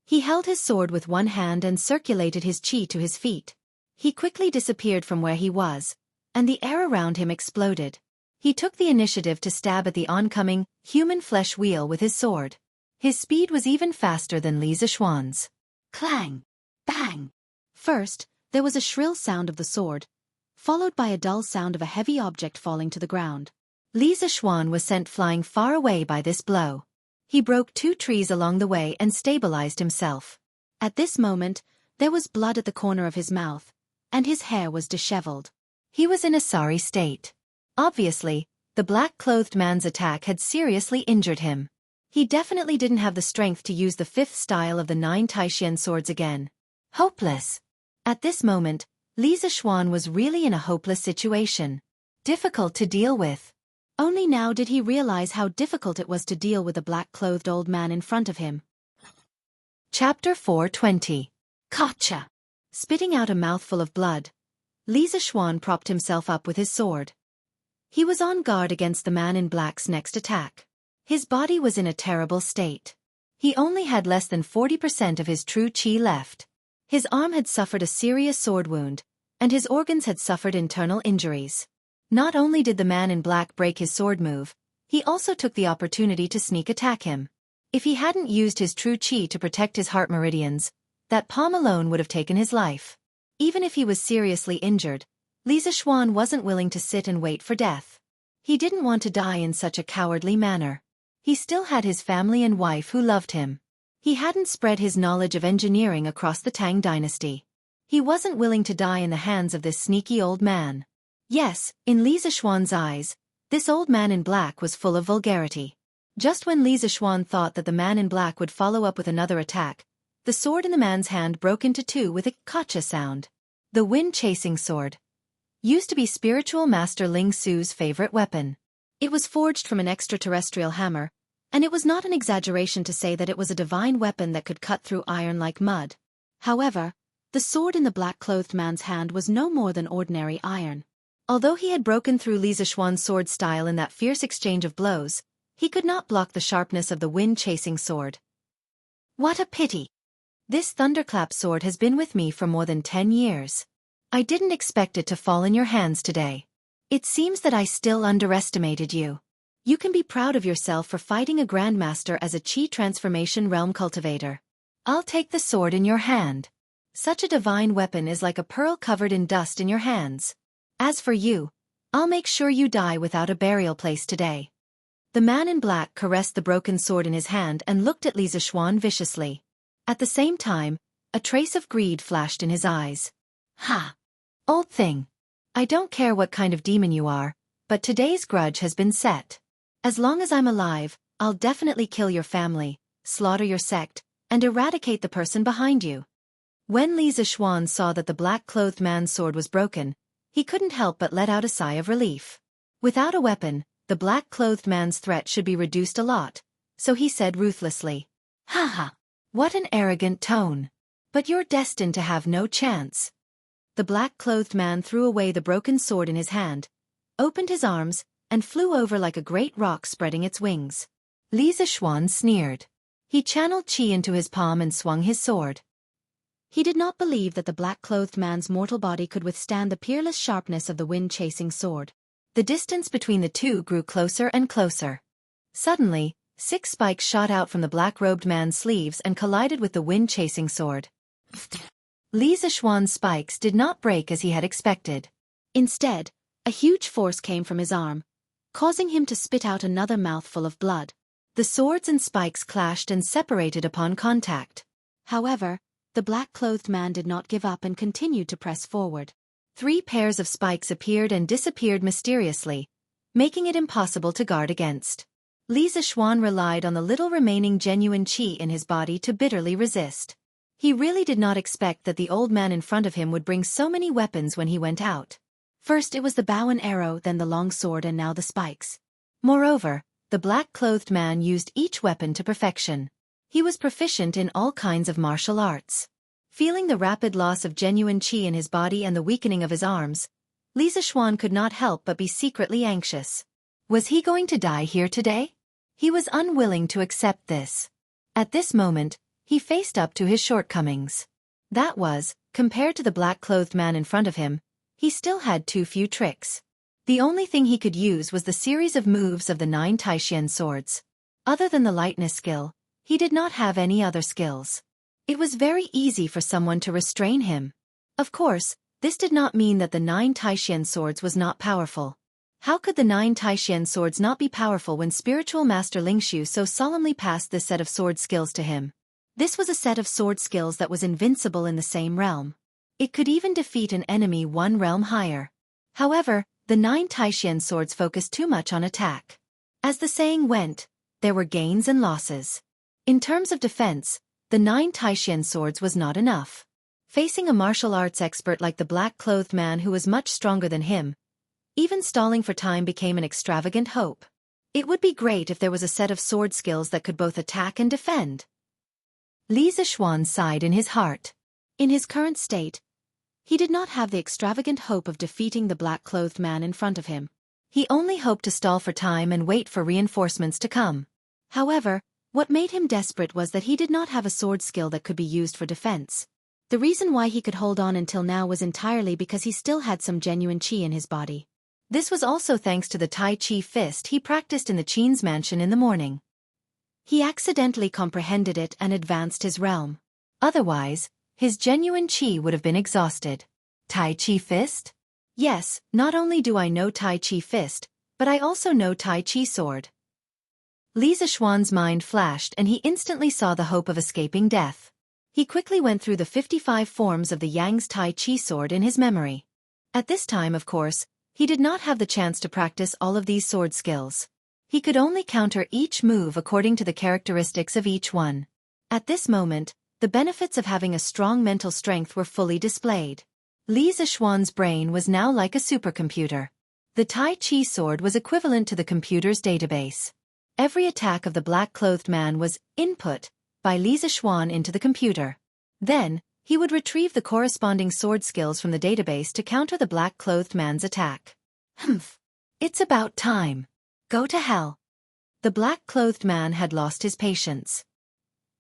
He held his sword with one hand and circulated his chi to his feet. He quickly disappeared from where he was, and the air around him exploded. He took the initiative to stab at the oncoming, human flesh wheel with his sword. His speed was even faster than Li Zishuan's. Clang! Bang! First, there was a shrill sound of the sword, followed by a dull sound of a heavy object falling to the ground. Li Zishuan was sent flying far away by this blow. He broke 2 trees along the way and stabilized himself. At this moment, there was blood at the corner of his mouth, and his hair was disheveled. He was in a sorry state. Obviously, the black-clothed man's attack had seriously injured him. He definitely didn't have the strength to use the 5th style of the 9 Taishan swords again. Hopeless. At this moment, Li Zishuan was really in a hopeless situation. Difficult to deal with. Only now did he realize how difficult it was to deal with the black-clothed old man in front of him. Chapter 420. Gotcha! Spitting out a mouthful of blood, Li Zishuan propped himself up with his sword. He was on guard against the man in black's next attack. His body was in a terrible state. He only had less than 40% of his true chi left. His arm had suffered a serious sword wound, and his organs had suffered internal injuries. Not only did the man in black break his sword move, he also took the opportunity to sneak attack him. If he hadn't used his true chi to protect his heart meridians, that palm alone would have taken his life. Even if he was seriously injured, Li Zishuan wasn't willing to sit and wait for death. He didn't want to die in such a cowardly manner. He still had his family and wife who loved him. He hadn't spread his knowledge of engineering across the Tang dynasty. He wasn't willing to die in the hands of this sneaky old man. Yes, in Li Zishuan's eyes, this old man in black was full of vulgarity. Just when Li Zishuan thought that the man in black would follow up with another attack, the sword in the man's hand broke into 2 with a gotcha sound. The wind-chasing sword used to be spiritual master Ling Su's favorite weapon. It was forged from an extraterrestrial hammer, and it was not an exaggeration to say that it was a divine weapon that could cut through iron like mud. However, the sword in the black-clothed man's hand was no more than ordinary iron. Although he had broken through Li Zishuan's sword style in that fierce exchange of blows, he could not block the sharpness of the wind-chasing sword. What a pity! This thunderclap sword has been with me for more than 10 years. I didn't expect it to fall in your hands today. It seems that I still underestimated you. You can be proud of yourself for fighting a grandmaster as a chi transformation realm cultivator. I'll take the sword in your hand. Such a divine weapon is like a pearl covered in dust in your hands. As for you, I'll make sure you die without a burial place today. The man in black caressed the broken sword in his hand and looked at Li Zishuan viciously. At the same time, a trace of greed flashed in his eyes. Ha! Old thing. I don't care what kind of demon you are, but today's grudge has been set. As long as I'm alive, I'll definitely kill your family, slaughter your sect, and eradicate the person behind you. When Li Zishuan saw that the black-clothed man's sword was broken, he couldn't help but let out a sigh of relief. Without a weapon, the black-clothed man's threat should be reduced a lot, so he said ruthlessly, "Ha ha! What an arrogant tone. But you're destined to have no chance." The black-clothed man threw away the broken sword in his hand, opened his arms, and flew over like a great rock spreading its wings. Li Zishuan sneered. He channeled chi into his palm and swung his sword. He did not believe that the black-clothed man's mortal body could withstand the peerless sharpness of the wind-chasing sword. The distance between the two grew closer and closer. Suddenly, 6 spikes shot out from the black-robed man's sleeves and collided with the wind-chasing sword. Li Zishuan's spikes did not break as he had expected. Instead, a huge force came from his arm, causing him to spit out another mouthful of blood. The swords and spikes clashed and separated upon contact. However, the black-clothed man did not give up and continued to press forward. 3 pairs of spikes appeared and disappeared mysteriously, making it impossible to guard against. Li Zishuan relied on the little remaining genuine qi in his body to bitterly resist. He really did not expect that the old man in front of him would bring so many weapons when he went out. First it was the bow and arrow, then the long sword, and now the spikes. Moreover, the black-clothed man used each weapon to perfection. He was proficient in all kinds of martial arts. Feeling the rapid loss of genuine qi in his body and the weakening of his arms, Li Zishuan could not help but be secretly anxious. Was he going to die here today? He was unwilling to accept this. At this moment, he faced up to his shortcomings. That was, compared to the black-clothed man in front of him, he still had too few tricks. The only thing he could use was the series of moves of the 9 Taishan swords. Other than the lightness skill, he did not have any other skills. It was very easy for someone to restrain him. Of course, this did not mean that the 9 Taishan swords was not powerful. How could the 9 Taishan swords not be powerful when spiritual master Lingxiu so solemnly passed this set of sword skills to him? This was a set of sword skills that was invincible in the same realm. It could even defeat an enemy 1 realm higher. However, the 9 Taishan swords focused too much on attack. As the saying went, there were gains and losses. In terms of defense, the 9 Taishan swords was not enough. Facing a martial arts expert like the black-clothed man who was much stronger than him, even stalling for time became an extravagant hope. It would be great if there was a set of sword skills that could both attack and defend. Li Zishuan sighed in his heart. In his current state, he did not have the extravagant hope of defeating the black-clothed man in front of him. He only hoped to stall for time and wait for reinforcements to come. However, what made him desperate was that he did not have a sword skill that could be used for defense. The reason why he could hold on until now was entirely because he still had some genuine qi in his body. This was also thanks to the Tai Chi fist he practiced in the Qin's mansion in the morning. He accidentally comprehended it and advanced his realm. Otherwise, his genuine qi would have been exhausted. Tai Chi fist? Yes, not only do I know Tai Chi fist, but I also know Tai Chi sword. Li Zishuan's mind flashed and he instantly saw the hope of escaping death. He quickly went through the 55 forms of the Yang's Tai Chi sword in his memory. At this time, of course, he did not have the chance to practice all of these sword skills. He could only counter each move according to the characteristics of each one. At this moment, the benefits of having a strong mental strength were fully displayed. Li Zishuan's brain was now like a supercomputer. The Tai Chi sword was equivalent to the computer's database. Every attack of the black-clothed man was input by Li Zishuan into the computer. Then, he would retrieve the corresponding sword skills from the database to counter the black-clothed man's attack. Humph. It's about time. Go to hell. The black-clothed man had lost his patience.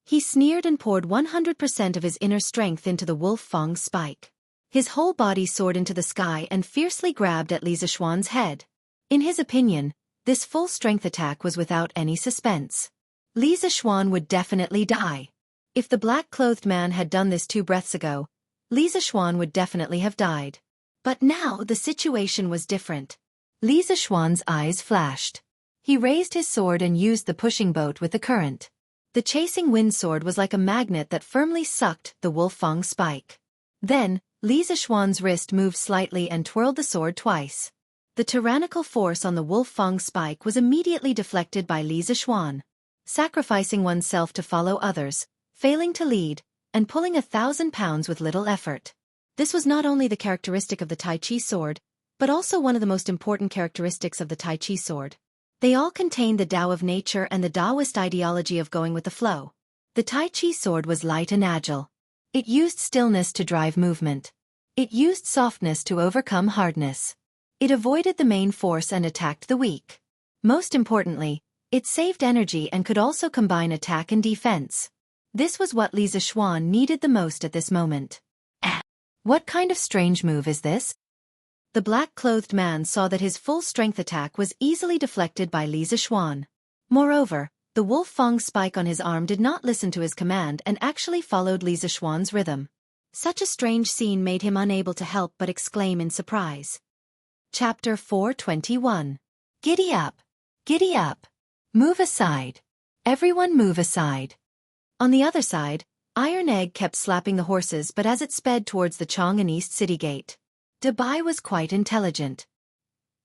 He sneered and poured 100% of his inner strength into the Wolf Fang spike. His whole body soared into the sky and fiercely grabbed at Li Zishuan's head. In his opinion, this full-strength attack was without any suspense. Li Zishuan would definitely die. If the black-clothed man had done this 2 breaths ago, Li Zishuan would definitely have died. But now the situation was different. Li Zishuan's eyes flashed. He raised his sword and used the pushing boat with the current. The chasing wind sword was like a magnet that firmly sucked the Wolf Fang spike. Then, Li Zishuan's wrist moved slightly and twirled the sword twice. The tyrannical force on the Wolf Fang spike was immediately deflected by Li Zishuan. Sacrificing oneself to follow others, failing to lead, and pulling 1,000 pounds with little effort. This was not only the characteristic of the Tai Chi sword, but also one of the most important characteristics of the Tai Chi sword. They all contained the Tao of nature and the Taoist ideology of going with the flow. The Tai Chi sword was light and agile. It used stillness to drive movement. It used softness to overcome hardness. It avoided the main force and attacked the weak. Most importantly, it saved energy and could also combine attack and defense. This was what Li Zishuan needed the most at this moment. What kind of strange move is this? The black-clothed man saw that his full-strength attack was easily deflected by Li Zishuan. Moreover, the Wolf Fang spike on his arm did not listen to his command and actually followed Li Zishuan's rhythm. Such a strange scene made him unable to help but exclaim in surprise. Chapter 421. Giddy up! Giddy up! Move aside! Everyone move aside! On the other side, Iron Egg kept slapping the horses, but as it sped towards the Chang'an East City Gate, Dabai was quite intelligent.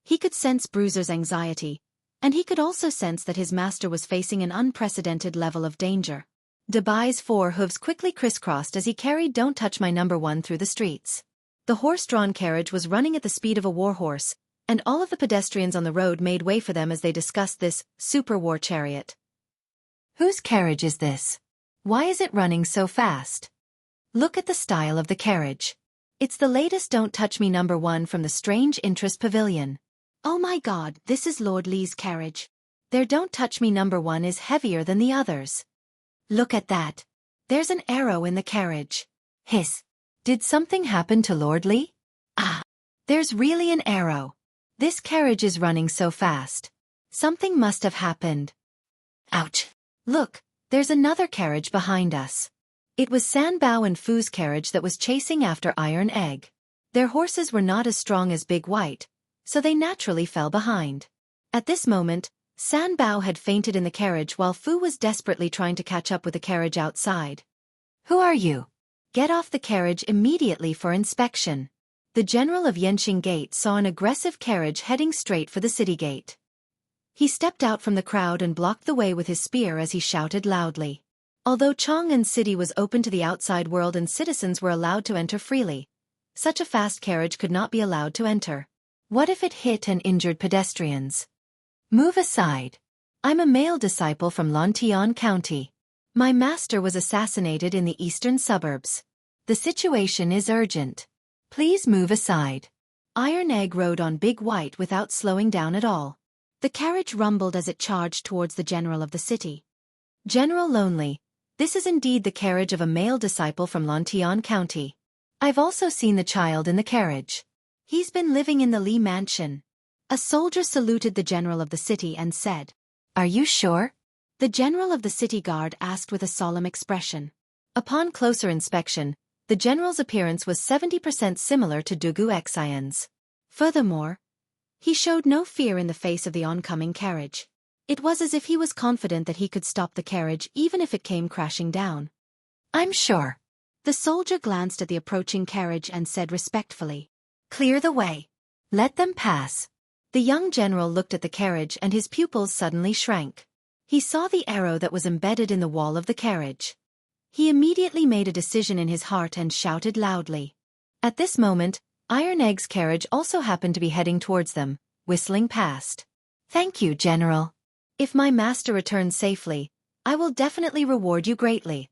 He could sense Bruiser's anxiety, and he could also sense that his master was facing an unprecedented level of danger. Dabai's 4 hooves quickly crisscrossed as he carried "Don't Touch My Number One" through the streets. The horse-drawn carriage was running at the speed of a warhorse, and all of the pedestrians on the road made way for them as they discussed this super war chariot. Whose carriage is this? Why is it running so fast? Look at the style of the carriage. It's the latest "Don't Touch Me Number One" from the Strange Interest Pavilion. Oh my God, this is Lord Li's carriage. Their "Don't Touch Me Number One" is heavier than the others. Look at that. There's an arrow in the carriage. Hiss. Did something happen to Lord Li? Ah. There's really an arrow. This carriage is running so fast. Something must have happened. Ouch. Look, there's another carriage behind us. It was San Bao and Fu's carriage that was chasing after Iron Egg. Their horses were not as strong as Big White, so they naturally fell behind. At this moment, San Bao had fainted in the carriage while Fu was desperately trying to catch up with the carriage outside. Who are you? Get off the carriage immediately for inspection. The general of Yanqing Gate saw an aggressive carriage heading straight for the city gate. He stepped out from the crowd and blocked the way with his spear as he shouted loudly. Although Chang'an City was open to the outside world and citizens were allowed to enter freely, such a fast carriage could not be allowed to enter. What if it hit and injured pedestrians? Move aside. I'm a male disciple from Lantian County. My master was assassinated in the eastern suburbs. The situation is urgent. Please move aside. Iron Egg rode on Big White without slowing down at all. The carriage rumbled as it charged towards the general of the city. General Lonely, this is indeed the carriage of a male disciple from Lantian County. I've also seen the child in the carriage. He's been living in the Li mansion. A soldier saluted the general of the city and said, "Are you sure?" The general of the city guard asked with a solemn expression. Upon closer inspection, the general's appearance was 70% similar to Dugu Xian's. Furthermore, he showed no fear in the face of the oncoming carriage. It was as if he was confident that he could stop the carriage even if it came crashing down. I'm sure. The soldier glanced at the approaching carriage and said respectfully, "Clear the way. Let them pass." The young general looked at the carriage and his pupils suddenly shrank. He saw the arrow that was embedded in the wall of the carriage. He immediately made a decision in his heart and shouted loudly. At this moment, Iron Egg's carriage also happened to be heading towards them, whistling past. Thank you, General. If my master returns safely, I will definitely reward you greatly.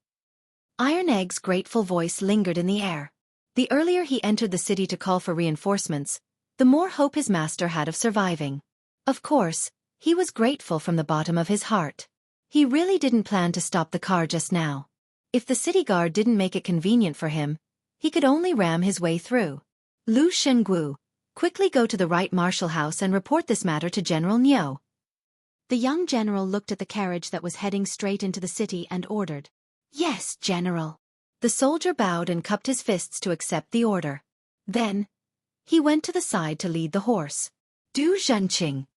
Iron Egg's grateful voice lingered in the air. The earlier he entered the city to call for reinforcements, the more hope his master had of surviving. Of course, he was grateful from the bottom of his heart. He really didn't plan to stop the car just now. If the city guard didn't make it convenient for him, he could only ram his way through. Lu Shenggu, quickly go to the right marshal house and report this matter to General Niu. The young general looked at the carriage that was heading straight into the city and ordered. Yes, General. The soldier bowed and cupped his fists to accept the order. Then, he went to the side to lead the horse. Du Zhenqing.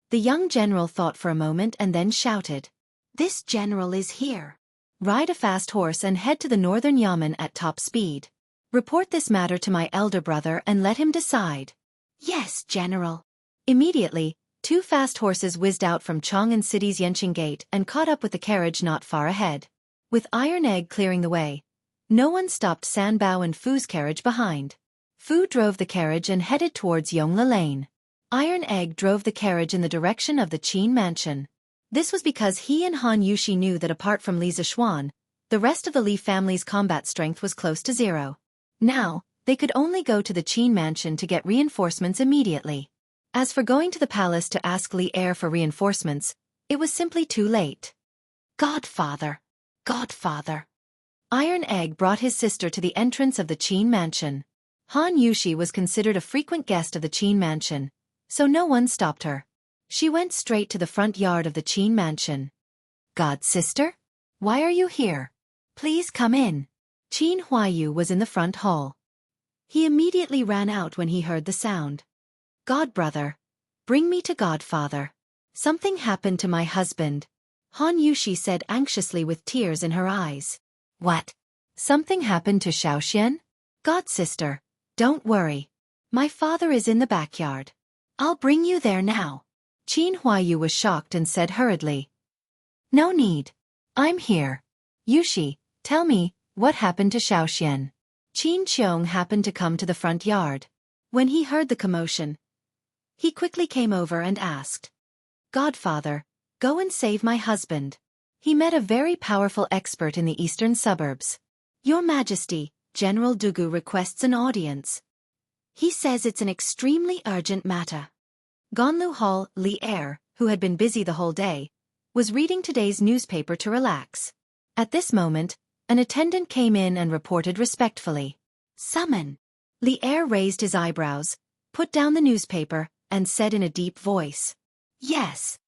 The young general thought for a moment and then shouted. This general is here. Ride a fast horse and head to the northern Yamen at top speed. Report this matter to my elder brother and let him decide. Yes, General. Immediately, 2 fast horses whizzed out from Chang'an City's Yanqing Gate and caught up with the carriage not far ahead. With Iron Egg clearing the way, no one stopped San Bao and Fu's carriage behind. Fu drove the carriage and headed towards Yongla Lane. Iron Egg drove the carriage in the direction of the Qin mansion. This was because he and Han Yushi knew that apart from Li Zixuan, the rest of the Li family's combat strength was close to zero. Now, they could only go to the Qin mansion to get reinforcements immediately. As for going to the palace to ask Li Heir for reinforcements, it was simply too late. Godfather! Godfather! Iron Egg brought his sister to the entrance of the Qin mansion. Han Yushi was considered a frequent guest of the Qin mansion, so no one stopped her. She went straight to the front yard of the Qin mansion. God, sister? Why are you here? Please come in. Qin Huayu was in the front hall. He immediately ran out when he heard the sound. God, brother. Bring me to Godfather. Something happened to my husband. Han Yushi said anxiously with tears in her eyes. What? Something happened to Xiaoxian? God sister, don't worry. My father is in the backyard. I'll bring you there now. Qin Huayu was shocked and said hurriedly. No need. I'm here. Yushi, tell me, what happened to Xiaoxian? Qin Qiong happened to come to the front yard. When he heard the commotion, he quickly came over and asked. Godfather, go and save my husband. He met a very powerful expert in the eastern suburbs. Your Majesty, General Dugu requests an audience. He says it's an extremely urgent matter. Gonlu Hall Li Er, who had been busy the whole day, was reading today's newspaper to relax. At this moment, an attendant came in and reported respectfully. Summon. Li Er raised his eyebrows, put down the newspaper, and said in a deep voice. Yes.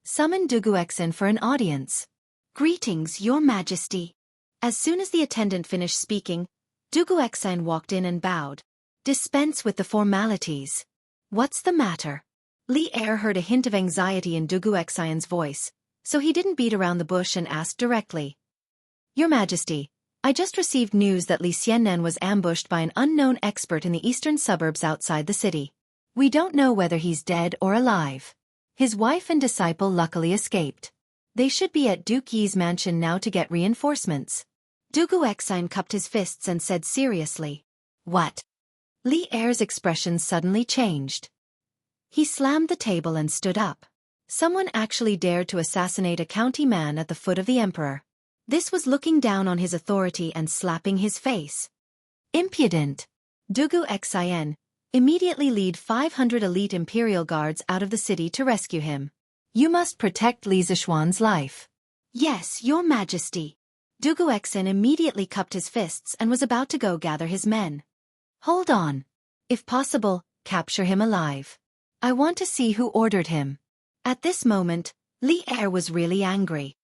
Summon Duguxin for an audience. Greetings, Your Majesty. As soon as the attendant finished speaking, Duguxin walked in and bowed. Dispense with the formalities. What's the matter? Li Er heard a hint of anxiety in Duguxin's voice, so he didn't beat around the bush and asked directly. Your Majesty, I just received news that Li Xiannan was ambushed by an unknown expert in the eastern suburbs outside the city. We don't know whether he's dead or alive. His wife and disciple luckily escaped. They should be at Duke Yi's mansion now to get reinforcements. Duguxin cupped his fists and said seriously. What? Li Er's expression suddenly changed. He slammed the table and stood up. Someone actually dared to assassinate a county man at the foot of the emperor. This was looking down on his authority and slapping his face. Impudent. Duguxin, immediately lead 500 elite imperial guards out of the city to rescue him. You must protect Li Zishuan's life. Yes, Your Majesty. Duguxin immediately cupped his fists and was about to go gather his men. Hold on. If possible, capture him alive. I want to see who ordered him. At this moment, Li Er was really angry.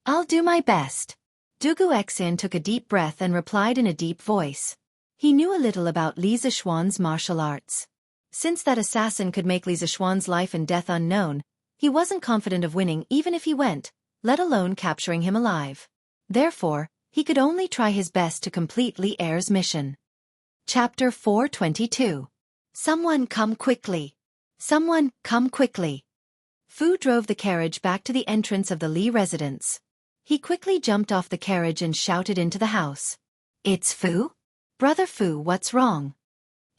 I'll do my best. Duguxin took a deep breath and replied in a deep voice. He knew a little about Li Zishuan's martial arts. Since that assassin could make Li Zishuan's life and death unknown, he wasn't confident of winning even if he went, let alone capturing him alive. Therefore, he could only try his best to complete Li Er's mission. Chapter 422. Someone come quickly. Someone come quickly. Fu drove the carriage back to the entrance of the Li residence. He quickly jumped off the carriage and shouted into the house. It's Fu? Brother Fu, what's wrong?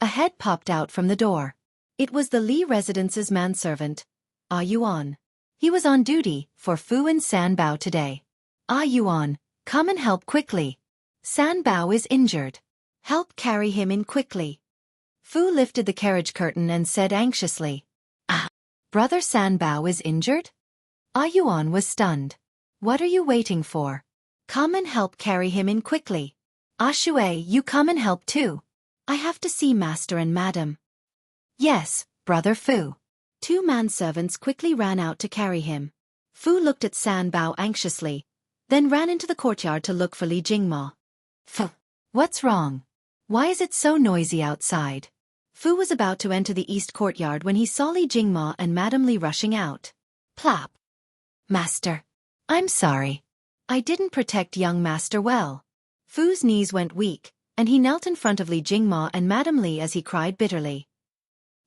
A head popped out from the door. It was the Li residence's manservant, Ah Yuan. He was on duty for Fu and San Bao today. Ah Yuan, come and help quickly. San Bao is injured. Help carry him in quickly. Fu lifted the carriage curtain and said anxiously. Ah, Brother San Bao is injured? Ah Yuan was stunned. What are you waiting for? Come and help carry him in quickly. Ah Shui, you come and help too. I have to see Master and Madam. Yes, Brother Fu. Two manservants quickly ran out to carry him. Fu looked at San Bao anxiously, then ran into the courtyard to look for Li Jingma. Fu, what's wrong? Why is it so noisy outside? Fu was about to enter the east courtyard when he saw Li Jingma and Madame Li rushing out. Plop. Master. I'm sorry. I didn't protect young master well. Fu's knees went weak, and he knelt in front of Li Jingma and Madame Li as he cried bitterly.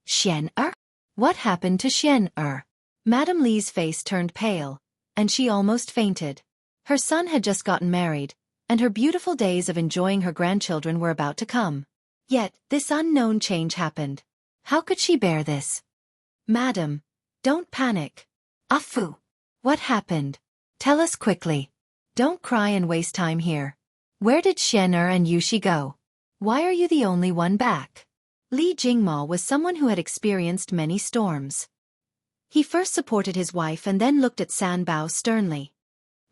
Xian-er? What happened to Xian-er? Madame Li's face turned pale, and she almost fainted. Her son had just gotten married, and her beautiful days of enjoying her grandchildren were about to come. Yet, this unknown change happened. How could she bear this? Madam, don't panic. Fu, what happened? Tell us quickly. Don't cry and waste time here. Where did Xian-er and Yushi go? Why are you the only one back? Li Jingma was someone who had experienced many storms. He first supported his wife and then looked at San Bao sternly.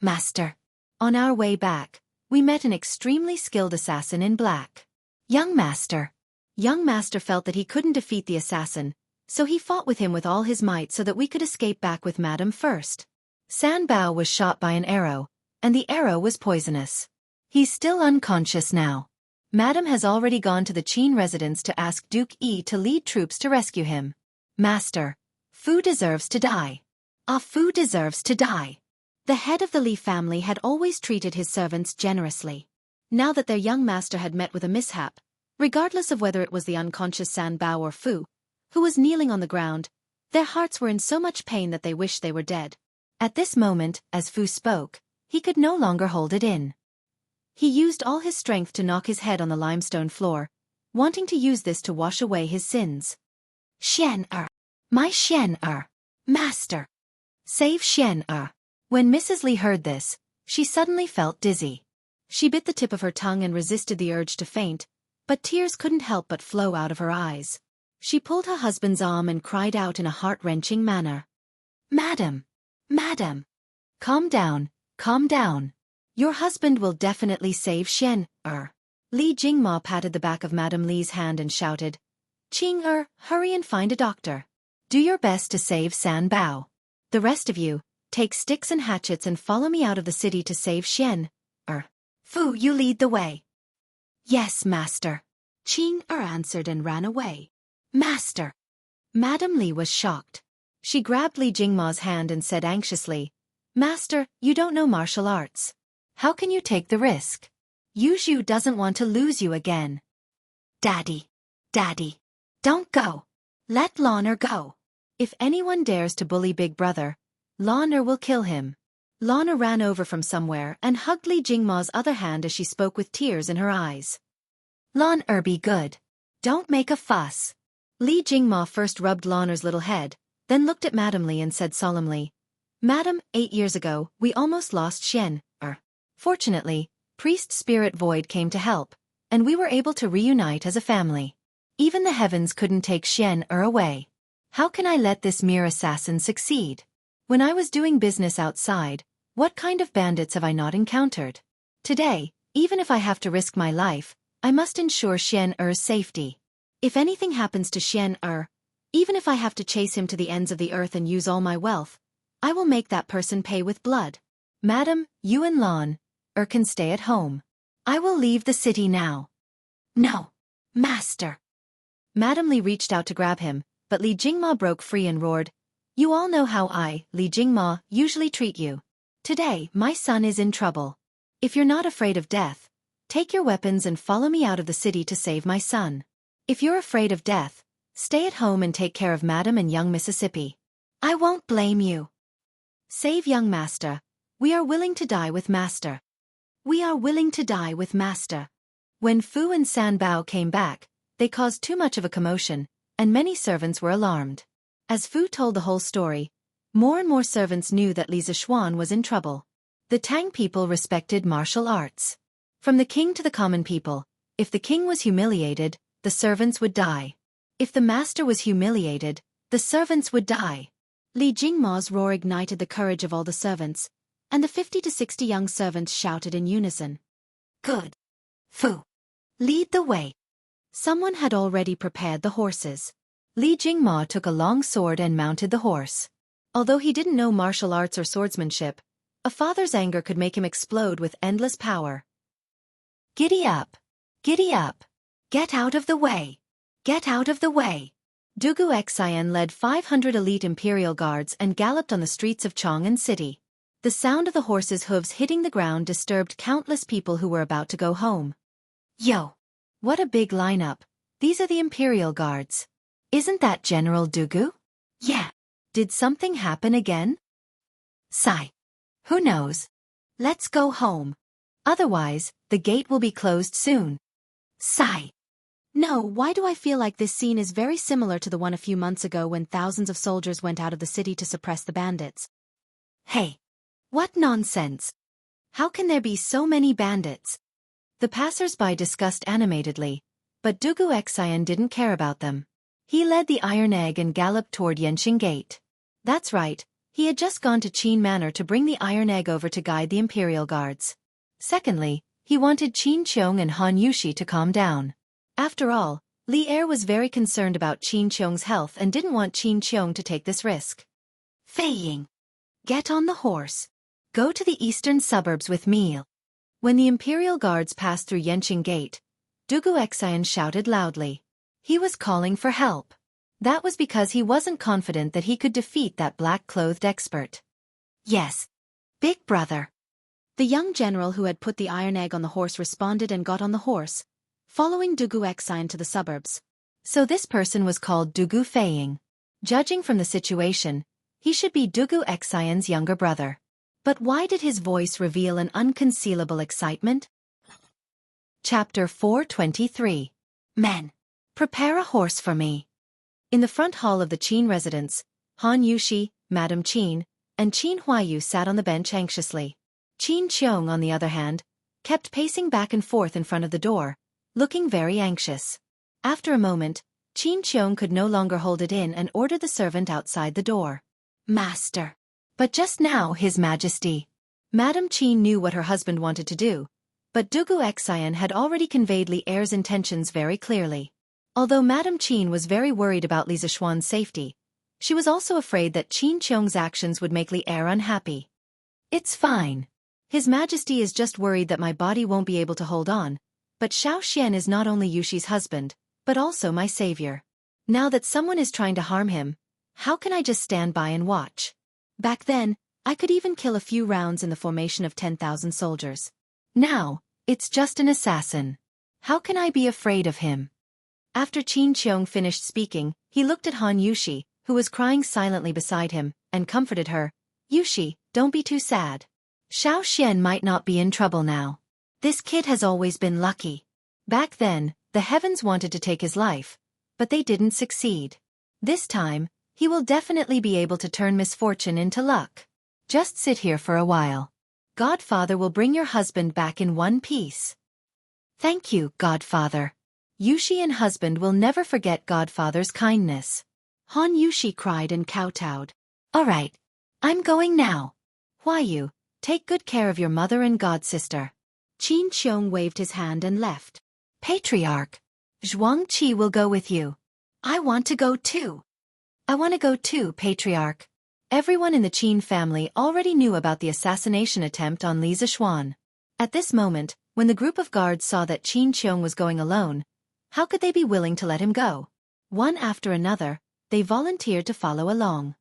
Master. On our way back, we met an extremely skilled assassin in black. Young Master. Young Master felt that he couldn't defeat the assassin, so he fought with him with all his might so that we could escape back with Madam first. San Bao was shot by an arrow, and the arrow was poisonous. He's still unconscious now. Madam has already gone to the Qin residence to ask Duke Yi to lead troops to rescue him. Master, Fu deserves to die. Fu deserves to die. The head of the Li family had always treated his servants generously. Now that their young master had met with a mishap, regardless of whether it was the unconscious San Bao or Fu, who was kneeling on the ground, their hearts were in so much pain that they wished they were dead. At this moment, as Fu spoke, he could no longer hold it in. He used all his strength to knock his head on the limestone floor, wanting to use this to wash away his sins. Xian my Xian master! Save Xian When Mrs. Li heard this, she suddenly felt dizzy. She bit the tip of her tongue and resisted the urge to faint, but tears couldn't help but flow out of her eyes. She pulled her husband's arm and cried out in a heart-wrenching manner. Madam! Madam! Calm down, calm down. Your husband will definitely save Xian Li Jingma patted the back of Madame Li's hand and shouted, Qing hurry and find a doctor. Do your best to save San Bao. The rest of you, take sticks and hatchets and follow me out of the city to save Xian Fu, you lead the way. Yes, master. Qing answered and ran away. Master! Madame Li was shocked. She grabbed Li Jingma's hand and said anxiously, Master, you don't know martial arts. How can you take the risk? Yu Zhu doesn't want to lose you again. Daddy! Daddy! Don't go! Let Lan go! If anyone dares to bully Big Brother, Lan will kill him. Lan ran over from somewhere and hugged Li Jingma's other hand as she spoke with tears in her eyes. Lan be good. Don't make a fuss. Li Jingma first rubbed Lan's little head, then looked at Madame Li and said solemnly, Madam, 8 years ago, we almost lost Xian Fortunately, Priest Spirit Void came to help, and we were able to reunite as a family. Even the heavens couldn't take Xian away. How can I let this mere assassin succeed? When I was doing business outside, what kind of bandits have I not encountered? Today, even if I have to risk my life, I must ensure Xian safety. If anything happens to Xian even if I have to chase him to the ends of the earth and use all my wealth, I will make that person pay with blood. Madam, you and Lan can stay at home. I will leave the city now. No, master. Madame Li reached out to grab him, but Li Jingma broke free and roared, You all know how I, Li Jingma, usually treat you. Today, my son is in trouble. If you're not afraid of death, take your weapons and follow me out of the city to save my son. If you're afraid of death, stay at home and take care of Madam and young Mississippi. I won't blame you. Save young master. We are willing to die with master. We are willing to die with master. When Fu and San Bao came back, they caused too much of a commotion, and many servants were alarmed. As Fu told the whole story, more and more servants knew that Li Zishuan was in trouble. The Tang people respected martial arts. From the king to the common people, if the king was humiliated, the servants would die. If the master was humiliated, the servants would die. Li Jingma's roar ignited the courage of all the servants, and the 50 to 60 young servants shouted in unison. Good. Fu. Lead the way. Someone had already prepared the horses. Li Jingma took a long sword and mounted the horse. Although he didn't know martial arts or swordsmanship, a father's anger could make him explode with endless power. Giddy up! Giddy up! Get out of the way! Get out of the way! Dugu Xian led 500 elite imperial guards and galloped on the streets of Chang'an City. The sound of the horses' hooves hitting the ground disturbed countless people who were about to go home. Yo! What a big lineup! These are the imperial guards. Isn't that General Dugu? Yeah. Did something happen again? Sigh. Who knows? Let's go home. Otherwise, the gate will be closed soon. Sigh. No, why do I feel like this scene is very similar to the one a few months ago when thousands of soldiers went out of the city to suppress the bandits? Hey. What nonsense! How can there be so many bandits? The passers-by discussed animatedly, but Dugu Xian didn't care about them. He led the Iron Egg and galloped toward Yanqing Gate. That's right, he had just gone to Qin Manor to bring the Iron Egg over to guide the Imperial Guards. Secondly, he wanted Qin Qiong and Han Yushi to calm down. After all, Li Er was very concerned about Qin Qiong's health and didn't want Qin Qiong to take this risk. Fei Ying. Get on the horse. Go to the eastern suburbs with me. When the Imperial Guards passed through Yanqing Gate, Dugu Xian shouted loudly. He was calling for help. That was because he wasn't confident that he could defeat that black-clothed expert. Yes. Big brother. The young general who had put the iron egg on the horse responded and got on the horse, following Dugu Xian to the suburbs. So this person was called Dugu Feiying. Judging from the situation, he should be Dugu Xian's younger brother. But why did his voice reveal an unconcealable excitement? Chapter 423. Men, prepare a horse for me. In the front hall of the Qin residence, Han Yushi, Madame Qin, and Qin Huayu sat on the bench anxiously. Qin Qiong, on the other hand, kept pacing back and forth in front of the door, looking very anxious. After a moment, Qin Qiong could no longer hold it in and ordered the servant outside the door. Master. But just now, His Majesty. Madame Qin knew what her husband wanted to do, but Dugu Xian had already conveyed Li Er's intentions very clearly. Although Madame Qin was very worried about Li Zishuan's safety, she was also afraid that Qin Qiong's actions would make Li Er unhappy. It's fine. His Majesty is just worried that my body won't be able to hold on, but Xiao Xian is not only Yushi's husband, but also my savior. Now that someone is trying to harm him, how can I just stand by and watch? Back then, I could even kill a few rounds in the formation of 10,000 soldiers. Now, it's just an assassin. How can I be afraid of him? After Qin Qiong finished speaking, he looked at Han Yushi, who was crying silently beside him, and comforted her. Yushi, don't be too sad. Xiao Xian might not be in trouble now. This kid has always been lucky. Back then, the heavens wanted to take his life, but they didn't succeed. This time, he will definitely be able to turn misfortune into luck. Just sit here for a while. Godfather will bring your husband back in one piece. Thank you, Godfather. Yushi and husband will never forget Godfather's kindness. Han Yushi cried and kowtowed. All right. I'm going now. Huayu, take good care of your mother and godsister. Qin Qiong waved his hand and left. Patriarch. Xianxia will go with you. I want to go too. I want to go too, Patriarch. Everyone in the Qin family already knew about the assassination attempt on Li Zishuan. At this moment, when the group of guards saw that Qin Qiong was going alone, how could they be willing to let him go? One after another, they volunteered to follow along.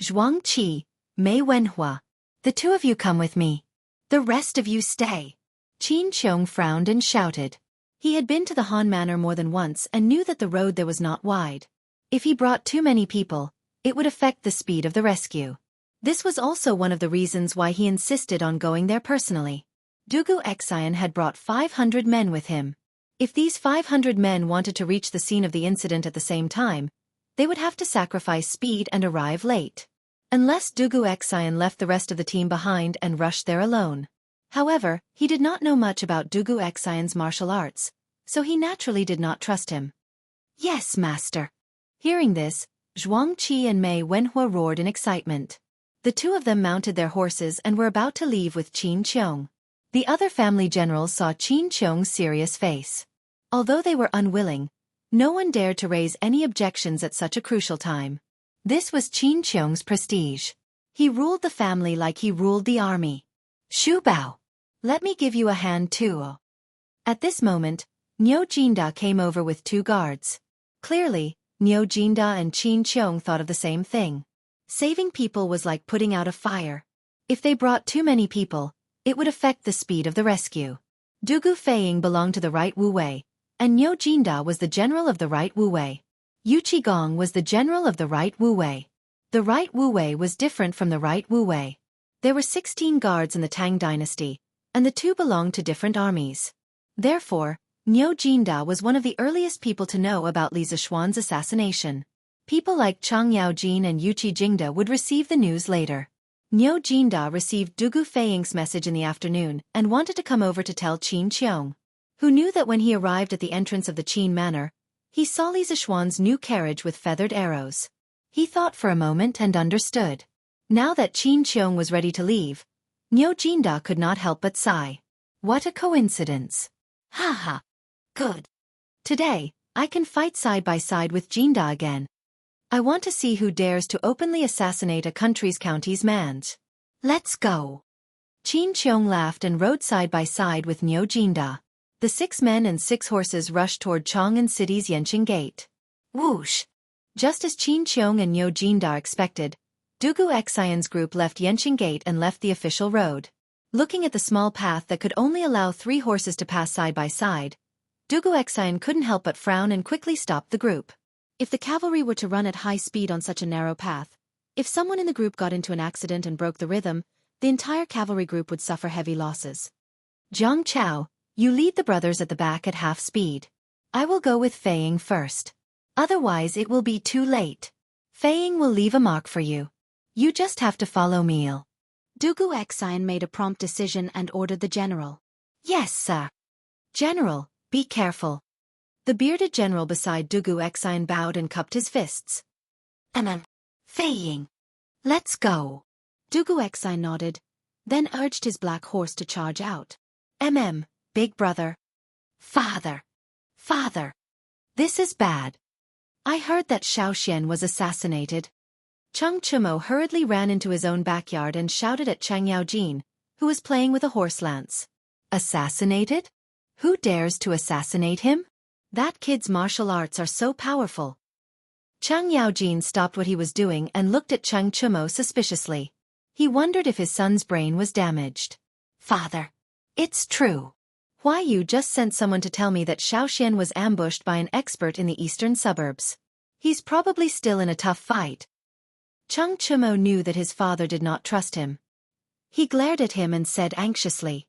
Xianxia, Mei Wenhua. The two of you come with me. The rest of you stay. Qin Qiong frowned and shouted. He had been to the Han Manor more than once and knew that the road there was not wide. If he brought too many people, it would affect the speed of the rescue. This was also one of the reasons why he insisted on going there personally. Dugu Xian had brought 500 men with him. If these 500 men wanted to reach the scene of the incident at the same time, they would have to sacrifice speed and arrive late. Unless Dugu Xian left the rest of the team behind and rushed there alone. However, he did not know much about Dugu Xian's martial arts, so he naturally did not trust him. Yes, master. Hearing this, Xianxia and Mei Wenhua roared in excitement. The two of them mounted their horses and were about to leave with Qin Qiong. The other family generals saw Qin Qiong's serious face. Although they were unwilling, no one dared to raise any objections at such a crucial time. This was Qin Qiong's prestige. He ruled the family like he ruled the army. Shu Bao. Let me give you a hand too. At this moment, Niu Jinda came over with 2 guards. Clearly, Niu Jinda and Qin Qiong thought of the same thing. Saving people was like putting out a fire. If they brought too many people, it would affect the speed of the rescue. Dugu Feiying belonged to the right Wu Wei, and Niu Jinda was the general of the right Wu Wei. Yu Qigong was the general of the right Wu Wei. The right Wu Wei was different from the right Wu Wei. There were 16 guards in the Tang dynasty, and the two belonged to different armies. Therefore, Niu Jinda was one of the earliest people to know about Li Zishuan's assassination. People like Chang Yaojin and Yu Qijingda would receive the news later. Niu Jinda received Dugu Feiying's message in the afternoon and wanted to come over to tell Qin Qiong, who knew that when he arrived at the entrance of the Qin manor, he saw Li Zishuan's new carriage with feathered arrows. He thought for a moment and understood. Now that Qin Qiong was ready to leave, Niu Jinda could not help but sigh. What a coincidence. Ha ha. Good. Today, I can fight side by side with Jinda again. I want to see who dares to openly assassinate a country's county's mans. Let's go. Qin Qiong laughed and rode side by side with Niu Jinda. The 6 men and 6 horses rushed toward Chang'an City's Yanqing Gate. Whoosh! Just as Qin Qiong and Niu Jinda expected, Dugu Xian's group left Yanqing Gate and left the official road. Looking at the small path that could only allow 3 horses to pass side by side, Wuxia couldn't help but frown and quickly stopped the group. If the cavalry were to run at high speed on such a narrow path, if someone in the group got into an accident and broke the rhythm, the entire cavalry group would suffer heavy losses. Xianxia, you lead the brothers at the back at half speed. I will go with Fei Ying first. Otherwise it will be too late. Fei Ying will leave a mark for you. You just have to follow me. Wuxia made a prompt decision and ordered the general. Yes, sir. General, be careful. The bearded general beside Wuxia bowed and cupped his fists. Fei Ying. Let's go. Wuxia nodded, then urged his black horse to charge out. Big brother. Father. This is bad. I heard that Xiaoxian was assassinated. Cheng Chumo hurriedly ran into his own backyard and shouted at Cheng Yaojin, who was playing with a horse lance. Assassinated? Who dares to assassinate him? That kid's martial arts are so powerful. Cheng Yaojin stopped what he was doing and looked at Cheng Chumo suspiciously. He wondered if his son's brain was damaged. Father. It's true. Why you just sent someone to tell me that Xiaoxian was ambushed by an expert in the eastern suburbs. He's probably still in a tough fight. Cheng Chumo knew that his father did not trust him. He glared at him and said anxiously,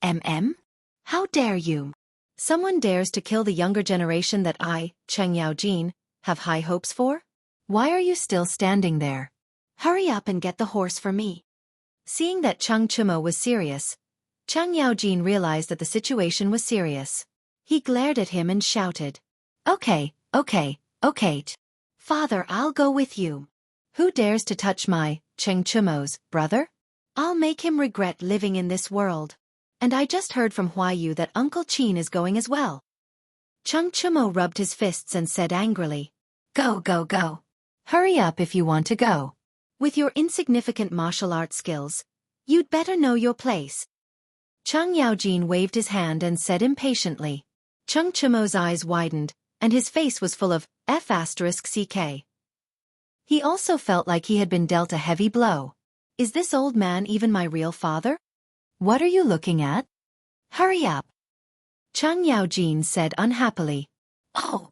How dare you? Someone dares to kill the younger generation that I, Cheng Yaojin, have high hopes for? Why are you still standing there? Hurry up and get the horse for me. Seeing that Cheng Chumo was serious, Cheng Yaojin realized that the situation was serious. He glared at him and shouted, Okay. Father, I'll go with you. Who dares to touch my, Cheng Chumo's, brother? I'll make him regret living in this world. And I just heard from Huayu that Uncle Qin is going as well. Cheng Chumo rubbed his fists and said angrily, Go. Hurry up if you want to go. With your insignificant martial arts skills, you'd better know your place. Cheng Yaojin waved his hand and said impatiently. Cheng Chumo's eyes widened, and his face was full of F***ck. He also felt like he had been dealt a heavy blow. Is this old man even my real father? What are you looking at? Hurry up. Cheng Yaojin said unhappily. Oh.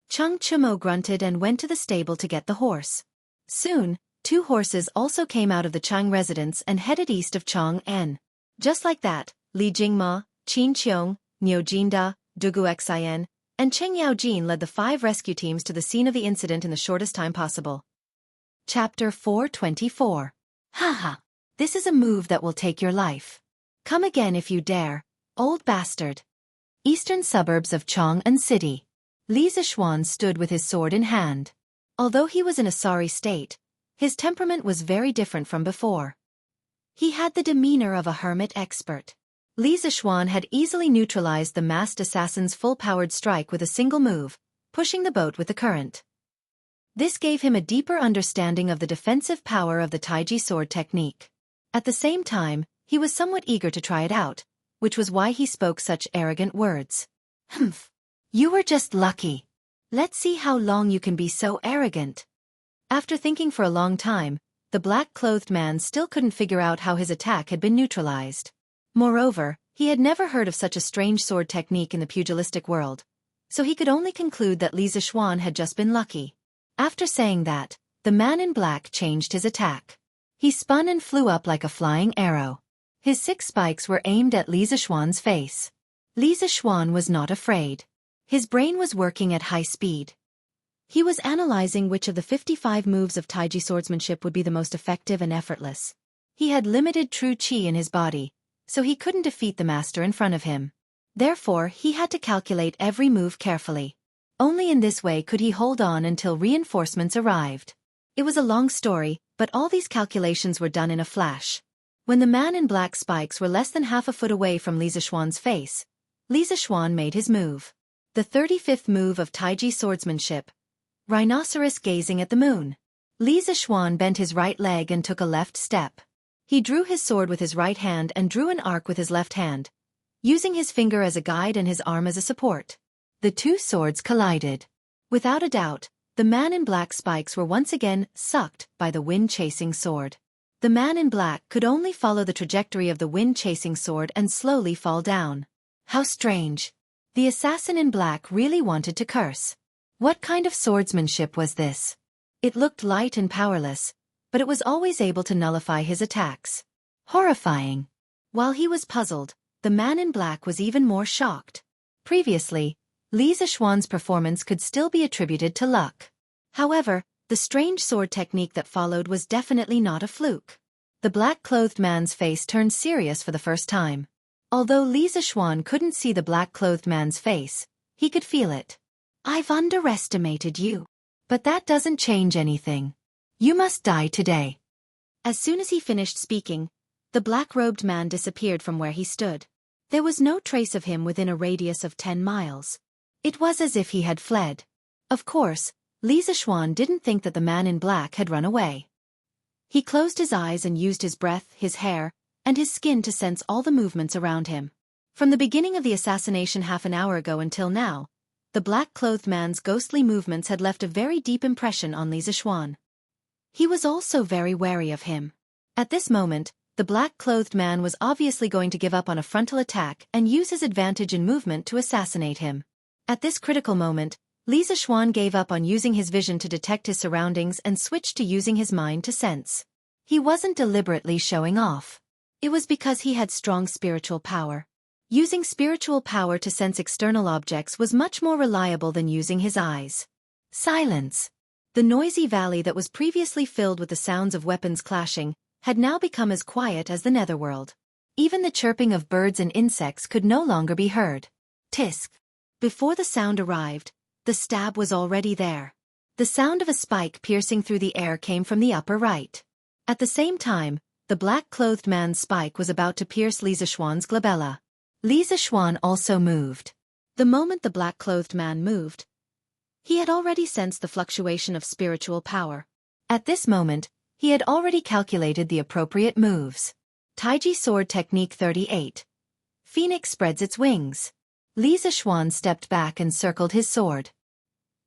Cheng Chumo grunted and went to the stable to get the horse. Soon, 2 horses also came out of the Cheng residence and headed east of Chang'an. Just like that, Li Jingma, Qin Qiong, Niu Jinda, Wuxia, and Cheng Yaojin led the 5 rescue teams to the scene of the incident in the shortest time possible. Chapter 424. Haha. This is a move that will take your life. Come again if you dare, old bastard. Eastern suburbs of Chang'an City. Li Zishuan stood with his sword in hand. Although he was in a sorry state, his temperament was very different from before. He had the demeanor of a hermit expert. Li Zishuan had easily neutralized the masked assassin's full-powered strike with a single move, pushing the boat with the current. This gave him a deeper understanding of the defensive power of the Taiji sword technique. At the same time, he was somewhat eager to try it out, which was why he spoke such arrogant words. Humph. You were just lucky. Let's see how long you can be so arrogant. After thinking for a long time, the black-clothed man still couldn't figure out how his attack had been neutralized. Moreover, he had never heard of such a strange sword technique in the pugilistic world, so he could only conclude that Li Zishuan had just been lucky. After saying that, the man in black changed his attack. He spun and flew up like a flying arrow. His 6 spikes were aimed at Li Zishuan's face. Li Zishuan was not afraid. His brain was working at high speed. He was analyzing which of the 55 moves of Taiji swordsmanship would be the most effective and effortless. He had limited true qi in his body, so he couldn't defeat the master in front of him. Therefore, he had to calculate every move carefully. Only in this way could he hold on until reinforcements arrived. It was a long story, but all these calculations were done in a flash. When the man in black spikes were less than half a foot away from Li Zishuan's face, Li Zishuan made his move. The 35th move of Taiji swordsmanship. Rhinoceros gazing at the moon. Li Zishuan bent his right leg and took a left step. He drew his sword with his right hand and drew an arc with his left hand, using his finger as a guide and his arm as a support. The 2 swords collided. Without a doubt, the man in black spikes were once again sucked by the wind-chasing sword. The man in black could only follow the trajectory of the wind-chasing sword and slowly fall down. How strange. The assassin in black really wanted to curse. What kind of swordsmanship was this? It looked light and powerless, but it was always able to nullify his attacks. Horrifying. While he was puzzled, the man in black was even more shocked. Previously, Li Zixuan's performance could still be attributed to luck. However, the strange sword technique that followed was definitely not a fluke. The black-clothed man's face turned serious for the first time. Although Li Zixuan couldn't see the black-clothed man's face, he could feel it. "I've underestimated you. But that doesn't change anything. You must die today." As soon as he finished speaking, the black-robed man disappeared from where he stood. There was no trace of him within a radius of 10 miles. It was as if he had fled. Of course, Li Zixuan didn't think that the man in black had run away. He closed his eyes and used his breath, his hair, and his skin to sense all the movements around him. From the beginning of the assassination half an hour ago until now, the black-clothed man's ghostly movements had left a very deep impression on Li Zixuan. He was also very wary of him. At this moment, the black-clothed man was obviously going to give up on a frontal attack and use his advantage in movement to assassinate him. At this critical moment, Li Zixuan gave up on using his vision to detect his surroundings and switched to using his mind to sense. He wasn't deliberately showing off. It was because he had strong spiritual power. Using spiritual power to sense external objects was much more reliable than using his eyes. Silence. The noisy valley that was previously filled with the sounds of weapons clashing had now become as quiet as the netherworld. Even the chirping of birds and insects could no longer be heard. Tisk. Before the sound arrived, the stab was already there. The sound of a spike piercing through the air came from the upper right. At the same time, the black-clothed man's spike was about to pierce Li Zixuan's glabella. Li Zixuan also moved. The moment the black-clothed man moved, he had already sensed the fluctuation of spiritual power. At this moment, he had already calculated the appropriate moves. Taiji Sword Technique 38. Phoenix spreads its wings. Li Zixuan stepped back and circled his sword.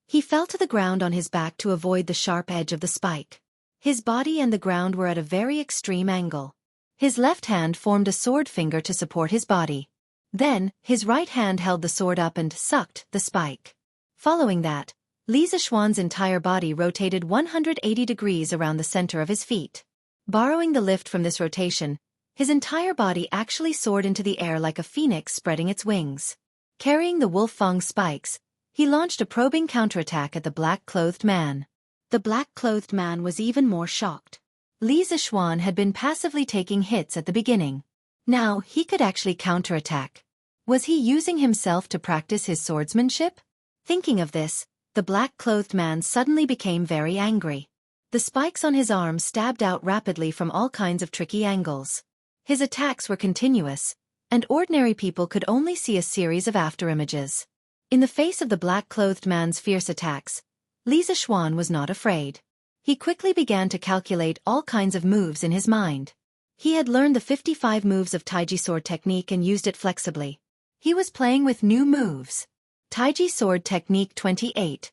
He fell to the ground on his back to avoid the sharp edge of the spike. His body and the ground were at a very extreme angle. His left hand formed a sword finger to support his body. Then, his right hand held the sword up and sucked the spike. Following that, Li Zixuan's entire body rotated 180 degrees around the center of his feet. Borrowing the lift from this rotation, his entire body actually soared into the air like a phoenix spreading its wings. Carrying the wolf-fang spikes, he launched a probing counterattack at the black-clothed man. The black-clothed man was even more shocked. Li Zixuan had been passively taking hits at the beginning. Now, he could actually counterattack. Was he using himself to practice his swordsmanship? Thinking of this, the black-clothed man suddenly became very angry. The spikes on his arm stabbed out rapidly from all kinds of tricky angles. His attacks were continuous, and ordinary people could only see a series of afterimages. In the face of the black-clothed man's fierce attacks, Li Zixuan was not afraid. He quickly began to calculate all kinds of moves in his mind. He had learned the 55 moves of Taiji Sword Technique and used it flexibly. He was playing with new moves. Taiji Sword Technique 28.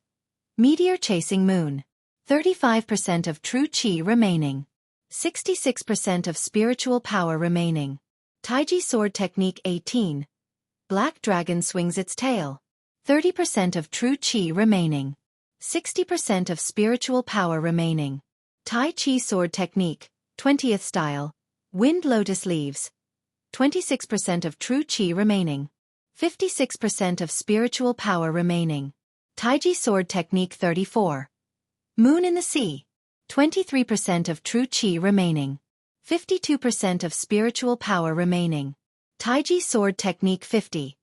Meteor Chasing Moon. 35% of true chi remaining. 66% of spiritual power remaining. Taiji Sword Technique 18. Black Dragon Swings Its Tail. 30% of true chi remaining. 60% of spiritual power remaining. Tai Chi Sword Technique, 20th style. Wind Lotus Leaves. 26% of true chi remaining. 56% of spiritual power remaining. Taiji Sword Technique 34. Moon in the Sea. 23% of true chi remaining. 52% of spiritual power remaining. Taiji Sword Technique 50.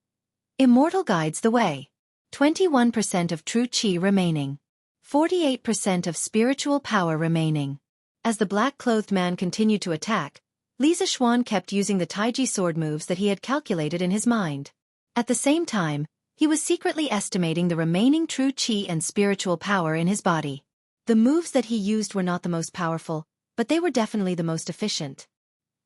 Immortal Guides the Way. 21% of true chi remaining. 48% of spiritual power remaining. As the black-clothed man continued to attack, Li Zixuan kept using the Taiji sword moves that he had calculated in his mind. At the same time, he was secretly estimating the remaining true chi and spiritual power in his body. The moves that he used were not the most powerful, but they were definitely the most efficient.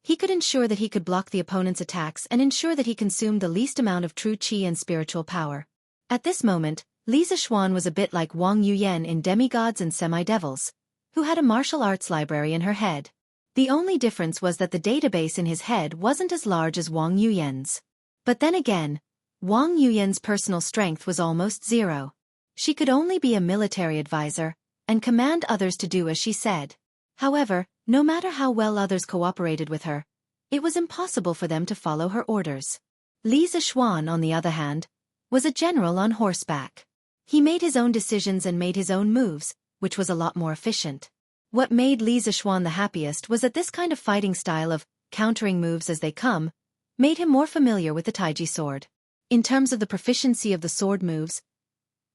He could ensure that he could block the opponent's attacks and ensure that he consumed the least amount of true chi and spiritual power. At this moment, Li Zixuan was a bit like Wang Yuyan in Demigods and Semi-Devils, who had a martial arts library in her head. The only difference was that the database in his head wasn't as large as Wang Yuyan's. But then again, Wang Yuyan's personal strength was almost zero. She could only be a military advisor and command others to do as she said. However, no matter how well others cooperated with her, it was impossible for them to follow her orders. Li Zixuan, on the other hand, was a general on horseback. He made his own decisions and made his own moves, which was a lot more efficient. What made Li Zixuan the happiest was that this kind of fighting style of countering moves as they come made him more familiar with the Taiji sword. In terms of the proficiency of the sword moves,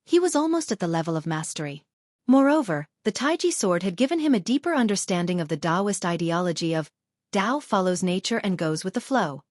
he was almost at the level of mastery. Moreover, the Taiji sword had given him a deeper understanding of the Taoist ideology of Tao follows nature and goes with the flow.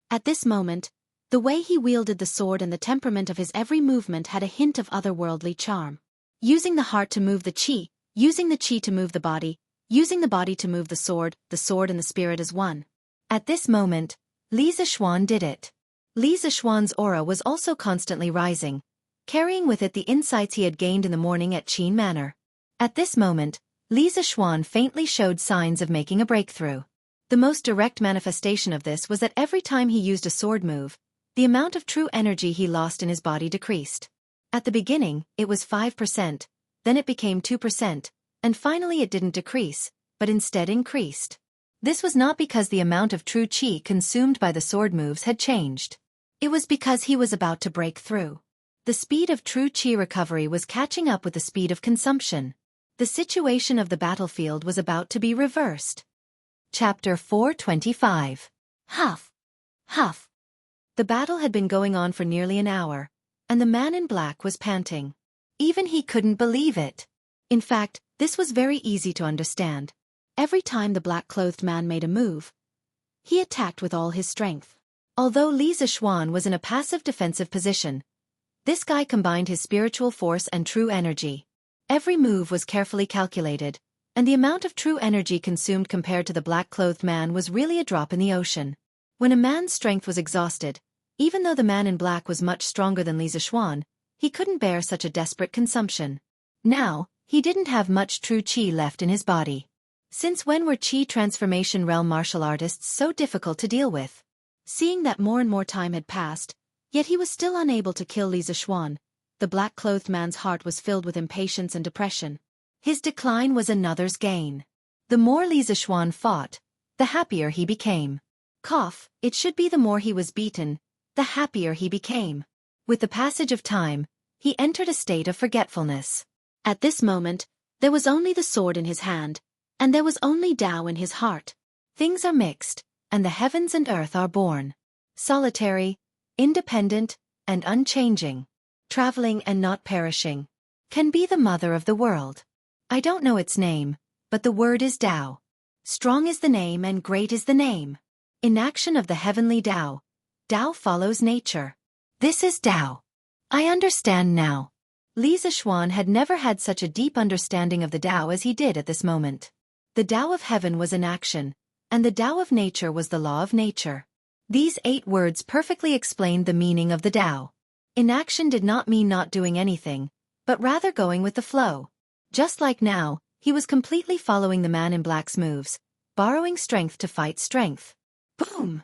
At this moment, the way he wielded the sword and the temperament of his every movement had a hint of otherworldly charm. Using the heart to move the qi, using the qi to move the body, using the body to move the sword and the spirit as one. At this moment, Li Zixuan did it. Li Zixuan's aura was also constantly rising, carrying with it the insights he had gained in the morning at Qin Manor. At this moment, Li Zixuan faintly showed signs of making a breakthrough. The most direct manifestation of this was that every time he used a sword move, the amount of true energy he lost in his body decreased. At the beginning, it was 5%, then it became 2%, and finally it didn't decrease, but instead increased. This was not because the amount of true qi consumed by the sword moves had changed. It was because he was about to break through. The speed of true qi recovery was catching up with the speed of consumption. The situation of the battlefield was about to be reversed. Chapter 425. Huff. Huff. The battle had been going on for nearly an hour, and the man in black was panting. Even he couldn't believe it. In fact, this was very easy to understand. Every time the black-clothed man made a move, he attacked with all his strength. Although Li Zixuan was in a passive defensive position, this guy combined his spiritual force and true energy. Every move was carefully calculated, and the amount of true energy consumed compared to the black-clothed man was really a drop in the ocean. When a man's strength was exhausted, even though the man in black was much stronger than Li Zixuan, he couldn't bear such a desperate consumption. Now, he didn't have much true qi left in his body. Since when were qi transformation realm martial artists so difficult to deal with? Seeing that more and more time had passed, yet he was still unable to kill Li Zixuan, the black-clothed man's heart was filled with impatience and depression. His decline was another's gain. The more Li Zixuan fought, the happier he became. It should be the more he was beaten, the happier he became. With the passage of time, he entered a state of forgetfulness. At this moment, there was only the sword in his hand, and there was only Tao in his heart. Things are mixed, and the heavens and earth are born. Solitary, independent, and unchanging. Traveling and not perishing. Can be the mother of the world. I don't know its name, but the word is Tao. Strong is the name and great is the name. In action of the heavenly Tao, Tao follows nature. This is Tao. I understand now. Li Zixuan had never had such a deep understanding of the Tao as he did at this moment. The Tao of heaven was in action, and the Tao of nature was the law of nature. These 8 words perfectly explained the meaning of the Tao. Inaction did not mean not doing anything, but rather going with the flow. Just like now, he was completely following the man in black's moves, borrowing strength to fight strength. Boom!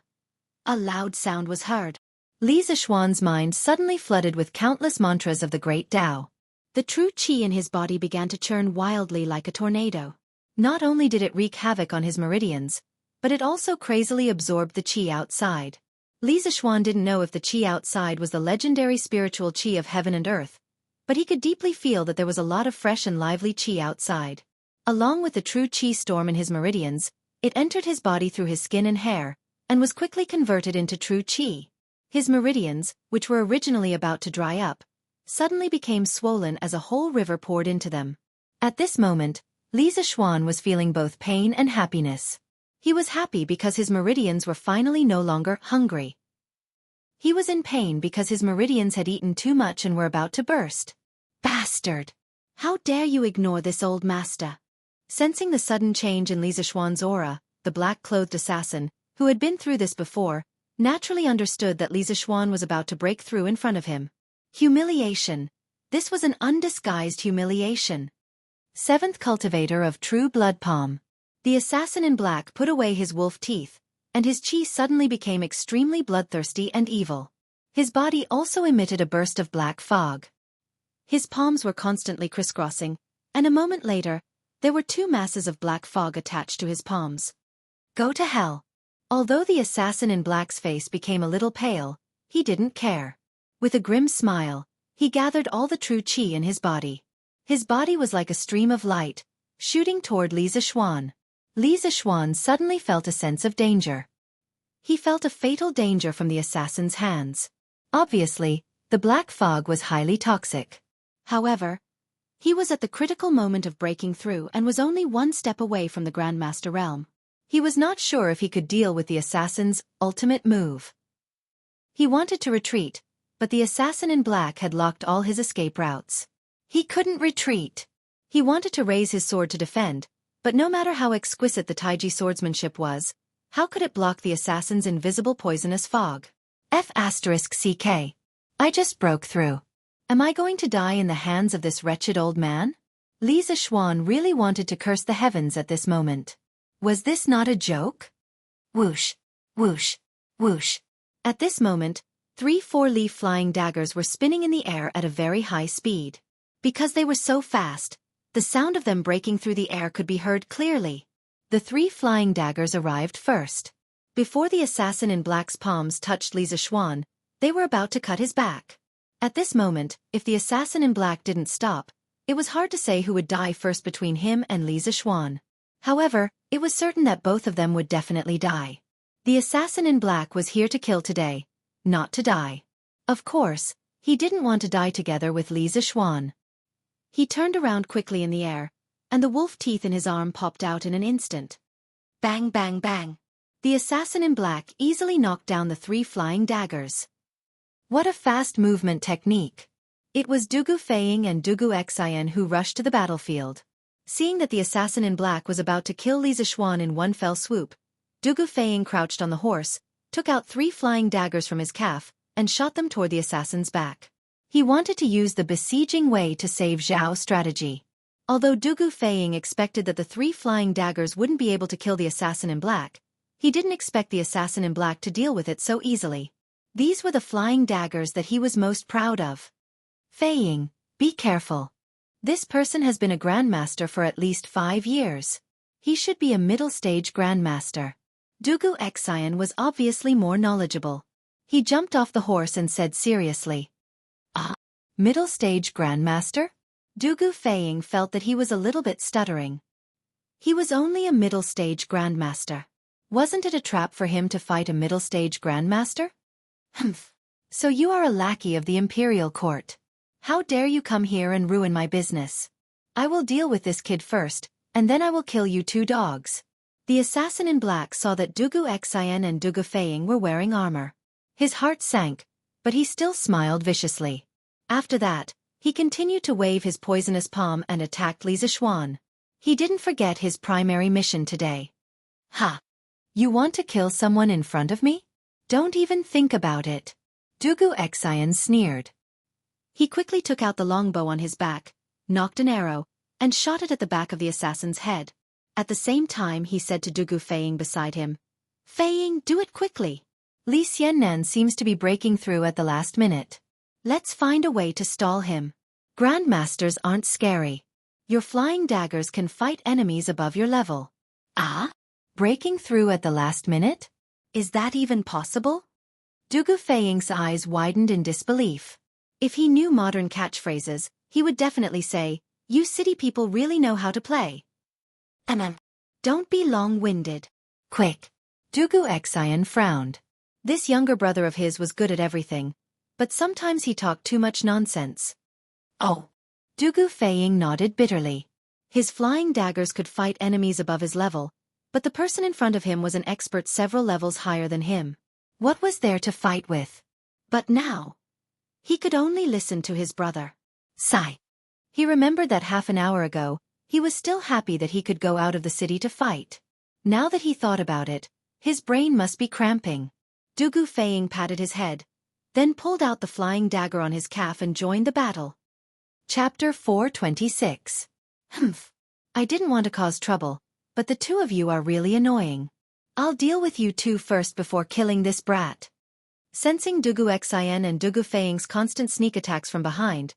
A loud sound was heard. Li Zixuan's mind suddenly flooded with countless mantras of the great Tao. The true qi in his body began to churn wildly like a tornado. Not only did it wreak havoc on his meridians, but it also crazily absorbed the qi outside. Li Zixuan didn't know if the qi outside was the legendary spiritual qi of heaven and earth, but he could deeply feel that there was a lot of fresh and lively qi outside. Along with the true qi storm in his meridians, it entered his body through his skin and hair, and was quickly converted into true qi. His meridians, which were originally about to dry up, suddenly became swollen as a whole river poured into them. At this moment, Li Zixuan was feeling both pain and happiness. He was happy because his meridians were finally no longer hungry. He was in pain because his meridians had eaten too much and were about to burst. Bastard! How dare you ignore this old master? Sensing the sudden change in Li Zixuan's aura, the black-clothed assassin, who had been through this before, naturally understood that Li Zixuan was about to break through in front of him. Humiliation. This was an undisguised humiliation. 7th Cultivator of True Blood Palm. The assassin in black put away his wolf teeth, and his chi suddenly became extremely bloodthirsty and evil. His body also emitted a burst of black fog. His palms were constantly crisscrossing, and a moment later, there were two masses of black fog attached to his palms. Go to hell. Although the assassin in black's face became a little pale, he didn't care. With a grim smile, he gathered all the true chi in his body. His body was like a stream of light, shooting toward Li Zixuan. Li Zixuan suddenly felt a sense of danger. He felt a fatal danger from the assassin's hands. Obviously, the black fog was highly toxic. However, he was at the critical moment of breaking through and was only one step away from the Grandmaster realm. He was not sure if he could deal with the assassin's ultimate move. He wanted to retreat, but the assassin in black had locked all his escape routes. He couldn't retreat. He wanted to raise his sword to defend, but no matter how exquisite the Taiji swordsmanship was, how could it block the assassin's invisible poisonous fog? F***CK. I just broke through. Am I going to die in the hands of this wretched old man? Li Zixuan really wanted to curse the heavens at this moment. Was this not a joke? Whoosh, whoosh, whoosh. At this moment, 3 4-leaf flying daggers were spinning in the air at a very high speed. Because they were so fast, the sound of them breaking through the air could be heard clearly. The 3 flying daggers arrived first. Before the assassin in black's palms touched Li Zixuan, they were about to cut his back. At this moment, if the assassin in black didn't stop, it was hard to say who would die first between him and Li Zixuan. However, it was certain that both of them would definitely die. The assassin in black was here to kill today, not to die. Of course, he didn't want to die together with Li Zixuan. He turned around quickly in the air, and the wolf teeth in his arm popped out in an instant. Bang bang bang. The assassin in black easily knocked down the 3 flying daggers. What a fast movement technique. It was Dugu Feiying and Dugu Xian who rushed to the battlefield. Seeing that the assassin in black was about to kill Li Zixuan in one fell swoop, Dugu Feiying crouched on the horse, took out 3 flying daggers from his calf, and shot them toward the assassin's back. He wanted to use the besieging way to save Zhao strategy. Although Dugu Feiying expected that the 3 flying daggers wouldn't be able to kill the assassin in black, he didn't expect the assassin in black to deal with it so easily. These were the flying daggers that he was most proud of. Feiying, be careful. This person has been a grandmaster for at least 5 years. He should be a middle-stage grandmaster. Dugu Xian was obviously more knowledgeable. He jumped off the horse and said seriously, middle-stage grandmaster? Dugu Feiying felt that he was a little bit stuttering. He was only a middle-stage grandmaster. Wasn't it a trap for him to fight a middle-stage grandmaster? Humph. So you are a lackey of the imperial court. How dare you come here and ruin my business? I will deal with this kid first, and then I will kill you 2 dogs. The assassin in black saw that Dugu Xian and Dugu Feiying were wearing armor. His heart sank, but he still smiled viciously. After that, he continued to wave his poisonous palm and attacked Li Zixuan. He didn't forget his primary mission today. Ha! You want to kill someone in front of me? Don't even think about it. Dugu Xian sneered. He quickly took out the longbow on his back, knocked an arrow, and shot it at the back of the assassin's head. At the same time he said to Dugu Feiying beside him, Feiying, do it quickly. Li Xiannan seems to be breaking through at the last minute. Let's find a way to stall him. Grandmasters aren't scary. Your flying daggers can fight enemies above your level. Ah? Breaking through at the last minute? Is that even possible? Dugu Feiying's eyes widened in disbelief. If he knew modern catchphrases, he would definitely say, you city people really know how to play. Don't be long-winded. Quick. Dugu Xian frowned. This younger brother of his was good at everything, but sometimes he talked too much nonsense. Oh. Dugu Feiying nodded bitterly. His flying daggers could fight enemies above his level, but the person in front of him was an expert several levels higher than him. What was there to fight with? But now, he could only listen to his brother. Sigh. He remembered that half an hour ago, he was still happy that he could go out of the city to fight. Now that he thought about it, his brain must be cramping. Dugu Feiying patted his head, then pulled out the flying dagger on his calf and joined the battle. Chapter 426. Humph. I didn't want to cause trouble, but the two of you are really annoying. I'll deal with you two first before killing this brat. Sensing Dugu Xian and Dugu Feiying's constant sneak attacks from behind,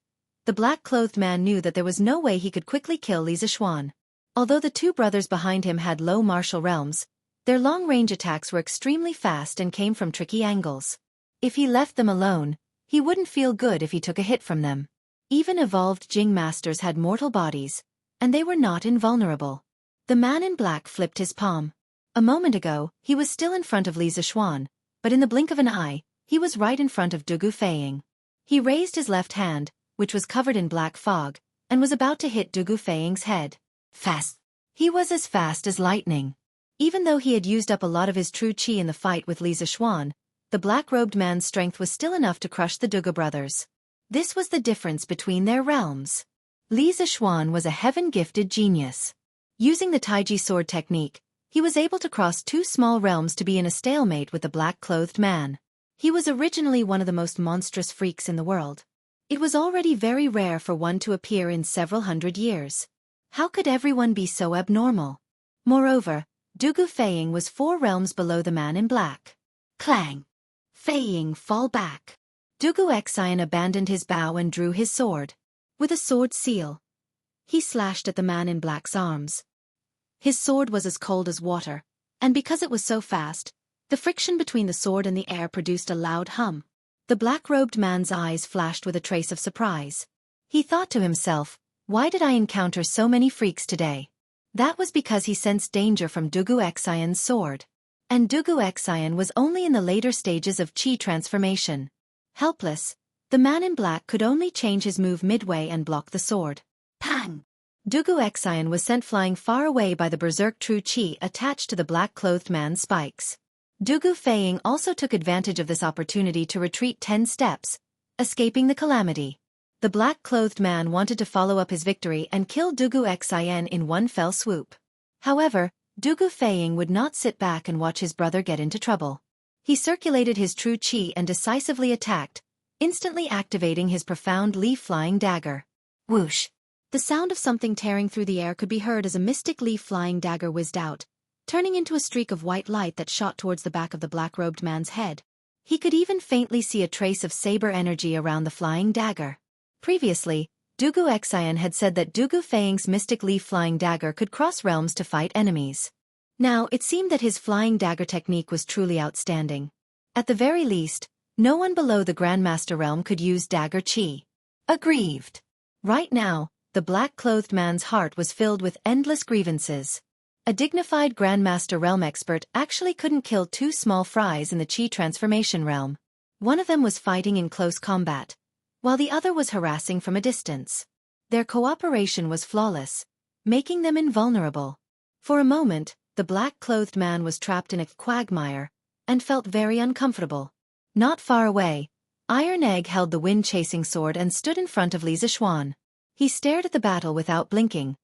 the black-clothed man knew that there was no way he could quickly kill Li Zixuan. Although the two brothers behind him had low martial realms, their long-range attacks were extremely fast and came from tricky angles. If he left them alone, he wouldn't feel good if he took a hit from them. Even evolved Jing masters had mortal bodies, and they were not invulnerable. The man in black flipped his palm. A moment ago, he was still in front of Li Zixuan, but in the blink of an eye, he was right in front of Dugu Feiying. He raised his left hand, which was covered in black fog, and was about to hit Dugu Feiying's head. Fast. He was as fast as lightning. Even though he had used up a lot of his true qi in the fight with Li Zixuan, the black-robed man's strength was still enough to crush the Dugu brothers. This was the difference between their realms. Li Zixuan was a heaven-gifted genius. Using the Taiji sword technique, he was able to cross two small realms to be in a stalemate with the black-clothed man. He was originally one of the most monstrous freaks in the world. It was already very rare for one to appear in several hundred years. How could everyone be so abnormal? Moreover, Dugu Feiying was 4 realms below the man in black. Clang! Feiying fall back. Dugu Xian abandoned his bow and drew his sword. With a sword seal, he slashed at the man in black's arms. His sword was as cold as water, and because it was so fast, the friction between the sword and the air produced a loud hum. The black-robed man's eyes flashed with a trace of surprise. He thought to himself, why did I encounter so many freaks today? That was because he sensed danger from Dugu Xian's sword. And Dugu Xian was only in the later stages of qi transformation. Helpless, the man in black could only change his move midway and block the sword. Pang! Dugu Xian was sent flying far away by the berserk true qi attached to the black-clothed man's spikes. Dugu Feiying also took advantage of this opportunity to retreat 10 steps, escaping the calamity. The black-clothed man wanted to follow up his victory and kill Dugu Xian in one fell swoop. However, Dugu Feiying would not sit back and watch his brother get into trouble. He circulated his true qi and decisively attacked, instantly activating his profound leaf-flying dagger. Whoosh! The sound of something tearing through the air could be heard as a mystic leaf-flying dagger whizzed out, turning into a streak of white light that shot towards the back of the black-robed man's head. He could even faintly see a trace of saber energy around the flying dagger. Previously, Dugu Xian had said that Dugu Feiying's mystic leaf-flying dagger could cross realms to fight enemies. Now, it seemed that his flying dagger technique was truly outstanding. At the very least, no one below the Grandmaster realm could use dagger qi. Aggrieved. Right now, the black-clothed man's heart was filled with endless grievances. A dignified Grandmaster realm expert actually couldn't kill 2 small fries in the qi transformation realm. One of them was fighting in close combat, while the other was harassing from a distance. Their cooperation was flawless, making them invulnerable. For a moment, the black-clothed man was trapped in a quagmire, and felt very uncomfortable. Not far away, Iron Egg held the wind-chasing sword and stood in front of Li Zixuan. He stared at the battle without blinking,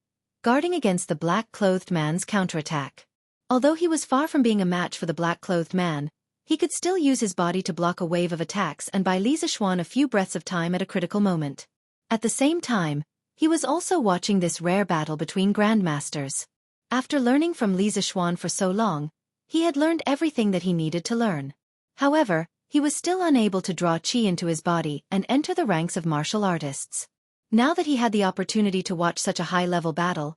guarding against the black-clothed man's counterattack. Although he was far from being a match for the black-clothed man, he could still use his body to block a wave of attacks and buy Li Zixuan a few breaths of time at a critical moment. At the same time, he was also watching this rare battle between grandmasters. After learning from Li Zixuan for so long, he had learned everything that he needed to learn. However, he was still unable to draw qi into his body and enter the ranks of martial artists. Now that he had the opportunity to watch such a high-level battle,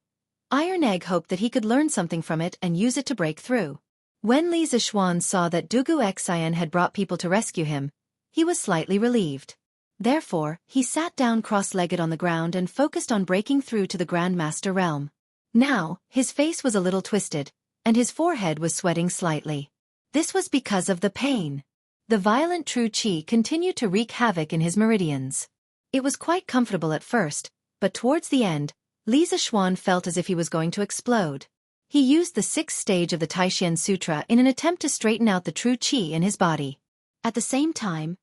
Iron Egg hoped that he could learn something from it and use it to break through. When Li Zixuan saw that Dugu Xian had brought people to rescue him, he was slightly relieved. Therefore, he sat down cross-legged on the ground and focused on breaking through to the Grandmaster realm. Now, his face was a little twisted, and his forehead was sweating slightly. This was because of the pain. The violent true qi continued to wreak havoc in his meridians. It was quite comfortable at first, but towards the end, Li Zixuan felt as if he was going to explode. He used the 6th stage of the Taishan Sutra in an attempt to straighten out the true qi in his body. At the same time,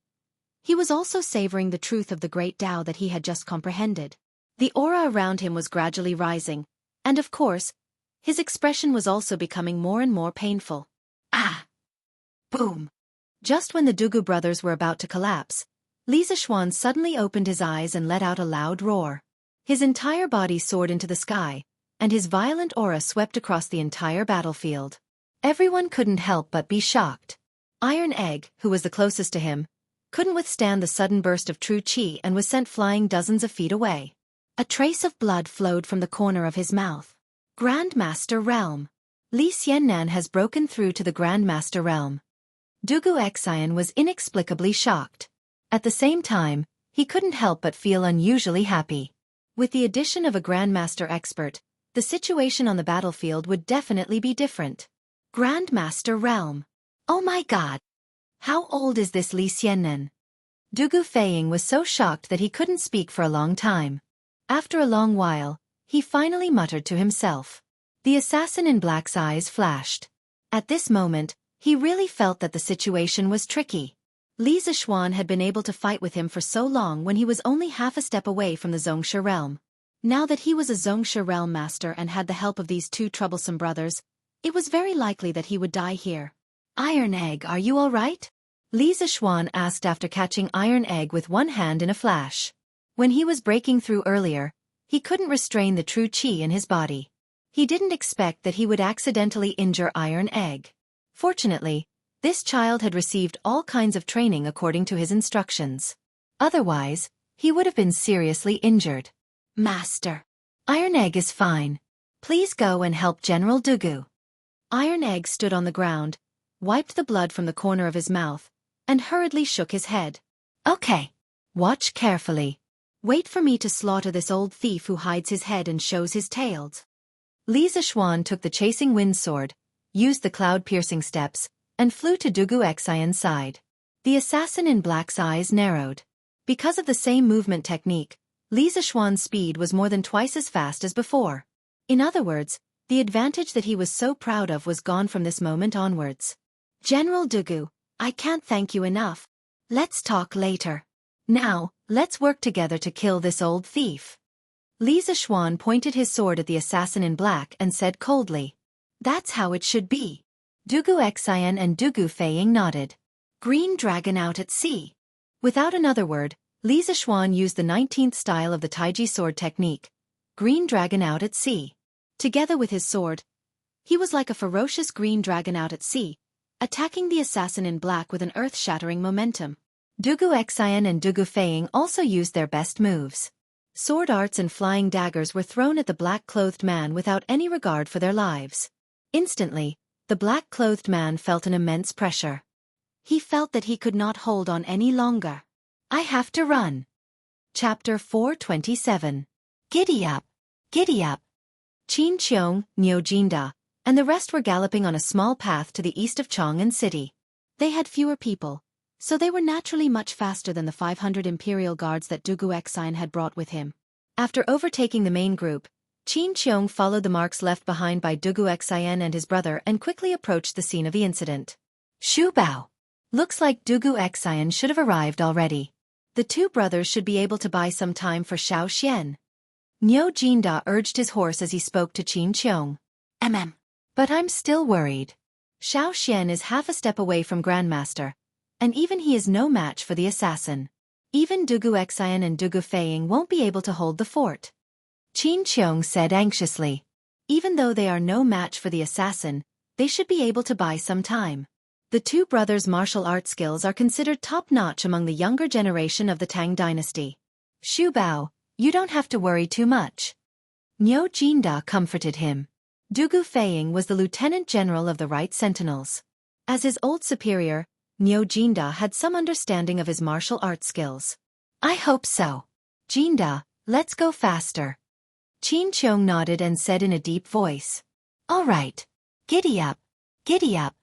he was also savoring the truth of the great Tao that he had just comprehended. The aura around him was gradually rising, and of course, his expression was also becoming more and more painful. Ah! Boom! Just when the Dugu brothers were about to collapse, Li Zixuan suddenly opened his eyes and let out a loud roar. His entire body soared into the sky, and his violent aura swept across the entire battlefield. Everyone couldn't help but be shocked. Iron Egg, who was the closest to him, couldn't withstand the sudden burst of true qi and was sent flying dozens of feet away. A trace of blood flowed from the corner of his mouth. Grandmaster Realm. Li Xiannan has broken through to the Grandmaster Realm. Dugu Xian was inexplicably shocked. At the same time, he couldn't help but feel unusually happy. With the addition of a Grandmaster expert, the situation on the battlefield would definitely be different. Grandmaster Realm. Oh my god! How old is this Li Xiannan? Dugu Feiying was so shocked that he couldn't speak for a long time. After a long while, he finally muttered to himself. The assassin in black's eyes flashed. At this moment, he really felt that the situation was tricky. Li Zishuan had been able to fight with him for so long when he was only half a step away from the Xianxia realm. Now that he was a Xianxia realm master and had the help of these two troublesome brothers, it was very likely that he would die here. Iron Egg, are you all right? Li Zishuan asked after catching Iron Egg with one hand in a flash. When he was breaking through earlier, he couldn't restrain the true qi in his body. He didn't expect that he would accidentally injure Iron Egg. Fortunately, this child had received all kinds of training according to his instructions. Otherwise, he would have been seriously injured. Master. Iron Egg is fine. Please go and help General Dugu. Iron Egg stood on the ground, wiped the blood from the corner of his mouth, and hurriedly shook his head. Okay. Watch carefully. Wait for me to slaughter this old thief who hides his head and shows his tails. Li Zishuan took the chasing wind sword, used the cloud-piercing steps, and flew to Dugu Xian's side. The assassin in black's eyes narrowed. Because of the same movement technique, Li Zishuan's speed was more than twice as fast as before. In other words, the advantage that he was so proud of was gone from this moment onwards. General Dugu, I can't thank you enough. Let's talk later. Now, let's work together to kill this old thief. Li Zishuan pointed his sword at the assassin in black and said coldly. That's how it should be. Dugu Xian and Dugu Feiying nodded. Green Dragon out at sea. Without another word, Li Zishuan used the 19th style of the Taiji sword technique, Green Dragon out at sea. Together with his sword, he was like a ferocious green dragon out at sea, attacking the assassin in black with an earth-shattering momentum. Dugu Xian and Dugu Feiying also used their best moves. Sword arts and flying daggers were thrown at the black-clothed man without any regard for their lives. Instantly, the black-clothed man felt an immense pressure. He felt that he could not hold on any longer. I have to run. Chapter 427. Giddy up! Giddy up! Qin Qiong, Niu Jinda, and the rest were galloping on a small path to the east of Chang'an City. They had fewer people, so they were naturally much faster than the 500 imperial guards that Dugu Xian had brought with him. After overtaking the main group, Qin Qiong followed the marks left behind by Dugu Xian and his brother and quickly approached the scene of the incident. Shu Bao. Looks like Dugu Xian should have arrived already. The two brothers should be able to buy some time for Xiao. Niu Jinda urged his horse as he spoke to Qin Qiong. But I'm still worried. Xiao is half a step away from Grandmaster, and even he is no match for the assassin. Even Dugu Xian and Dugu Feiying won't be able to hold the fort. Qin Qiong said anxiously. Even though they are no match for the assassin, they should be able to buy some time. The two brothers' martial art skills are considered top-notch among the younger generation of the Tang dynasty. Shu Bao, you don't have to worry too much. Niu Jinda comforted him. Dugu Feiying was the lieutenant general of the Right Sentinels. As his old superior, Niu Jinda had some understanding of his martial art skills. I hope so. Jinda, let's go faster. Qin Qiong nodded and said in a deep voice. All right. Giddy up. Giddy up.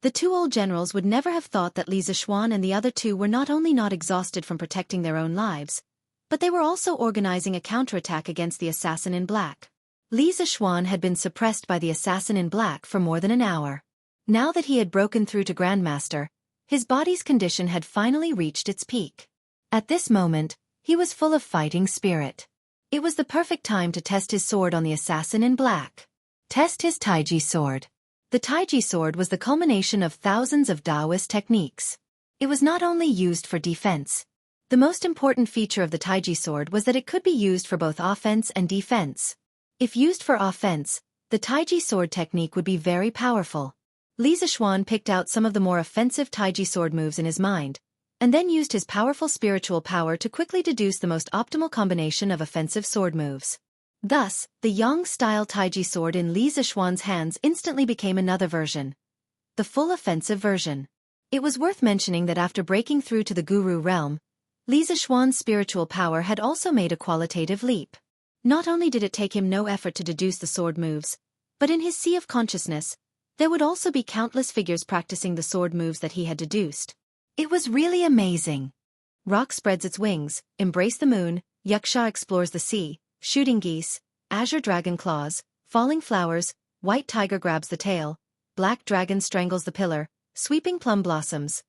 The two old generals would never have thought that Li Zishuan and the other two were not only not exhausted from protecting their own lives, but they were also organizing a counterattack against the assassin in black. Li Zishuan had been suppressed by the assassin in black for more than an hour. Now that he had broken through to Grandmaster, his body's condition had finally reached its peak. At this moment, he was full of fighting spirit. It was the perfect time to test his sword on the assassin in black. Test his Taiji sword. The Taiji sword was the culmination of thousands of Taoist techniques. It was not only used for defense. The most important feature of the Taiji sword was that it could be used for both offense and defense. If used for offense, the Taiji sword technique would be very powerful. Li Zishuan picked out some of the more offensive Taiji sword moves in his mind, and then used his powerful spiritual power to quickly deduce the most optimal combination of offensive sword moves. Thus, the Yang-style Taiji sword in Li Zishuan's hands instantly became another version. The full offensive version. It was worth mentioning that after breaking through to the Guru realm, Li Zishuan's spiritual power had also made a qualitative leap. Not only did it take him no effort to deduce the sword moves, but in his sea of consciousness, there would also be countless figures practicing the sword moves that he had deduced. It was really amazing. Rock spreads its wings, embrace the moon, Yuxia explores the sea, shooting geese, azure dragon claws, falling flowers, white tiger grabs the tail, black dragon strangles the pillar, sweeping plum blossoms.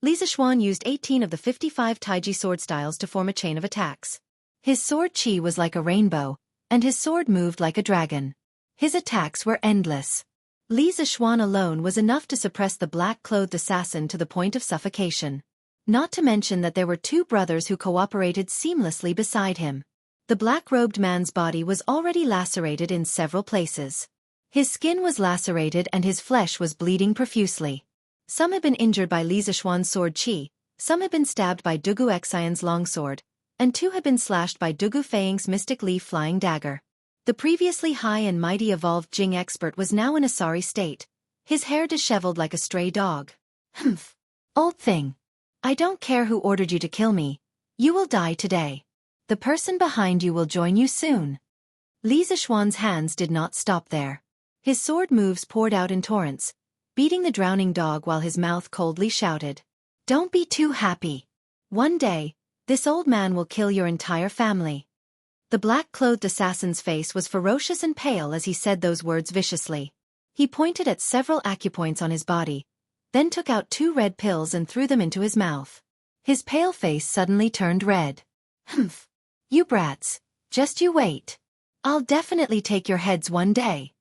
Li Zishuan used 18 of the 55 Taiji sword styles to form a chain of attacks. His sword chi was like a rainbow, and his sword moved like a dragon. His attacks were endless. Li Zishuan alone was enough to suppress the black-clothed assassin to the point of suffocation. Not to mention that there were two brothers who cooperated seamlessly beside him. The black-robed man's body was already lacerated in several places. His skin was lacerated and his flesh was bleeding profusely. Some had been injured by Li Zishuan's sword chi, some had been stabbed by Dugu Xian's longsword, and 2 had been slashed by Dugu Feiying's mystic leaf flying dagger. The previously high and mighty evolved Jing expert was now in a sorry state, his hair disheveled like a stray dog. Humph. Old thing. I don't care who ordered you to kill me. You will die today. The person behind you will join you soon. Li Zishuan's hands did not stop there. His sword moves poured out in torrents, beating the drowning dog while his mouth coldly shouted. Don't be too happy. One day, this old man will kill your entire family. The black-clothed assassin's face was ferocious and pale as he said those words viciously. He pointed at several acupoints on his body, then took out 2 red pills and threw them into his mouth. His pale face suddenly turned red. Humph. You brats, just you wait. I'll definitely take your heads one day.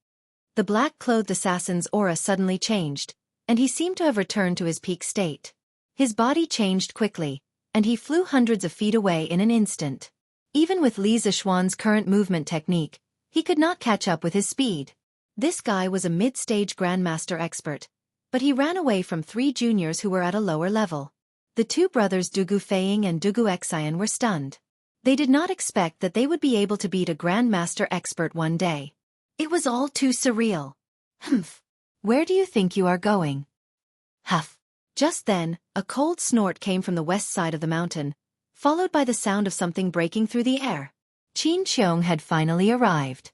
The black-clothed assassin's aura suddenly changed, and he seemed to have returned to his peak state. His body changed quickly, and he flew hundreds of feet away in an instant. Even with Li Zishuan's current movement technique, he could not catch up with his speed. This guy was a mid-stage grandmaster expert, but he ran away from 3 juniors who were at a lower level. The 2 brothers Dugu Feiying and Dugu Xian were stunned. They did not expect that they would be able to beat a grandmaster expert one day. It was all too surreal. Humph. Where do you think you are going? Huff. Just then, a cold snort came from the west side of the mountain, followed by the sound of something breaking through the air. Qin Qiong had finally arrived.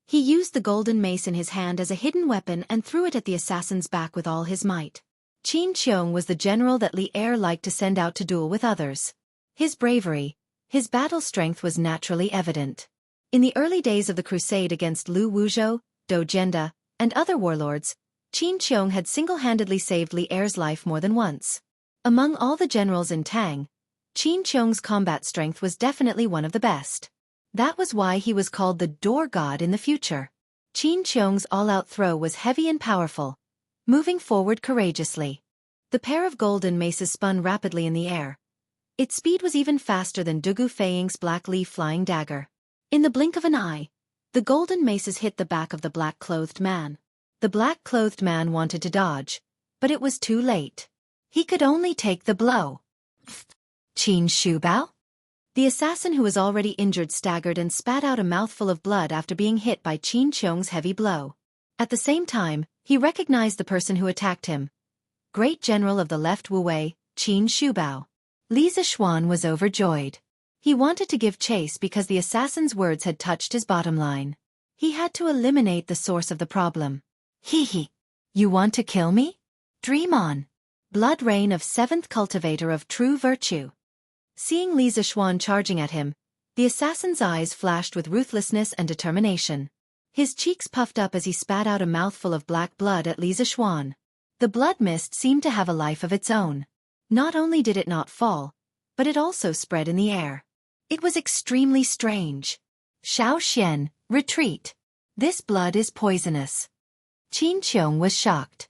He used the golden mace in his hand as a hidden weapon and threw it at the assassin's back with all his might. Qin Qiong was the general that Li Er liked to send out to duel with others. His bravery, his battle strength was naturally evident. In the early days of the crusade against Lu Wuzhou, Dou Zhenda, and other warlords, Qin Qiong had single-handedly saved Li Er's life more than once. Among all the generals in Tang, Qin Qiong's combat strength was definitely one of the best. That was why he was called the Door God in the future. Qin Qiong's all-out throw was heavy and powerful, moving forward courageously. The pair of golden maces spun rapidly in the air. Its speed was even faster than Dugu Feiying's black leaf flying dagger. In the blink of an eye, the golden maces hit the back of the black-clothed man. The black-clothed man wanted to dodge, but it was too late. He could only take the blow. Qin Shubao? The assassin who was already injured staggered and spat out a mouthful of blood after being hit by Qin Qiong's heavy blow. At the same time, he recognized the person who attacked him. Great General of the Left Wu Wei, Qin Shubao. Li Zishuan was overjoyed. He wanted to give chase because the assassin's words had touched his bottom line. He had to eliminate the source of the problem. Hee. You want to kill me? Dream on. Blood rain of 7th cultivator of true virtue. Seeing Li Zishuan charging at him, the assassin's eyes flashed with ruthlessness and determination. His cheeks puffed up as he spat out a mouthful of black blood at Li Zishuan. The blood mist seemed to have a life of its own. Not only did it not fall, but it also spread in the air. It was extremely strange. Xiao Xian, retreat. This blood is poisonous. Qin Qiong was shocked.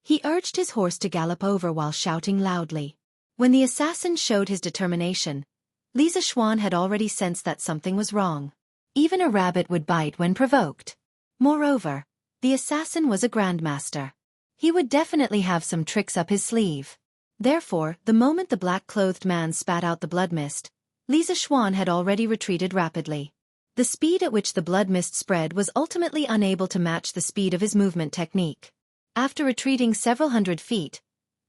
He urged his horse to gallop over while shouting loudly. When the assassin showed his determination, Li Zishuan had already sensed that something was wrong. Even a rabbit would bite when provoked. Moreover, the assassin was a grandmaster. He would definitely have some tricks up his sleeve. Therefore, the moment the black-clothed man spat out the blood mist, Li Zishuan had already retreated rapidly. The speed at which the blood mist spread was ultimately unable to match the speed of his movement technique. After retreating several hundred feet,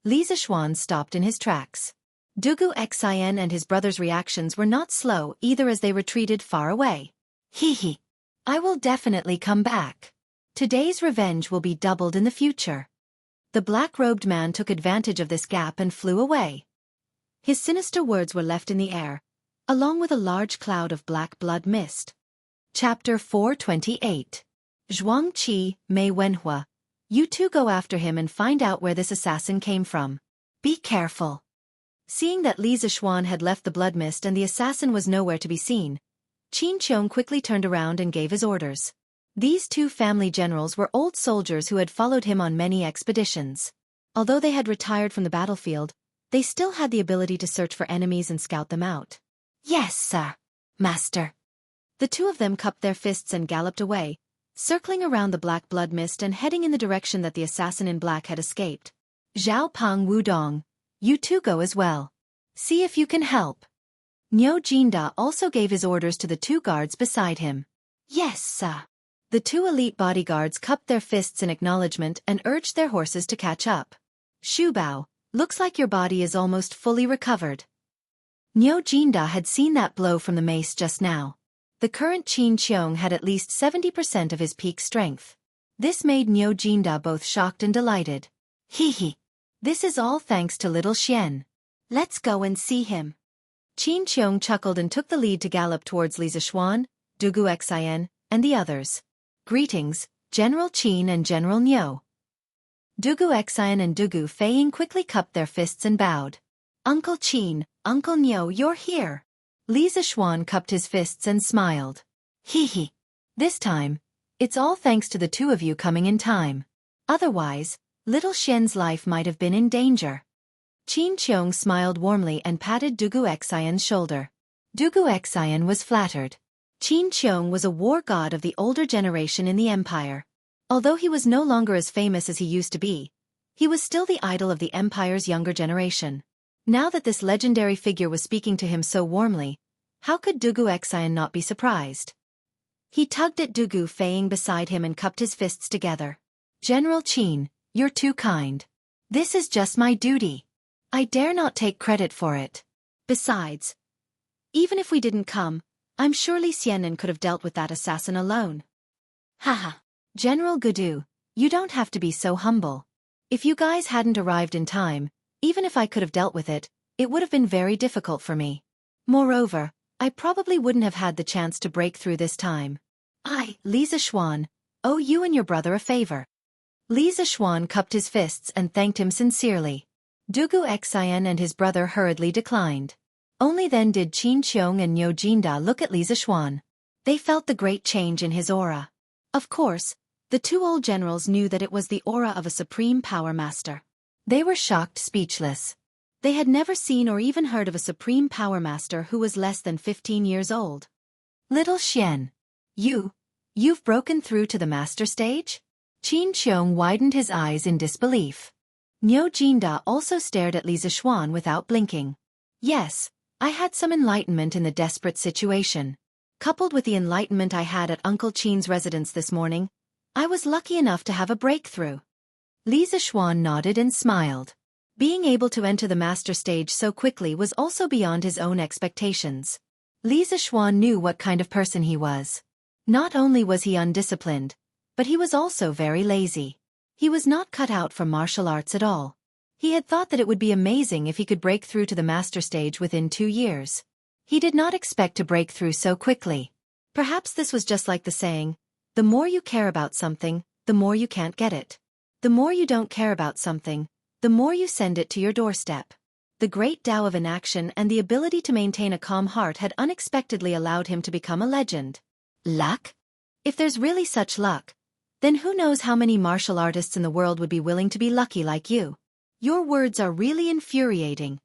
Li Zishuan stopped in his tracks. Dugu Xian and his brother's reactions were not slow either as they retreated far away. Hee. I will definitely come back. Today's revenge will be doubled in the future. The black-robed man took advantage of this gap and flew away. His sinister words were left in the air, along with a large cloud of black blood mist. Chapter 428. Xianxia, Mei Wenhua. You two go after him and find out where this assassin came from. Be careful. Seeing that Li Zishuan had left the blood mist and the assassin was nowhere to be seen, Qin Qiong quickly turned around and gave his orders. These two family generals were old soldiers who had followed him on many expeditions. Although they had retired from the battlefield, they still had the ability to search for enemies and scout them out. Yes, sir. Master. The two of them cupped their fists and galloped away, circling around the black blood mist and heading in the direction that the assassin in black had escaped. Zhao Peng Wudong, you two go as well. See if you can help. Niu Jinda also gave his orders to the two guards beside him. Yes, sir. The two elite bodyguards cupped their fists in acknowledgement and urged their horses to catch up. Shu Bao, looks like your body is almost fully recovered. Niu Jinda had seen that blow from the mace just now. The current Qin Qiong had at least 70% of his peak strength. This made Niu Jinda both shocked and delighted. Hee. This is all thanks to little Xian. Let's go and see him. Qin Qiong chuckled and took the lead to gallop towards Li Zishuan, Dugu Xian, and the others. Greetings, General Qin and General Niu. Dugu Xian and Dugu Feiying quickly cupped their fists and bowed. Uncle Qin, Uncle Niu, you're here. Li Zishuan cupped his fists and smiled. Hee. This time, it's all thanks to the two of you coming in time. Otherwise, little Xian's life might have been in danger. Qin Qiong smiled warmly and patted Dugu Xian's shoulder. Dugu Xian was flattered. Qin Qiong was a war god of the older generation in the empire. Although he was no longer as famous as he used to be, he was still the idol of the empire's younger generation. Now that this legendary figure was speaking to him so warmly, how could Dugu Xian not be surprised? He tugged at Dugu Feiying beside him and cupped his fists together. General Qin, you're too kind. This is just my duty. I dare not take credit for it. Besides, even if we didn't come, I'm sure Li Xianen could have dealt with that assassin alone. Haha. General Gudu, you don't have to be so humble. If you guys hadn't arrived in time, even if I could have dealt with it, it would have been very difficult for me. Moreover, I probably wouldn't have had the chance to break through this time. I, Li Zishuan, owe you and your brother a favor. Li Zishuan cupped his fists and thanked him sincerely. Dugu Xian and his brother hurriedly declined. Only then did Qin Qiong and Niu Jinda look at Li Zishuan. They felt the great change in his aura. Of course, the two old generals knew that it was the aura of a supreme power master. They were shocked, speechless. They had never seen or even heard of a supreme power master who was less than 15 years old. Little Xian. You've broken through to the master stage? Qin Qiong widened his eyes in disbelief. Niu Jinda also stared at Li Zishuan without blinking. Yes, I had some enlightenment in the desperate situation. Coupled with the enlightenment I had at Uncle Qin's residence this morning, I was lucky enough to have a breakthrough. Li Zishuan nodded and smiled. Being able to enter the master stage so quickly was also beyond his own expectations. Li Zishuan knew what kind of person he was. Not only was he undisciplined, but he was also very lazy. He was not cut out for martial arts at all. He had thought that it would be amazing if he could break through to the master stage within 2 years. He did not expect to break through so quickly. Perhaps this was just like the saying, the more you care about something, the more you can't get it. The more you don't care about something, the more you send it to your doorstep. The great Tao of inaction and the ability to maintain a calm heart had unexpectedly allowed him to become a legend. Luck? If there's really such luck, then who knows how many martial artists in the world would be willing to be lucky like you. Your words are really infuriating.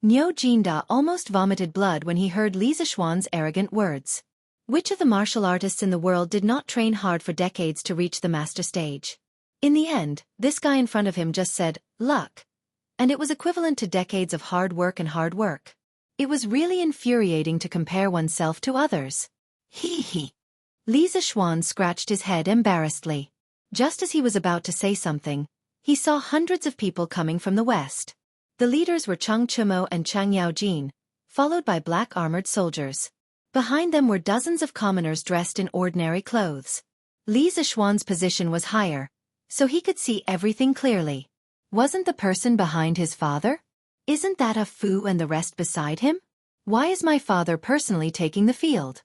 Niu Jinda almost vomited blood when he heard Li Zishuan's arrogant words. Which of the martial artists in the world did not train hard for decades to reach the master stage? In the end, this guy in front of him just said, luck. And it was equivalent to decades of hard work and hard work. It was really infuriating to compare oneself to others. Hee hee. Li Zixuan scratched his head embarrassedly. Just as he was about to say something, he saw hundreds of people coming from the west. The leaders were Cheng Chumo and Chang Yaojin, followed by black armored soldiers. Behind them were dozens of commoners dressed in ordinary clothes. Li Zixuan's position was higher, so he could see everything clearly. Wasn't the person behind his father? Isn't that a Fu and the rest beside him? Why is my father personally taking the field?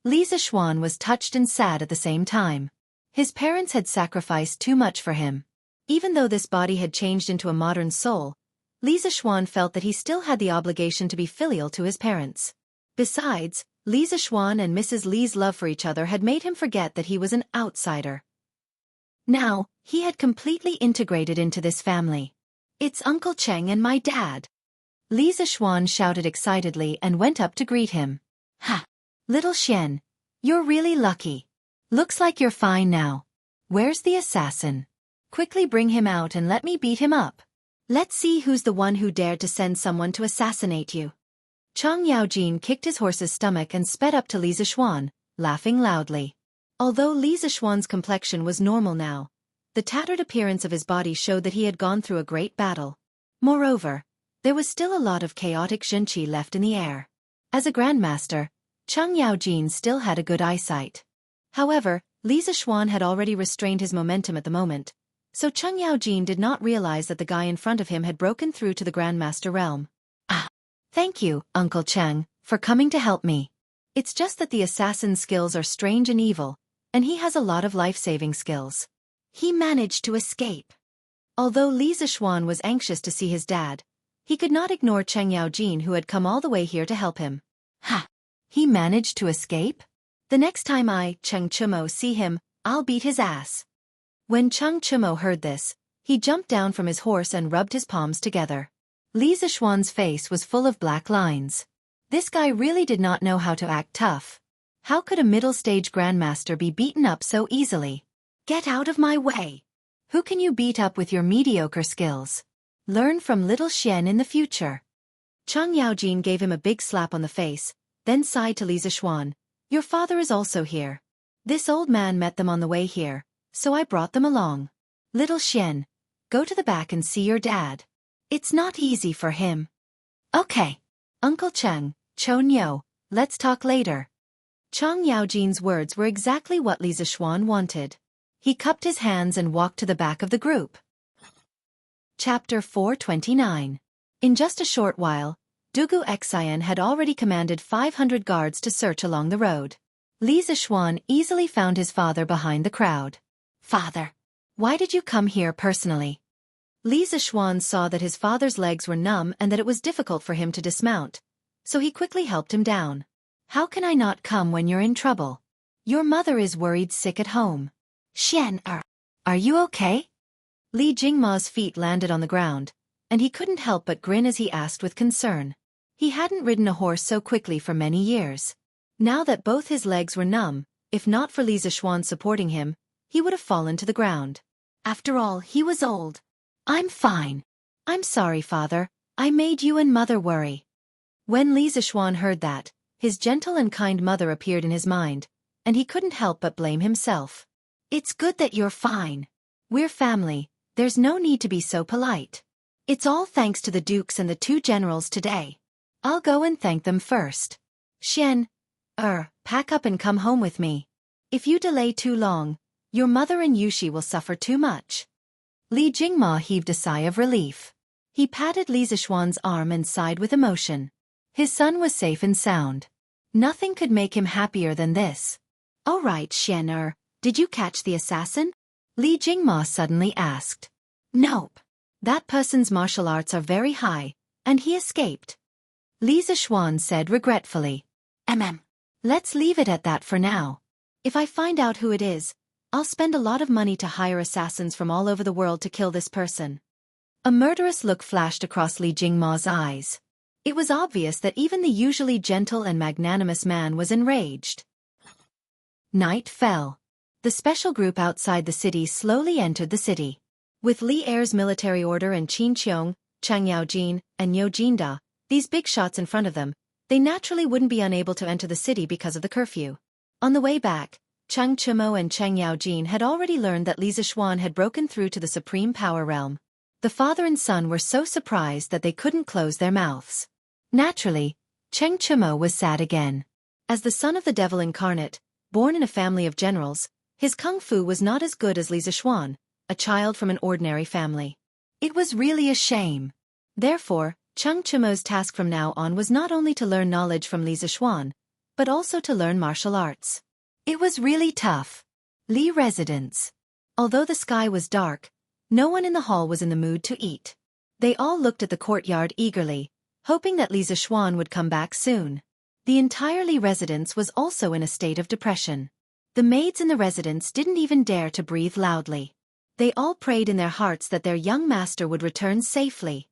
Li Zixuan was touched and sad at the same time. His parents had sacrificed too much for him. Even though this body had changed into a modern soul, Li Zixuan felt that he still had the obligation to be filial to his parents. Besides, Li Zixuan and Mrs. Li's love for each other had made him forget that he was an outsider. Now, he had completely integrated into this family. It's Uncle Cheng and my dad. Li Zixuan shouted excitedly and went up to greet him. Ha! Little Xian, you're really lucky. Looks like you're fine now. Where's the assassin? Quickly bring him out and let me beat him up. Let's see who's the one who dared to send someone to assassinate you. Chang Yaojin kicked his horse's stomach and sped up to Li Zixuan, laughing loudly. Although Li Zixuan's complexion was normal now, the tattered appearance of his body showed that he had gone through a great battle. Moreover, there was still a lot of chaotic Zhenqi left in the air. As a grandmaster, Chang Yaojin still had a good eyesight. However, Li Zixuan had already restrained his momentum at the moment, so Chang Yaojin did not realize that the guy in front of him had broken through to the grandmaster realm. Thank you, Uncle Cheng, for coming to help me. It's just that the assassin's skills are strange and evil, and he has a lot of life-saving skills. He managed to escape. Although Li Zixuan was anxious to see his dad, he could not ignore Cheng Yaojin who had come all the way here to help him. Ha! He managed to escape? The next time Cheng Chumo, see him, I'll beat his ass. When Cheng Chumo heard this, he jumped down from his horse and rubbed his palms together. Li Zixuan's face was full of black lines. This guy really did not know how to act tough. How could a middle-stage grandmaster be beaten up so easily? Get out of my way! Who can you beat up with your mediocre skills? Learn from little Xian in the future. Chang Yaojin gave him a big slap on the face, then sighed to Li Zixuan. Your father is also here. This old man met them on the way here, so I brought them along. Little Xian, go to the back and see your dad. It's not easy for him. Okay. Uncle Cheng, Chon Yo, let's talk later. Chang Yaojin's words were exactly what Li Zixuan wanted. He cupped his hands and walked to the back of the group. Chapter 429. In just a short while, Dugu Xian had already commanded 500 guards to search along the road. Li Zixuan easily found his father behind the crowd. Father, why did you come here personally? Li Zixuan saw that his father's legs were numb and that it was difficult for him to dismount, so he quickly helped him down. How can I not come when you're in trouble? Your mother is worried sick at home. Xian, are you okay? Li Jingma's feet landed on the ground, and he couldn't help but grin as he asked with concern. He hadn't ridden a horse so quickly for many years. Now that both his legs were numb, if not for Li Zixuan supporting him, he would have fallen to the ground. After all, he was old. I'm fine. I'm sorry, father. I made you and mother worry. When Li Zixuan heard that, his gentle and kind mother appeared in his mind, and he couldn't help but blame himself. It's good that you're fine. We're family, there's no need to be so polite. It's all thanks to the dukes and the two generals today. I'll go and thank them first. Xian, pack up and come home with me. If you delay too long, your mother and Yushi will suffer too much. Li Jingma heaved a sigh of relief. He patted Li Zixuan's arm and sighed with emotion. His son was safe and sound. Nothing could make him happier than this. All right, Xian, did you catch the assassin? Li Jingma suddenly asked. Nope. That person's martial arts are very high, and he escaped. Li Zixuan said regretfully. Let's leave it at that for now. If I find out who it is, I'll spend a lot of money to hire assassins from all over the world to kill this person. A murderous look flashed across Li Jingma's eyes. It was obvious that even the usually gentle and magnanimous man was enraged. Night fell. The special group outside the city slowly entered the city. With Li Er's military order and Qin Qiong, Chang Yaojin, and Yo Jinda, these big shots in front of them, they naturally wouldn't be unable to enter the city because of the curfew. On the way back, Chang Chimo and Chang Yaojin had already learned that Li Zishuan had broken through to the supreme power realm. The father and son were so surprised that they couldn't close their mouths. Naturally, Cheng Chimo was sad again. As the son of the devil incarnate, born in a family of generals, his kung fu was not as good as Li Zishuan, a child from an ordinary family. It was really a shame. Therefore, Cheng Chimo's task from now on was not only to learn knowledge from Li Zishuan, but also to learn martial arts. It was really tough. Li residence. Although the sky was dark, no one in the hall was in the mood to eat. They all looked at the courtyard eagerly, hoping that Li Zishuan would come back soon. The entire Li residence was also in a state of depression. The maids in the residence didn't even dare to breathe loudly. They all prayed in their hearts that their young master would return safely.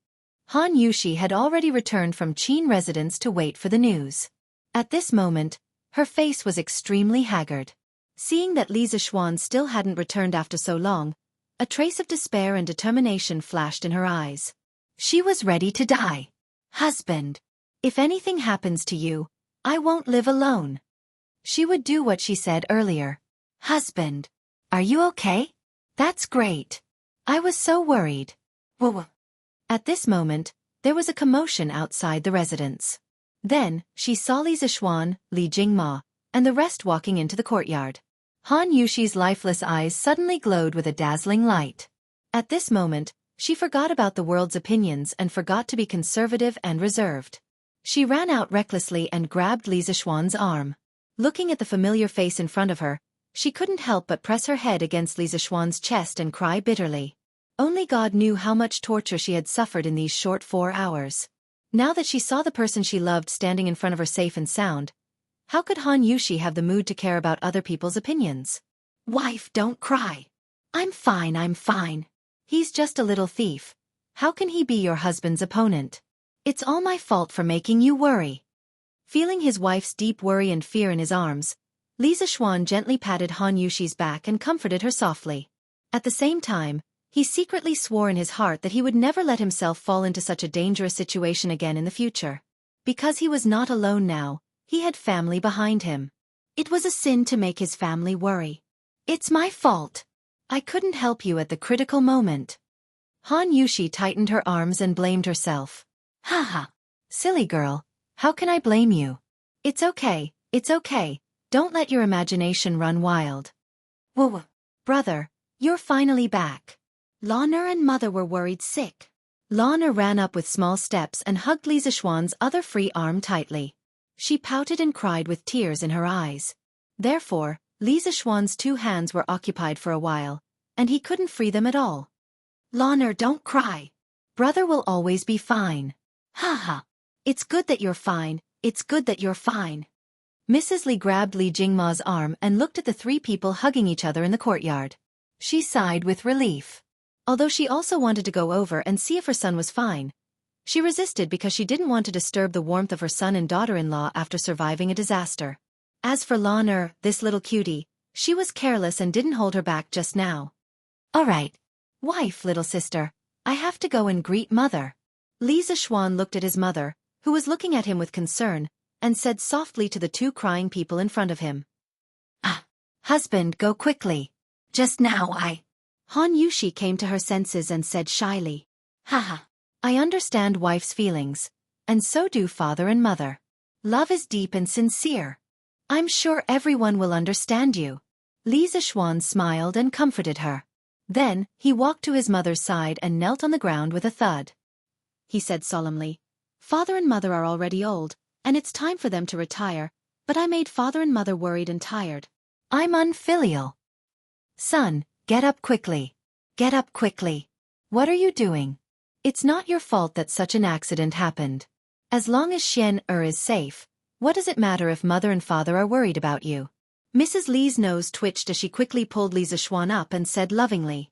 Han Yushi had already returned from Qin residence to wait for the news. At this moment, her face was extremely haggard. Seeing that Li Zishuan still hadn't returned after so long, a trace of despair and determination flashed in her eyes. She was ready to die. Husband, if anything happens to you, I won't live alone. She would do what she said earlier. Husband, are you okay? That's great. I was so worried. Whoa. At this moment, there was a commotion outside the residence. Then, she saw Li Zishuan, Li Jingma, and the rest walking into the courtyard. Han Yushi's lifeless eyes suddenly glowed with a dazzling light. At this moment, she forgot about the world's opinions and forgot to be conservative and reserved. She ran out recklessly and grabbed Li Zishuan's arm. Looking at the familiar face in front of her, she couldn't help but press her head against Li Zishuan's chest and cry bitterly. Only God knew how much torture she had suffered in these short 4 hours. Now that she saw the person she loved standing in front of her safe and sound, how could Han Yushi have the mood to care about other people's opinions? Wife, don't cry. I'm fine. He's just a little thief. How can he be your husband's opponent? It's all my fault for making you worry. Feeling his wife's deep worry and fear in his arms, Li Zishuan gently patted Han Yushi's back and comforted her softly. At the same time, he secretly swore in his heart that he would never let himself fall into such a dangerous situation again in the future. Because he was not alone now, he had family behind him. It was a sin to make his family worry. It's my fault. I couldn't help you at the critical moment. Han Yushi tightened her arms and blamed herself. Haha. Silly girl, how can I blame you? It's okay. Don't let your imagination run wild. Whoa. Brother, you're finally back. Lana and mother were worried sick. Lana ran up with small steps and hugged Li Zishuan's other free arm tightly. She pouted and cried with tears in her eyes. Therefore, Li Zishuan's 2 hands were occupied for a while, and he couldn't free them at all. Lana, don't cry. Brother will always be fine. Haha. It's good that you're fine. Mrs. Li grabbed Li Jingma's arm and looked at the 3 people hugging each other in the courtyard. She sighed with relief. Although she also wanted to go over and see if her son was fine, she resisted because she didn't want to disturb the warmth of her son and daughter-in-law after surviving a disaster. As for Lana, this little cutie, she was careless and didn't hold her back just now. All right. Wife, little sister, I have to go and greet mother. Li Zishuan looked at his mother, who was looking at him with concern, and said softly to the 2 crying people in front of him. Husband, go quickly. Just now Han Yushi came to her senses and said shyly. Haha. I understand wife's feelings, and so do father and mother. Love is deep and sincere. I'm sure everyone will understand you. Li Zishuan smiled and comforted her. Then, he walked to his mother's side and knelt on the ground with a thud. He said solemnly, Father and mother are already old, and it's time for them to retire, but I made father and mother worried and tired. I'm unfilial. Son, get up quickly. What are you doing? It's not your fault that such an accident happened. As long as Xianxia is safe, what does it matter if mother and father are worried about you? Mrs. Li's nose twitched as she quickly pulled Li Zishuan up and said lovingly.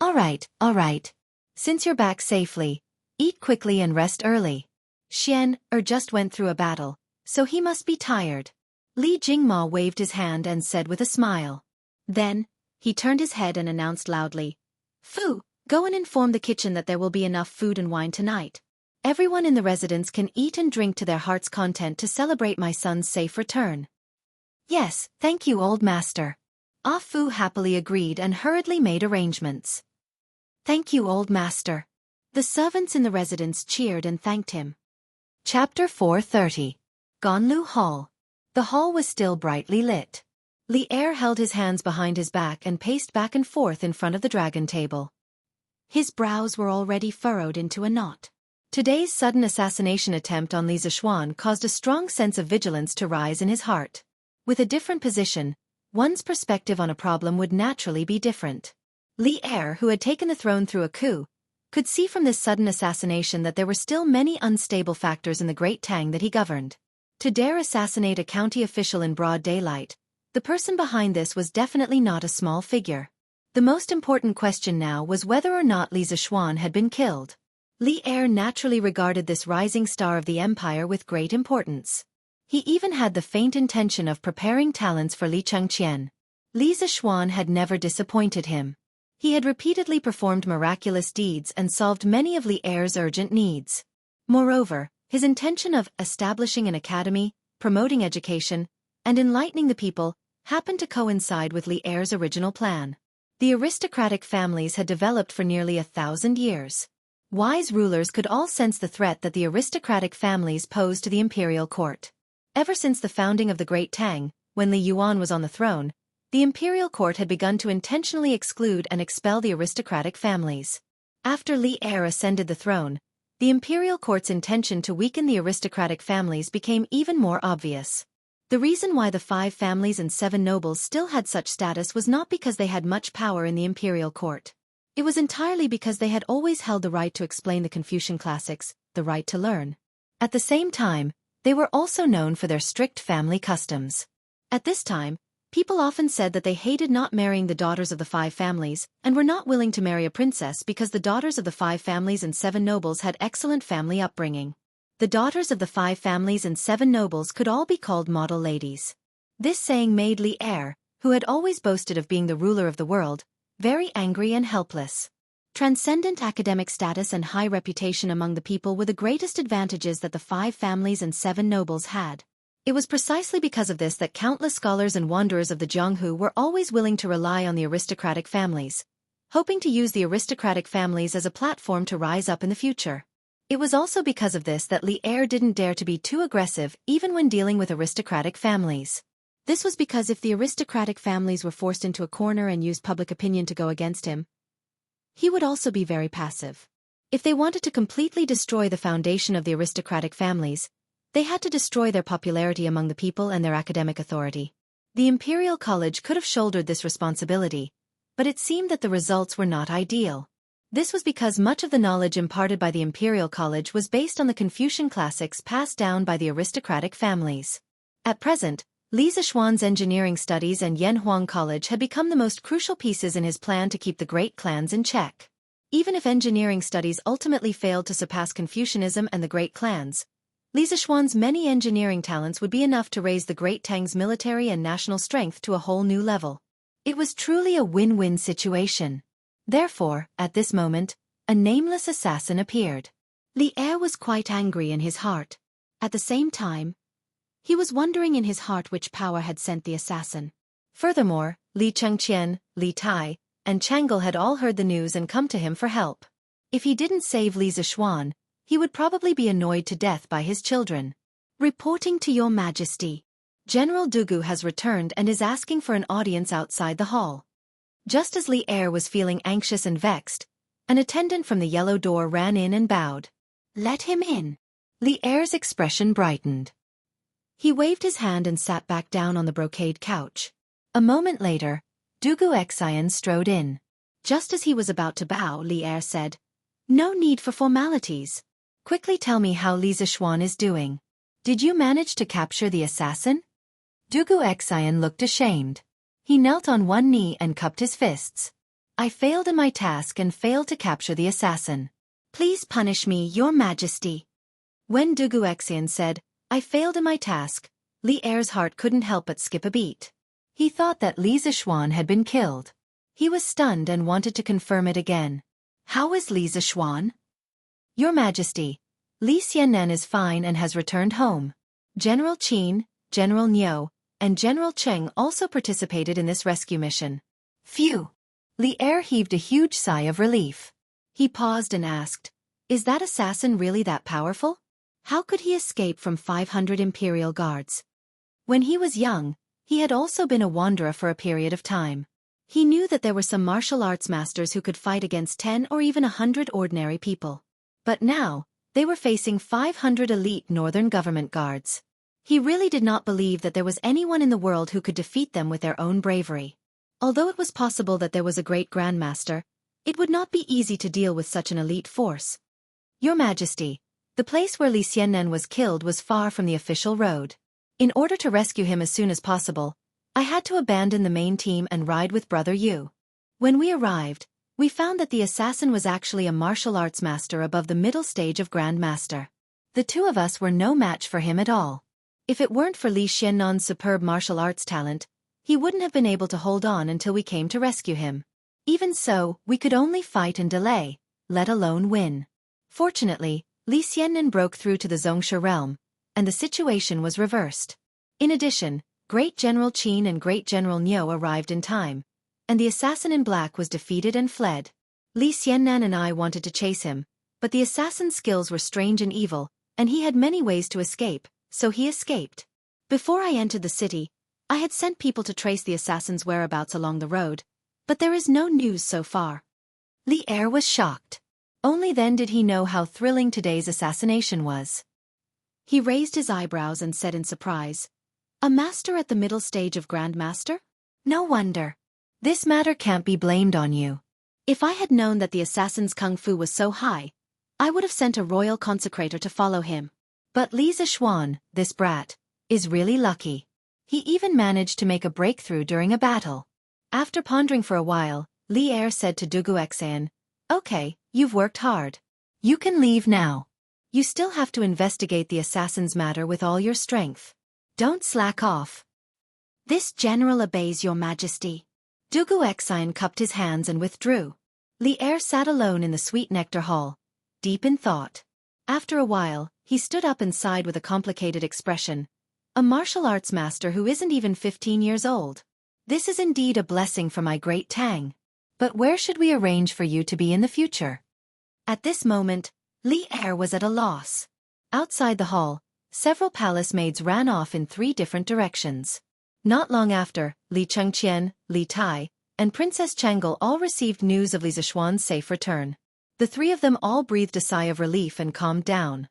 All right. Since you're back safely, eat quickly and rest early. Xianxia just went through a battle, so he must be tired. Li Jingma waved his hand and said with a smile. Then, he turned his head and announced loudly, "Fu, go and inform the kitchen that there will be enough food and wine tonight. Everyone in the residence can eat and drink to their heart's content to celebrate my son's safe return." "Yes, thank you, old master." Ah Fu happily agreed and hurriedly made arrangements. "Thank you, old master." The servants in the residence cheered and thanked him. Chapter 430. Ganlu Hall. The hall was still brightly lit. Li Er held his hands behind his back and paced back and forth in front of the dragon table. His brows were already furrowed into a knot. Today's sudden assassination attempt on Li Zishuan caused a strong sense of vigilance to rise in his heart. With a different position, one's perspective on a problem would naturally be different. Li Er, who had taken the throne through a coup, could see from this sudden assassination that there were still many unstable factors in the great Tang that he governed. To dare assassinate a county official in broad daylight, the person behind this was definitely not a small figure. The most important question now was whether or not Li Zishuan had been killed. Li Er naturally regarded this rising star of the empire with great importance. He even had the faint intention of preparing talents for Li Chengqian. Li Zishuan had never disappointed him. He had repeatedly performed miraculous deeds and solved many of Li Er's urgent needs. Moreover, his intention of establishing an academy, promoting education, and enlightening the people happened to coincide with Li Er's original plan. The aristocratic families had developed for nearly 1,000 years. Wise rulers could all sense the threat that the aristocratic families posed to the imperial court. Ever since the founding of the Great Tang, when Li Yuan was on the throne, the imperial court had begun to intentionally exclude and expel the aristocratic families. After Li Er ascended the throne, the imperial court's intention to weaken the aristocratic families became even more obvious. The reason why the 5 families and 7 nobles still had such status was not because they had much power in the imperial court. It was entirely because they had always held the right to explain the Confucian classics, the right to learn. At the same time, they were also known for their strict family customs. At this time, people often said that they hated not marrying the daughters of the 5 families, and were not willing to marry a princess because the daughters of the 5 families and 7 nobles had excellent family upbringing. The daughters of the 5 families and 7 nobles could all be called model ladies. This saying made Li Er, who had always boasted of being the ruler of the world, very angry and helpless. Transcendent academic status and high reputation among the people were the greatest advantages that the 5 families and 7 nobles had. It was precisely because of this that countless scholars and wanderers of the Jianghu were always willing to rely on the aristocratic families, hoping to use the aristocratic families as a platform to rise up in the future. It was also because of this that Li Er didn't dare to be too aggressive even when dealing with aristocratic families. This was because if the aristocratic families were forced into a corner and used public opinion to go against him, he would also be very passive. If they wanted to completely destroy the foundation of the aristocratic families, they had to destroy their popularity among the people and their academic authority. The Imperial College could have shouldered this responsibility, but it seemed that the results were not ideal. This was because much of the knowledge imparted by the Imperial College was based on the Confucian classics passed down by the aristocratic families. At present, Li Zishuan's engineering studies and Yanhuang College had become the most crucial pieces in his plan to keep the great clans in check. Even if engineering studies ultimately failed to surpass Confucianism and the great clans, Li Zishuan's many engineering talents would be enough to raise the Great Tang's military and national strength to a whole new level. It was truly a win-win situation. Therefore, at this moment, a nameless assassin appeared. Li Er was quite angry in his heart. At the same time, he was wondering in his heart which power had sent the assassin. Furthermore, Li Chengqian, Li Tai, and Chang'e had all heard the news and come to him for help. If he didn't save Li Zishuan, he would probably be annoyed to death by his children. "Reporting to your majesty. General Dugu has returned and is asking for an audience outside the hall." Just as Li Er was feeling anxious and vexed, an attendant from the yellow door ran in and bowed. "Let him in." Li Er's expression brightened. He waved his hand and sat back down on the brocade couch. A moment later, Dugu Xian strode in. Just as he was about to bow, Li Er said, "No need for formalities. Quickly tell me how Li Zishuan is doing. Did you manage to capture the assassin?" Dugu Xian looked ashamed. He knelt on one knee and cupped his fists. "I failed in my task and failed to capture the assassin. Please punish me, your majesty." When Dugu Xian said, "I failed in my task," Li Er's heart couldn't help but skip a beat. He thought that Li Zixuan had been killed. He was stunned and wanted to confirm it again. How is Li Zixuan? Your Majesty, Li Xiannan is fine and has returned home. General Qin, General Niu, and General Cheng also participated in this rescue mission. Phew! Li Er heaved a huge sigh of relief. He paused and asked, is that assassin really that powerful? How could he escape from 500 imperial guards? When he was young, he had also been a wanderer for a period of time. He knew that there were some martial arts masters who could fight against 10 or even 100 ordinary people. But now, they were facing 500 elite northern government guards. He really did not believe that there was anyone in the world who could defeat them with their own bravery. Although it was possible that there was a great grandmaster, it would not be easy to deal with such an elite force. Your Majesty, the place where Li Xiannan was killed was far from the official road. In order to rescue him as soon as possible, I had to abandon the main team and ride with Brother Yu. When we arrived, we found that the assassin was actually a martial arts master above the middle stage of Grandmaster. The two of us were no match for him at all. If it weren't for Li Xiannan's superb martial arts talent, he wouldn't have been able to hold on until we came to rescue him. Even so, we could only fight and delay, let alone win. Fortunately, Li Xiannan broke through to the Xianxia realm, and the situation was reversed. In addition, Great General Qin and Great General Niu arrived in time, and the assassin in black was defeated and fled. Li Xiannan and I wanted to chase him, but the assassin's skills were strange and evil, and he had many ways to escape, so he escaped. Before I entered the city, I had sent people to trace the assassin's whereabouts along the road, but there is no news so far. Li Er was shocked. Only then did he know how thrilling today's assassination was. He raised his eyebrows and said in surprise, a master at the middle stage of Grandmaster? No wonder. This matter can't be blamed on you. If I had known that the assassin's kung fu was so high, I would have sent a royal consecrator to follow him. But Li Zixuan, this brat, is really lucky. He even managed to make a breakthrough during a battle. After pondering for a while, Li Er said to Wuxia, okay, you've worked hard. You can leave now. You still have to investigate the assassin's matter with all your strength. Don't slack off. This general obeys your Majesty. Wuxia cupped his hands and withdrew. Li Er sat alone in the sweet nectar hall, deep in thought. After a while, he stood up and sighed with a complicated expression. A martial arts master who isn't even 15 years old. This is indeed a blessing for my great Tang. But where should we arrange for you to be in the future? At this moment, Li Er was at a loss. Outside the hall, several palace maids ran off in 3 different directions. Not long after, Li Chengqian, Li Tai, and Princess Changel all received news of Li Zixuan's safe return. The 3 of them all breathed a sigh of relief and calmed down.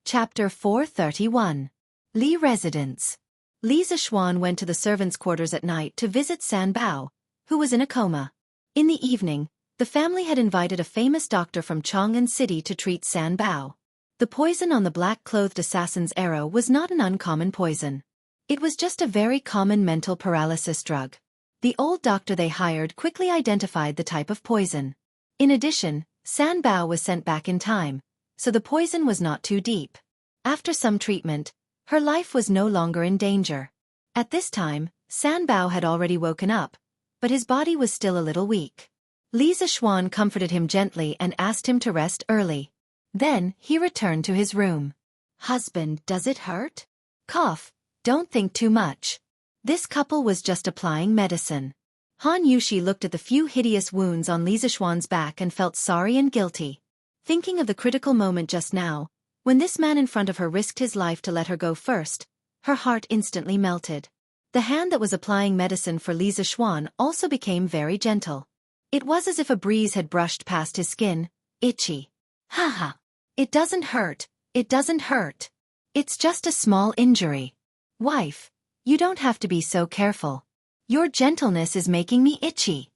Chapter 431. Li Residence. Li Zixuan went to the servants' quarters at night to visit San Bao, who was in a coma. In the evening, the family had invited a famous doctor from Chang'an City to treat San Bao. The poison on the black-clothed assassin's arrow was not an uncommon poison. It was just a very common mental paralysis drug. The old doctor they hired quickly identified the type of poison. In addition, San Bao was sent back in time, so the poison was not too deep. After some treatment, her life was no longer in danger. At this time, San Bao had already woken up, but his body was still a little weak. Li Zixuan comforted him gently and asked him to rest early. Then, he returned to his room. Husband, does it hurt? Cough, don't think too much. This couple was just applying medicine. Han Yushi looked at the few hideous wounds on Li Zixuan's back and felt sorry and guilty. Thinking of the critical moment just now, when this man in front of her risked his life to let her go first, her heart instantly melted. The hand that was applying medicine for Li Zixuan also became very gentle. It was as if a breeze had brushed past his skin, itchy. Haha. It doesn't hurt, it doesn't hurt. It's just a small injury. Wife, you don't have to be so careful. Your gentleness is making me itchy.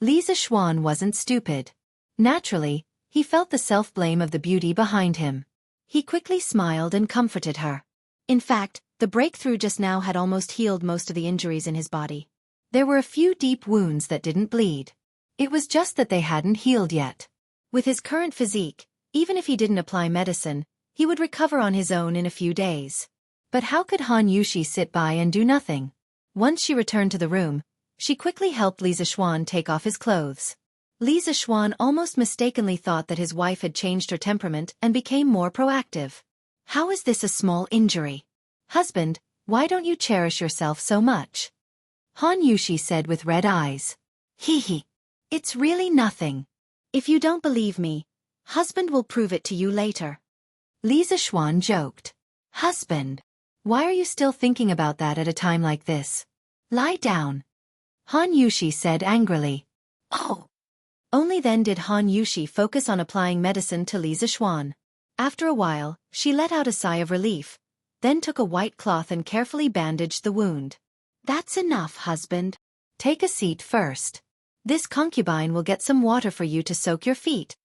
Li Zixuan wasn't stupid. Naturally, he felt the self-blame of the beauty behind him. He quickly smiled and comforted her. In fact, the breakthrough just now had almost healed most of the injuries in his body. There were a few deep wounds that didn't bleed. It was just that they hadn't healed yet. With his current physique, even if he didn't apply medicine, he would recover on his own in a few days. But how could Han Yushi sit by and do nothing? Once she returned to the room, she quickly helped Li Zixuan take off his clothes. Li Zixuan almost mistakenly thought that his wife had changed her temperament and became more proactive. How is this a small injury? Husband, why don't you cherish yourself so much? Han Yushi said with red eyes. Hee. It's really nothing. If you don't believe me, husband will prove it to you later. Li Zixuan joked. Husband, why are you still thinking about that at a time like this? Lie down. Han Yushi said angrily. Oh. Only then did Han Yushi focus on applying medicine to Li Zixuan. After a while, she let out a sigh of relief, then took a white cloth and carefully bandaged the wound. That's enough, husband. Take a seat first. This concubine will get some water for you to soak your feet.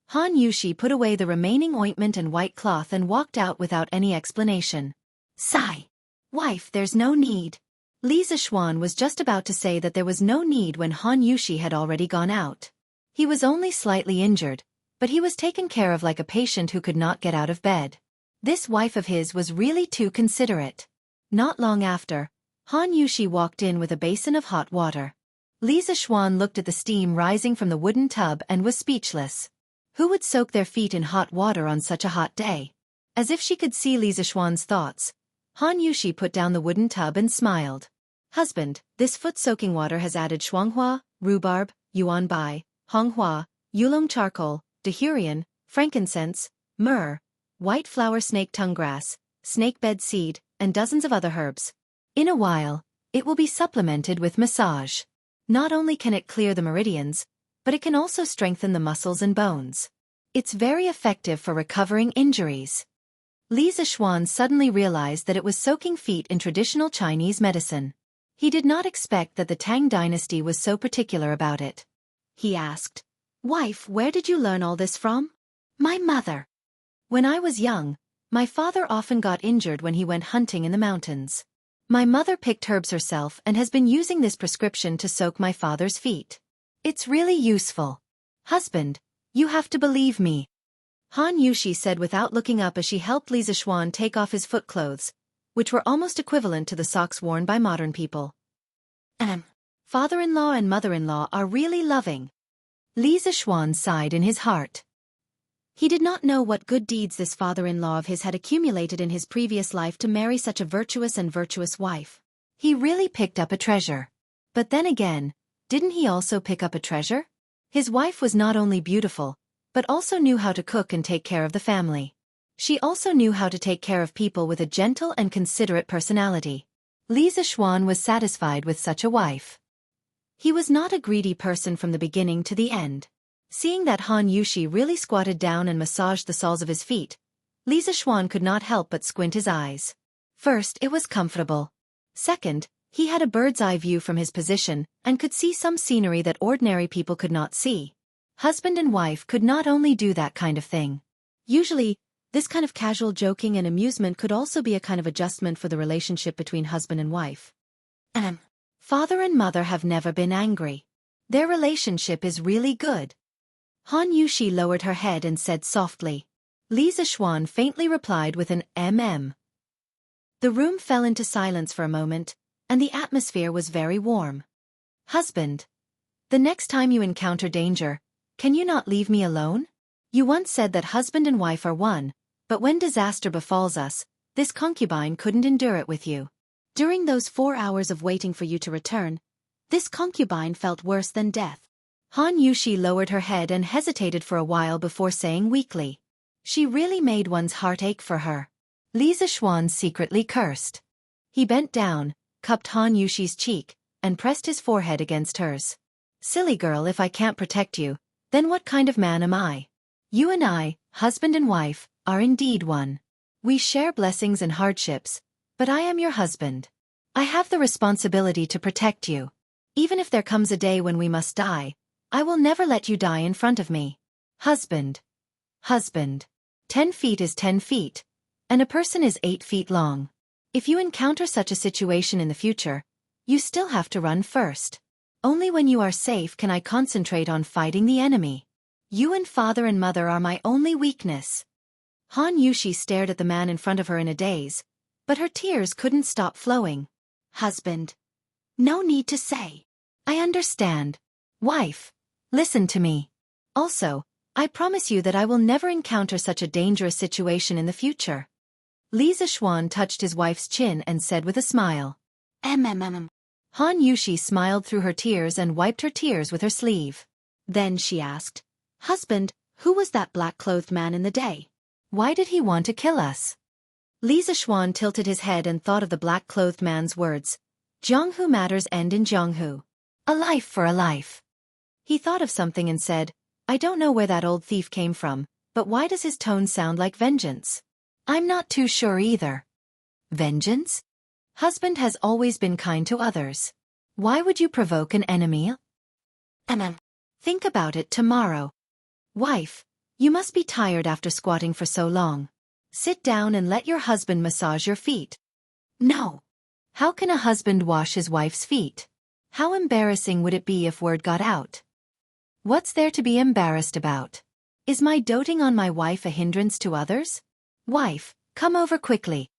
Han Yushi put away the remaining ointment and white cloth and walked out without any explanation. Sigh. Wife, there's no need. Li Zixuan was just about to say that there was no need when Han Yushi had already gone out. He was only slightly injured, but he was taken care of like a patient who could not get out of bed. This wife of his was really too considerate. Not long after, Han Yushi walked in with a basin of hot water. Li Zixuan looked at the steam rising from the wooden tub and was speechless. Who would soak their feet in hot water on such a hot day? As if she could see Li Zixuan's thoughts, Han Yushi put down the wooden tub and smiled. Husband, this foot-soaking water has added shuanghua, rhubarb, yuan bai, honghua, yulong charcoal, dahurian, frankincense, myrrh, white flower snake tongue grass, snake bed seed, and dozens of other herbs. In a while, it will be supplemented with massage. Not only can it clear the meridians, but it can also strengthen the muscles and bones. It's very effective for recovering injuries. Li Zixuan suddenly realized that it was soaking feet in traditional Chinese medicine. He did not expect that the Tang dynasty was so particular about it. He asked, Wife, where did you learn all this from? My mother. When I was young, my father often got injured when he went hunting in the mountains. My mother picked herbs herself and has been using this prescription to soak my father's feet. It's really useful. Husband, you have to believe me. Han Yushi said without looking up as she helped Li Zixuan take off his foot clothes, which were almost equivalent to the socks worn by modern people. Father-in-law and mother-in-law are really loving. Li Zixuan sighed in his heart. He did not know what good deeds this father-in-law of his had accumulated in his previous life to marry such a virtuous wife. He really picked up a treasure. But then again, didn't he also pick up a treasure? His wife was not only beautiful, but also knew how to cook and take care of the family. She also knew how to take care of people with a gentle and considerate personality. Li Zixuan was satisfied with such a wife. He was not a greedy person from the beginning to the end. Seeing that Han Yushi really squatted down and massaged the soles of his feet, Li Zixuan could not help but squint his eyes. First, it was comfortable. Second, he had a bird's-eye view from his position and could see some scenery that ordinary people could not see. Husband and wife could not only do that kind of thing. Usually, this kind of casual joking and amusement could also be a kind of adjustment for the relationship between husband and wife. Father and mother have never been angry. Their relationship is really good. Han Yushi lowered her head and said softly. Li Zixuan faintly replied with an mm. The room fell into silence for a moment, and the atmosphere was very warm. Husband, the next time you encounter danger, can you not leave me alone? You once said that husband and wife are one, but when disaster befalls us, this concubine couldn't endure it with you. During those 4 hours of waiting for you to return, this concubine felt worse than death. Han Yushi lowered her head and hesitated for a while before saying weakly. She really made one's heart ache for her. Li Zixuan secretly cursed. He bent down, cupped Han Yushi's cheek, and pressed his forehead against hers. Silly girl, if I can't protect you, then what kind of man am I? You and I, husband and wife, are indeed one. We share blessings and hardships, but I am your husband. I have the responsibility to protect you. Even if there comes a day when we must die, I will never let you die in front of me. Husband. 10 feet is 10 feet, and a person is 8 feet long. If you encounter such a situation in the future, you still have to run first. Only when you are safe can I concentrate on fighting the enemy. You and father and mother are my only weakness. Han Yushi stared at the man in front of her in a daze, but her tears couldn't stop flowing. Husband. No need to say. I understand. Wife. Listen to me. Also, I promise you that I will never encounter such a dangerous situation in the future. Li Zishuan touched his wife's chin and said with a smile. Han Yushi smiled through her tears and wiped her tears with her sleeve. Then she asked, Husband, who was that black-clothed man in the day? Why did he want to kill us? Li Zishuan tilted his head and thought of the black-clothed man's words. Jianghu matters end in Jianghu. A life for a life. He thought of something and said, I don't know where that old thief came from, but why does his tone sound like vengeance? I'm not too sure either. Vengeance? Husband has always been kind to others. Why would you provoke an enemy? Think about it tomorrow. Wife, you must be tired after squatting for so long. Sit down and let your husband massage your feet. No. How can a husband wash his wife's feet? How embarrassing would it be if word got out? What's there to be embarrassed about? Is my doting on my wife a hindrance to others? Wife, come over quickly.